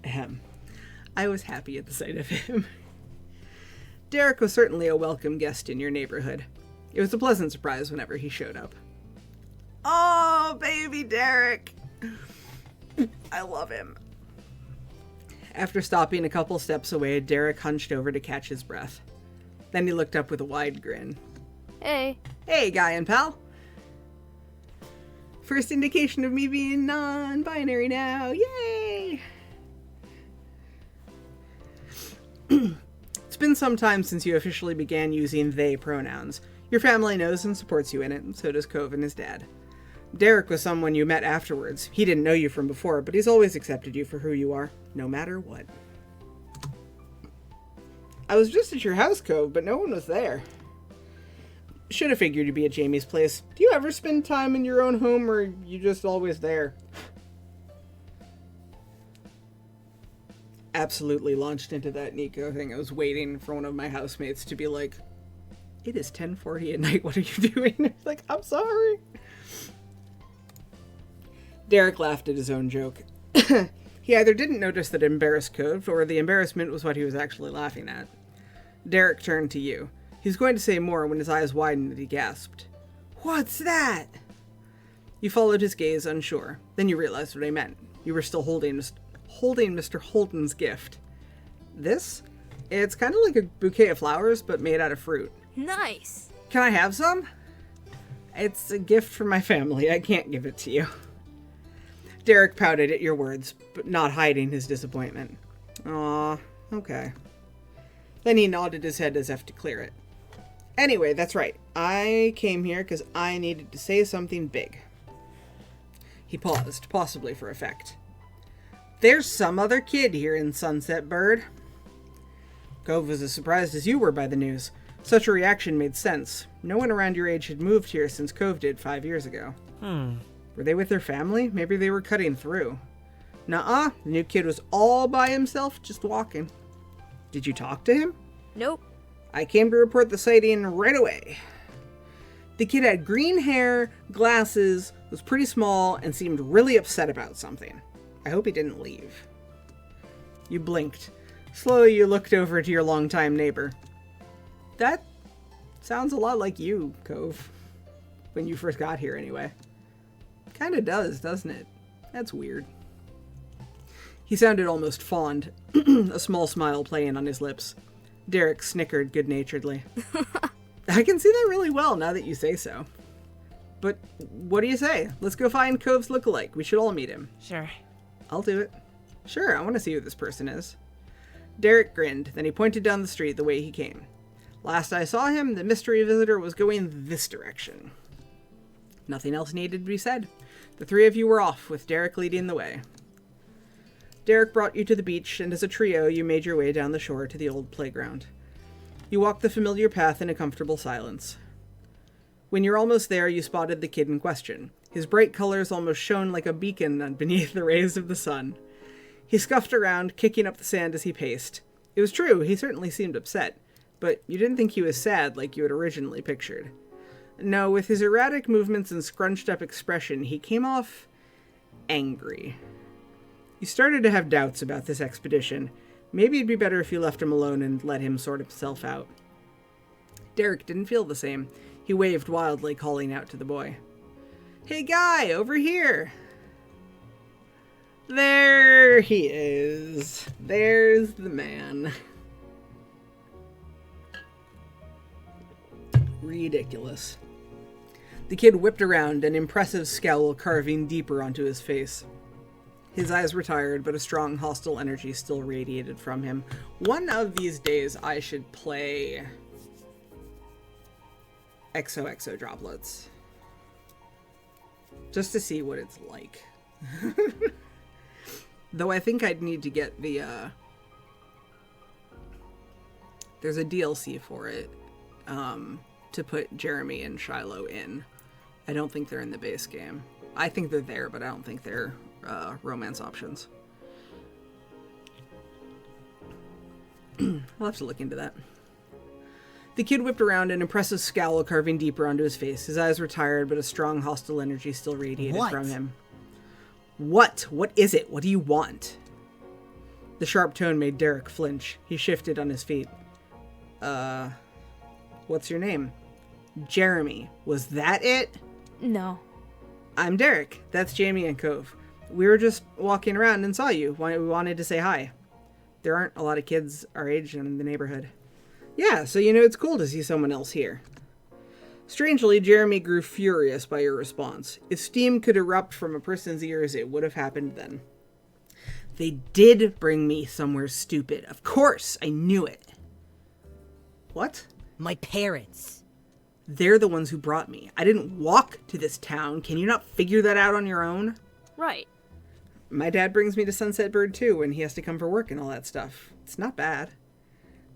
Ahem. I was happy at the sight of him. Derek was certainly a welcome guest in your neighborhood. It was a pleasant surprise whenever he showed up. Oh, baby Derek! I love him. After stopping a couple steps away, Derek hunched over to catch his breath. Then he looked up with a wide grin. Hey. Hey, guy and pal. First indication of me being non-binary now. Yay! It's been some time since you officially began using they pronouns. Your family knows and supports you in it, and so does Cove and his dad. Derek was someone you met afterwards. He didn't know you from before, but he's always accepted you for who you are, no matter what. I was just at your house, Cove, but no one was there. Should have figured you'd be at Jamie's place. Do you ever spend time in your own home, or are you just always there? Absolutely launched into that Nico thing. I was waiting for one of my housemates to be like, it is 10:40 at night, what are you doing? It's like, I'm sorry. Derek laughed at his own joke. He either didn't notice that it embarrassed Cove, or the embarrassment was what he was actually laughing at. Derek turned to you. He was going to say more when his eyes widened and he gasped. What's that? You followed his gaze, unsure. Then you realized what I meant. You were still holding Mr. Holden's gift. This? It's kind of like a bouquet of flowers, but made out of fruit. Nice. Can I have some? It's a gift from my family. I can't give it to you. Derek pouted at your words, but not hiding his disappointment. Aw, okay. Then he nodded his head as if to clear it. Anyway, that's right. I came here because I needed to say something big. He paused, possibly for effect. There's some other kid here in Sunset Bird. Cove was as surprised as you were by the news. Such a reaction made sense. No one around your age had moved here since Cove did 5 years ago. Were they with their family? Maybe they were cutting through. Nuh-uh. The new kid was all by himself, just walking. Did you talk to him? Nope. I came to report the sighting right away. The kid had green hair, glasses, was pretty small and seemed really upset about something. I hope he didn't leave. You blinked. Slowly you looked over to your longtime neighbor. That sounds a lot like you, Cove. When you first got here, anyway. Kinda does, doesn't it? That's weird. He sounded almost fond, a small smile playing on his lips. Derek snickered good-naturedly. I can see that really well now that you say so. But what do you say? Let's go find Cove's lookalike. We should all meet him. Sure. I'll do it. Sure, I want to see who this person is. Derek grinned, then he pointed down the street the way he came. Last I saw him, the mystery visitor was going this direction. Nothing else needed to be said. The three of you were off, with Derek leading the way. Derek brought you to the beach, and as a trio, you made your way down the shore to the old playground. You walked the familiar path in a comfortable silence. When you're almost there, you spotted the kid in question. His bright colors almost shone like a beacon beneath the rays of the sun. He scuffed around, kicking up the sand as he paced. It was true, he certainly seemed upset, but you didn't think he was sad like you had originally pictured. No, with his erratic movements and scrunched-up expression, he came off angry. You started to have doubts about this expedition. Maybe it'd be better if you left him alone and let him sort himself out. Derek didn't feel the same. He waved wildly, calling out to the boy. Hey, guy, over here! There he is. There's the man. Ridiculous. The kid whipped around, an impressive scowl carving deeper onto his face. His eyes were tired, but a strong, hostile energy still radiated from him. One of these days, I should play XOXO Droplets. Just to see what it's like. Though I think I'd need to get the, there's a DLC for it, to put Jeremy and Shiloh in. I don't think they're in the base game. I think they're there, but I don't think they're romance options. I'll have to look into that. The kid whipped around, an impressive scowl carving deeper onto his face. His eyes were tired, but a strong, hostile energy still radiated from him. What? What is it? What do you want? The sharp tone made Derek flinch. He shifted on his feet. What's your name? Jeremy. Was that it? No. I'm Derek. That's Jamie and Cove. We were just walking around and saw you. We wanted to say hi. There aren't a lot of kids our age in the neighborhood. Yeah, so you know it's cool to see someone else here. Strangely, Jeremy grew furious by your response. If steam could erupt from a person's ears, it would have happened then. They did bring me somewhere stupid. Of course, I knew it. What? My parents. They're the ones who brought me. I didn't walk to this town. Can you not figure that out on your own? Right. My dad brings me to Sunset Bird too when he has to come for work and all that stuff. It's not bad.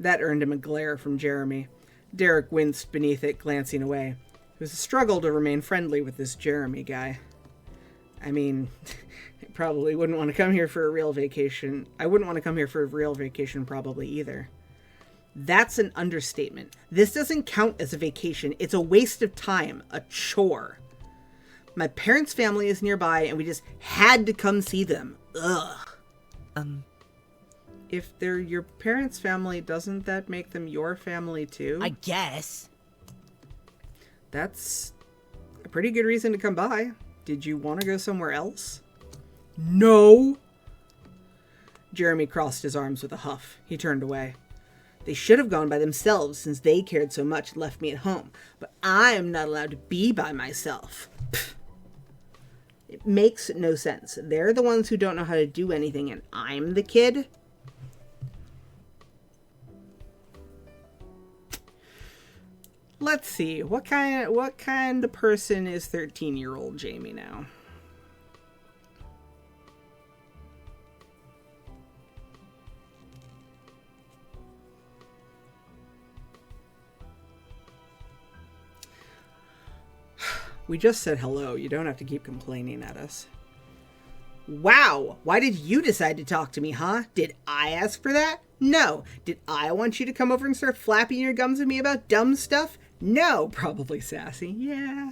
That earned him a glare from Jeremy. Derek winced beneath it, glancing away. It was a struggle to remain friendly with this Jeremy guy. I mean, I probably wouldn't want to come here for a real vacation. I wouldn't want to come here for a real vacation probably either. That's an understatement. This doesn't count as a vacation. It's a waste of time. A chore. My parents' family is nearby, and we just had to come see them. Ugh. If they're your parents' family, doesn't that make them your family too? I guess. That's a pretty good reason to come by. Did you want to go somewhere else? No. Jeremy crossed his arms with a huff. He turned away. They should have gone by themselves since they cared so much and left me at home. But I am not allowed to be by myself. Pfft. It makes no sense. They're the ones who don't know how to do anything and I'm the kid? Let's see. What kind of person is 13-year-old Jamie now? We just said hello. You don't have to keep complaining at us. Wow! Why did you decide to talk to me, huh? Did I ask for that? No. Did I want you to come over and start flapping your gums at me about dumb stuff? No. Probably sassy. Yeah.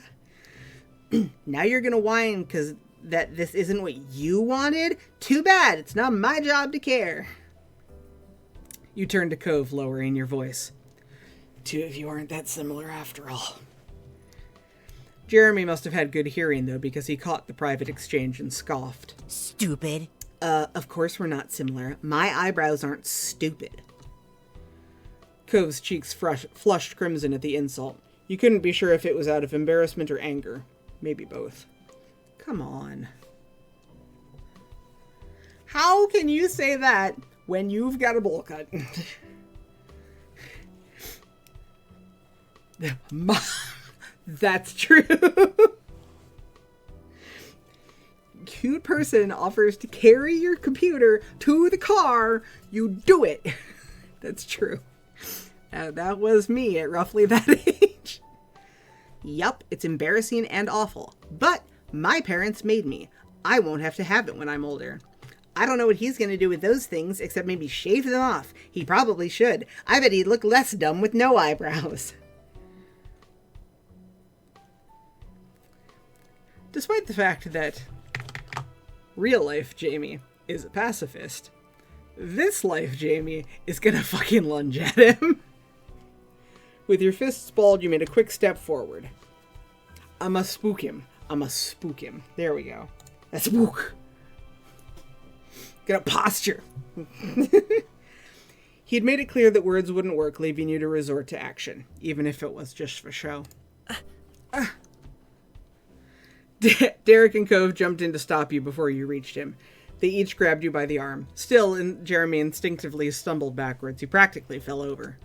Now you're gonna whine because that this isn't what you wanted? Too bad, it's not my job to care. You turn to Cove, lowering your voice. Two of you aren't that similar after all. Jeremy must have had good hearing, though, because he caught the private exchange and scoffed. Stupid. Of course we're not similar. My eyebrows aren't stupid. Cove's cheeks flushed crimson at the insult. You couldn't be sure if it was out of embarrassment or anger. Maybe both. Come on. How can you say that when you've got a bowl cut? That's true. Cute person offers to carry your computer to the car, you do it. That's true. That was me at roughly that age. Yup, it's embarrassing and awful. But my parents made me. I won't have to have it when I'm older. I don't know what he's going to do with those things except maybe shave them off. He probably should. I bet he'd look less dumb with no eyebrows. Despite the fact that real-life Jamie is a pacifist, this life Jamie is gonna fucking lunge at him. With your fists balled, you made a quick step forward. I'ma spook him. There we go. That's spook. Gonna posture. He'd made it clear that words wouldn't work, leaving you to resort to action, even if it was just for show. Derek and Cove jumped in to stop you before you reached him. They each grabbed you by the arm. Still, Jeremy instinctively stumbled backwards. He practically fell over.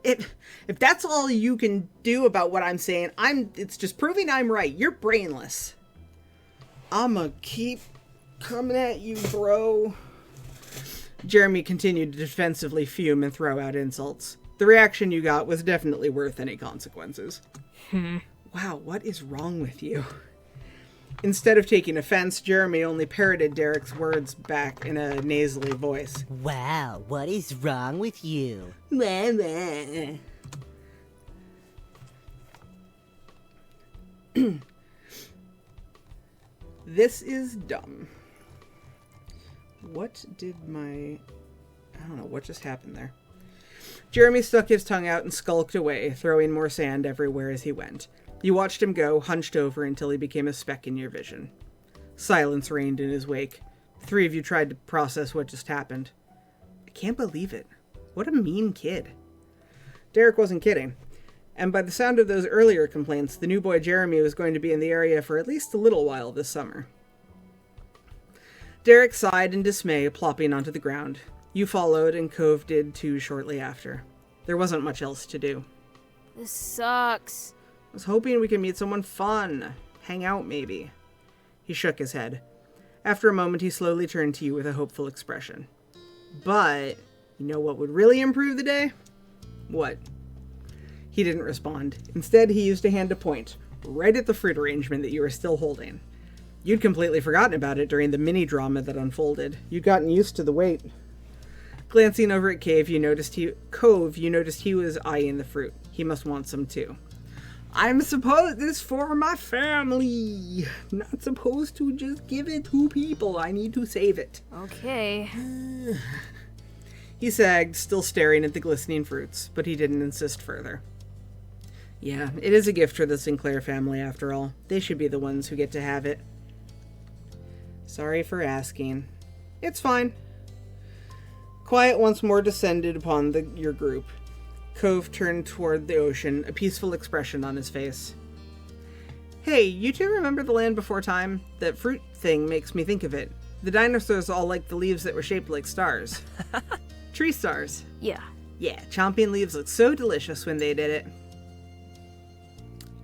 If that's all you can do about what I'm saying, it's just proving I'm right. You're brainless. I'ma keep coming at you, bro. Jeremy continued to defensively fume and throw out insults. The reaction you got was definitely worth any consequences. Wow, what is wrong with you? Instead of taking offense, Jeremy only parroted Derek's words back in a nasally voice. Wow, what is wrong with you? This is dumb. I don't know, what just happened there? Jeremy stuck his tongue out and skulked away, throwing more sand everywhere as he went. You watched him go, hunched over until he became a speck in your vision. Silence reigned in his wake. The three of you tried to process what just happened. I can't believe it. What a mean kid. Derek wasn't kidding. And by the sound of those earlier complaints, the new boy Jeremy was going to be in the area for at least a little while this summer. Derek sighed in dismay, plopping onto the ground. You followed, and Cove did too shortly after. There wasn't much else to do. This sucks. I was hoping we could meet someone fun. Hang out, maybe. He shook his head. After a moment, he slowly turned to you with a hopeful expression. But, you know what would really improve the day? What? He didn't respond. Instead, he used a hand to point, right at the fruit arrangement that you were still holding. You'd completely forgotten about it during the mini-drama that unfolded. You'd gotten used to the wait. Glancing over at Cove, you noticed he was eyeing the fruit. He must want some too. I'm supposed this for my family. Not supposed to just give it to people. I need to save it. Okay. He sagged, still staring at the glistening fruits, but he didn't insist further. Yeah, it is a gift for the Sinclair family after all. They should be the ones who get to have it. Sorry for asking. It's fine. Quiet once more descended upon your group. Cove turned toward the ocean, a peaceful expression on his face. Hey, you two remember the land before time? That fruit thing makes me think of it. The dinosaurs all liked the leaves that were shaped like stars. Tree stars. Yeah. Yeah, chomping leaves looked so delicious when they did it.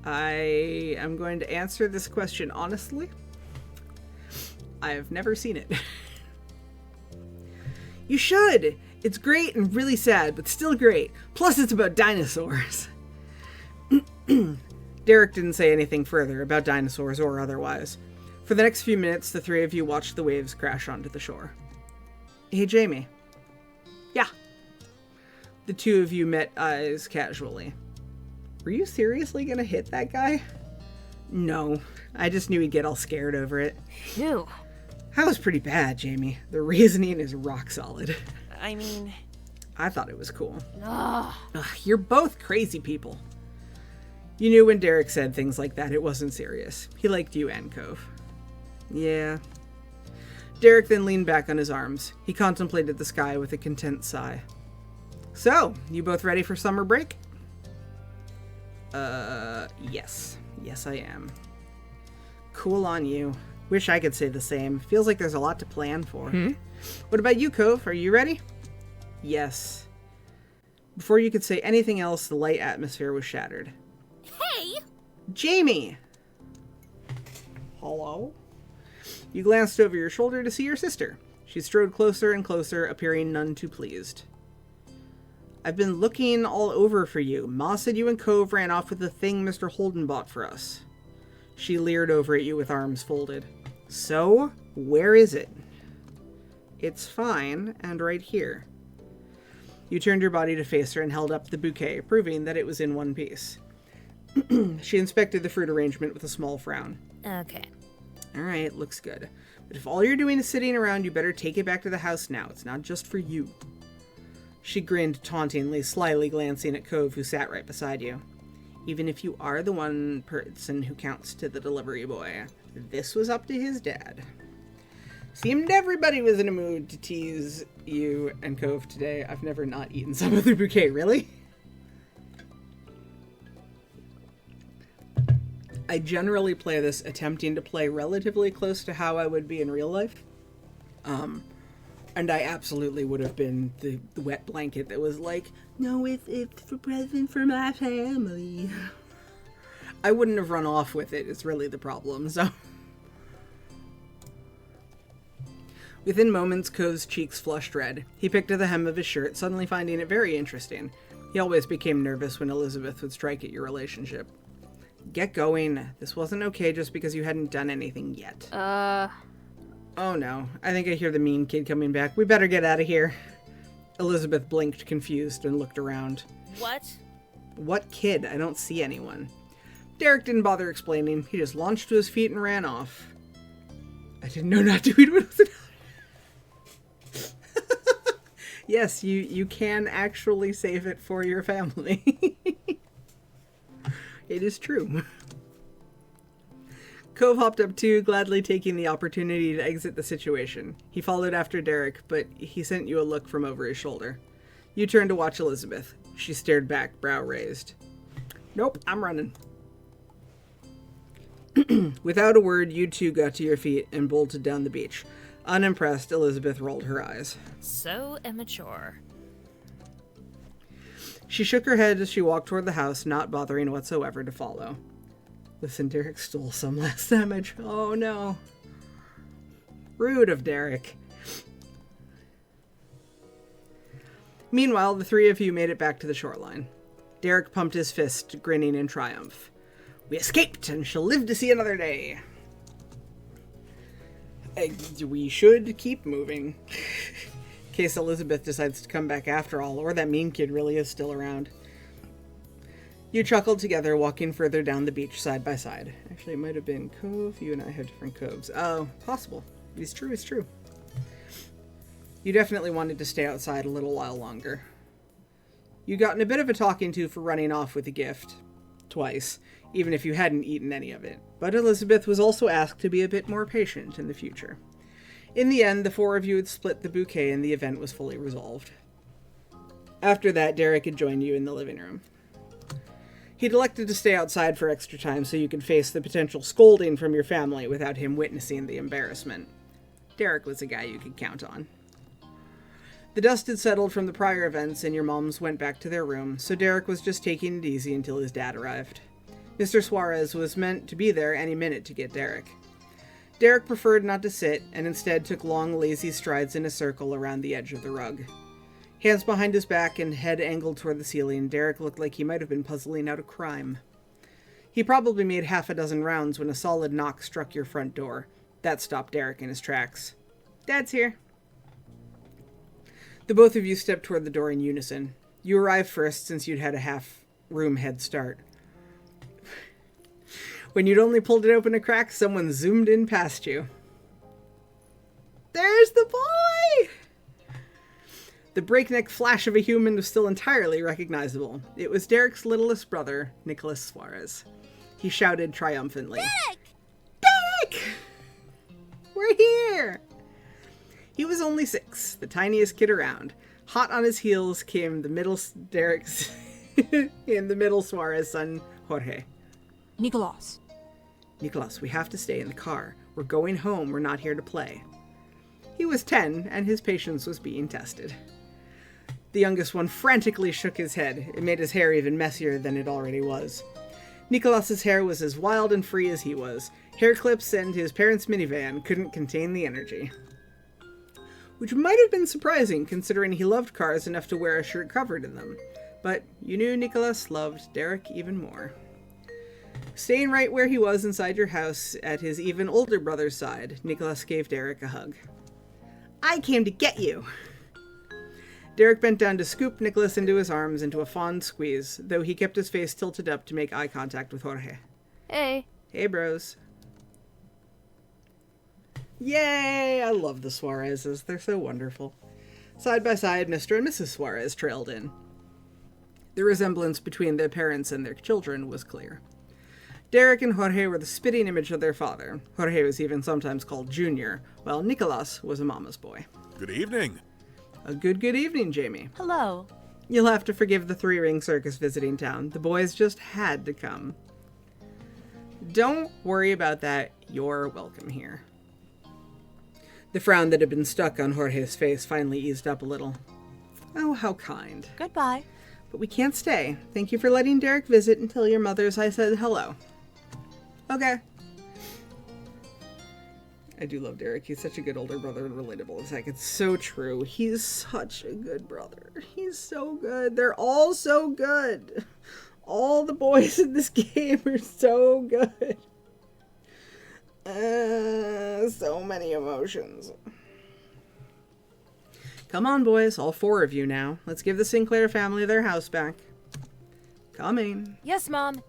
I am going to answer this question honestly. I've never seen it. You should! It's great and really sad, but still great. Plus, it's about dinosaurs. Derek didn't say anything further about dinosaurs or otherwise. For the next few minutes, the three of you watched the waves crash onto the shore. Hey, Jamie. Yeah. The two of you met eyes casually. Were you seriously gonna hit that guy? No. I just knew he'd get all scared over it. Phew. That was pretty bad, Jamie. The reasoning is rock solid. I mean, I thought it was cool. Ugh. Ugh, you're both crazy people. You knew when Derek said things like that, it wasn't serious. He liked you and Cove. Yeah. Derek then leaned back on his arms. He contemplated the sky with a content sigh. So, you both ready for summer break? Yes. Yes, I am. Cool on you. Wish I could say the same. Feels like there's a lot to plan for. What about you, Cove? Are you ready? Yes. Before you could say anything else, the light atmosphere was shattered. Hey! Jamie! Hello? You glanced over your shoulder to see your sister. She strode closer and closer, appearing none too pleased. I've been looking all over for you. Ma said you and Cove ran off with the thing Mr. Holden bought for us. She leered over at you with arms folded. So, where is it? It's fine, and right here. You turned your body to face her and held up the bouquet, proving that it was in one piece. She inspected the fruit arrangement with a small frown. Okay. Alright, looks good. But if all you're doing is sitting around, you better take it back to the house now. It's not just for you. She grinned tauntingly, slyly glancing at Cove, who sat right beside you. Even if you are the one person who counts to the delivery boy, this was up to his dad. Seemed everybody was in a mood to tease you and Cove today. I've never not eaten some of the bouquet, really? I generally play this attempting to play relatively close to how I would be in real life. And I absolutely would have been the wet blanket that was like, no, it's for present for my family. I wouldn't have run off with it, is really the problem, so. Within moments, Cove's cheeks flushed red. He picked at the hem of his shirt, suddenly finding it very interesting. He always became nervous when Elizabeth would strike at your relationship. Get going. This wasn't okay just because you hadn't done anything yet. Oh no, I think I hear the mean kid coming back. We better get out of here. Elizabeth blinked, confused, and looked around. what? What kid? I don't see anyone. Derek didn't bother explaining. He just launched to his feet and ran off. I didn't know not to eat with it. Yes, you can actually save it for your family. It is true. Cove hopped up too, gladly taking the opportunity to exit the situation. He followed after Derek, but he sent you a look from over his shoulder. You turned to watch Elizabeth. She stared back, brow raised. Nope, I'm running. Without a word, you two got to your feet and bolted down the beach. Unimpressed, Elizabeth rolled her eyes. So immature. She shook her head as she walked toward the house, not bothering whatsoever to follow. Listen, Derek stole some last damage. Oh no. Rude of Derek. Meanwhile, the three of you made it back to the shoreline. Derek pumped his fist, grinning in triumph. We escaped and shall live to see another day. We should keep moving. In case Elizabeth decides to come back after all, or that mean kid really is still around. You chuckled together, walking further down the beach side by side. Actually, it might have been Cove. You and I had different coves. Oh, possible. It's true, it's true. You definitely wanted to stay outside a little while longer. You got in a bit of a talking to for running off with the gift. Twice, even if you hadn't eaten any of it. But Elizabeth was also asked to be a bit more patient in the future. In the end, the four of you had split the bouquet and the event was fully resolved. After that, Derek had joined you in the living room. He'd elected to stay outside for extra time so you could face the potential scolding from your family without him witnessing the embarrassment. Derek was a guy you could count on. The dust had settled from the prior events and your moms went back to their room, so Derek was just taking it easy until his dad arrived. Mr. Suarez was meant to be there any minute to get Derek. Derek preferred not to sit and instead took long, lazy strides in a circle around the edge of the rug. Hands behind his back and head angled toward the ceiling, Derek looked like he might have been puzzling out a crime. He probably made half a dozen rounds when a solid knock struck your front door. That stopped Derek in his tracks. Dad's here. The both of you stepped toward the door in unison. You arrived first since you'd had a half-room head start. When you'd only pulled it open a crack, someone zoomed in past you. There's the boy! The breakneck flash of a human was still entirely recognizable. It was Derek's littlest brother, Nicholas Suarez. He shouted triumphantly. Derek! We're here! He was only 6, the tiniest kid around. Hot on his heels came the middle Suarez son, Jorge. Nicolas. Nicholas, we have to stay in the car. We're going home. We're not here to play. He was 10, and his patience was being tested. The youngest one frantically shook his head. It made his hair even messier than it already was. Nicholas's hair was as wild and free as he was. Hair clips and his parents' minivan couldn't contain the energy. Which might have been surprising, considering he loved cars enough to wear a shirt covered in them. But you knew Nicholas loved Derek even more. Staying right where he was inside your house, at his even older brother's side, Nicholas gave Derek a hug. I came to get you! Derek bent down to scoop Nicholas into his arms into a fond squeeze, though he kept his face tilted up to make eye contact with Jorge. Hey. Hey, bros. Yay! I love the Suarezes. They're so wonderful. Side by side, Mr. and Mrs. Suarez trailed in. The resemblance between their parents and their children was clear. Derek and Jorge were the spitting image of their father. Jorge was even sometimes called Junior, while Nicolas was a mama's boy. Good evening. A good evening, Jamie. Hello. You'll have to forgive the three-ring circus visiting town. The boys just had to come. Don't worry about that. You're welcome here. The frown that had been stuck on Jorge's face finally eased up a little. Oh, how kind. Goodbye. But we can't stay. Thank you for letting Derek visit and tell your mothers I said hello. Okay. I do love Derek. He's such a good older brother and relatable. It's like, it's so true. He's such a good brother. He's so good. They're all so good. All the boys in this game are so good. So many emotions. Come on, boys. All 4 of you now. Let's give the Sinclair family their house back. Coming. Yes, Mom.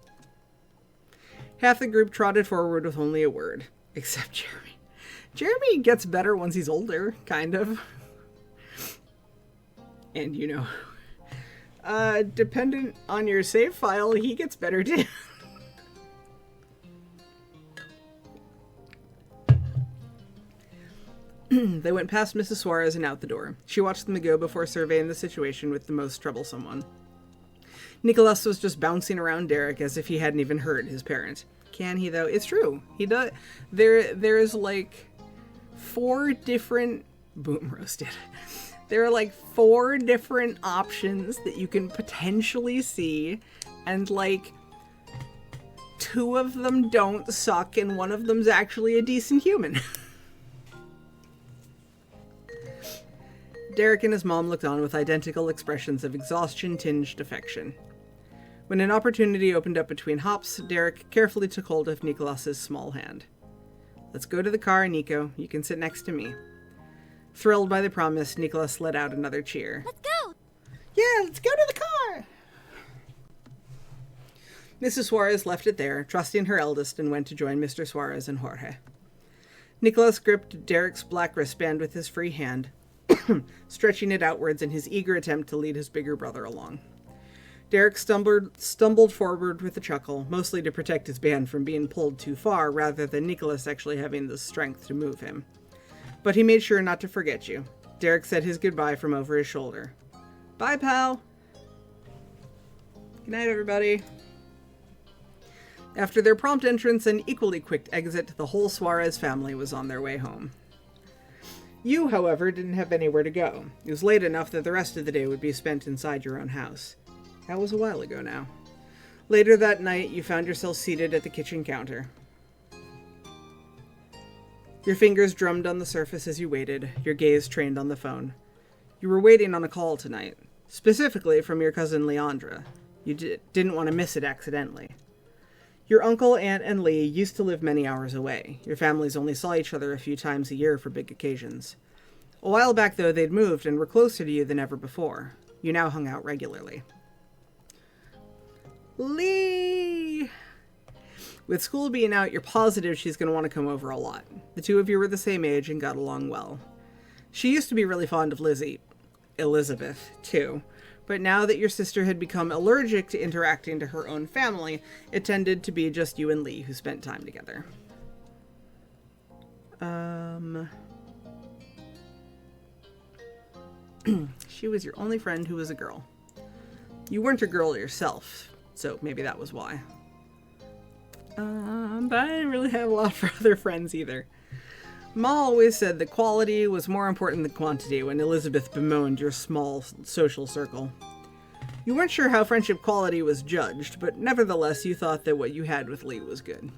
Half the group trotted forward with only a word. Except Jeremy. Jeremy gets better once he's older, kind of. And, you know, dependent on your save file, he gets better too. They went past Mrs. Suarez and out the door. She watched them go before surveying the situation with the most troublesome one. Nicholas was just bouncing around Derek as if he hadn't even heard his parent. Can he, though? It's true. He does. There's like 4 different... Boom roasted. There are like 4 different options that you can potentially see, and like 2 of them don't suck, and 1 of them's actually a decent human. Derek and his mom looked on with identical expressions of exhaustion-tinged affection. When an opportunity opened up between hops, Derek carefully took hold of Nicholas's small hand. Let's go to the car, Nico. You can sit next to me. Thrilled by the promise, Nicholas let out another cheer. Let's go! Yeah, let's go to the car! Mrs. Suarez left it there, trusting her eldest, and went to join Mr. Suarez and Jorge. Nicholas gripped Derek's black wristband with his free hand, stretching it outwards in his eager attempt to lead his bigger brother along. Derek stumbled forward with a chuckle, mostly to protect his band from being pulled too far, rather than Nicholas actually having the strength to move him. But he made sure not to forget you. Derek said his goodbye from over his shoulder. Bye, pal! Good night, everybody. After their prompt entrance and equally quick exit, the whole Suarez family was on their way home. You, however, didn't have anywhere to go. It was late enough that the rest of the day would be spent inside your own house. That was a while ago now. Later that night, you found yourself seated at the kitchen counter. Your fingers drummed on the surface as you waited, your gaze trained on the phone. You were waiting on a call tonight, specifically from your cousin Leandra. You didn't want to miss it accidentally. Your uncle, aunt, and Lee used to live many hours away. Your families only saw each other a few times a year for big occasions. A while back, though, they'd moved and were closer to you than ever before. You now hung out regularly. Lee! With school being out, you're positive she's going to want to come over a lot. The two of you were the same age and got along well. She used to be really fond of Elizabeth, too. But now that your sister had become allergic to interacting to her own family, it tended to be just you and Lee who spent time together. She was your only friend who was a girl. You weren't a girl yourself, so maybe that was why. But I didn't really have a lot for other friends either. Ma always said that quality was more important than quantity when Elizabeth bemoaned your small social circle. You weren't sure how friendship quality was judged, but nevertheless you thought that what you had with Lee was good.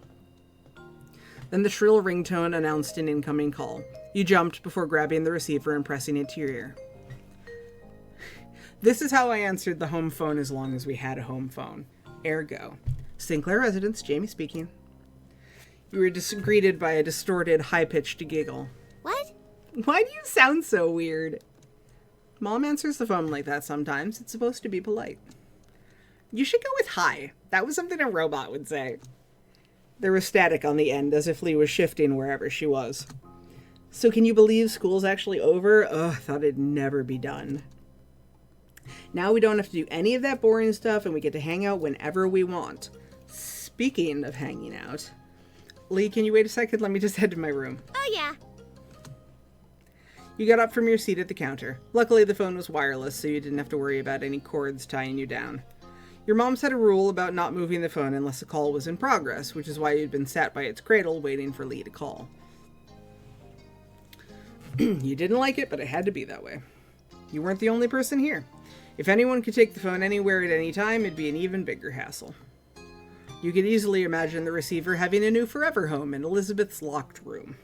Then the shrill ringtone announced an incoming call. You jumped before grabbing the receiver and pressing it to your ear. This is how I answered the home phone as long as we had a home phone. Ergo. Sinclair Residence, Jamie speaking. You were greeted by a distorted, high-pitched giggle. What? Why do you sound so weird? Mom answers the phone like that sometimes. It's supposed to be polite. You should go with hi. That was something a robot would say. There was static on the end, as if Lee was shifting wherever she was. So can you believe school's actually over? Ugh, I thought it'd never be done. Now we don't have to do any of that boring stuff, and we get to hang out whenever we want. Speaking of hanging out... Lee, can you wait a second? Let me just head to my room. Oh, yeah. You got up from your seat at the counter. Luckily, the phone was wireless, so you didn't have to worry about any cords tying you down. Your mom set a rule about not moving the phone unless a call was in progress, which is why you'd been sat by its cradle waiting for Lee to call. You didn't like it, but it had to be that way. You weren't the only person here. If anyone could take the phone anywhere at any time, it'd be an even bigger hassle. You could easily imagine the receiver having a new forever home in Elizabeth's locked room.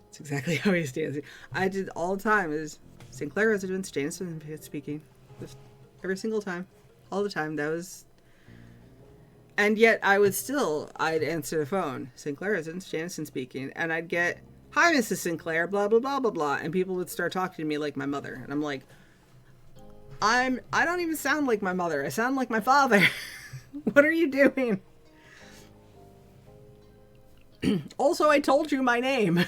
That's exactly how he stands. I did all the time. Is Sinclair Residence, Jameson speaking. Just every single time. All the time. That was... And yet I'd answer the phone. Sinclair Residence, Jameson speaking. And I'd get, hi, Mrs. Sinclair, blah, blah, blah, blah, blah. And people would start talking to me like my mother. And I'm like, I don't even sound like my mother. I sound like my father. What are you doing? Also, I told you my name.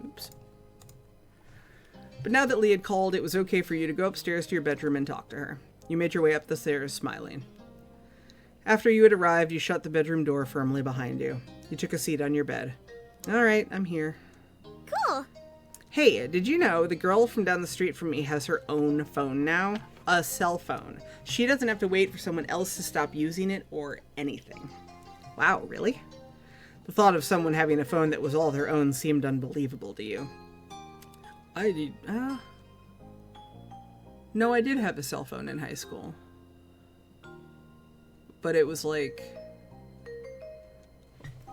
Oops. But now that Lee had called, it was okay for you to go upstairs to your bedroom and talk to her. You made your way up the stairs, smiling. After you had arrived, you shut the bedroom door firmly behind you. You took a seat on your bed. All right, I'm here. Cool. Hey, did you know the girl from down the street from me has her own phone now? A cell phone. She doesn't have to wait for someone else to stop using it or anything. Wow, really? The thought of someone having a phone that was all their own seemed unbelievable to you. No, I did have a cell phone in high school. But it was like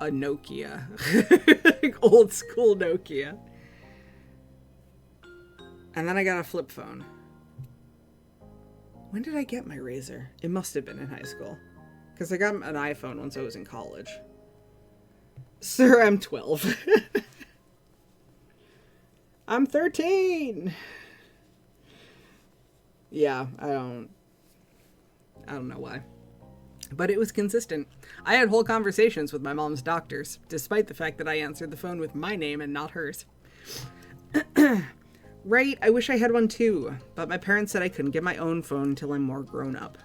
a Nokia. Like old school Nokia. And then I got a flip phone. When did I get my Razr? It must have been in high school. Because I got an iPhone once I was in college. Sir, I'm 12. I'm 13! Yeah, I don't know why. But it was consistent. I had whole conversations with my mom's doctors, despite the fact that I answered the phone with my name and not hers. Right, I wish I had one too, but my parents said I couldn't get my own phone until I'm more grown up.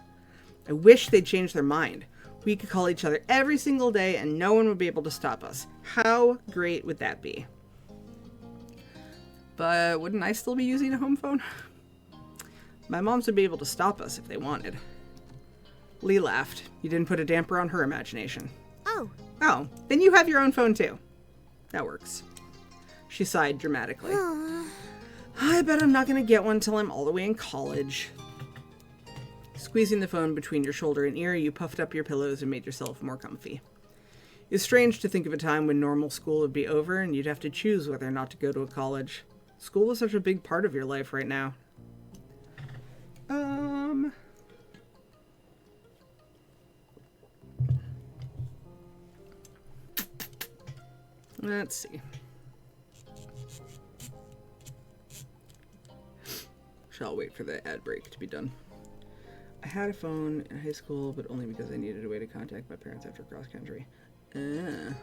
I wish they'd change their mind. We could call each other every single day and no one would be able to stop us. How great would that be? But wouldn't I still be using a home phone? My moms would be able to stop us if they wanted. Lee laughed. You didn't put a damper on her imagination. Oh. Oh, then you have your own phone too. That works. She sighed dramatically. I bet I'm not going to get one till I'm all the way in college. Squeezing the phone between your shoulder and ear, you puffed up your pillows and made yourself more comfy. It's strange to think of a time when normal school would be over and you'd have to choose whether or not to go to a college. School was such a big part of your life right now. Let's see. Shall wait for the ad break to be done. I had a phone in high school, but only because I needed a way to contact my parents after cross country. I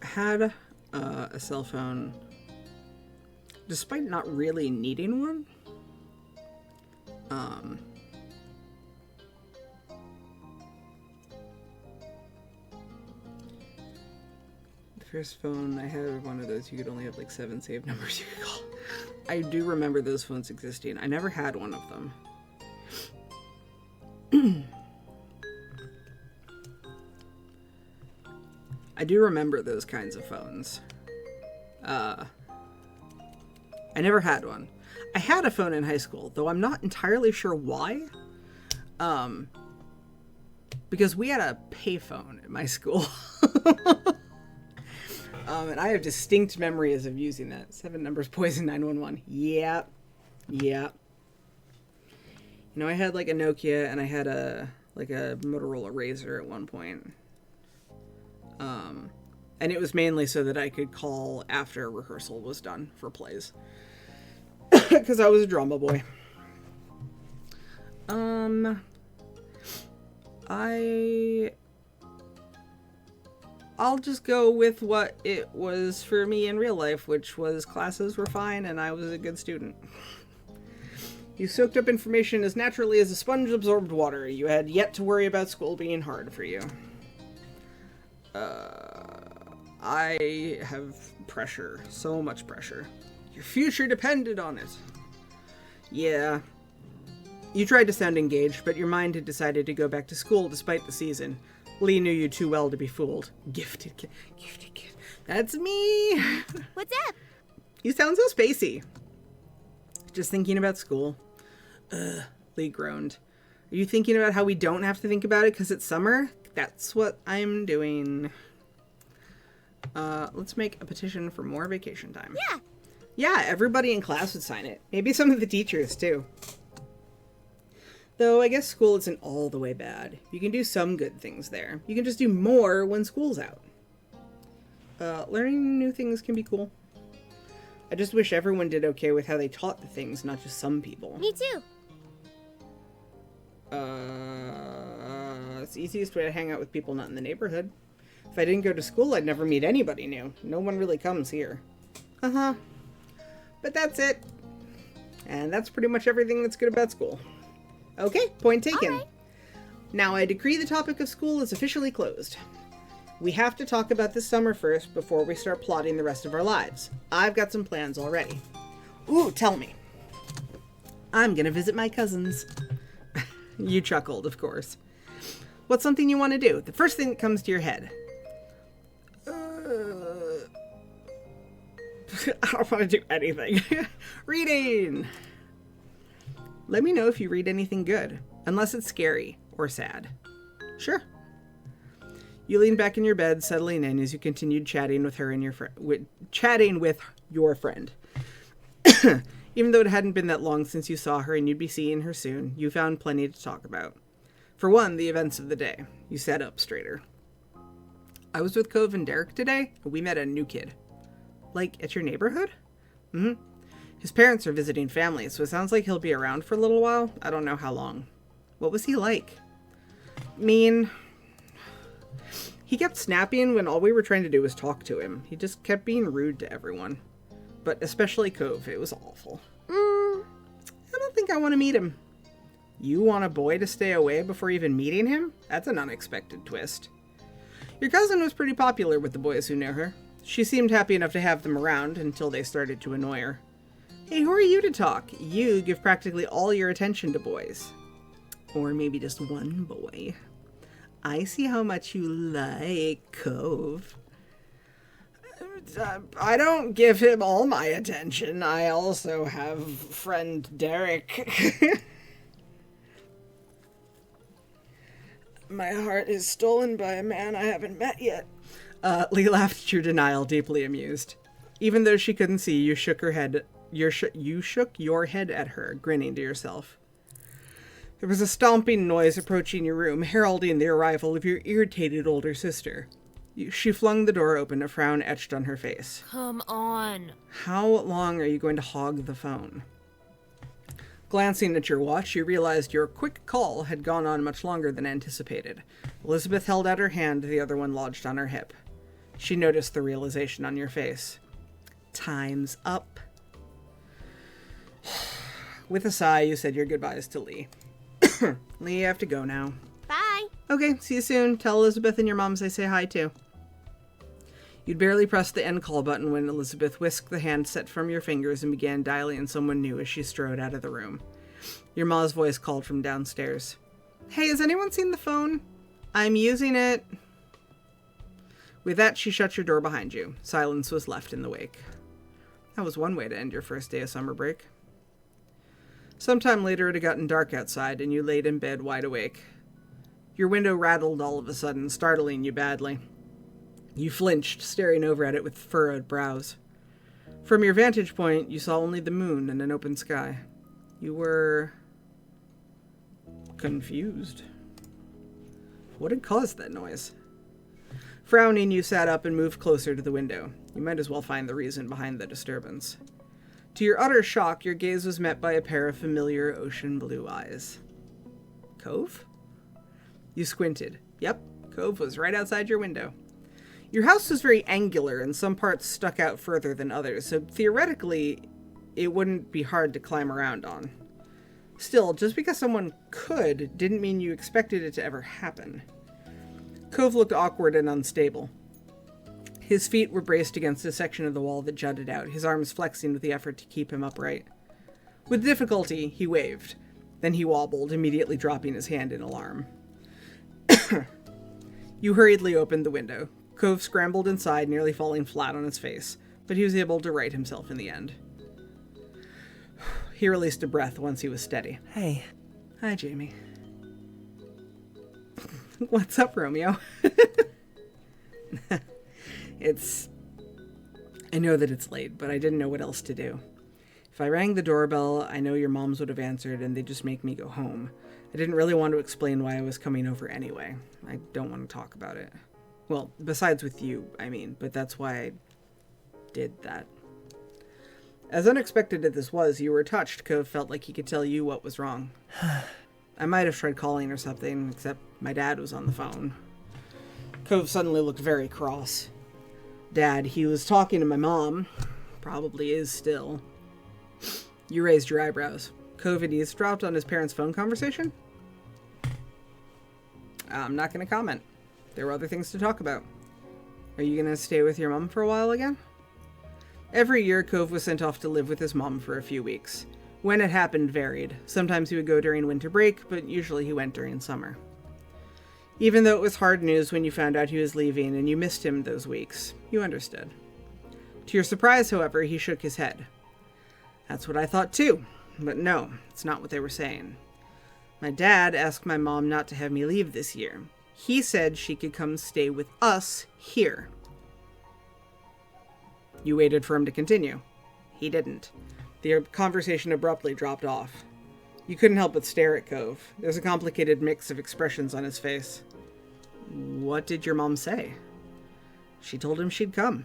had a cell phone despite not really needing one. The first phone I had, one of those, you could only have like 7 saved numbers you could call. I do remember those phones existing. I never had one of them. I do remember those kinds of phones. I never had one. I had a phone in high school, though I'm not entirely sure why. Because we had a payphone at my school. And I have distinct memories of using that. 7 numbers, poison 911. Yep. Yep. You know, I had like a Nokia and I had a Motorola Razr at one point. And it was mainly so that I could call after rehearsal was done for plays. Because I was a drama boy. I'll just go with what it was for me in real life, which was classes were fine and I was a good student. You soaked up information as naturally as a sponge absorbed water. You had yet to worry about school being hard for you. I have pressure. So much pressure. Your future depended on it. Yeah. You tried to sound engaged, but your mind had decided to go back to school despite the season. Lee knew you too well to be fooled. Gifted kid. Gifted kid. That's me! What's up? You sound so spacey. Just thinking about school. Lee groaned. Are you thinking about how we don't have to think about it because it's summer? That's what I'm doing. Let's make a petition for more vacation time. Yeah. Yeah, everybody in class would sign it. Maybe some of the teachers, too. Though I guess school isn't all the way bad. You can do some good things there. You can just do more when school's out. Learning new things can be cool. I just wish everyone did okay with how they taught the things, not just some people. Me too. It's the easiest way to hang out with people not in the neighborhood. If I didn't go to school, I'd never meet anybody new. No one really comes here. Uh-huh. But that's it. And that's pretty much everything that's good about school. Okay, point taken. All right. Now I decree the topic of school is officially closed. We have to talk about this summer first before we start plotting the rest of our lives. I've got some plans already. Ooh, tell me. I'm gonna visit my cousins. You chuckled, of course. What's something you want to do? The first thing that comes to your head. I don't want to do anything. Reading! Let me know if you read anything good, unless it's scary or sad. Sure. You leaned back in your bed, settling in as you continued chatting with her and your chatting with your friend. Even though it hadn't been that long since you saw her and you'd be seeing her soon, you found plenty to talk about. For one, the events of the day. You sat up straighter. I was with Cove and Derek today, and we met a new kid. Like, at your neighborhood? Mm-hmm. His parents are visiting family, so it sounds like he'll be around for a little while. I don't know how long. What was he like? Mean. He kept snapping when all we were trying to do was talk to him. He just kept being rude to everyone. But especially Cove. It was awful. I don't think I want to meet him. You want a boy to stay away before even meeting him? That's an unexpected twist. Your cousin was pretty popular with the boys who knew her. She seemed happy enough to have them around until they started to annoy her. Hey, who are you to talk? You give practically all your attention to boys. Or maybe just one boy. I see how much you like Cove. I don't give him all my attention. I also have friend Derek. My heart is stolen by a man I haven't met yet. Lee laughed at your denial, deeply amused. Even though she couldn't see, you shook her head. You shook your head at her, grinning to yourself. There was a stomping noise approaching your room, heralding the arrival of your irritated older sister. She flung the door open, a frown etched on her face. Come on. How long are you going to hog the phone? Glancing at your watch, you realized your quick call had gone on much longer than anticipated. Elizabeth held out her hand, the other one lodged on her hip. She noticed the realization on your face. Time's up. With a sigh, you said your goodbyes to Lee. Lee, you have to go now. Bye. Okay, see you soon. Tell Elizabeth and your moms I say hi too. You'd barely pressed the end call button when Elizabeth whisked the handset from your fingers and began dialing someone new as she strode out of the room. Your ma's voice called from downstairs. Hey, has anyone seen the phone? I'm using it. With that, she shut your door behind you. Silence was left in the wake. That was one way to end your first day of summer break. Sometime later, it had gotten dark outside, and you laid in bed wide awake. Your window rattled all of a sudden, startling you badly. You flinched, staring over at it with furrowed brows. From your vantage point, you saw only the moon and an open sky. You were confused. What had caused that noise? Frowning, you sat up and moved closer to the window. You might as well find the reason behind the disturbance. To your utter shock, your gaze was met by a pair of familiar ocean blue eyes. Cove? You squinted. Yep, Cove was right outside your window. Your house was very angular, and some parts stuck out further than others, so theoretically, it wouldn't be hard to climb around on. Still, just because someone could didn't mean you expected it to ever happen. Cove looked awkward and unstable. His feet were braced against a section of the wall that jutted out, his arms flexing with the effort to keep him upright. With difficulty, he waved. Then he wobbled, immediately dropping his hand in alarm. You hurriedly opened the window. Cove scrambled inside, nearly falling flat on his face, but he was able to right himself in the end. He released a breath once he was steady. Hey. Hi, Jamie. What's up, Romeo? I know that it's late, but I didn't know what else to do. If I rang the doorbell, I know your moms would have answered and they'd just make me go home. I didn't really want to explain why I was coming over anyway. I don't want to talk about it. Well, besides with you, I mean, but that's why I did that. As unexpected as this was, you were touched. Cove felt like he could tell you what was wrong. I might have tried calling or something, except my dad was on the phone. Cove suddenly looked very cross. Dad, he was talking to my mom. Probably is still. You raised your eyebrows. Cove had eavesdropped on his parents' phone conversation? I'm not going to comment. There were other things to talk about. Are you going to stay with your mom for a while again? Every year, Cove was sent off to live with his mom for a few weeks. When it happened varied. Sometimes he would go during winter break, but usually he went during summer. Even though it was hard news when you found out he was leaving and you missed him those weeks, you understood. To your surprise, however, he shook his head. That's what I thought too, but no, it's not what they were saying. My dad asked my mom not to have me leave this year. He said she could come stay with us here. You waited for him to continue. He didn't. The conversation abruptly dropped off. You couldn't help but stare at Cove. There's a complicated mix of expressions on his face. What did your mom say? She told him she'd come.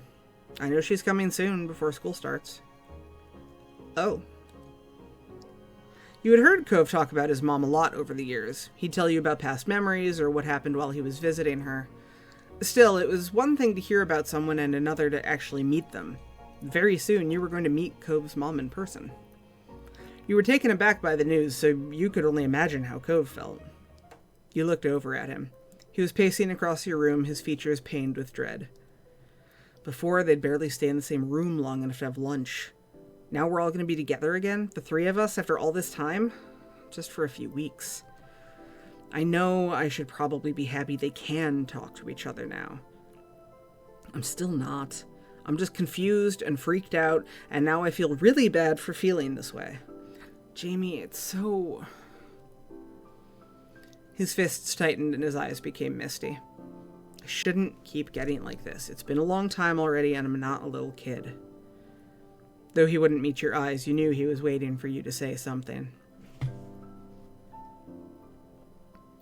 I know she's coming soon, before school starts. Oh. You had heard Cove talk about his mom a lot over the years. He'd tell you about past memories or what happened while he was visiting her. Still, it was one thing to hear about someone and another to actually meet them. Very soon, you were going to meet Cove's mom in person. You were taken aback by the news, so you could only imagine how Cove felt. You looked over at him. He was pacing across your room, his features pained with dread. Before, they'd barely stay in the same room long enough to have lunch. Now we're all going to be together again, the three of us, after all this time? Just for a few weeks. I know I should probably be happy they can talk to each other now. I'm still not. I'm just confused and freaked out, and now I feel really bad for feeling this way. Jamie, it's so... His fists tightened and his eyes became misty. I shouldn't keep getting like this. It's been a long time already, and I'm not a little kid. Though he wouldn't meet your eyes, you knew he was waiting for you to say something.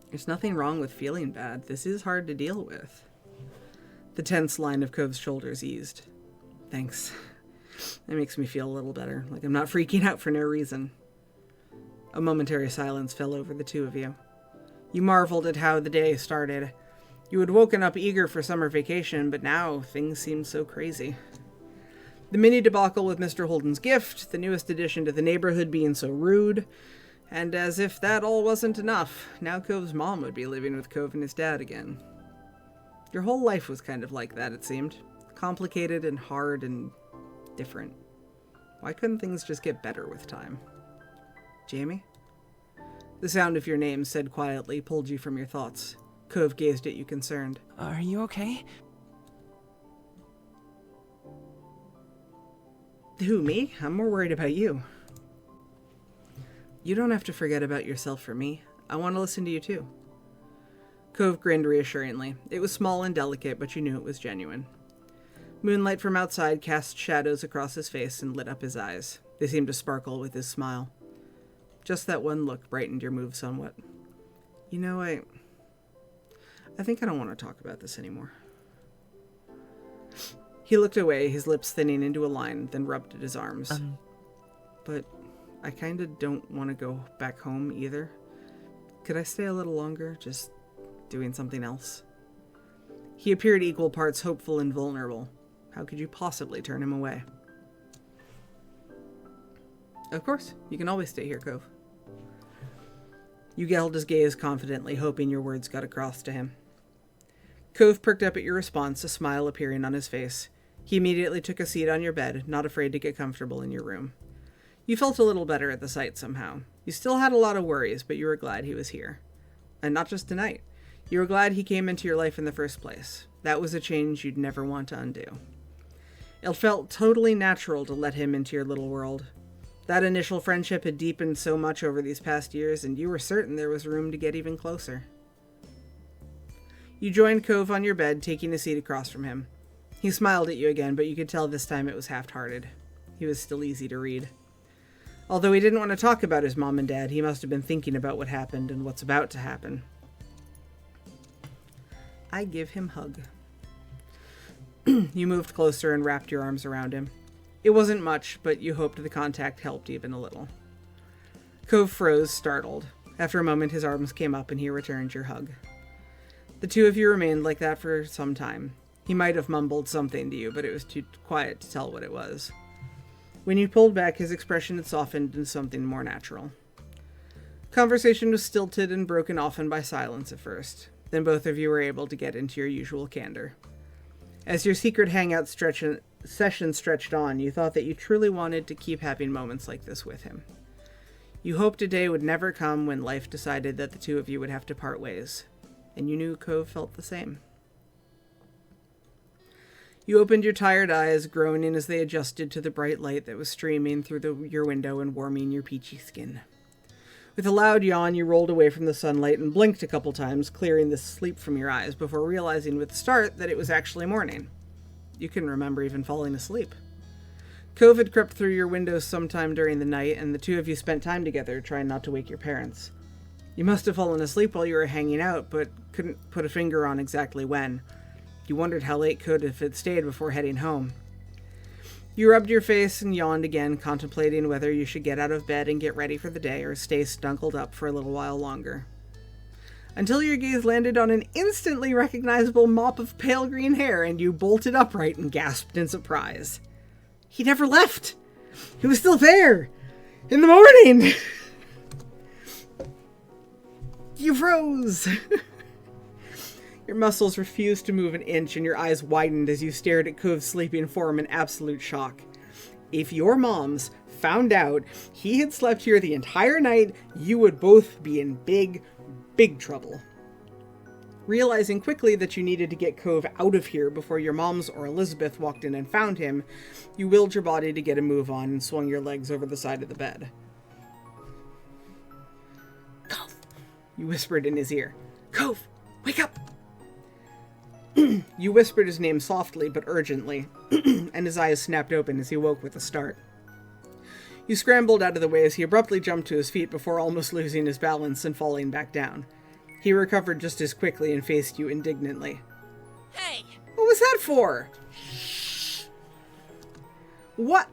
There's nothing wrong with feeling bad. This is hard to deal with. The tense line of Cove's shoulders eased. Thanks. That makes me feel a little better, like I'm not freaking out for no reason. A momentary silence fell over the two of you. You marveled at how the day started. You had woken up eager for summer vacation, but now things seemed so crazy. The mini debacle with Mr. Holden's gift, the newest addition to the neighborhood being so rude, and as if that all wasn't enough, now Cove's mom would be living with Cove and his dad again. Your whole life was kind of like that, it seemed. Complicated and hard and different. Why couldn't things just get better with time? Jamie? The sound of your name, said quietly, pulled you from your thoughts. Cove gazed at you concerned. Are you okay? Who, me? I'm more worried about you. You don't have to forget about yourself for me. I want to listen to you too. Cove grinned reassuringly. It was small and delicate, but you knew it was genuine. Moonlight from outside cast shadows across his face and lit up his eyes. They seemed to sparkle with his smile. Just that one look brightened your mood somewhat. You know, I think I don't want to talk about this anymore. He looked away, his lips thinning into a line, then rubbed at his arms. But I kinda don't want to go back home either. Could I stay a little longer, just doing something else? He appeared equal parts hopeful and vulnerable. How could you possibly turn him away? Of course, you can always stay here, Cove. You held his gaze confidently, hoping your words got across to him. Cove perked up at your response, a smile appearing on his face. He immediately took a seat on your bed, not afraid to get comfortable in your room. You felt a little better at the sight somehow. You still had a lot of worries, but you were glad he was here. And not just tonight. You were glad he came into your life in the first place. That was a change you'd never want to undo. It felt totally natural to let him into your little world. That initial friendship had deepened so much over these past years, and you were certain there was room to get even closer. You joined Cove on your bed, taking a seat across from him. He smiled at you again, but you could tell this time it was half-hearted. He was still easy to read. Although he didn't want to talk about his mom and dad, he must have been thinking about what happened and what's about to happen. I give him hug. You moved closer and wrapped your arms around him. It wasn't much, but you hoped the contact helped even a little. Cove froze, startled. After a moment, his arms came up and he returned your hug. The two of you remained like that for some time. He might have mumbled something to you, but it was too quiet to tell what it was. When you pulled back, his expression had softened into something more natural. Conversation was stilted and broken often by silence at first. Then both of you were able to get into your usual candor. As your secret hangout session stretched on, you thought that you truly wanted to keep having moments like this with him. You hoped a day would never come when life decided that the two of you would have to part ways. And you knew Cove felt the same. You opened your tired eyes, groaning as they adjusted to the bright light that was streaming through your window and warming your peachy skin. With a loud yawn, you rolled away from the sunlight and blinked a couple times, clearing the sleep from your eyes, before realizing with a start that it was actually morning. You couldn't remember even falling asleep. Cove had crept through your windows sometime during the night, and the two of you spent time together, trying not to wake your parents. You must have fallen asleep while you were hanging out, but couldn't put a finger on exactly when. You wondered how late Cove had stayed before heading home. You rubbed your face and yawned again, contemplating whether you should get out of bed and get ready for the day or stay snuggled up for a little while longer. Until your gaze landed on an instantly recognizable mop of pale green hair and you bolted upright and gasped in surprise. He never left! He was still there! In the morning! You froze! Your muscles refused to move an inch and your eyes widened as you stared at Cove's sleeping form in absolute shock. If your moms found out he had slept here the entire night, you would both be in big, big trouble. Realizing quickly that you needed to get Cove out of here before your moms or Elizabeth walked in and found him, you willed your body to get a move on and swung your legs over the side of the bed. Cove! You whispered in his ear. Cove! Wake up! You whispered his name softly but urgently, and his eyes snapped open as he woke with a start. You scrambled out of the way as he abruptly jumped to his feet before almost losing his balance and falling back down. He recovered just as quickly and faced you indignantly. Hey! What was that for? What?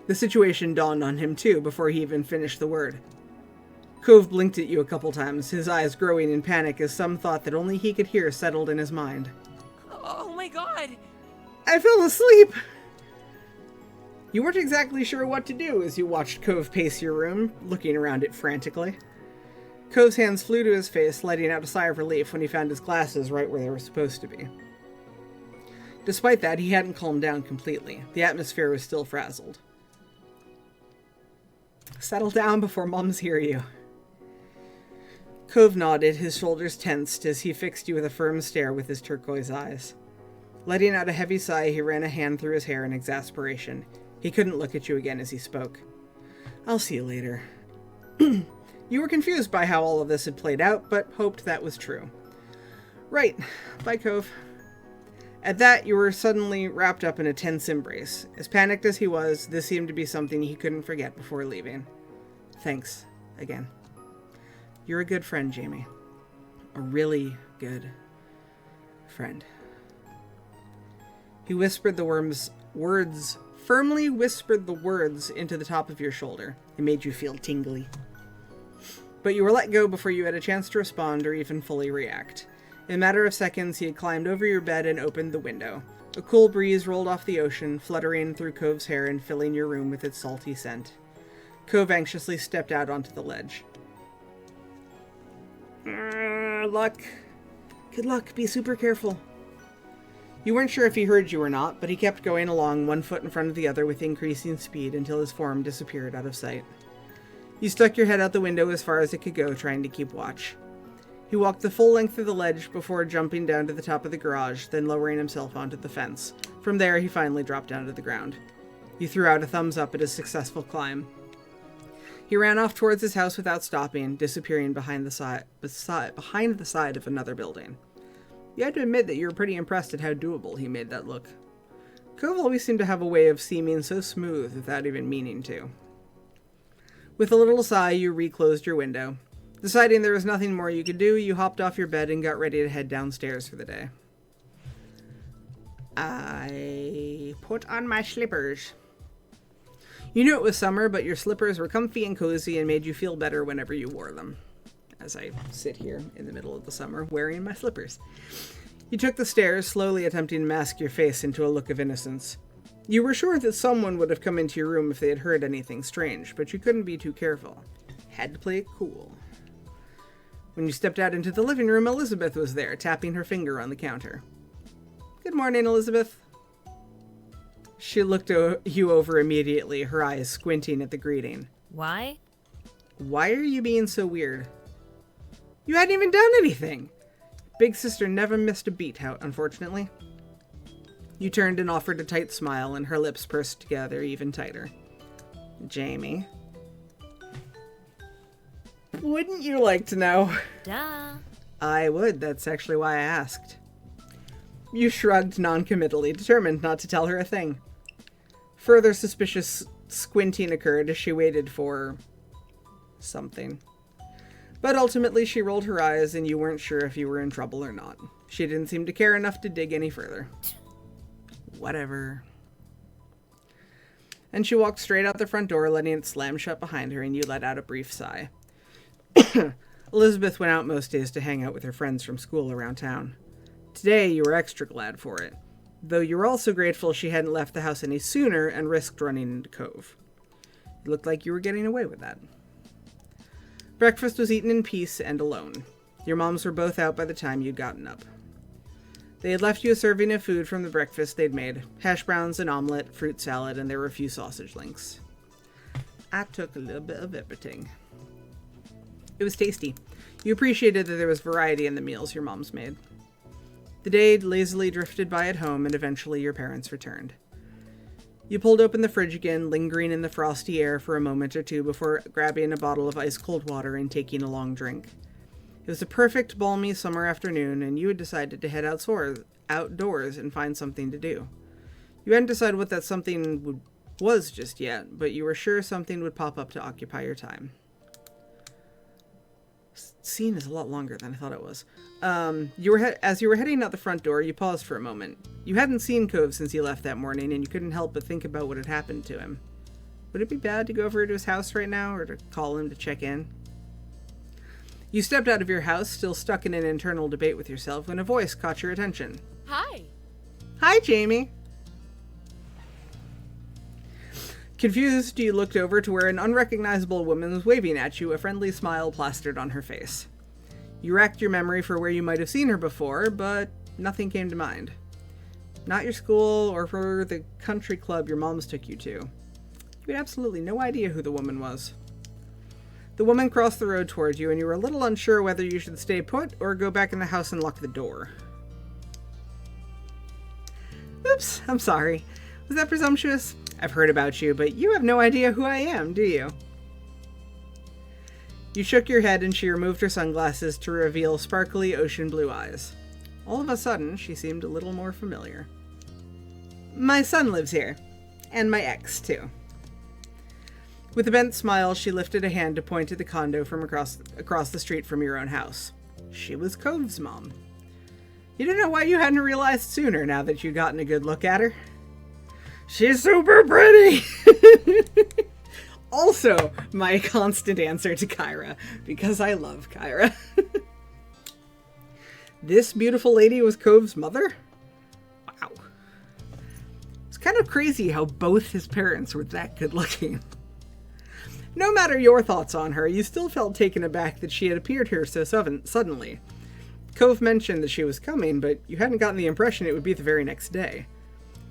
The situation dawned on him too before he even finished the word. Cove blinked at you a couple times, his eyes growing in panic as some thought that only he could hear settled in his mind. Oh my god! I fell asleep! You weren't exactly sure what to do as you watched Cove pace your room, looking around it frantically. Cove's hands flew to his face, letting out a sigh of relief when he found his glasses right where they were supposed to be. Despite that, he hadn't calmed down completely. The atmosphere was still frazzled. Settle down before mums hear you. Cove nodded, his shoulders tensed as he fixed you with a firm stare with his turquoise eyes. Letting out a heavy sigh, he ran a hand through his hair in exasperation. He couldn't look at you again as he spoke. I'll see you later. You were confused by how all of this had played out, but hoped that was true. Right. Bye, Cove. At that, you were suddenly wrapped up in a tense embrace. As panicked as he was, this seemed to be something he couldn't forget before leaving. Thanks, again. You're a good friend, Jamie. A really good friend. He whispered the words, firmly whispered the words into the top of your shoulder. It made you feel tingly. But you were let go before you had a chance to respond or even fully react. In a matter of seconds, he had climbed over your bed and opened the window. A cool breeze rolled off the ocean, fluttering through Cove's hair and filling your room with its salty scent. Cove anxiously stepped out onto the ledge. Luck. Good luck. Be super careful. You weren't sure if he heard you or not, but he kept going along, one foot in front of the other with increasing speed until his form disappeared out of sight. You stuck your head out the window as far as it could go, trying to keep watch. He walked the full length of the ledge before jumping down to the top of the garage, then lowering himself onto the fence. From there, he finally dropped down to the ground. You threw out a thumbs up at his successful climb. He ran off towards his house without stopping, disappearing behind the side of another building. You had to admit that you were pretty impressed at how doable he made that look. Cove always seemed to have a way of seeming so smooth without even meaning to. With a little sigh, you reclosed your window. Deciding there was nothing more you could do, you hopped off your bed and got ready to head downstairs for the day. I put on my slippers. You knew it was summer, but your slippers were comfy and cozy and made you feel better whenever you wore them. As I sit here in the middle of the summer wearing my slippers. You took the stairs, slowly attempting to mask your face into a look of innocence. You were sure that someone would have come into your room if they had heard anything strange, but you couldn't be too careful. Had to play it cool. When you stepped out into the living room, Elizabeth was there, tapping her finger on the counter. Good morning, Elizabeth. She looked you over immediately, her eyes squinting at the greeting. Why? Why are you being so weird? You hadn't even done anything. Big sister never missed a beat, unfortunately. You turned and offered a tight smile, and her lips pursed together even tighter. Jamie. Wouldn't you like to know? Duh. I would. That's actually why I asked. You shrugged noncommittally, determined not to tell her a thing. Further suspicious squinting occurred as she waited for something. But ultimately she rolled her eyes and you weren't sure if you were in trouble or not. She didn't seem to care enough to dig any further. Whatever. And she walked straight out the front door, letting it slam shut behind her, and you let out a brief sigh. Elizabeth went out most days to hang out with her friends from school around town. Today you were extra glad for it, though you were also grateful she hadn't left the house any sooner and risked running into Cove. It looked like you were getting away with that. Breakfast was eaten in peace and alone. Your moms were both out by the time you'd gotten up. They had left you a serving of food from the breakfast they'd made. Hash browns, an omelet, fruit salad, and there were a few sausage links. I took a little bit of everything. It was tasty. You appreciated that there was variety in the meals your moms made. The day lazily drifted by at home, and eventually your parents returned. You pulled open the fridge again, lingering in the frosty air for a moment or two before grabbing a bottle of ice-cold water and taking a long drink. It was a perfect, balmy summer afternoon, and you had decided to head outdoors and find something to do. You hadn't decided what that something was just yet, but you were sure something would pop up to occupy your time. scene is a lot longer than I thought it was. As you were heading out the front door, you paused for a moment. You hadn't seen Cove since he left that morning, and you couldn't help but think about what had happened to him. Would it be bad to go over to his house right now, or to call him to check in? You stepped out of your house, still stuck in an internal debate with yourself, when a voice caught your attention. Hi. Hi, Jamie! Confused, you looked over to where an unrecognizable woman was waving at you, a friendly smile plastered on her face. You racked your memory for where you might have seen her before, but nothing came to mind. Not your school, or for the country club your moms took you to. You had absolutely no idea who the woman was. The woman crossed the road toward you, and you were a little unsure whether you should stay put or go back in the house and lock the door. Oops, I'm sorry. Was that presumptuous? I've heard about you, but you have no idea who I am, do you? You shook your head and she removed her sunglasses to reveal sparkly ocean blue eyes. All of a sudden, she seemed a little more familiar. My son lives here. And my ex, too. With a bent smile, she lifted a hand to point to the condo from across the street from your own house. She was Cove's mom. You don't know why you hadn't realized sooner now that you'd gotten a good look at her. She's super pretty! Also, my constant answer to Kyra, because I love Kyra. This beautiful lady was Cove's mother? Wow. It's kind of crazy how both his parents were that good looking. No matter your thoughts on her, you still felt taken aback that she had appeared here so suddenly. Cove mentioned that she was coming, but you hadn't gotten the impression it would be the very next day.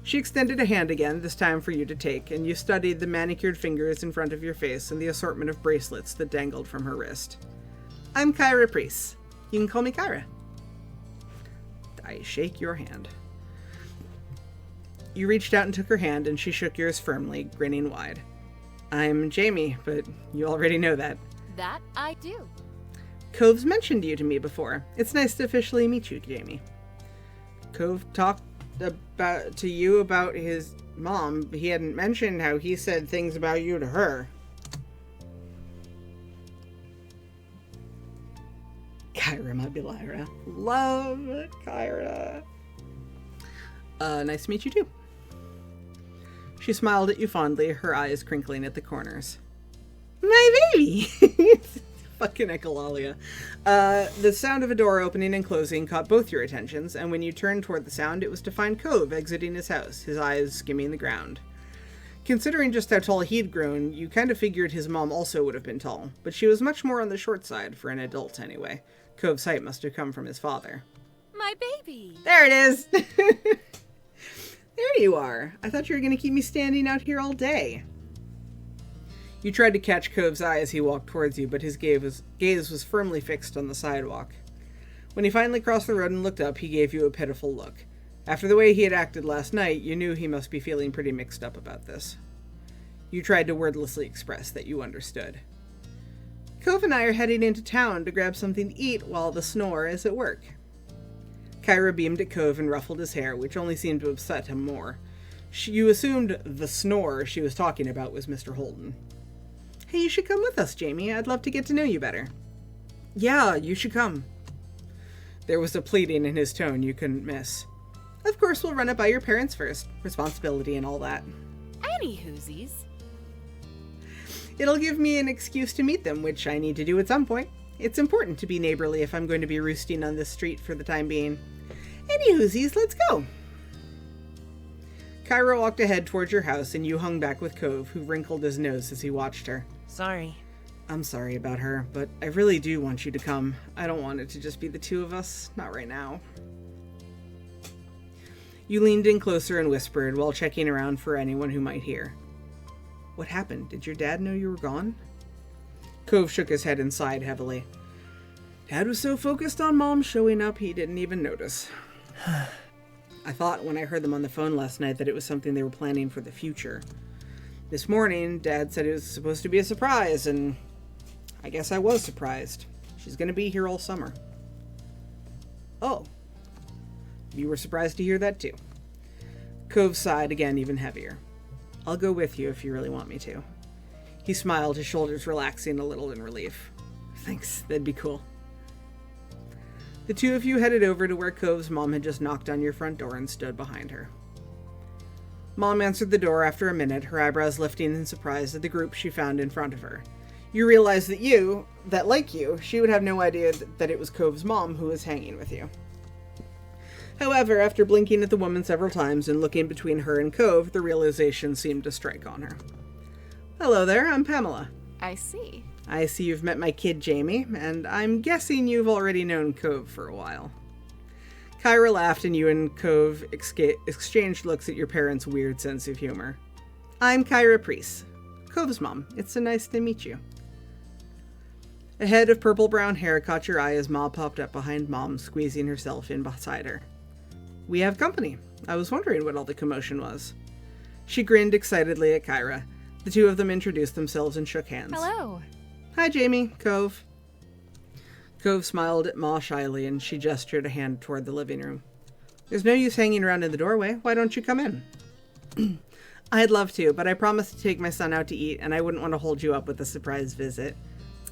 She extended a hand again, this time for you to take, and you studied the manicured fingers in front of your face and the assortment of bracelets that dangled from her wrist. I'm Kyra Priest. You can call me Kyra. I shake your hand. You reached out and took her hand, and she shook yours firmly, grinning wide. I'm Jamie, but you already know that. That I do. Cove's mentioned you to me before. It's nice to officially meet you, Jamie. Cove talked to you about his mom. He hadn't mentioned how he said things about you to her. Kyra, my Lyra. Love Kyra. Nice to meet you too. She smiled at you fondly, her eyes crinkling at the corners. My baby! Fucking echolalia. The sound of a door opening and closing caught both your attentions, and when you turned toward the sound, it was to find Cove exiting his house, his eyes skimming the ground. Considering just how tall he'd grown, you kind of figured his mom also would have been tall, but she was much more on the short side, for an adult anyway. Cove's height must have come from his father. My baby. There it is! There you are. I thought you were going to keep me standing out here all day. You tried to catch Cove's eye as he walked towards you, but his gaze was firmly fixed on the sidewalk. When he finally crossed the road and looked up, he gave you a pitiful look. After the way he had acted last night, you knew he must be feeling pretty mixed up about this. You tried to wordlessly express that you understood. Cove and I are heading into town to grab something to eat while the snore is at work. Kyra beamed at Cove and ruffled his hair, which only seemed to upset him more. You assumed the snore she was talking about was Mr. Holden. Hey, you should come with us, Jamie. I'd love to get to know you better. Yeah, you should come. There was a pleading in his tone you couldn't miss. Of course, we'll run it by your parents first. Responsibility and all that. Any whoosies. It'll give me an excuse to meet them, which I need to do at some point. It's important to be neighborly if I'm going to be roosting on this street for the time being. Any whoosies, let's go. Kyra walked ahead towards your house, and you hung back with Cove, who wrinkled his nose as he watched her. Sorry. I'm sorry about her, but I really do want you to come. I don't want it to just be the two of us. Not right now. You leaned in closer and whispered while checking around for anyone who might hear. What happened? Did your dad know you were gone? Cove shook his head and sighed heavily. Dad was so focused on Mom showing up, he didn't even notice. I thought when I heard them on the phone last night that it was something they were planning for the future. This morning, Dad said it was supposed to be a surprise, and I guess I was surprised. She's going to be here all summer. Oh. You were surprised to hear that too. Cove sighed again, even heavier. I'll go with you if you really want me to. He smiled, his shoulders relaxing a little in relief. Thanks, that'd be cool. The two of you headed over to where Cove's mom had just knocked on your front door and stood behind her. Mom answered the door after a minute, her eyebrows lifting in surprise at the group she found in front of her. You realized that like you, she would have no idea that it was Cove's mom who was hanging with you. However, after blinking at the woman several times and looking between her and Cove, the realization seemed to strike on her. Hello there, I'm Pamela. I see. I see you've met my kid Jamie, and I'm guessing you've already known Cove for a while. Kyra laughed and you and Cove exchanged looks at your parents' weird sense of humor. I'm Kyra Priest, Cove's mom. It's so nice to meet you. A head of purple-brown hair caught your eye as Ma popped up behind Mom, squeezing herself in beside her. We have company. I was wondering what all the commotion was. She grinned excitedly at Kyra. The two of them introduced themselves and shook hands. Hello. Hi, Jamie. Cove. Cove smiled at Ma shyly, and she gestured a hand toward the living room. There's no use hanging around in the doorway. Why don't you come in? I'd love to, but I promised to take my son out to eat, and I wouldn't want to hold you up with a surprise visit.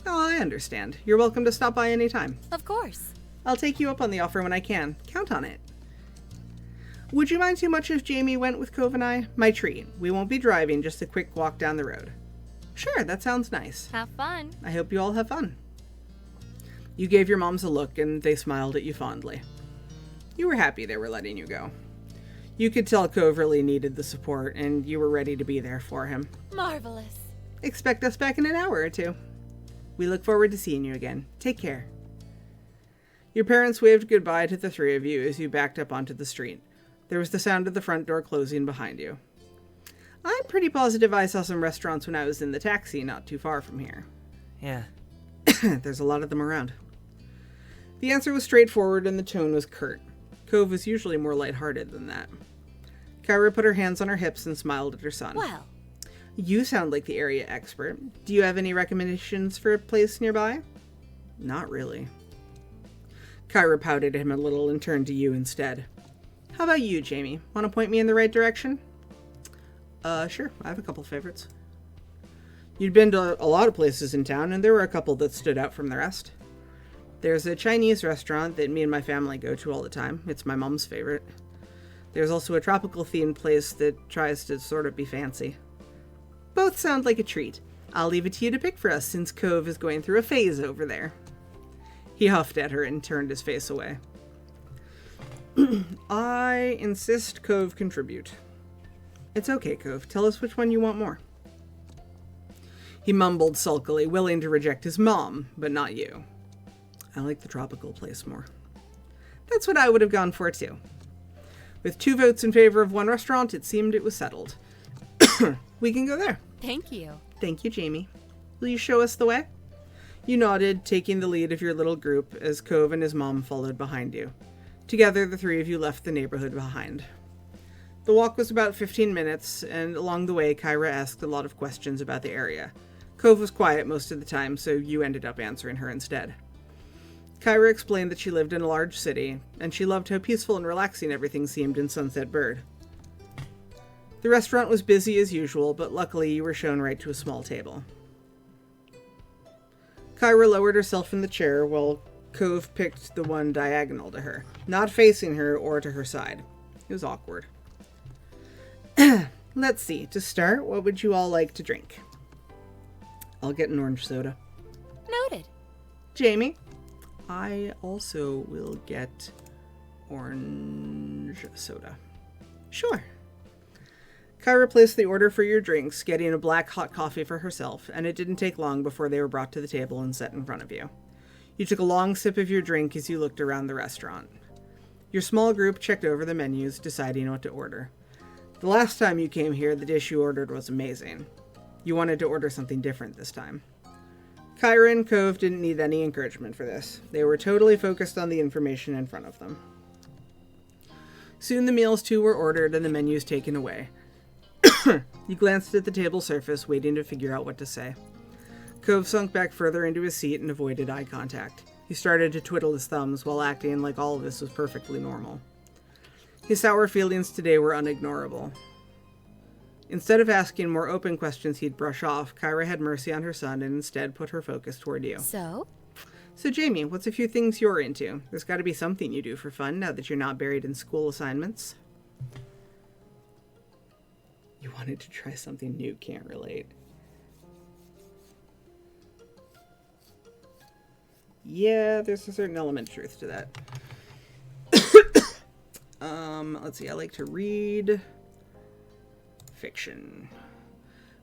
Oh, I understand. You're welcome to stop by any time. Of course. I'll take you up on the offer when I can. Count on it. Would you mind too much if Jamie went with Cove and I? My treat. We won't be driving, just a quick walk down the road. Sure, that sounds nice. Have fun. I hope you all have fun. You gave your moms a look, and they smiled at you fondly. You were happy they were letting you go. You could tell Cove really needed the support, and you were ready to be there for him. Marvelous. Expect us back in an hour or two. We look forward to seeing you again. Take care. Your parents waved goodbye to the three of you as you backed up onto the street. There was the sound of the front door closing behind you. I'm pretty positive I saw some restaurants when I was in the taxi not too far from here. Yeah. There's a lot of them around. The answer was straightforward and the tone was curt. Cove was usually more lighthearted than that. Kyra put her hands on her hips and smiled at her son. Well, You sound like the area expert. Do you have any recommendations for a place nearby? Not really. Kyra pouted at him a little and turned to you instead. How about you, Jamie? Want to point me in the right direction? Sure. I have a couple favorites. You'd been to a lot of places in town, and there were a couple that stood out from the rest. There's a Chinese restaurant that me and my family go to all the time. It's my mom's favorite. There's also a tropical-themed place that tries to sort of be fancy. Both sound like a treat. I'll leave it to you to pick for us, since Cove is going through a phase over there. He huffed at her and turned his face away. I insist Cove contribute. It's okay, Cove. Tell us which one you want more. He mumbled sulkily, willing to reject his mom, but not you. I like the tropical place more. That's what I would have gone for, too. With 2 votes in favor of one restaurant, it seemed it was settled. We can go there. thank you. Thank you, Jamie. Will you show us the way? You nodded, taking the lead of your little group, as Cove and his mom followed behind you. Together, the three of you left the neighborhood behind. The walk was about 15 minutes, and along the way, Kyra asked a lot of questions about the area. Cove was quiet most of the time, so you ended up answering her instead. Kyra explained that she lived in a large city, and she loved how peaceful and relaxing everything seemed in Sunset Bird. The restaurant was busy as usual, but luckily you were shown right to a small table. Kyra lowered herself in the chair while Cove picked the one diagonal to her, not facing her or to her side. It was awkward. Let's see. To start, what would you all like to drink? I'll get an orange soda. Noted. Jamie? I also will get orange soda. Sure. Kyra placed the order for your drinks, getting a black hot coffee for herself, and it didn't take long before they were brought to the table and set in front of you. You took a long sip of your drink as you looked around the restaurant. Your small group checked over the menus, deciding what to order. The last time you came here, the dish you ordered was amazing. You wanted to order something different this time. Kyra and Cove didn't need any encouragement for this. They were totally focused on the information in front of them. Soon the meals too were ordered and the menus taken away. You glanced at the table surface, waiting to figure out what to say. Cove sunk back further into his seat and avoided eye contact. He started to twiddle his thumbs while acting like all of this was perfectly normal. His sour feelings today were unignorable. Instead of asking more open questions he'd brush off, Kyra had mercy on her son and instead put her focus toward you. So? So Jamie, what's a few things you're into? There's got to be something you do for fun now that you're not buried in school assignments. You wanted to try something new, can't relate. Yeah, there's a certain element of truth to that. Let's see, I like to read fiction.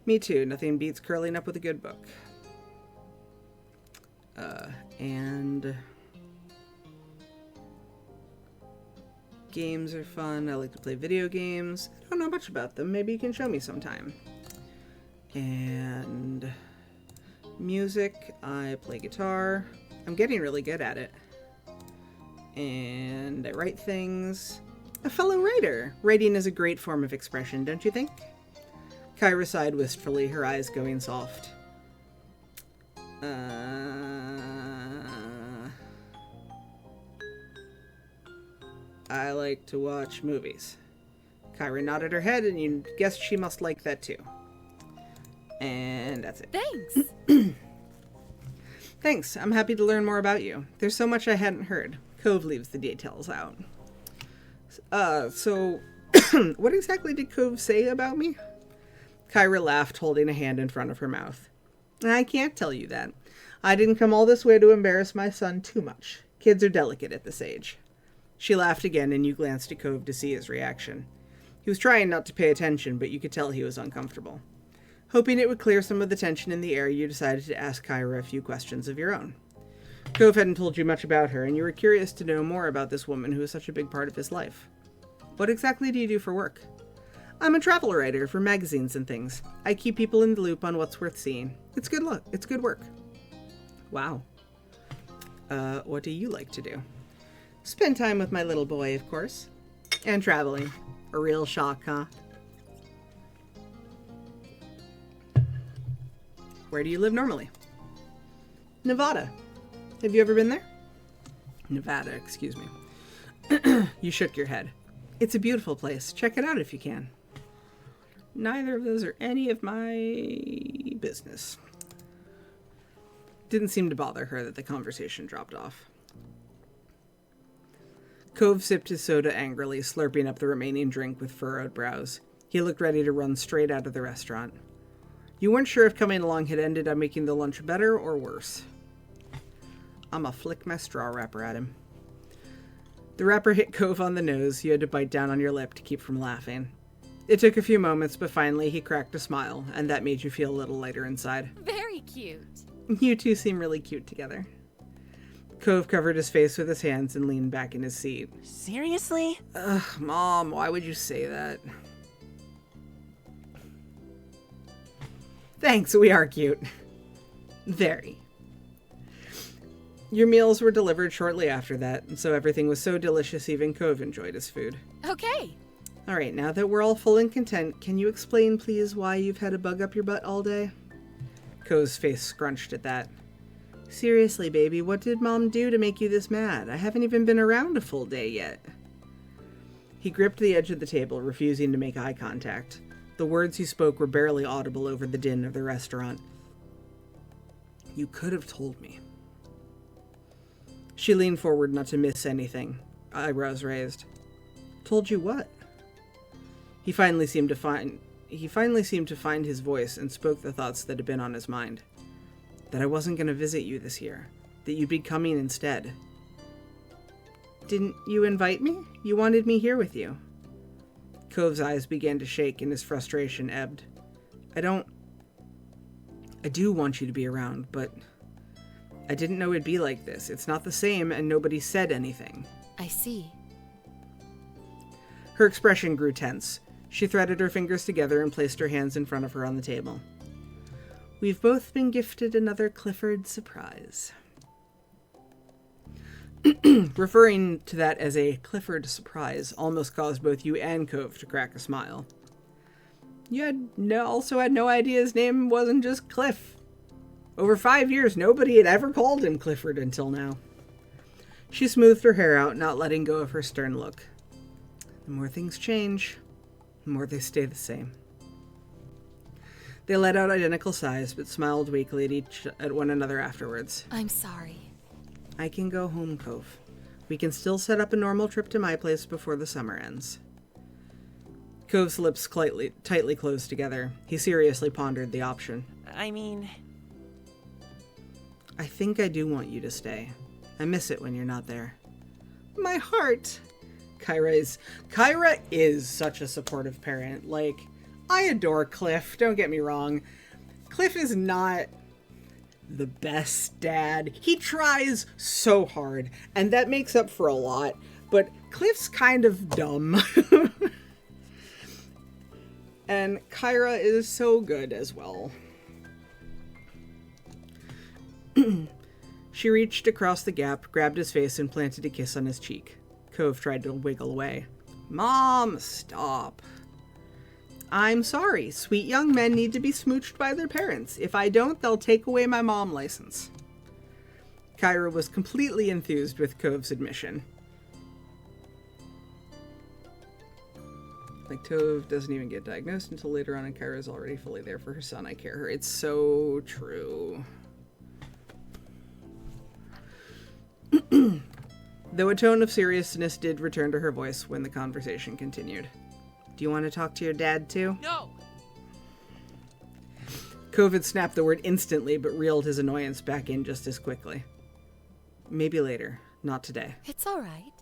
Me too, nothing beats curling up with a good book. And games are fun. I like to play video games. I don't know much about them. Maybe you can show me sometime. And music, I play guitar. I'm getting really good at it. And I write things. A fellow writer. Writing is a great form of expression, don't you think? Kyra sighed wistfully, her eyes going soft. I like to watch movies. Kyra nodded her head, and you guessed she must like that too. And that's it. Thanks. Thanks. I'm happy to learn more about you. There's so much I hadn't heard. Cove leaves the details out. So, what exactly did Cove say about me? Kyra laughed, holding a hand in front of her mouth. I can't tell you that. I didn't come all this way to embarrass my son too much. Kids are delicate at this age. She laughed again, and you glanced at Cove to see his reaction. He was trying not to pay attention, but you could tell he was uncomfortable. Hoping it would clear some of the tension in the air, you decided to ask Kyra a few questions of your own. Cove hadn't told you much about her, and you were curious to know more about this woman who was such a big part of his life. What exactly do you do for work? I'm a travel writer for magazines and things. I keep people in the loop on what's worth seeing. It's good work. Wow. What do you like to do? Spend time with my little boy, of course. And traveling. A real shock, huh? Where do you live normally? Nevada. Have you ever been there? Nevada, excuse me. You shook your head. It's a beautiful place. Check it out if you can. Neither of those are any of my business. Didn't seem to bother her that the conversation dropped off. Cove sipped his soda angrily, slurping up the remaining drink with furrowed brows. He looked ready to run straight out of the restaurant. You weren't sure if coming along had ended up making the lunch better or worse. I'ma flick my straw wrapper at him. The wrapper hit Cove on the nose. You had to bite down on your lip to keep from laughing. It took a few moments, but finally he cracked a smile, and that made you feel a little lighter inside. Very cute. You two seem really cute together. Cove covered his face with his hands and leaned back in his seat. Seriously? Ugh, Mom, why would you say that? Thanks, we are cute. Very. Your meals were delivered shortly after that, and so everything was so delicious even Cove enjoyed his food. Okay. Alright, now that we're all full and content, can you explain, please, why you've had a bug up your butt all day? Cove's face scrunched at that. Seriously, baby, what did Mom do to make you this mad? I haven't even been around a full day yet. He gripped the edge of the table, refusing to make eye contact. The words he spoke were barely audible over the din of the restaurant. You could have told me. She leaned forward not to miss anything, eyebrows raised. Told you what? He finally seemed to find his voice and spoke the thoughts that had been on his mind. That I wasn't going to visit you this year. That you'd be coming instead. Didn't you invite me? You wanted me here with you. Cove's eyes began to shake and his frustration ebbed. I do want you to be around, but I didn't know it'd be like this. It's not the same, and nobody said anything. I see. Her expression grew tense. She threaded her fingers together and placed her hands in front of her on the table. We've both been gifted another Clifford surprise. Referring to that as a Clifford surprise almost caused both you and Cove to crack a smile. You also had no idea his name wasn't just Cliff. Over 5 years, nobody had ever called him Clifford until now. She smoothed her hair out, not letting go of her stern look. The more things change, the more they stay the same. They let out identical sighs, but smiled weakly at one another afterwards. I'm sorry. I can go home, Cove. We can still set up a normal trip to my place before the summer ends. Cove's lips tightly closed together. He seriously pondered the option. I mean... I think I do want you to stay. I miss it when you're not there. My heart! Kyra is such a supportive parent. Like, I adore Cliff, don't get me wrong. Cliff is not the best dad. He tries so hard, and that makes up for a lot, but Cliff's kind of dumb. And Kyra is so good as well. She reached across the gap, grabbed his face, and planted a kiss on his cheek. Cove tried to wiggle away. Mom, stop. I'm sorry. Sweet young men need to be smooched by their parents. If I don't, they'll take away my mom license. Kyra was completely enthused with Cove's admission. Like, Tove doesn't even get diagnosed until later on, and Kyra's already fully there for her son. I care her. It's so true. Though a tone of seriousness did return to her voice when the conversation continued. Do you want to talk to your dad, too? No! Cove had snapped the word instantly, but reeled his annoyance back in just as quickly. Maybe later. Not today. It's all right.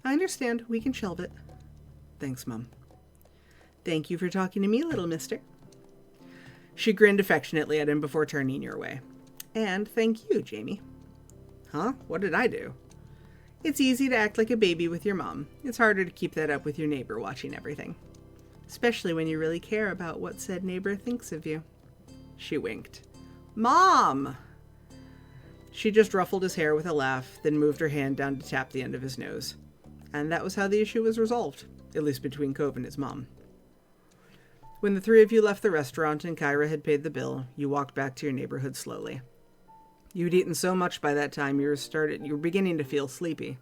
I understand. We can shelve it. Thanks, Mom. Thank you for talking to me, little mister. She grinned affectionately at him before turning your way. And thank you, Jamie. Huh? What did I do? It's easy to act like a baby with your mom. It's harder to keep that up with your neighbor watching everything. Especially when you really care about what said neighbor thinks of you. She winked. Mom! She just ruffled his hair with a laugh, then moved her hand down to tap the end of his nose. And that was how the issue was resolved, at least between Cove and his mom. When the three of you left the restaurant and Kyra had paid the bill, you walked back to your neighborhood slowly. You'd eaten so much by that time you were beginning to feel sleepy.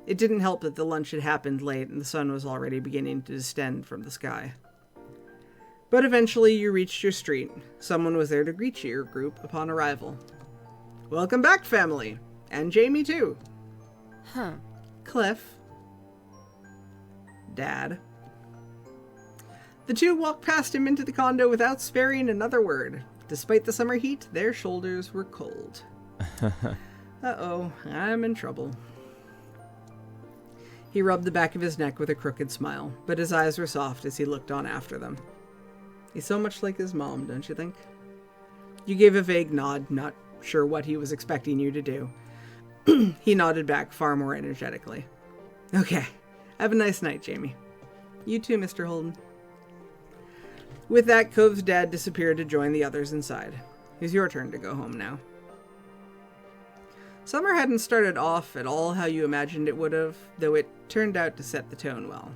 It didn't help that the lunch had happened late and the sun was already beginning to descend from the sky. But eventually you reached your street. Someone was there to greet your group upon arrival. Welcome back, family! And Jamie, too. Huh. Cliff. Dad. The two walked past him into the condo without sparing another word. Despite the summer heat, their shoulders were cold. Uh-oh, I'm in trouble. He rubbed the back of his neck with a crooked smile, but his eyes were soft as he looked on after them. He's so much like his mom, don't you think? You gave a vague nod, not sure what he was expecting you to do. He nodded back far more energetically. Okay, have a nice night, Jamie. You too, Mr. Holden. With that, Cove's dad disappeared to join the others inside. It's your turn to go home now. Summer hadn't started off at all how you imagined it would have, though it turned out to set the tone well.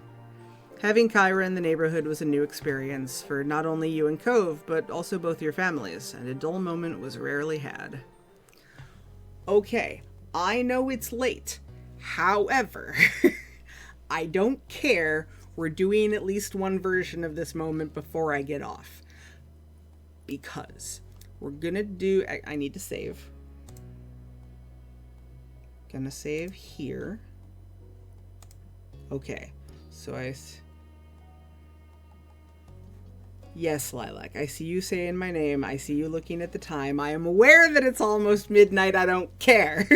Having Kyra in the neighborhood was a new experience for not only you and Cove, but also both your families, and a dull moment was rarely had. Okay, I know it's late. However, I don't care. We're doing at least one version of this moment before I get off. Because we're gonna do... I need to save. Gonna save here. Okay, so Yes, Lilac, I see you saying my name. I see you looking at the time. I am aware that it's almost midnight. I don't care.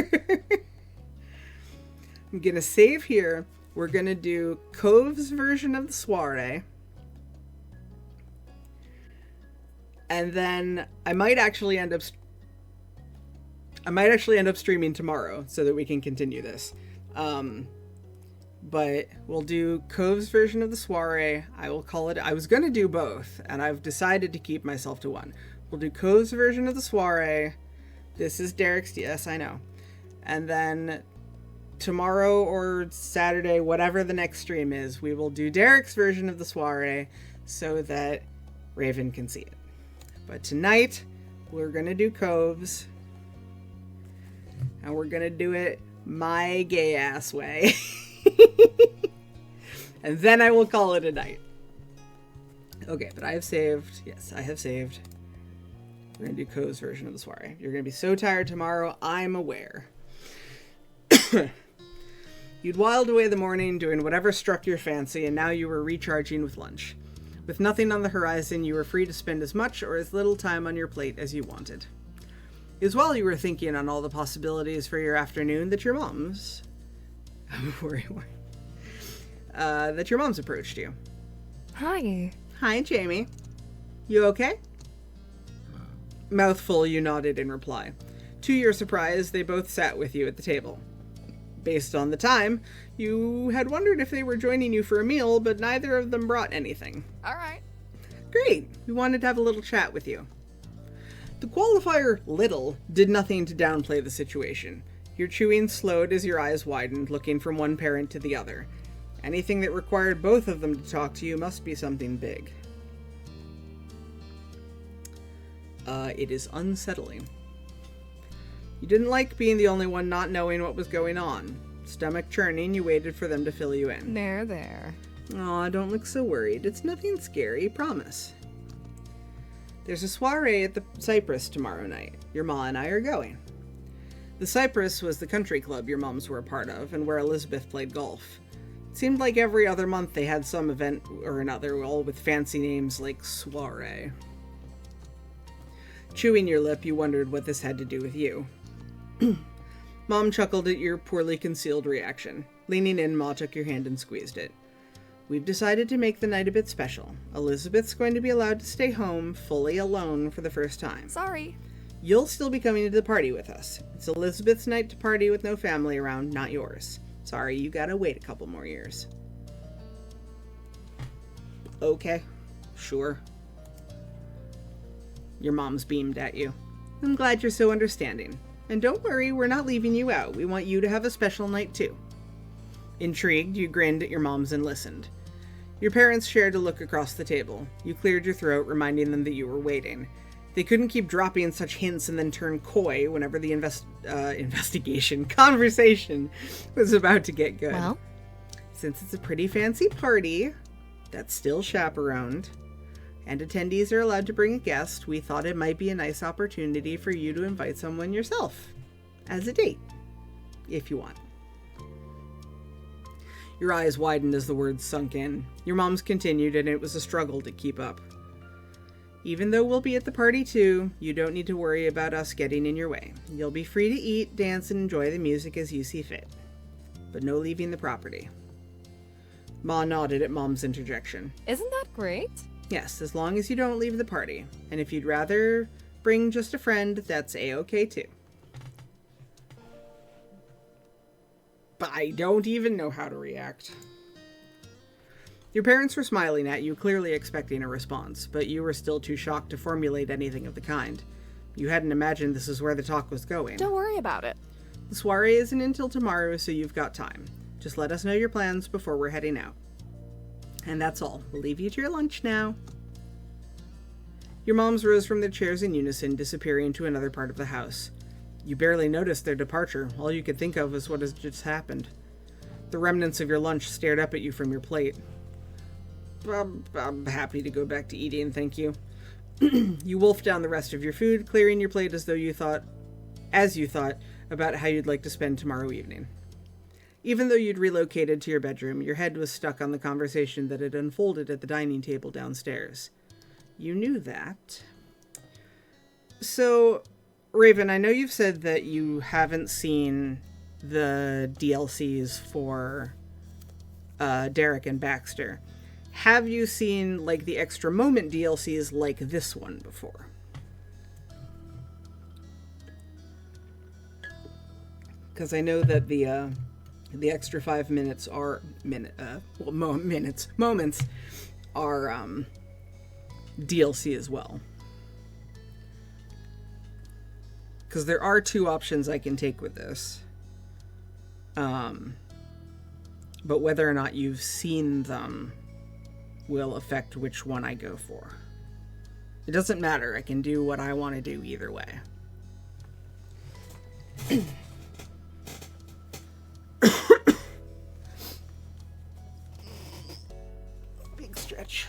I'm gonna save here. We're gonna do Cove's version of the soiree. And then I might actually end up streaming tomorrow so that we can continue this. But we'll do Cove's version of the soiree. I will call it... I was going to do both, and I've decided to keep myself to one. We'll do Cove's version of the soiree. This is Derek's... Yes, I know. And then tomorrow or Saturday, whatever the next stream is, we will do Derek's version of the soiree so that Raven can see it. But tonight, we're going to do Cove's. And we're going to do it my gay-ass way. And then I will call it a night. Okay, but I have saved. Yes, I have saved. We're going to do Cove's version of the soiree. You're going to be so tired tomorrow, I'm aware. You'd whiled away the morning doing whatever struck your fancy, and now you were recharging with lunch. With nothing on the horizon, you were free to spend as much or as little time on your plate as you wanted. It was while you were thinking on all the possibilities for your afternoon that your mom's approached you. Hi. Hi, Jamie. You okay? Mouthful, you nodded in reply. To your surprise, they both sat with you at the table. Based on the time, you had wondered if they were joining you for a meal, but neither of them brought anything. All right. Great. We wanted to have a little chat with you. The qualifier little did nothing to downplay the situation. Your chewing slowed as your eyes widened, looking from one parent to the other. Anything that required both of them to talk to you must be something big. It is unsettling. You didn't like being the only one not knowing what was going on. Stomach churning, you waited for them to fill you in. There. Aw, don't look so worried. It's nothing scary, promise. There's a soiree at the Cypress tomorrow night. Your ma and I are going. The Cypress was the country club your moms were a part of, and where Elizabeth played golf. It seemed like every other month they had some event or another, all with fancy names like soiree. Chewing your lip, you wondered what this had to do with you. Mom chuckled at your poorly concealed reaction. Leaning in, Ma took your hand and squeezed it. We've decided to make the night a bit special. Elizabeth's going to be allowed to stay home, fully alone, for the first time. Sorry. You'll still be coming to the party with us. It's Elizabeth's night to party with no family around, not yours. Sorry, you gotta wait a couple more years. Okay, sure. Your mom's beamed at you. I'm glad you're so understanding. And don't worry, we're not leaving you out. We want you to have a special night too. Intrigued, you grinned at your moms and listened. Your parents shared a look across the table. You cleared your throat, reminding them that you were waiting. They couldn't keep dropping such hints and then turn coy whenever the conversation was about to get good. Well? Since it's a pretty fancy party that's still chaperoned, and attendees are allowed to bring a guest, we thought it might be a nice opportunity for you to invite someone yourself as a date, if you want. Your eyes widened as the words sunk in. Your mom's continued, and it was a struggle to keep up. Even though we'll be at the party too, you don't need to worry about us getting in your way. You'll be free to eat, dance, and enjoy the music as you see fit. But no leaving the property. Ma nodded at Mom's interjection. Isn't that great? Yes, as long as you don't leave the party. And if you'd rather bring just a friend, that's a-okay too. But I don't even know how to react. Your parents were smiling at you, clearly expecting a response, but you were still too shocked to formulate anything of the kind. You hadn't imagined this is where the talk was going. Don't worry about it. The soiree isn't until tomorrow, so you've got time. Just let us know your plans before we're heading out. And that's all. We'll leave you to your lunch now. Your moms rose from their chairs in unison, disappearing to another part of the house. You barely noticed their departure. All you could think of was what has just happened. The remnants of your lunch stared up at you from your plate. I'm happy to go back to eating, thank you. You wolfed down the rest of your food, clearing your plate as you thought about how you'd like to spend tomorrow evening. Even though you'd relocated to your bedroom, your head was stuck on the conversation that had unfolded at the dining table downstairs. You knew that. So, Raven, I know you've said that you haven't seen the DLCs for Derek and Baxter. Have you seen, like, the extra moment DLCs like this one before? Because I know that the extra 5 minutes are moments are DLC as well. Because there are two options I can take with this. But whether or not you've seen them will affect which one I go for. It doesn't matter. I can do what I want to do either way. Big stretch.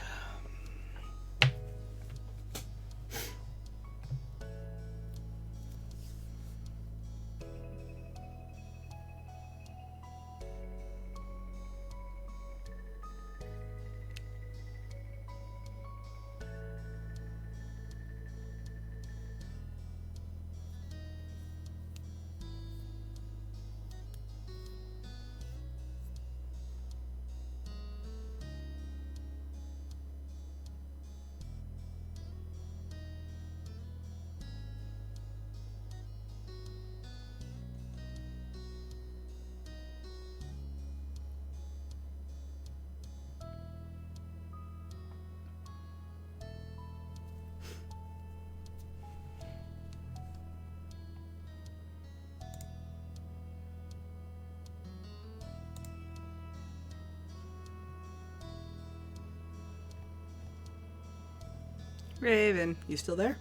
Raven, you still there?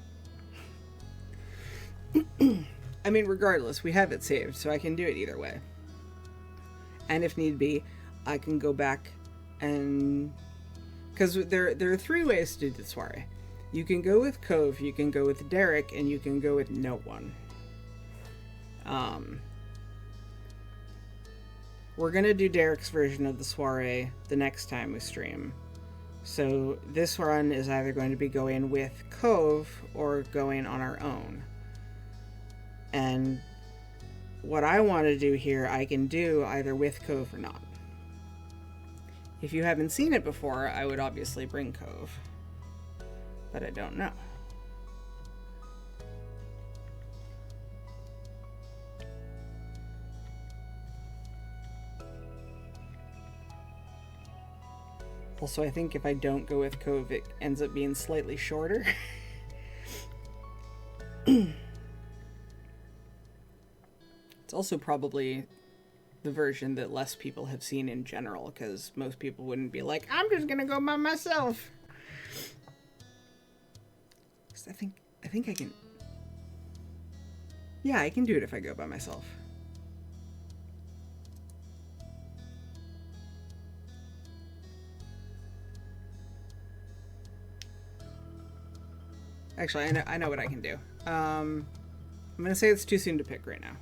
I mean, regardless, we have it saved, so I can do it either way. And if need be, I can go back and... Because there are 3 ways to do the soiree. You can go with Cove, you can go with Derek, and you can go with no one. We're gonna do Derek's version of the soiree the next time we stream. So this run is either going to be going with Cove or going on our own. And what I want to do here, I can do either with Cove or not. If you haven't seen it before, I would obviously bring Cove. But I don't know. Also, I think if I don't go with Cove, it ends up being slightly shorter. It's also probably the version that less people have seen in general, because most people wouldn't be like, I'm just gonna go by myself. 'Cause I think I can... Yeah, I can do it if I go by myself. Actually, I know what I can do. I'm gonna say it's too soon to pick right now.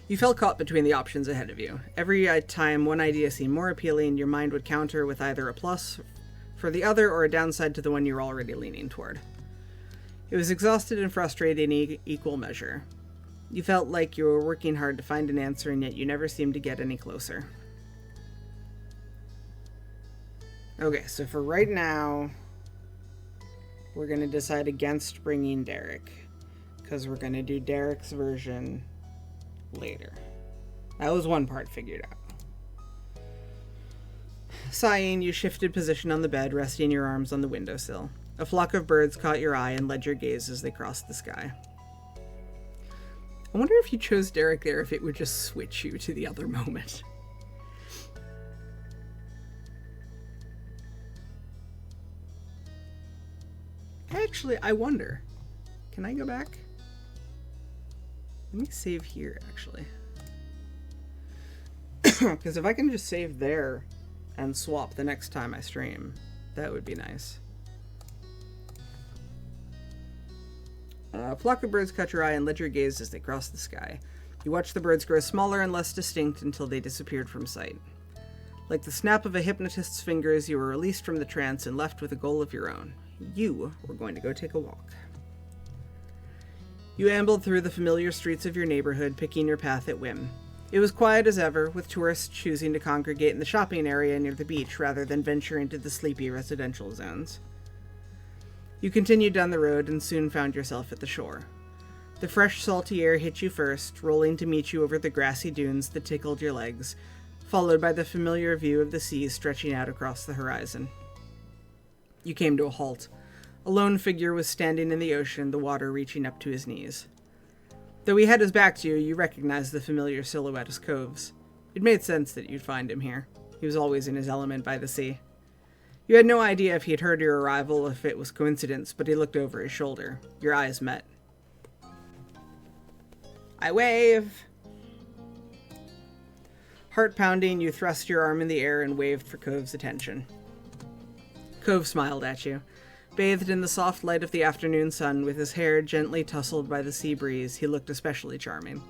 You felt caught between the options ahead of you. Every time one idea seemed more appealing, your mind would counter with either a plus for the other or a downside to the one you were already leaning toward. It was exhausted and frustrating in equal measure. You felt like you were working hard to find an answer, and yet you never seemed to get any closer. Okay, so for right now, we're going to decide against bringing Derek, because we're going to do Derek's version later. That was one part figured out. Sighing, you shifted position on the bed, resting your arms on the windowsill. A flock of birds caught your eye and led your gaze as they crossed the sky. I wonder if you chose Derek there, if it would just switch you to the other moment. Actually, I wonder. Can I go back? Let me save here, actually. Because if I can just save there and swap the next time I stream, that would be nice. A flock of birds caught your eye and led your gaze as they crossed the sky. You watched the birds grow smaller and less distinct until they disappeared from sight. Like the snap of a hypnotist's fingers, you were released from the trance and left with a goal of your own. You were going to go take a walk. You ambled through the familiar streets of your neighborhood, picking your path at whim. It was quiet as ever, with tourists choosing to congregate in the shopping area near the beach rather than venture into the sleepy residential zones. You continued down the road and soon found yourself at the shore. The fresh, salty air hit you first, rolling to meet you over the grassy dunes that tickled your legs, followed by the familiar view of the sea stretching out across the horizon. You came to a halt. A lone figure was standing in the ocean, the water reaching up to his knees. Though he had his back to you, you recognized the familiar silhouette as Cove's. It made sense that you'd find him here. He was always in his element by the sea. You had no idea if he had heard your arrival, if it was coincidence, but he looked over his shoulder. Your eyes met. I wave! Heart pounding, you thrust your arm in the air and waved for Cove's attention. Cove smiled at you. Bathed in the soft light of the afternoon sun, with his hair gently tousled by the sea breeze, he looked especially charming.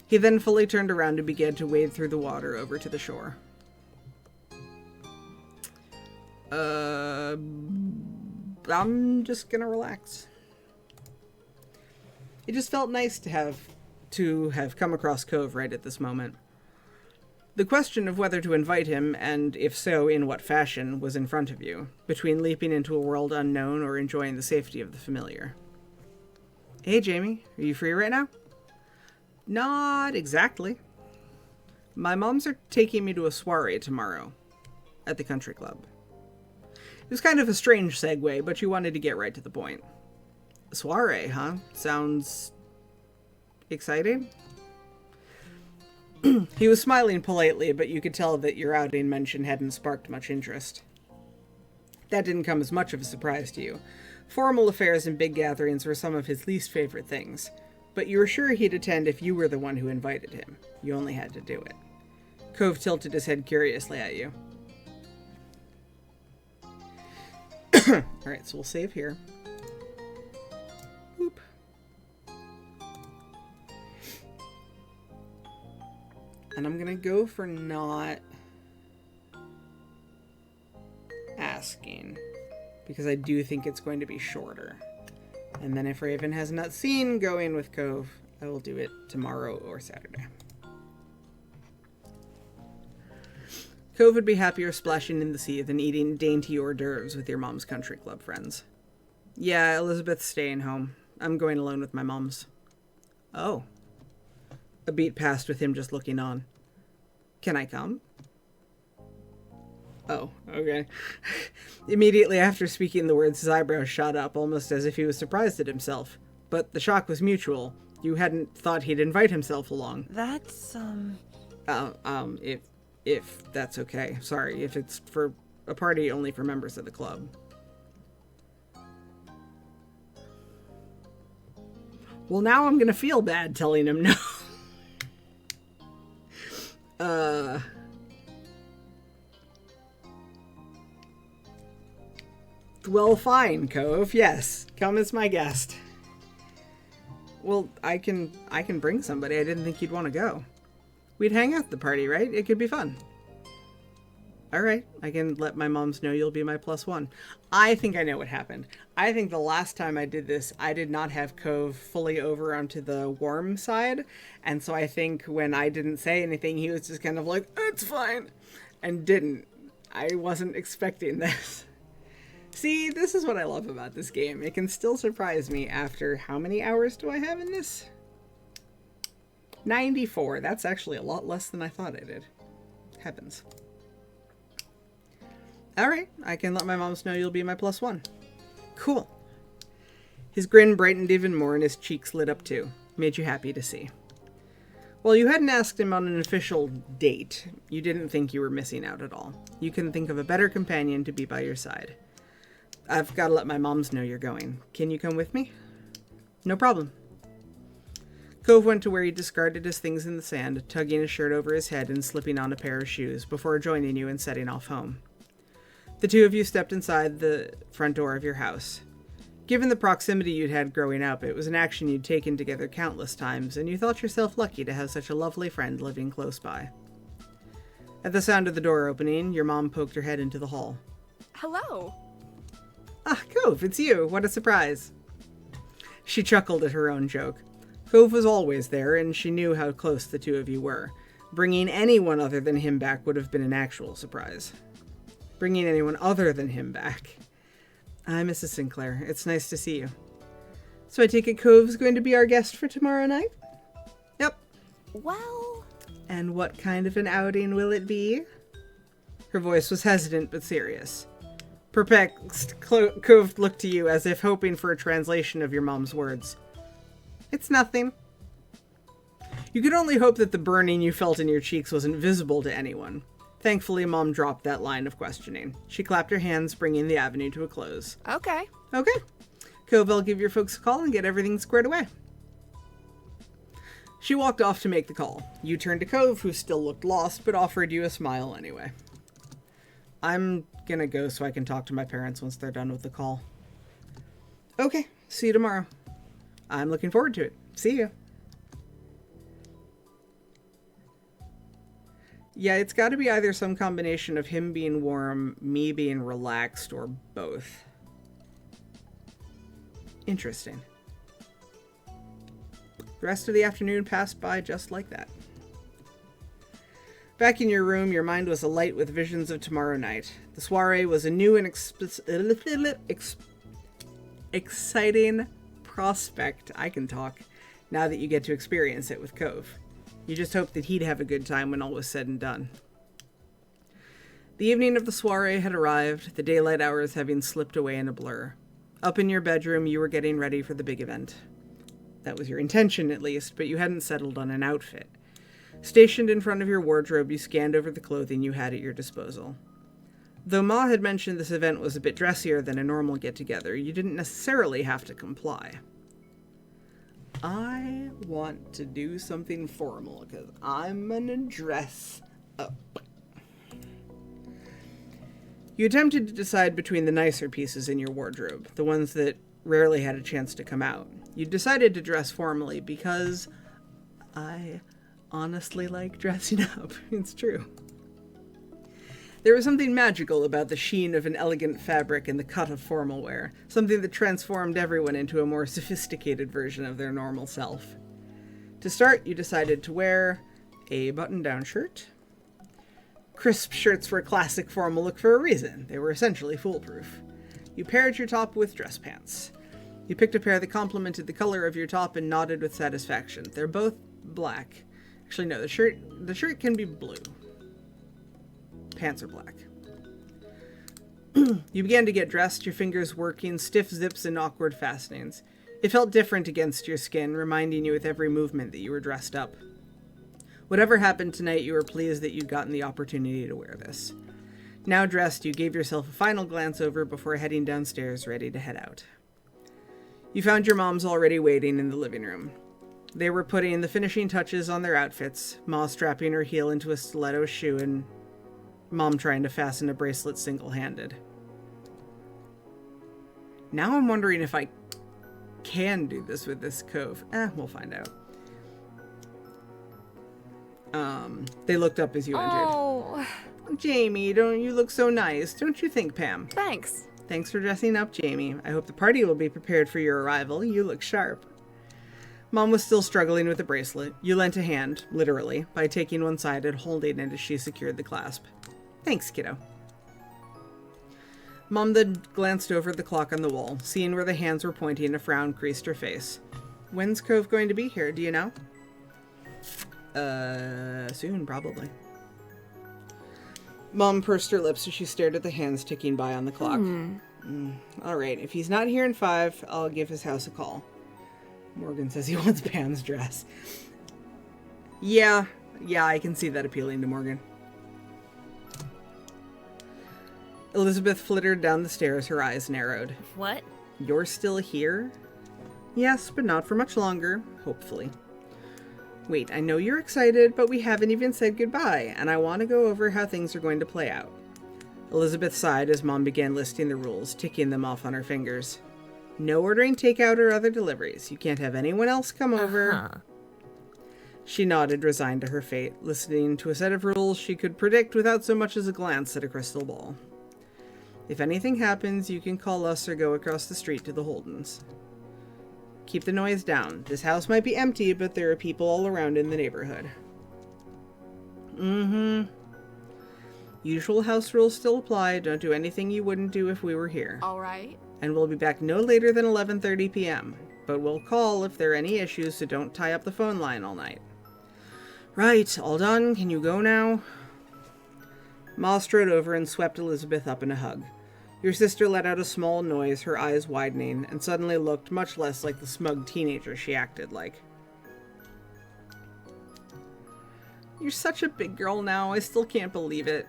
He then fully turned around and began to wade through the water over to the shore. I'm just gonna relax. It just felt nice to have come across Cove right at this moment. The question of whether to invite him, and if so, in what fashion, was in front of you, between leaping into a world unknown or enjoying the safety of the familiar. Hey, Jamie, are you free right now? Not exactly. My moms are taking me to a soiree tomorrow at the country club. It was kind of a strange segue, but you wanted to get right to the point. A soiree, huh? Sounds exciting? He was smiling politely, but you could tell that your outing mention hadn't sparked much interest. That didn't come as much of a surprise to you. Formal affairs and big gatherings were some of his least favorite things, but you were sure he'd attend if you were the one who invited him. You only had to do it. Cove tilted his head curiously at you. Alright, so we'll save here. Boop. And I'm gonna go for not asking, because I do think it's going to be shorter. And then if Raven has not seen going with Cove, I will do it tomorrow or Saturday. Cove would be happier splashing in the sea than eating dainty hors d'oeuvres with your mom's country club friends. Yeah, Elizabeth's staying home. I'm going alone with my mom's. Oh. A beat passed with him just looking on. Can I come? Oh, okay. Immediately after speaking the words, his eyebrows shot up, almost as if he was surprised at himself. But the shock was mutual. You hadn't thought he'd invite himself along. That's, If that's okay. Sorry, if it's for a party only for members of the club. Well, now I'm gonna feel bad telling him no. Well, fine, Cove. Yes, come as my guest. Well, I can bring somebody. I didn't think you'd want to go. We'd hang out at the party, right? It could be fun. Alright, I can let my moms know you'll be my +1. I think I know what happened. I think the last time I did this, I did not have Cove fully over onto the warm side, and so I think when I didn't say anything, he was just kind of like, it's fine, and didn't. I wasn't expecting this. See, this is what I love about this game. It can still surprise me after how many hours do I have in this? 94. That's actually a lot less than I thought I did. Heavens. Alright, I can let my moms know you'll be my +1. Cool. His grin brightened even more and his cheeks lit up too. Made you happy to see. Well, you hadn't asked him on an official date. You didn't think you were missing out at all. You couldn't think of a better companion to be by your side. I've got to let my moms know you're going. Can you come with me? No problem. Cove went to where he discarded his things in the sand, tugging his shirt over his head and slipping on a pair of shoes before joining you and setting off home. The two of you stepped inside the front door of your house. Given the proximity you'd had growing up, it was an action you'd taken together countless times, and you thought yourself lucky to have such a lovely friend living close by. At the sound of the door opening, your mom poked her head into the hall. Hello. Ah, Cove, it's you. What a surprise. She chuckled at her own joke. Cove was always there, and she knew how close the two of you were. Bringing anyone other than him back would have been an actual surprise. Bringing anyone other than him back. Hi, Mrs. Sinclair. It's nice to see you. So I take it Cove's going to be our guest for tomorrow night? Yep. well... And what kind of an outing will it be? Her voice was hesitant but serious. Perplexed, Cove looked to you as if hoping for a translation of your mom's words. It's nothing. You could only hope that the burning you felt in your cheeks wasn't visible to anyone. Thankfully, Mom dropped that line of questioning. She clapped her hands, bringing the avenue to a close. Okay. Okay. Cove, I'll give your folks a call and get everything squared away. She walked off to make the call. You turned to Cove, who still looked lost, but offered you a smile anyway. I'm gonna go so I can talk to my parents once they're done with the call. Okay, see you tomorrow. I'm looking forward to it. See you. Yeah, it's got to be either some combination of him being warm, me being relaxed, or both. Interesting. The rest of the afternoon passed by just like that. Back in your room, your mind was alight with visions of tomorrow night. The soiree was a new and exciting prospect. I can talk, now that you get to experience it with Cove. You just hoped that he'd have a good time when all was said and done. The evening of the soiree had arrived, the daylight hours having slipped away in a blur. Up in your bedroom, you were getting ready for the big event. That was your intention, at least, but you hadn't settled on an outfit. Stationed in front of your wardrobe, you scanned over the clothing you had at your disposal. Though Ma had mentioned this event was a bit dressier than a normal get-together, you didn't necessarily have to comply. I want to do something formal, because I'm gonna dress up. You attempted to decide between the nicer pieces in your wardrobe, the ones that rarely had a chance to come out. You decided to dress formally because I honestly like dressing up. It's true. There was something magical about the sheen of an elegant fabric and the cut of formal wear, something that transformed everyone into a more sophisticated version of their normal self. To start, you decided to wear a button-down shirt. Crisp shirts were a classic formal look for a reason. They were essentially foolproof. You paired your top with dress pants. You picked a pair that complemented the color of your top and nodded with satisfaction. They're both black. Actually, no, the shirt can be blue. Pants are black. You began to get dressed, your fingers working, stiff zips and awkward fastenings. It felt different against your skin, reminding you with every movement that you were dressed up. Whatever happened tonight, you were pleased that you'd gotten the opportunity to wear this. Now dressed, you gave yourself a final glance over before heading downstairs, ready to head out. You found your moms already waiting in the living room. They were putting the finishing touches on their outfits, Ma strapping her heel into a stiletto shoe and Mom trying to fasten a bracelet single-handed. Now I'm wondering if I can do this with this cove. We'll find out. They looked up as you entered. Oh, Jamie, don't you look so nice? Don't you think, Pam? thanks. Thanks for dressing up, Jamie. I hope the party will be prepared for your arrival. You look sharp. Mom was still struggling with the bracelet. You lent a hand, literally, by taking one side and holding it as she secured the clasp. Thanks, kiddo. Mom then glanced over at the clock on the wall. Seeing where the hands were pointing, a frown creased her face. When's Cove going to be here, do you know? Soon, probably. Mom pursed her lips as she stared at the hands ticking by on the clock. Alright, if he's not here in 5, I'll give his house a call. Morgan says he wants Pam's dress. Yeah, I can see that appealing to Morgan. Elizabeth flittered down the stairs, her eyes narrowed. What? You're still here? Yes, but not for much longer, hopefully. Wait, I know you're excited, but we haven't even said goodbye, and I want to go over how things are going to play out. Elizabeth sighed as Mom began listing the rules, ticking them off on her fingers. No ordering takeout or other deliveries. You can't have anyone else come over. She nodded, resigned to her fate, listening to a set of rules she could predict without so much as a glance at a crystal ball. If anything happens, you can call us or go across the street to the Holdens. Keep the noise down. This house might be empty, but there are people all around in the neighborhood. Usual house rules still apply. Don't do anything you wouldn't do if we were here. All right. And we'll be back no later than 11:30 p.m. But we'll call if there are any issues, so don't tie up the phone line all night. Right, all done. Can you go now? Ma strode over and swept Elizabeth up in a hug. Your sister let out a small noise, her eyes widening, and suddenly looked much less like the smug teenager she acted like. You're such a big girl now, I still can't believe it.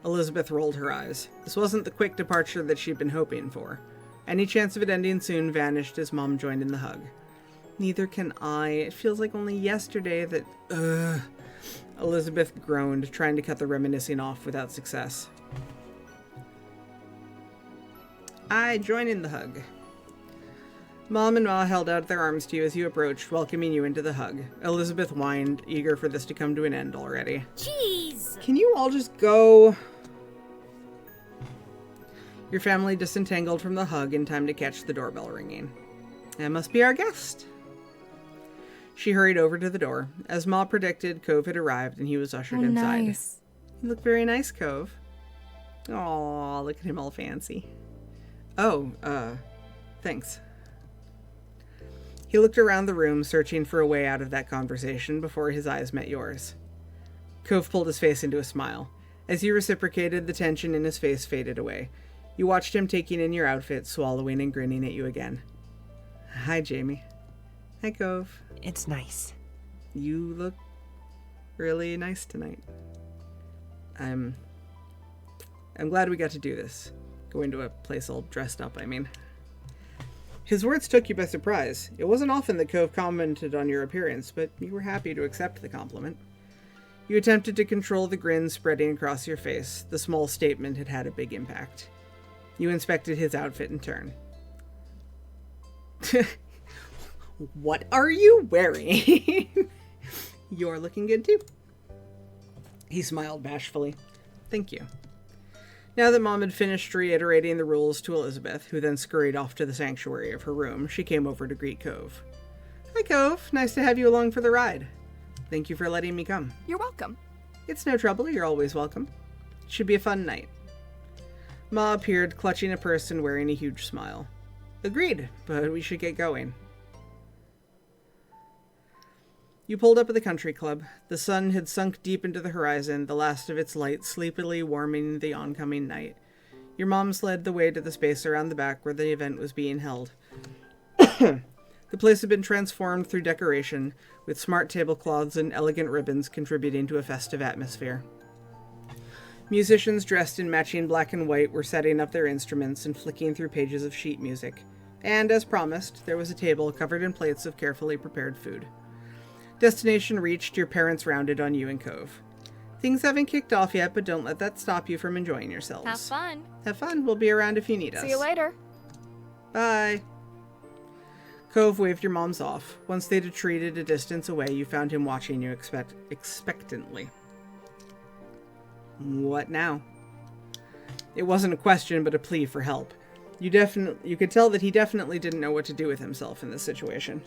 Elizabeth rolled her eyes. This wasn't the quick departure that she'd been hoping for. Any chance of it ending soon vanished as Mom joined in the hug. Neither can I. It feels like only yesterday that... Elizabeth groaned, trying to cut the reminiscing off without success. I join in the hug. Mom and Ma held out their arms to you as you approached, welcoming you into the hug. Elizabeth whined, eager for this to come to an end already. Jeez! Can you all just go? Your family disentangled from the hug in time to catch the doorbell ringing. That must be our guest. She hurried over to the door. As Ma predicted, Cove had arrived and he was ushered inside. Nice. You look very nice, Cove. Aw, look at him all fancy. Oh, thanks. He looked around the room, searching for a way out of that conversation before his eyes met yours. Cove pulled his face into a smile. As you reciprocated, the tension in his face faded away. You watched him taking in your outfit, swallowing and grinning at you again. Hi, Jamie. Hi, Cove. It's nice. You look really nice tonight. I'm glad we got to do this. Going to a place all dressed up, I mean. His words took you by surprise. It wasn't often that Cove commented on your appearance, but you were happy to accept the compliment. You attempted to control the grin spreading across your face. The small statement had had a big impact. You inspected his outfit in turn. What are you wearing? You're looking good too. He smiled bashfully. Thank you. Now that Mom had finished reiterating the rules to Elizabeth, who then scurried off to the sanctuary of her room, she came over to greet Cove. Hi, Cove. Nice to have you along for the ride. Thank you for letting me come. You're welcome. It's no trouble. You're always welcome. It should be a fun night. Ma appeared, clutching a purse and wearing a huge smile. Agreed, but we should get going. You pulled up at the country club. The sun had sunk deep into the horizon, the last of its light sleepily warming the oncoming night. Your moms led the way to the space around the back where the event was being held. The place had been transformed through decoration, with smart tablecloths and elegant ribbons contributing to a festive atmosphere. Musicians dressed in matching black and white were setting up their instruments and flicking through pages of sheet music. And, as promised, there was a table covered in plates of carefully prepared food. Destination reached, your parents rounded on you and Cove. Things haven't kicked off yet, but don't let that stop you from enjoying yourselves. Have fun. Have fun. We'll be around if you need us. See you later. Bye. Cove waved your moms off. Once they'd retreated a distance away, you found him watching you expectantly. What now? It wasn't a question, but a plea for help. You could tell that he definitely didn't know what to do with himself in this situation.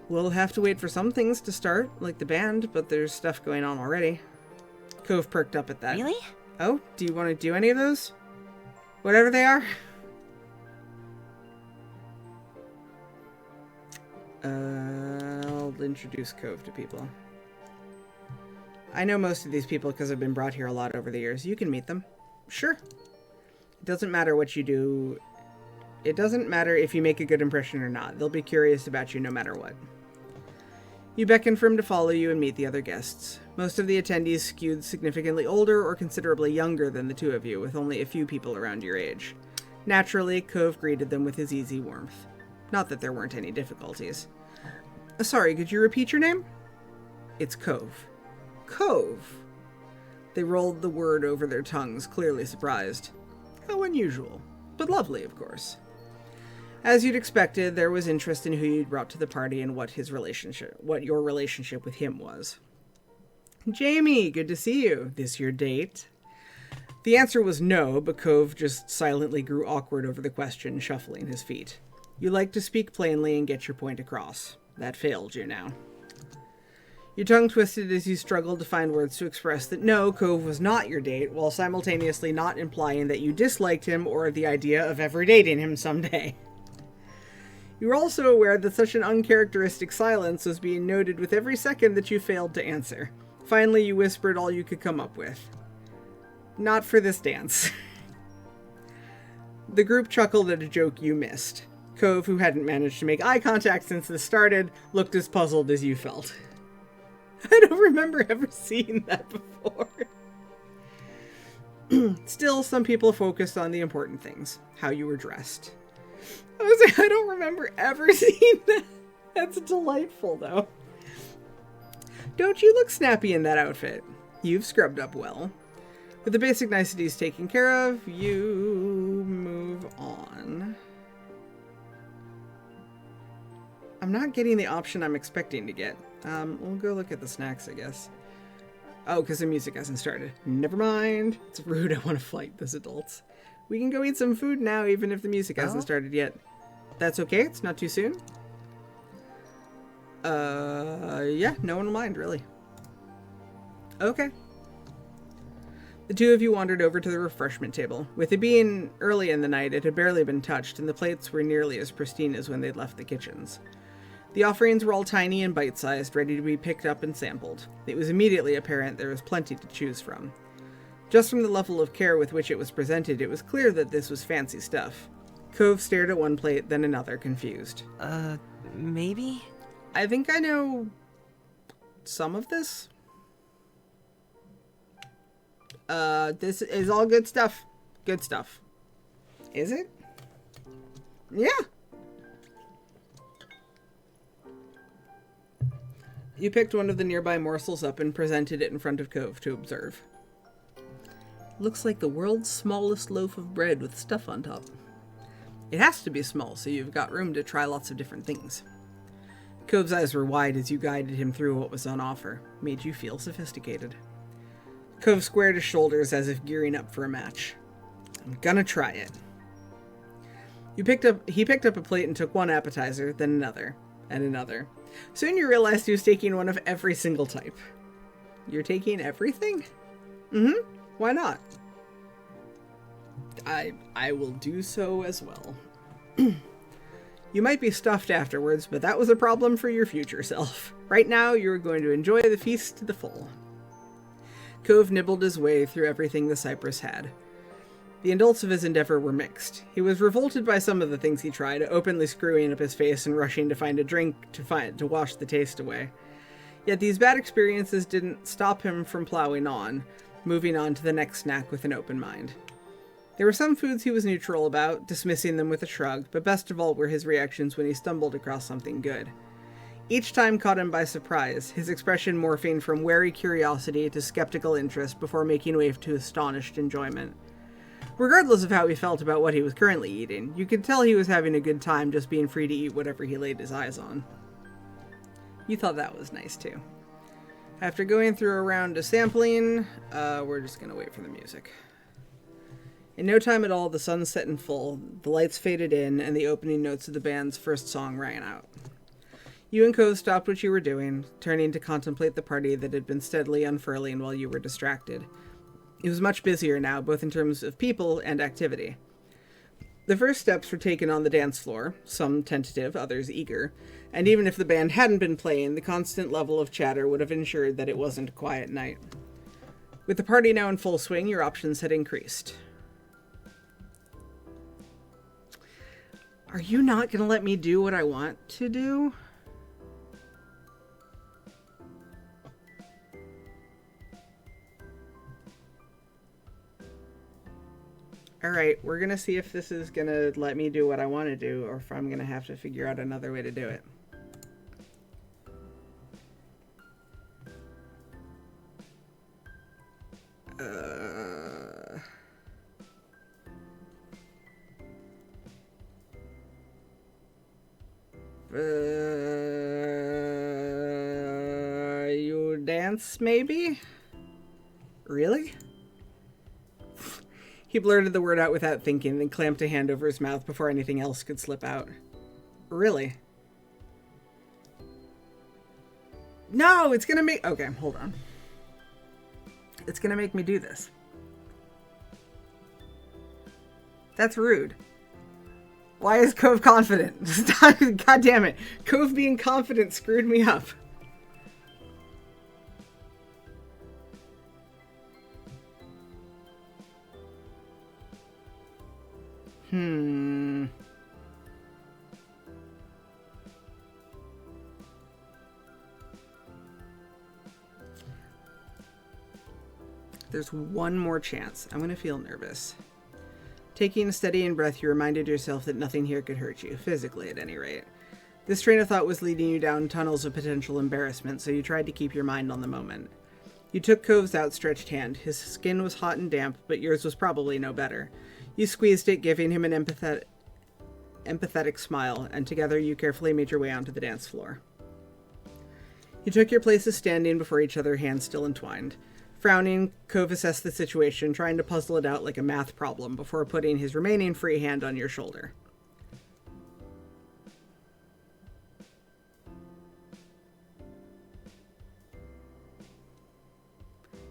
We'll have to wait for some things to start, like the band, but there's stuff going on already. Cove perked up at that. Really? Oh, do you want to do any of those? Whatever they are? I'll introduce Cove to people. I know most of these people because I've been brought here a lot over the years. You can meet them. Sure. It doesn't matter what you do. It doesn't matter if you make a good impression or not. They'll be curious about you no matter what. You beckon for him to follow you and meet the other guests. Most of the attendees skewed significantly older or considerably younger than the two of you, with only a few people around your age. Naturally, Cove greeted them with his easy warmth. Not that there weren't any difficulties. Sorry, could you repeat your name? It's Cove. Cove. They rolled the word over their tongues, clearly surprised. How unusual. But lovely, of course. As you'd expected, there was interest in who you'd brought to the party and what your relationship with him was. Jamie, good to see you. This your date? The answer was no, but Cove just silently grew awkward over the question, shuffling his feet. You like to speak plainly and get your point across. That failed you now. Your tongue twisted as you struggled to find words to express that no, Cove was not your date, while simultaneously not implying that you disliked him or the idea of ever dating him someday. You were also aware that such an uncharacteristic silence was being noted with every second that you failed to answer. Finally, you whispered all you could come up with. Not for this dance. The group chuckled at a joke you missed. Cove, who hadn't managed to make eye contact since this started, looked as puzzled as you felt. I don't remember ever seeing that before. Still, some people focused on the important things. How you were dressed. I don't remember ever seeing that. That's delightful, though. Don't you look snappy in that outfit? You've scrubbed up well. With the basic niceties taken care of, you move on. I'm not getting the option I'm expecting to get. We'll go look at the snacks, I guess. Oh, because the music hasn't started. Never mind. It's rude. I want to fight those adults. We can go eat some food now, even if the music hasn't started yet. That's okay? It's not too soon? Yeah, no one will mind, really. Okay. The two of you wandered over to the refreshment table. With it being early in the night, it had barely been touched, and the plates were nearly as pristine as when they'd left the kitchens. The offerings were all tiny and bite-sized, ready to be picked up and sampled. It was immediately apparent there was plenty to choose from. Just from the level of care with which it was presented, it was clear that this was fancy stuff. Cove stared at one plate, then another, confused. Maybe? I think I know some of this. This is all good stuff. Good stuff. Is it? Yeah. You picked one of the nearby morsels up and presented it in front of Cove to observe. Looks like the world's smallest loaf of bread with stuff on top. It has to be small, so you've got room to try lots of different things. Cove's eyes were wide as you guided him through what was on offer. Made you feel sophisticated. Cove squared his shoulders as if gearing up for a match. I'm gonna try it. He picked up a plate and took one appetizer, then another, and another. Soon you realized he was taking one of every single type. You're taking everything? Mm-hmm. Why not? I will do so as well. You might be stuffed afterwards, but that was a problem for your future self. Right now, you're going to enjoy the feast to the full. Cove nibbled his way through everything the Cypress had. The adults of his endeavor were mixed. He was revolted by some of the things he tried, openly screwing up his face and rushing to find a drink to wash the taste away. Yet these bad experiences didn't stop him from plowing on, moving on to the next snack with an open mind. There were some foods he was neutral about, dismissing them with a shrug, but best of all were his reactions when he stumbled across something good. Each time caught him by surprise, his expression morphing from wary curiosity to skeptical interest before making way to astonished enjoyment. Regardless of how he felt about what he was currently eating, you could tell he was having a good time just being free to eat whatever he laid his eyes on. You thought that was nice too. After going through a round of sampling, we're just gonna wait for the music. In no time at all, the sun set in full, the lights faded in, and the opening notes of the band's first song rang out. You and Cove stopped what you were doing, turning to contemplate the party that had been steadily unfurling while you were distracted. It was much busier now, both in terms of people and activity. The first steps were taken on the dance floor, some tentative, others eager, and even if the band hadn't been playing, the constant level of chatter would have ensured that it wasn't a quiet night. With the party now in full swing, your options had increased. Are you not going to let me do what I want to do? Alright, we're going to see if this is going to let me do what I want to do, or if I'm going to have to figure out another way to do it. You dance, maybe? Really? He blurted the word out without thinking, then clamped a hand over his mouth before anything else could slip out. Really? No, it's gonna make... Okay, hold on. It's gonna make me do this. That's rude. Why is Cove confident? God damn it. Cove being confident screwed me up. There's one more chance. I'm going to feel nervous. Taking a steadying breath, you reminded yourself that nothing here could hurt you, physically at any rate. This train of thought was leading you down tunnels of potential embarrassment, so you tried to keep your mind on the moment. You took Cove's outstretched hand. His skin was hot and damp, but yours was probably no better. You squeezed it, giving him an empathetic smile, and together you carefully made your way onto the dance floor. You took your places standing before each other, hands still entwined. Frowning, Cove assessed the situation, trying to puzzle it out like a math problem before putting his remaining free hand on your shoulder.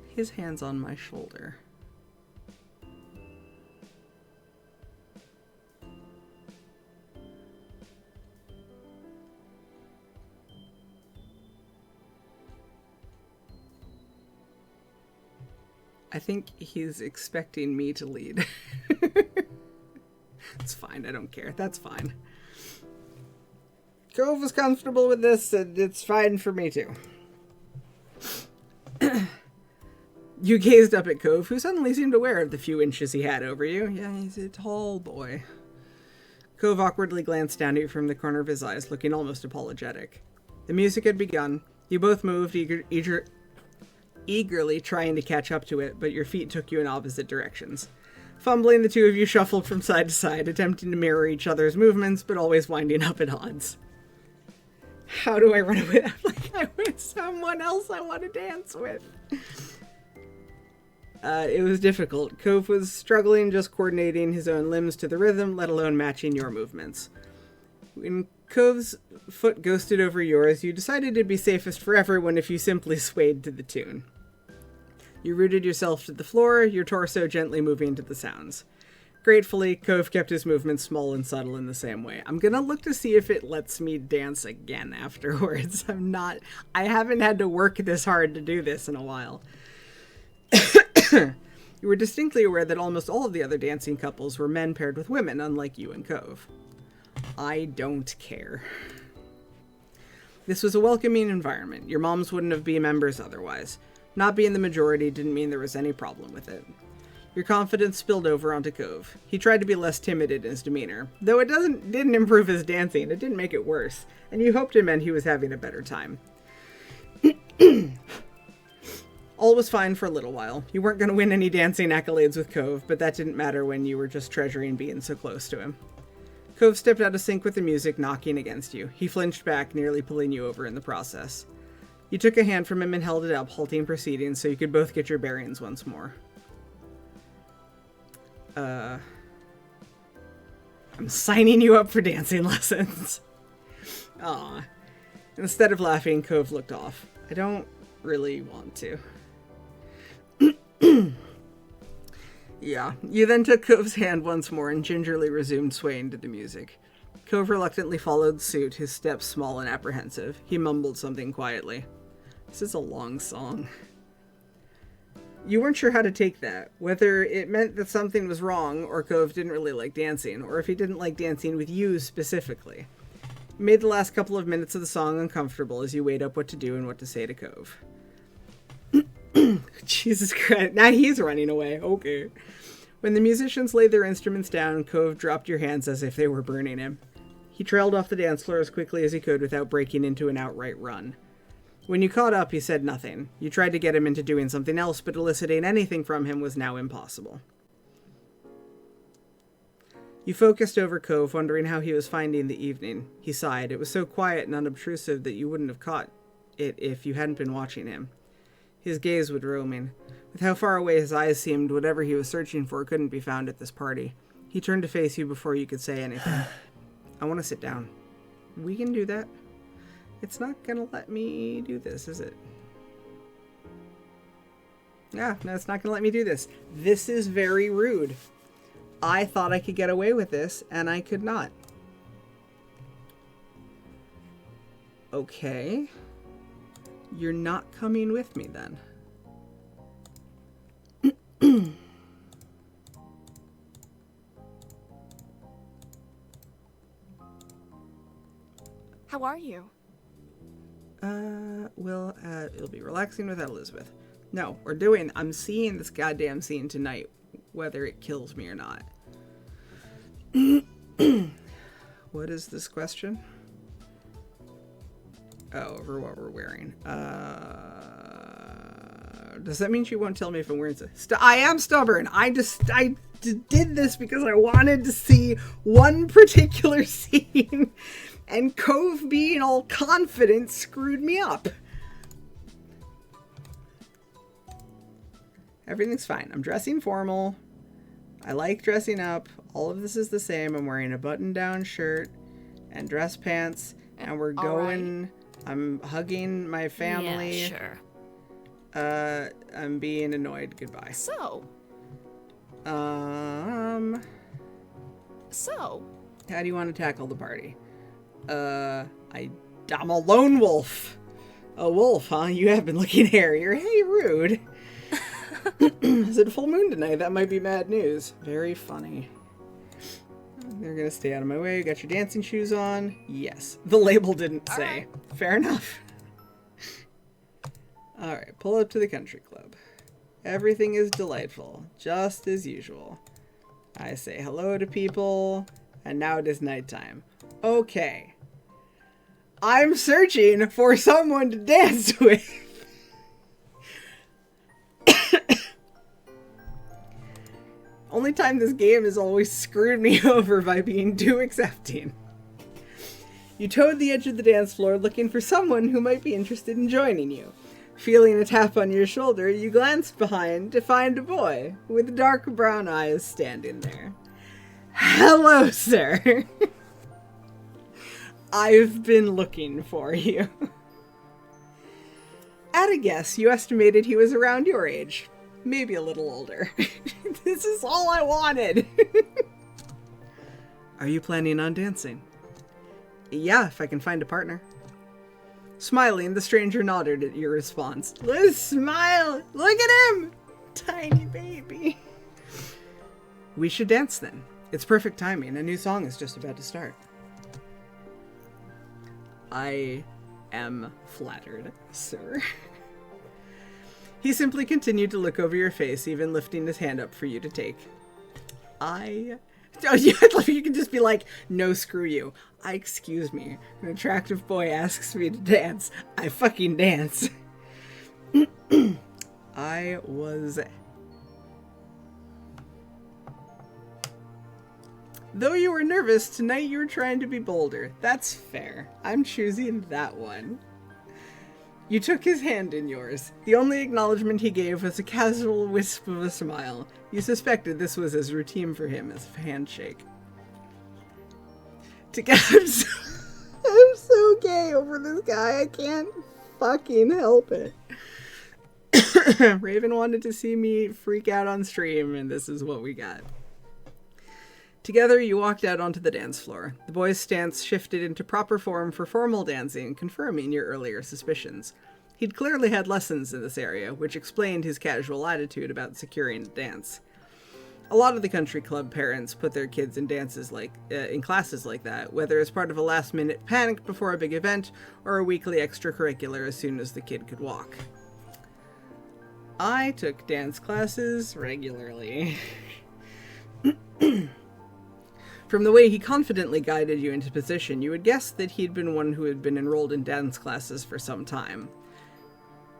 His hand's on my shoulder. I think he's expecting me to lead. It's fine, I don't care. That's fine. Cove was comfortable with this, and it's fine for me too. You gazed up at Cove, who suddenly seemed aware of the few inches he had over you. Yeah, he's a tall boy. Cove awkwardly glanced down at you from the corner of his eyes, looking almost apologetic. The music had begun. You both moved, eagerly trying to catch up to it, but your feet took you in opposite directions. Fumbling, the two of you shuffled from side to side, attempting to mirror each other's movements, but always winding up at odds. How do I run away? I'm like, I'm with someone else I want to dance with. It was difficult. Cove was struggling just coordinating his own limbs to the rhythm, let alone matching your movements. When Cove's foot ghosted over yours, you decided it'd be safest for everyone if you simply swayed to the tune. You rooted yourself to the floor, your torso gently moving to the sounds. Gratefully, Cove kept his movements small and subtle in the same way. I'm gonna look to see if it lets me dance again afterwards. I haven't had to work this hard to do this in a while. You were distinctly aware that almost all of the other dancing couples were men paired with women, unlike you and Cove. I don't care. This was a welcoming environment. Your moms wouldn't have been members otherwise. Not being the majority didn't mean there was any problem with it. Your confidence spilled over onto Cove. He tried to be less timid in his demeanor. Though it didn't improve his dancing, it didn't make it worse, and you hoped it meant he was having a better time. All was fine for a little while. You weren't going to win any dancing accolades with Cove, but that didn't matter when you were just treasuring being so close to him. Cove stepped out of sync with the music knocking against you. He flinched back, nearly pulling you over in the process. You took a hand from him and held it up, halting proceedings so you could both get your bearings once more. I'm signing you up for dancing lessons. Aw. Instead of laughing, Cove looked off. I don't really want to. Yeah. You then took Cove's hand once more and gingerly resumed swaying to the music. Cove reluctantly followed suit, his steps small and apprehensive. He mumbled something quietly. This is a long song. You weren't sure how to take that, whether it meant that something was wrong, or Cove didn't really like dancing, or if he didn't like dancing with you specifically. You made the last couple of minutes of the song uncomfortable as you weighed up what to do and what to say to Cove. Jesus Christ, now he's running away, okay. When the musicians laid their instruments down, Cove dropped your hands as if they were burning him. He trailed off the dance floor as quickly as he could without breaking into an outright run. When you caught up, he said nothing. You tried to get him into doing something else, but eliciting anything from him was now impossible. You focused over Cove, wondering how he was finding the evening. He sighed. It was so quiet and unobtrusive that you wouldn't have caught it if you hadn't been watching him. His gaze was roaming. With how far away his eyes seemed, whatever he was searching for couldn't be found at this party. He turned to face you before you could say anything. I want to sit down. We can do that. It's not gonna let me do this, is it? Yeah, no, it's not gonna let me do this. This is very rude. I thought I could get away with this, and I could not. Okay. You're not coming with me, then. How are you? It'll be relaxing without Elizabeth. No, I'm seeing this goddamn scene tonight, whether it kills me or not. What is this question? Oh, over what we're wearing. Does that mean she won't tell me if I'm wearing I am stubborn. I did this because I wanted to see one particular scene, and Cove being all confident screwed me up. Everything's fine. I'm dressing formal. I like dressing up. All of this is the same. I'm wearing a button-down shirt and dress pants, and we're going. Right. I'm hugging my family. Yeah, sure. I'm being annoyed. Goodbye. So, how do you want to tackle the party? I'm a lone wolf. A wolf, huh? You have been looking hairier. Hey, rude. Is it a full moon tonight? That might be bad news. Very funny. They're gonna stay out of my way. You got your dancing shoes on? Yes. The label didn't say. Right. Fair enough. Alright, pull up to the country club. Everything is delightful, just as usual. I say hello to people, and now it is nighttime. Okay. I'm searching for someone to dance with. Only time this game has always screwed me over by being too accepting. You toed the edge of the dance floor looking for someone who might be interested in joining you. Feeling a tap on your shoulder, you glanced behind to find a boy with dark brown eyes standing there. Hello, sir. I've been looking for you. At a guess, you estimated he was around your age. Maybe a little older. This is all I wanted. Are you planning on dancing? Yeah, if I can find a partner. Smiling, the stranger nodded at your response. Let's smile! Look at him! Tiny baby. We should dance then. It's perfect timing. A new song is just about to start. I am flattered, sir. He simply continued to look over your face, even lifting his hand up for you to take. Oh, yeah, you can just be like, no, screw you. Excuse me. An attractive boy asks me to dance. I fucking dance. I was... Though you were nervous, tonight you were trying to be bolder. That's fair. I'm choosing that one. You took his hand in yours. The only acknowledgement he gave was a casual wisp of a smile. You suspected this was as routine for him as a handshake. I'm so gay over this guy. I can't fucking help it. Raven wanted to see me freak out on stream, and this is what we got. Together, you walked out onto the dance floor. The boy's stance shifted into proper form for formal dancing, confirming your earlier suspicions. He'd clearly had lessons in this area, which explained his casual attitude about securing a dance. A lot of the country club parents put their kids in in classes like that, whether as part of a last-minute panic before a big event, or a weekly extracurricular as soon as the kid could walk. I took dance classes regularly. From the way he confidently guided you into position, you would guess that he'd been one who had been enrolled in dance classes for some time.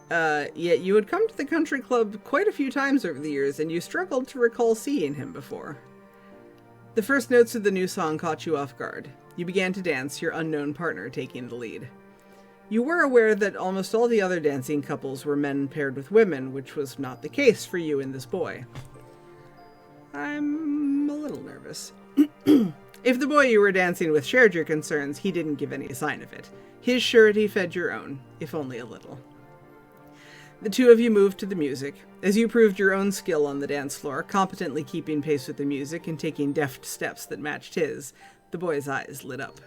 Yet you had come to the country club quite a few times over the years, and you struggled to recall seeing him before. The first notes of the new song caught you off guard. You began to dance, your unknown partner taking the lead. You were aware that almost all the other dancing couples were men paired with women, which was not the case for you and this boy. I'm a little nervous. If the boy you were dancing with shared your concerns, he didn't give any sign of it. His surety fed your own, if only a little. The two of you moved to the music. As you proved your own skill on the dance floor, competently keeping pace with the music and taking deft steps that matched his, the boy's eyes lit up.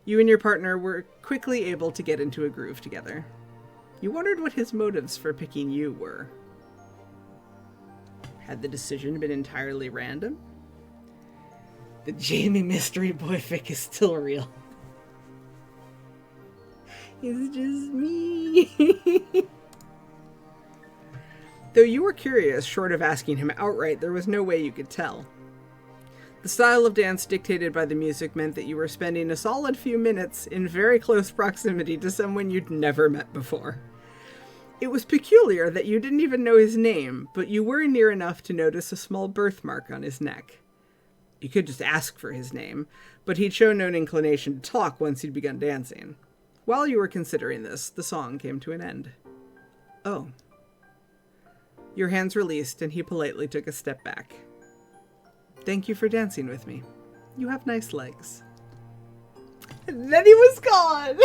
You and your partner were quickly able to get into a groove together. You wondered what his motives for picking you were. Had the decision been entirely random? The Jamie mystery boy fic is still real. It's just me. Though you were curious, short of asking him outright, there was no way you could tell. The style of dance dictated by the music meant that you were spending a solid few minutes in very close proximity to someone you'd never met before. It was peculiar that you didn't even know his name, but you were near enough to notice a small birthmark on his neck. You could just ask for his name, but he'd show no inclination to talk once he'd begun dancing. While you were considering this, the song came to an end. Oh. Your hands released, and he politely took a step back. Thank you for dancing with me. You have nice legs. And then he was gone!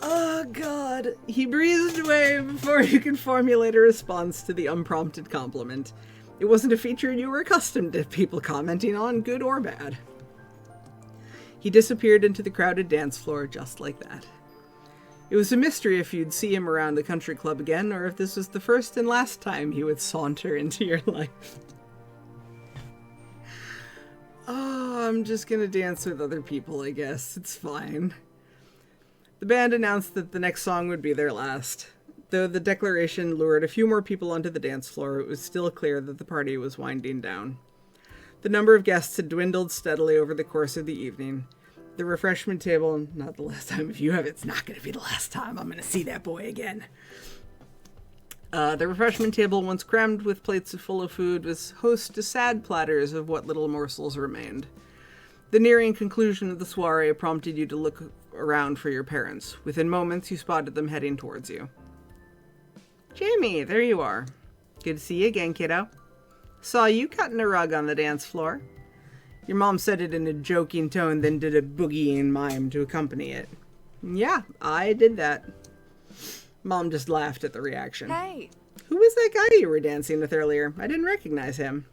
Oh, God. He breezed away before you could formulate a response to the unprompted compliment. It wasn't a feature you were accustomed to people commenting on, good or bad. He disappeared into the crowded dance floor just like that. It was a mystery if you'd see him around the country club again, or if this was the first and last time he would saunter into your life. Oh, I'm just gonna dance with other people, I guess. It's fine. The band announced that the next song would be their last. Though the declaration lured a few more people onto the dance floor, it was still clear that the party was winding down. The number of guests had dwindled steadily over the course of the evening. The refreshment table, not the last time. If you have, it's not going to be the last time I'm going to see that boy again. The refreshment table, once crammed with plates full of food, was host to sad platters of what little morsels remained. The nearing conclusion of the soiree prompted you to look around for your parents. Within moments, you spotted them heading towards you. Jamie, there you are. Good to see you again, kiddo. Saw you cutting a rug on the dance floor. Your mom said it in a joking tone, then did a boogieing mime to accompany it. Yeah, I did that. Mom just laughed at the reaction. Hey! Who was that guy you were dancing with earlier? I didn't recognize him.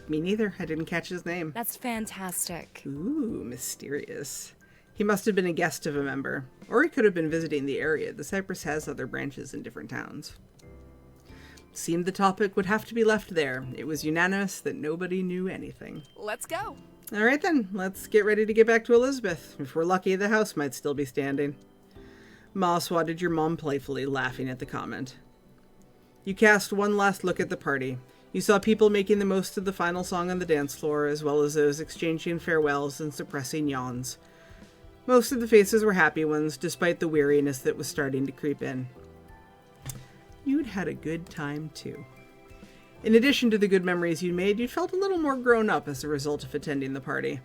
Me neither. I didn't catch his name. That's fantastic. Ooh, mysterious. He must have been a guest of a member. Or he could have been visiting the area. The Cypress has other branches in different towns. Seemed the topic would have to be left there. It was unanimous that nobody knew anything. Let's go! Alright then, let's get ready to get back to Elizabeth. If we're lucky, the house might still be standing. Ma swatted your mom playfully, laughing at the comment. You cast one last look at the party. You saw people making the most of the final song on the dance floor, as well as those exchanging farewells and suppressing yawns. Most of the faces were happy ones, despite the weariness that was starting to creep in. You'd had a good time, too. In addition to the good memories you made, you felt a little more grown up as a result of attending the party.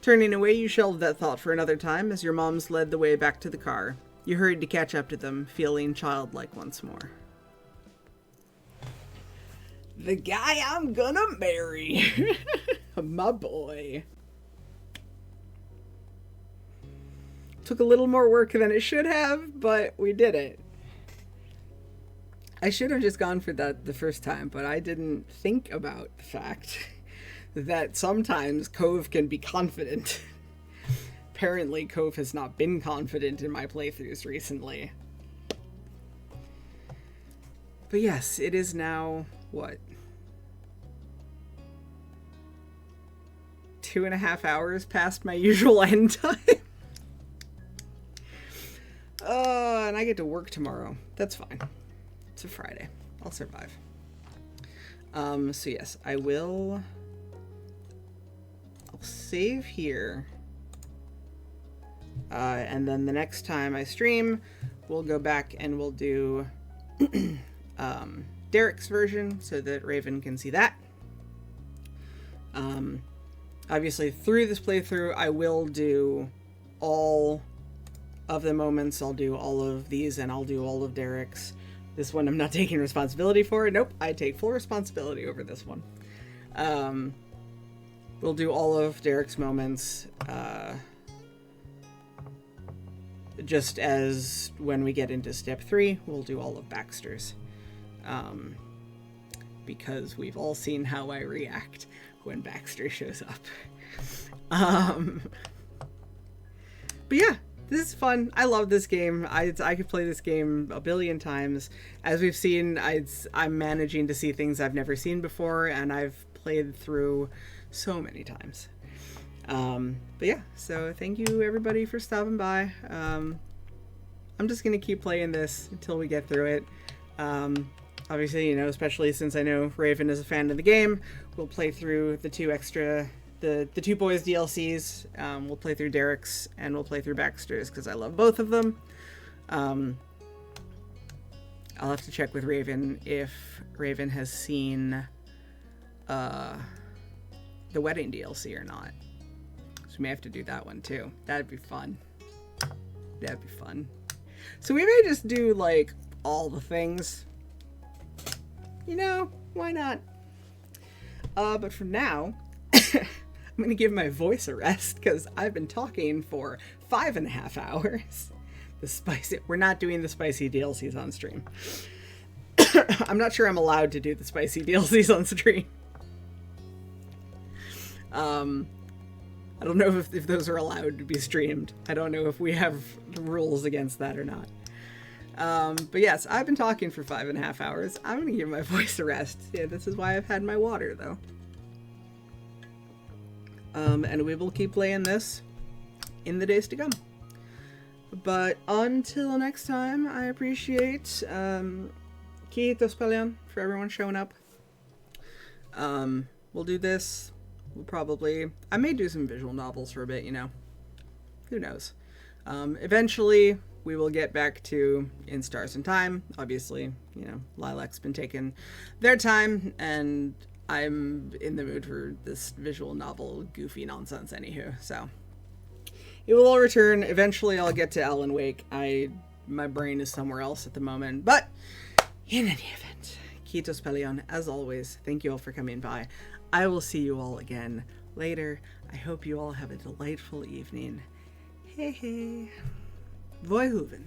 Turning away, you shelved that thought for another time as your moms led the way back to the car. You hurried to catch up to them, feeling childlike once more. The guy I'm gonna marry. My boy. Took a little more work than it should have, but we did it. I should have just gone for that the first time, but I didn't think about the fact that sometimes Cove can be confident. Apparently, Cove has not been confident in my playthroughs recently. But yes, it is now, what? 2.5 hours past my usual end time? And I get to work tomorrow. That's fine. It's a Friday. I'll survive. So yes, I'll save here. And then the next time I stream, we'll go back and we'll do Derek's version so that Raven can see that. Obviously, through this playthrough, I will do all of the moments. I'll do all of these, and I'll do all of Derek's. This one I'm not taking responsibility for. Nope, I take full responsibility over this one. We'll do all of Derek's moments, just as when we get into step 3, we'll do all of Baxter's. Because we've all seen how I react when Baxter shows up. But yeah, this is fun. I love this game. I could play this game a billion times. As we've seen, I'm managing to see things I've never seen before, and I've played through so many times. But yeah, so thank you everybody for stopping by. I'm just going to keep playing this until we get through it. Obviously, you know, especially since I know Raven is a fan of the game, we'll play through the two boys DLCs. We'll play through Derek's and we'll play through Baxter's because I love both of them. I'll have to check with Raven if Raven has seen the wedding DLC or not. So we may have to do that one too. That'd be fun. That'd be fun. So we may just do like all the things. You know, why not? But for now, I'm going to give my voice a rest because I've been talking for 5.5 hours. We're not doing the spicy DLCs on stream. I'm not sure I'm allowed to do the spicy DLCs on stream. I don't know if those are allowed to be streamed. I don't know if we have the rules against that or not. But yes, I've been talking for 5.5 hours. I'm going to give my voice a rest. Yeah, this is why I've had my water, though. And we will keep playing this in the days to come. But until next time, I appreciate Kiitos paljon for everyone showing up. We'll do this. I may do some visual novels for a bit, you know. Who knows? Eventually, we will get back to In Stars and Time. Obviously, you know, Lilac's been taking their time, and I'm in the mood for this visual novel goofy nonsense anywho, so it will all return. Eventually I'll get to Alan Wake. My brain is somewhere else at the moment, but in any event, Kiitos paljon, as always. Thank you all for coming by. I will see you all again later. I hope you all have a delightful evening. Hey. Voi hyvin.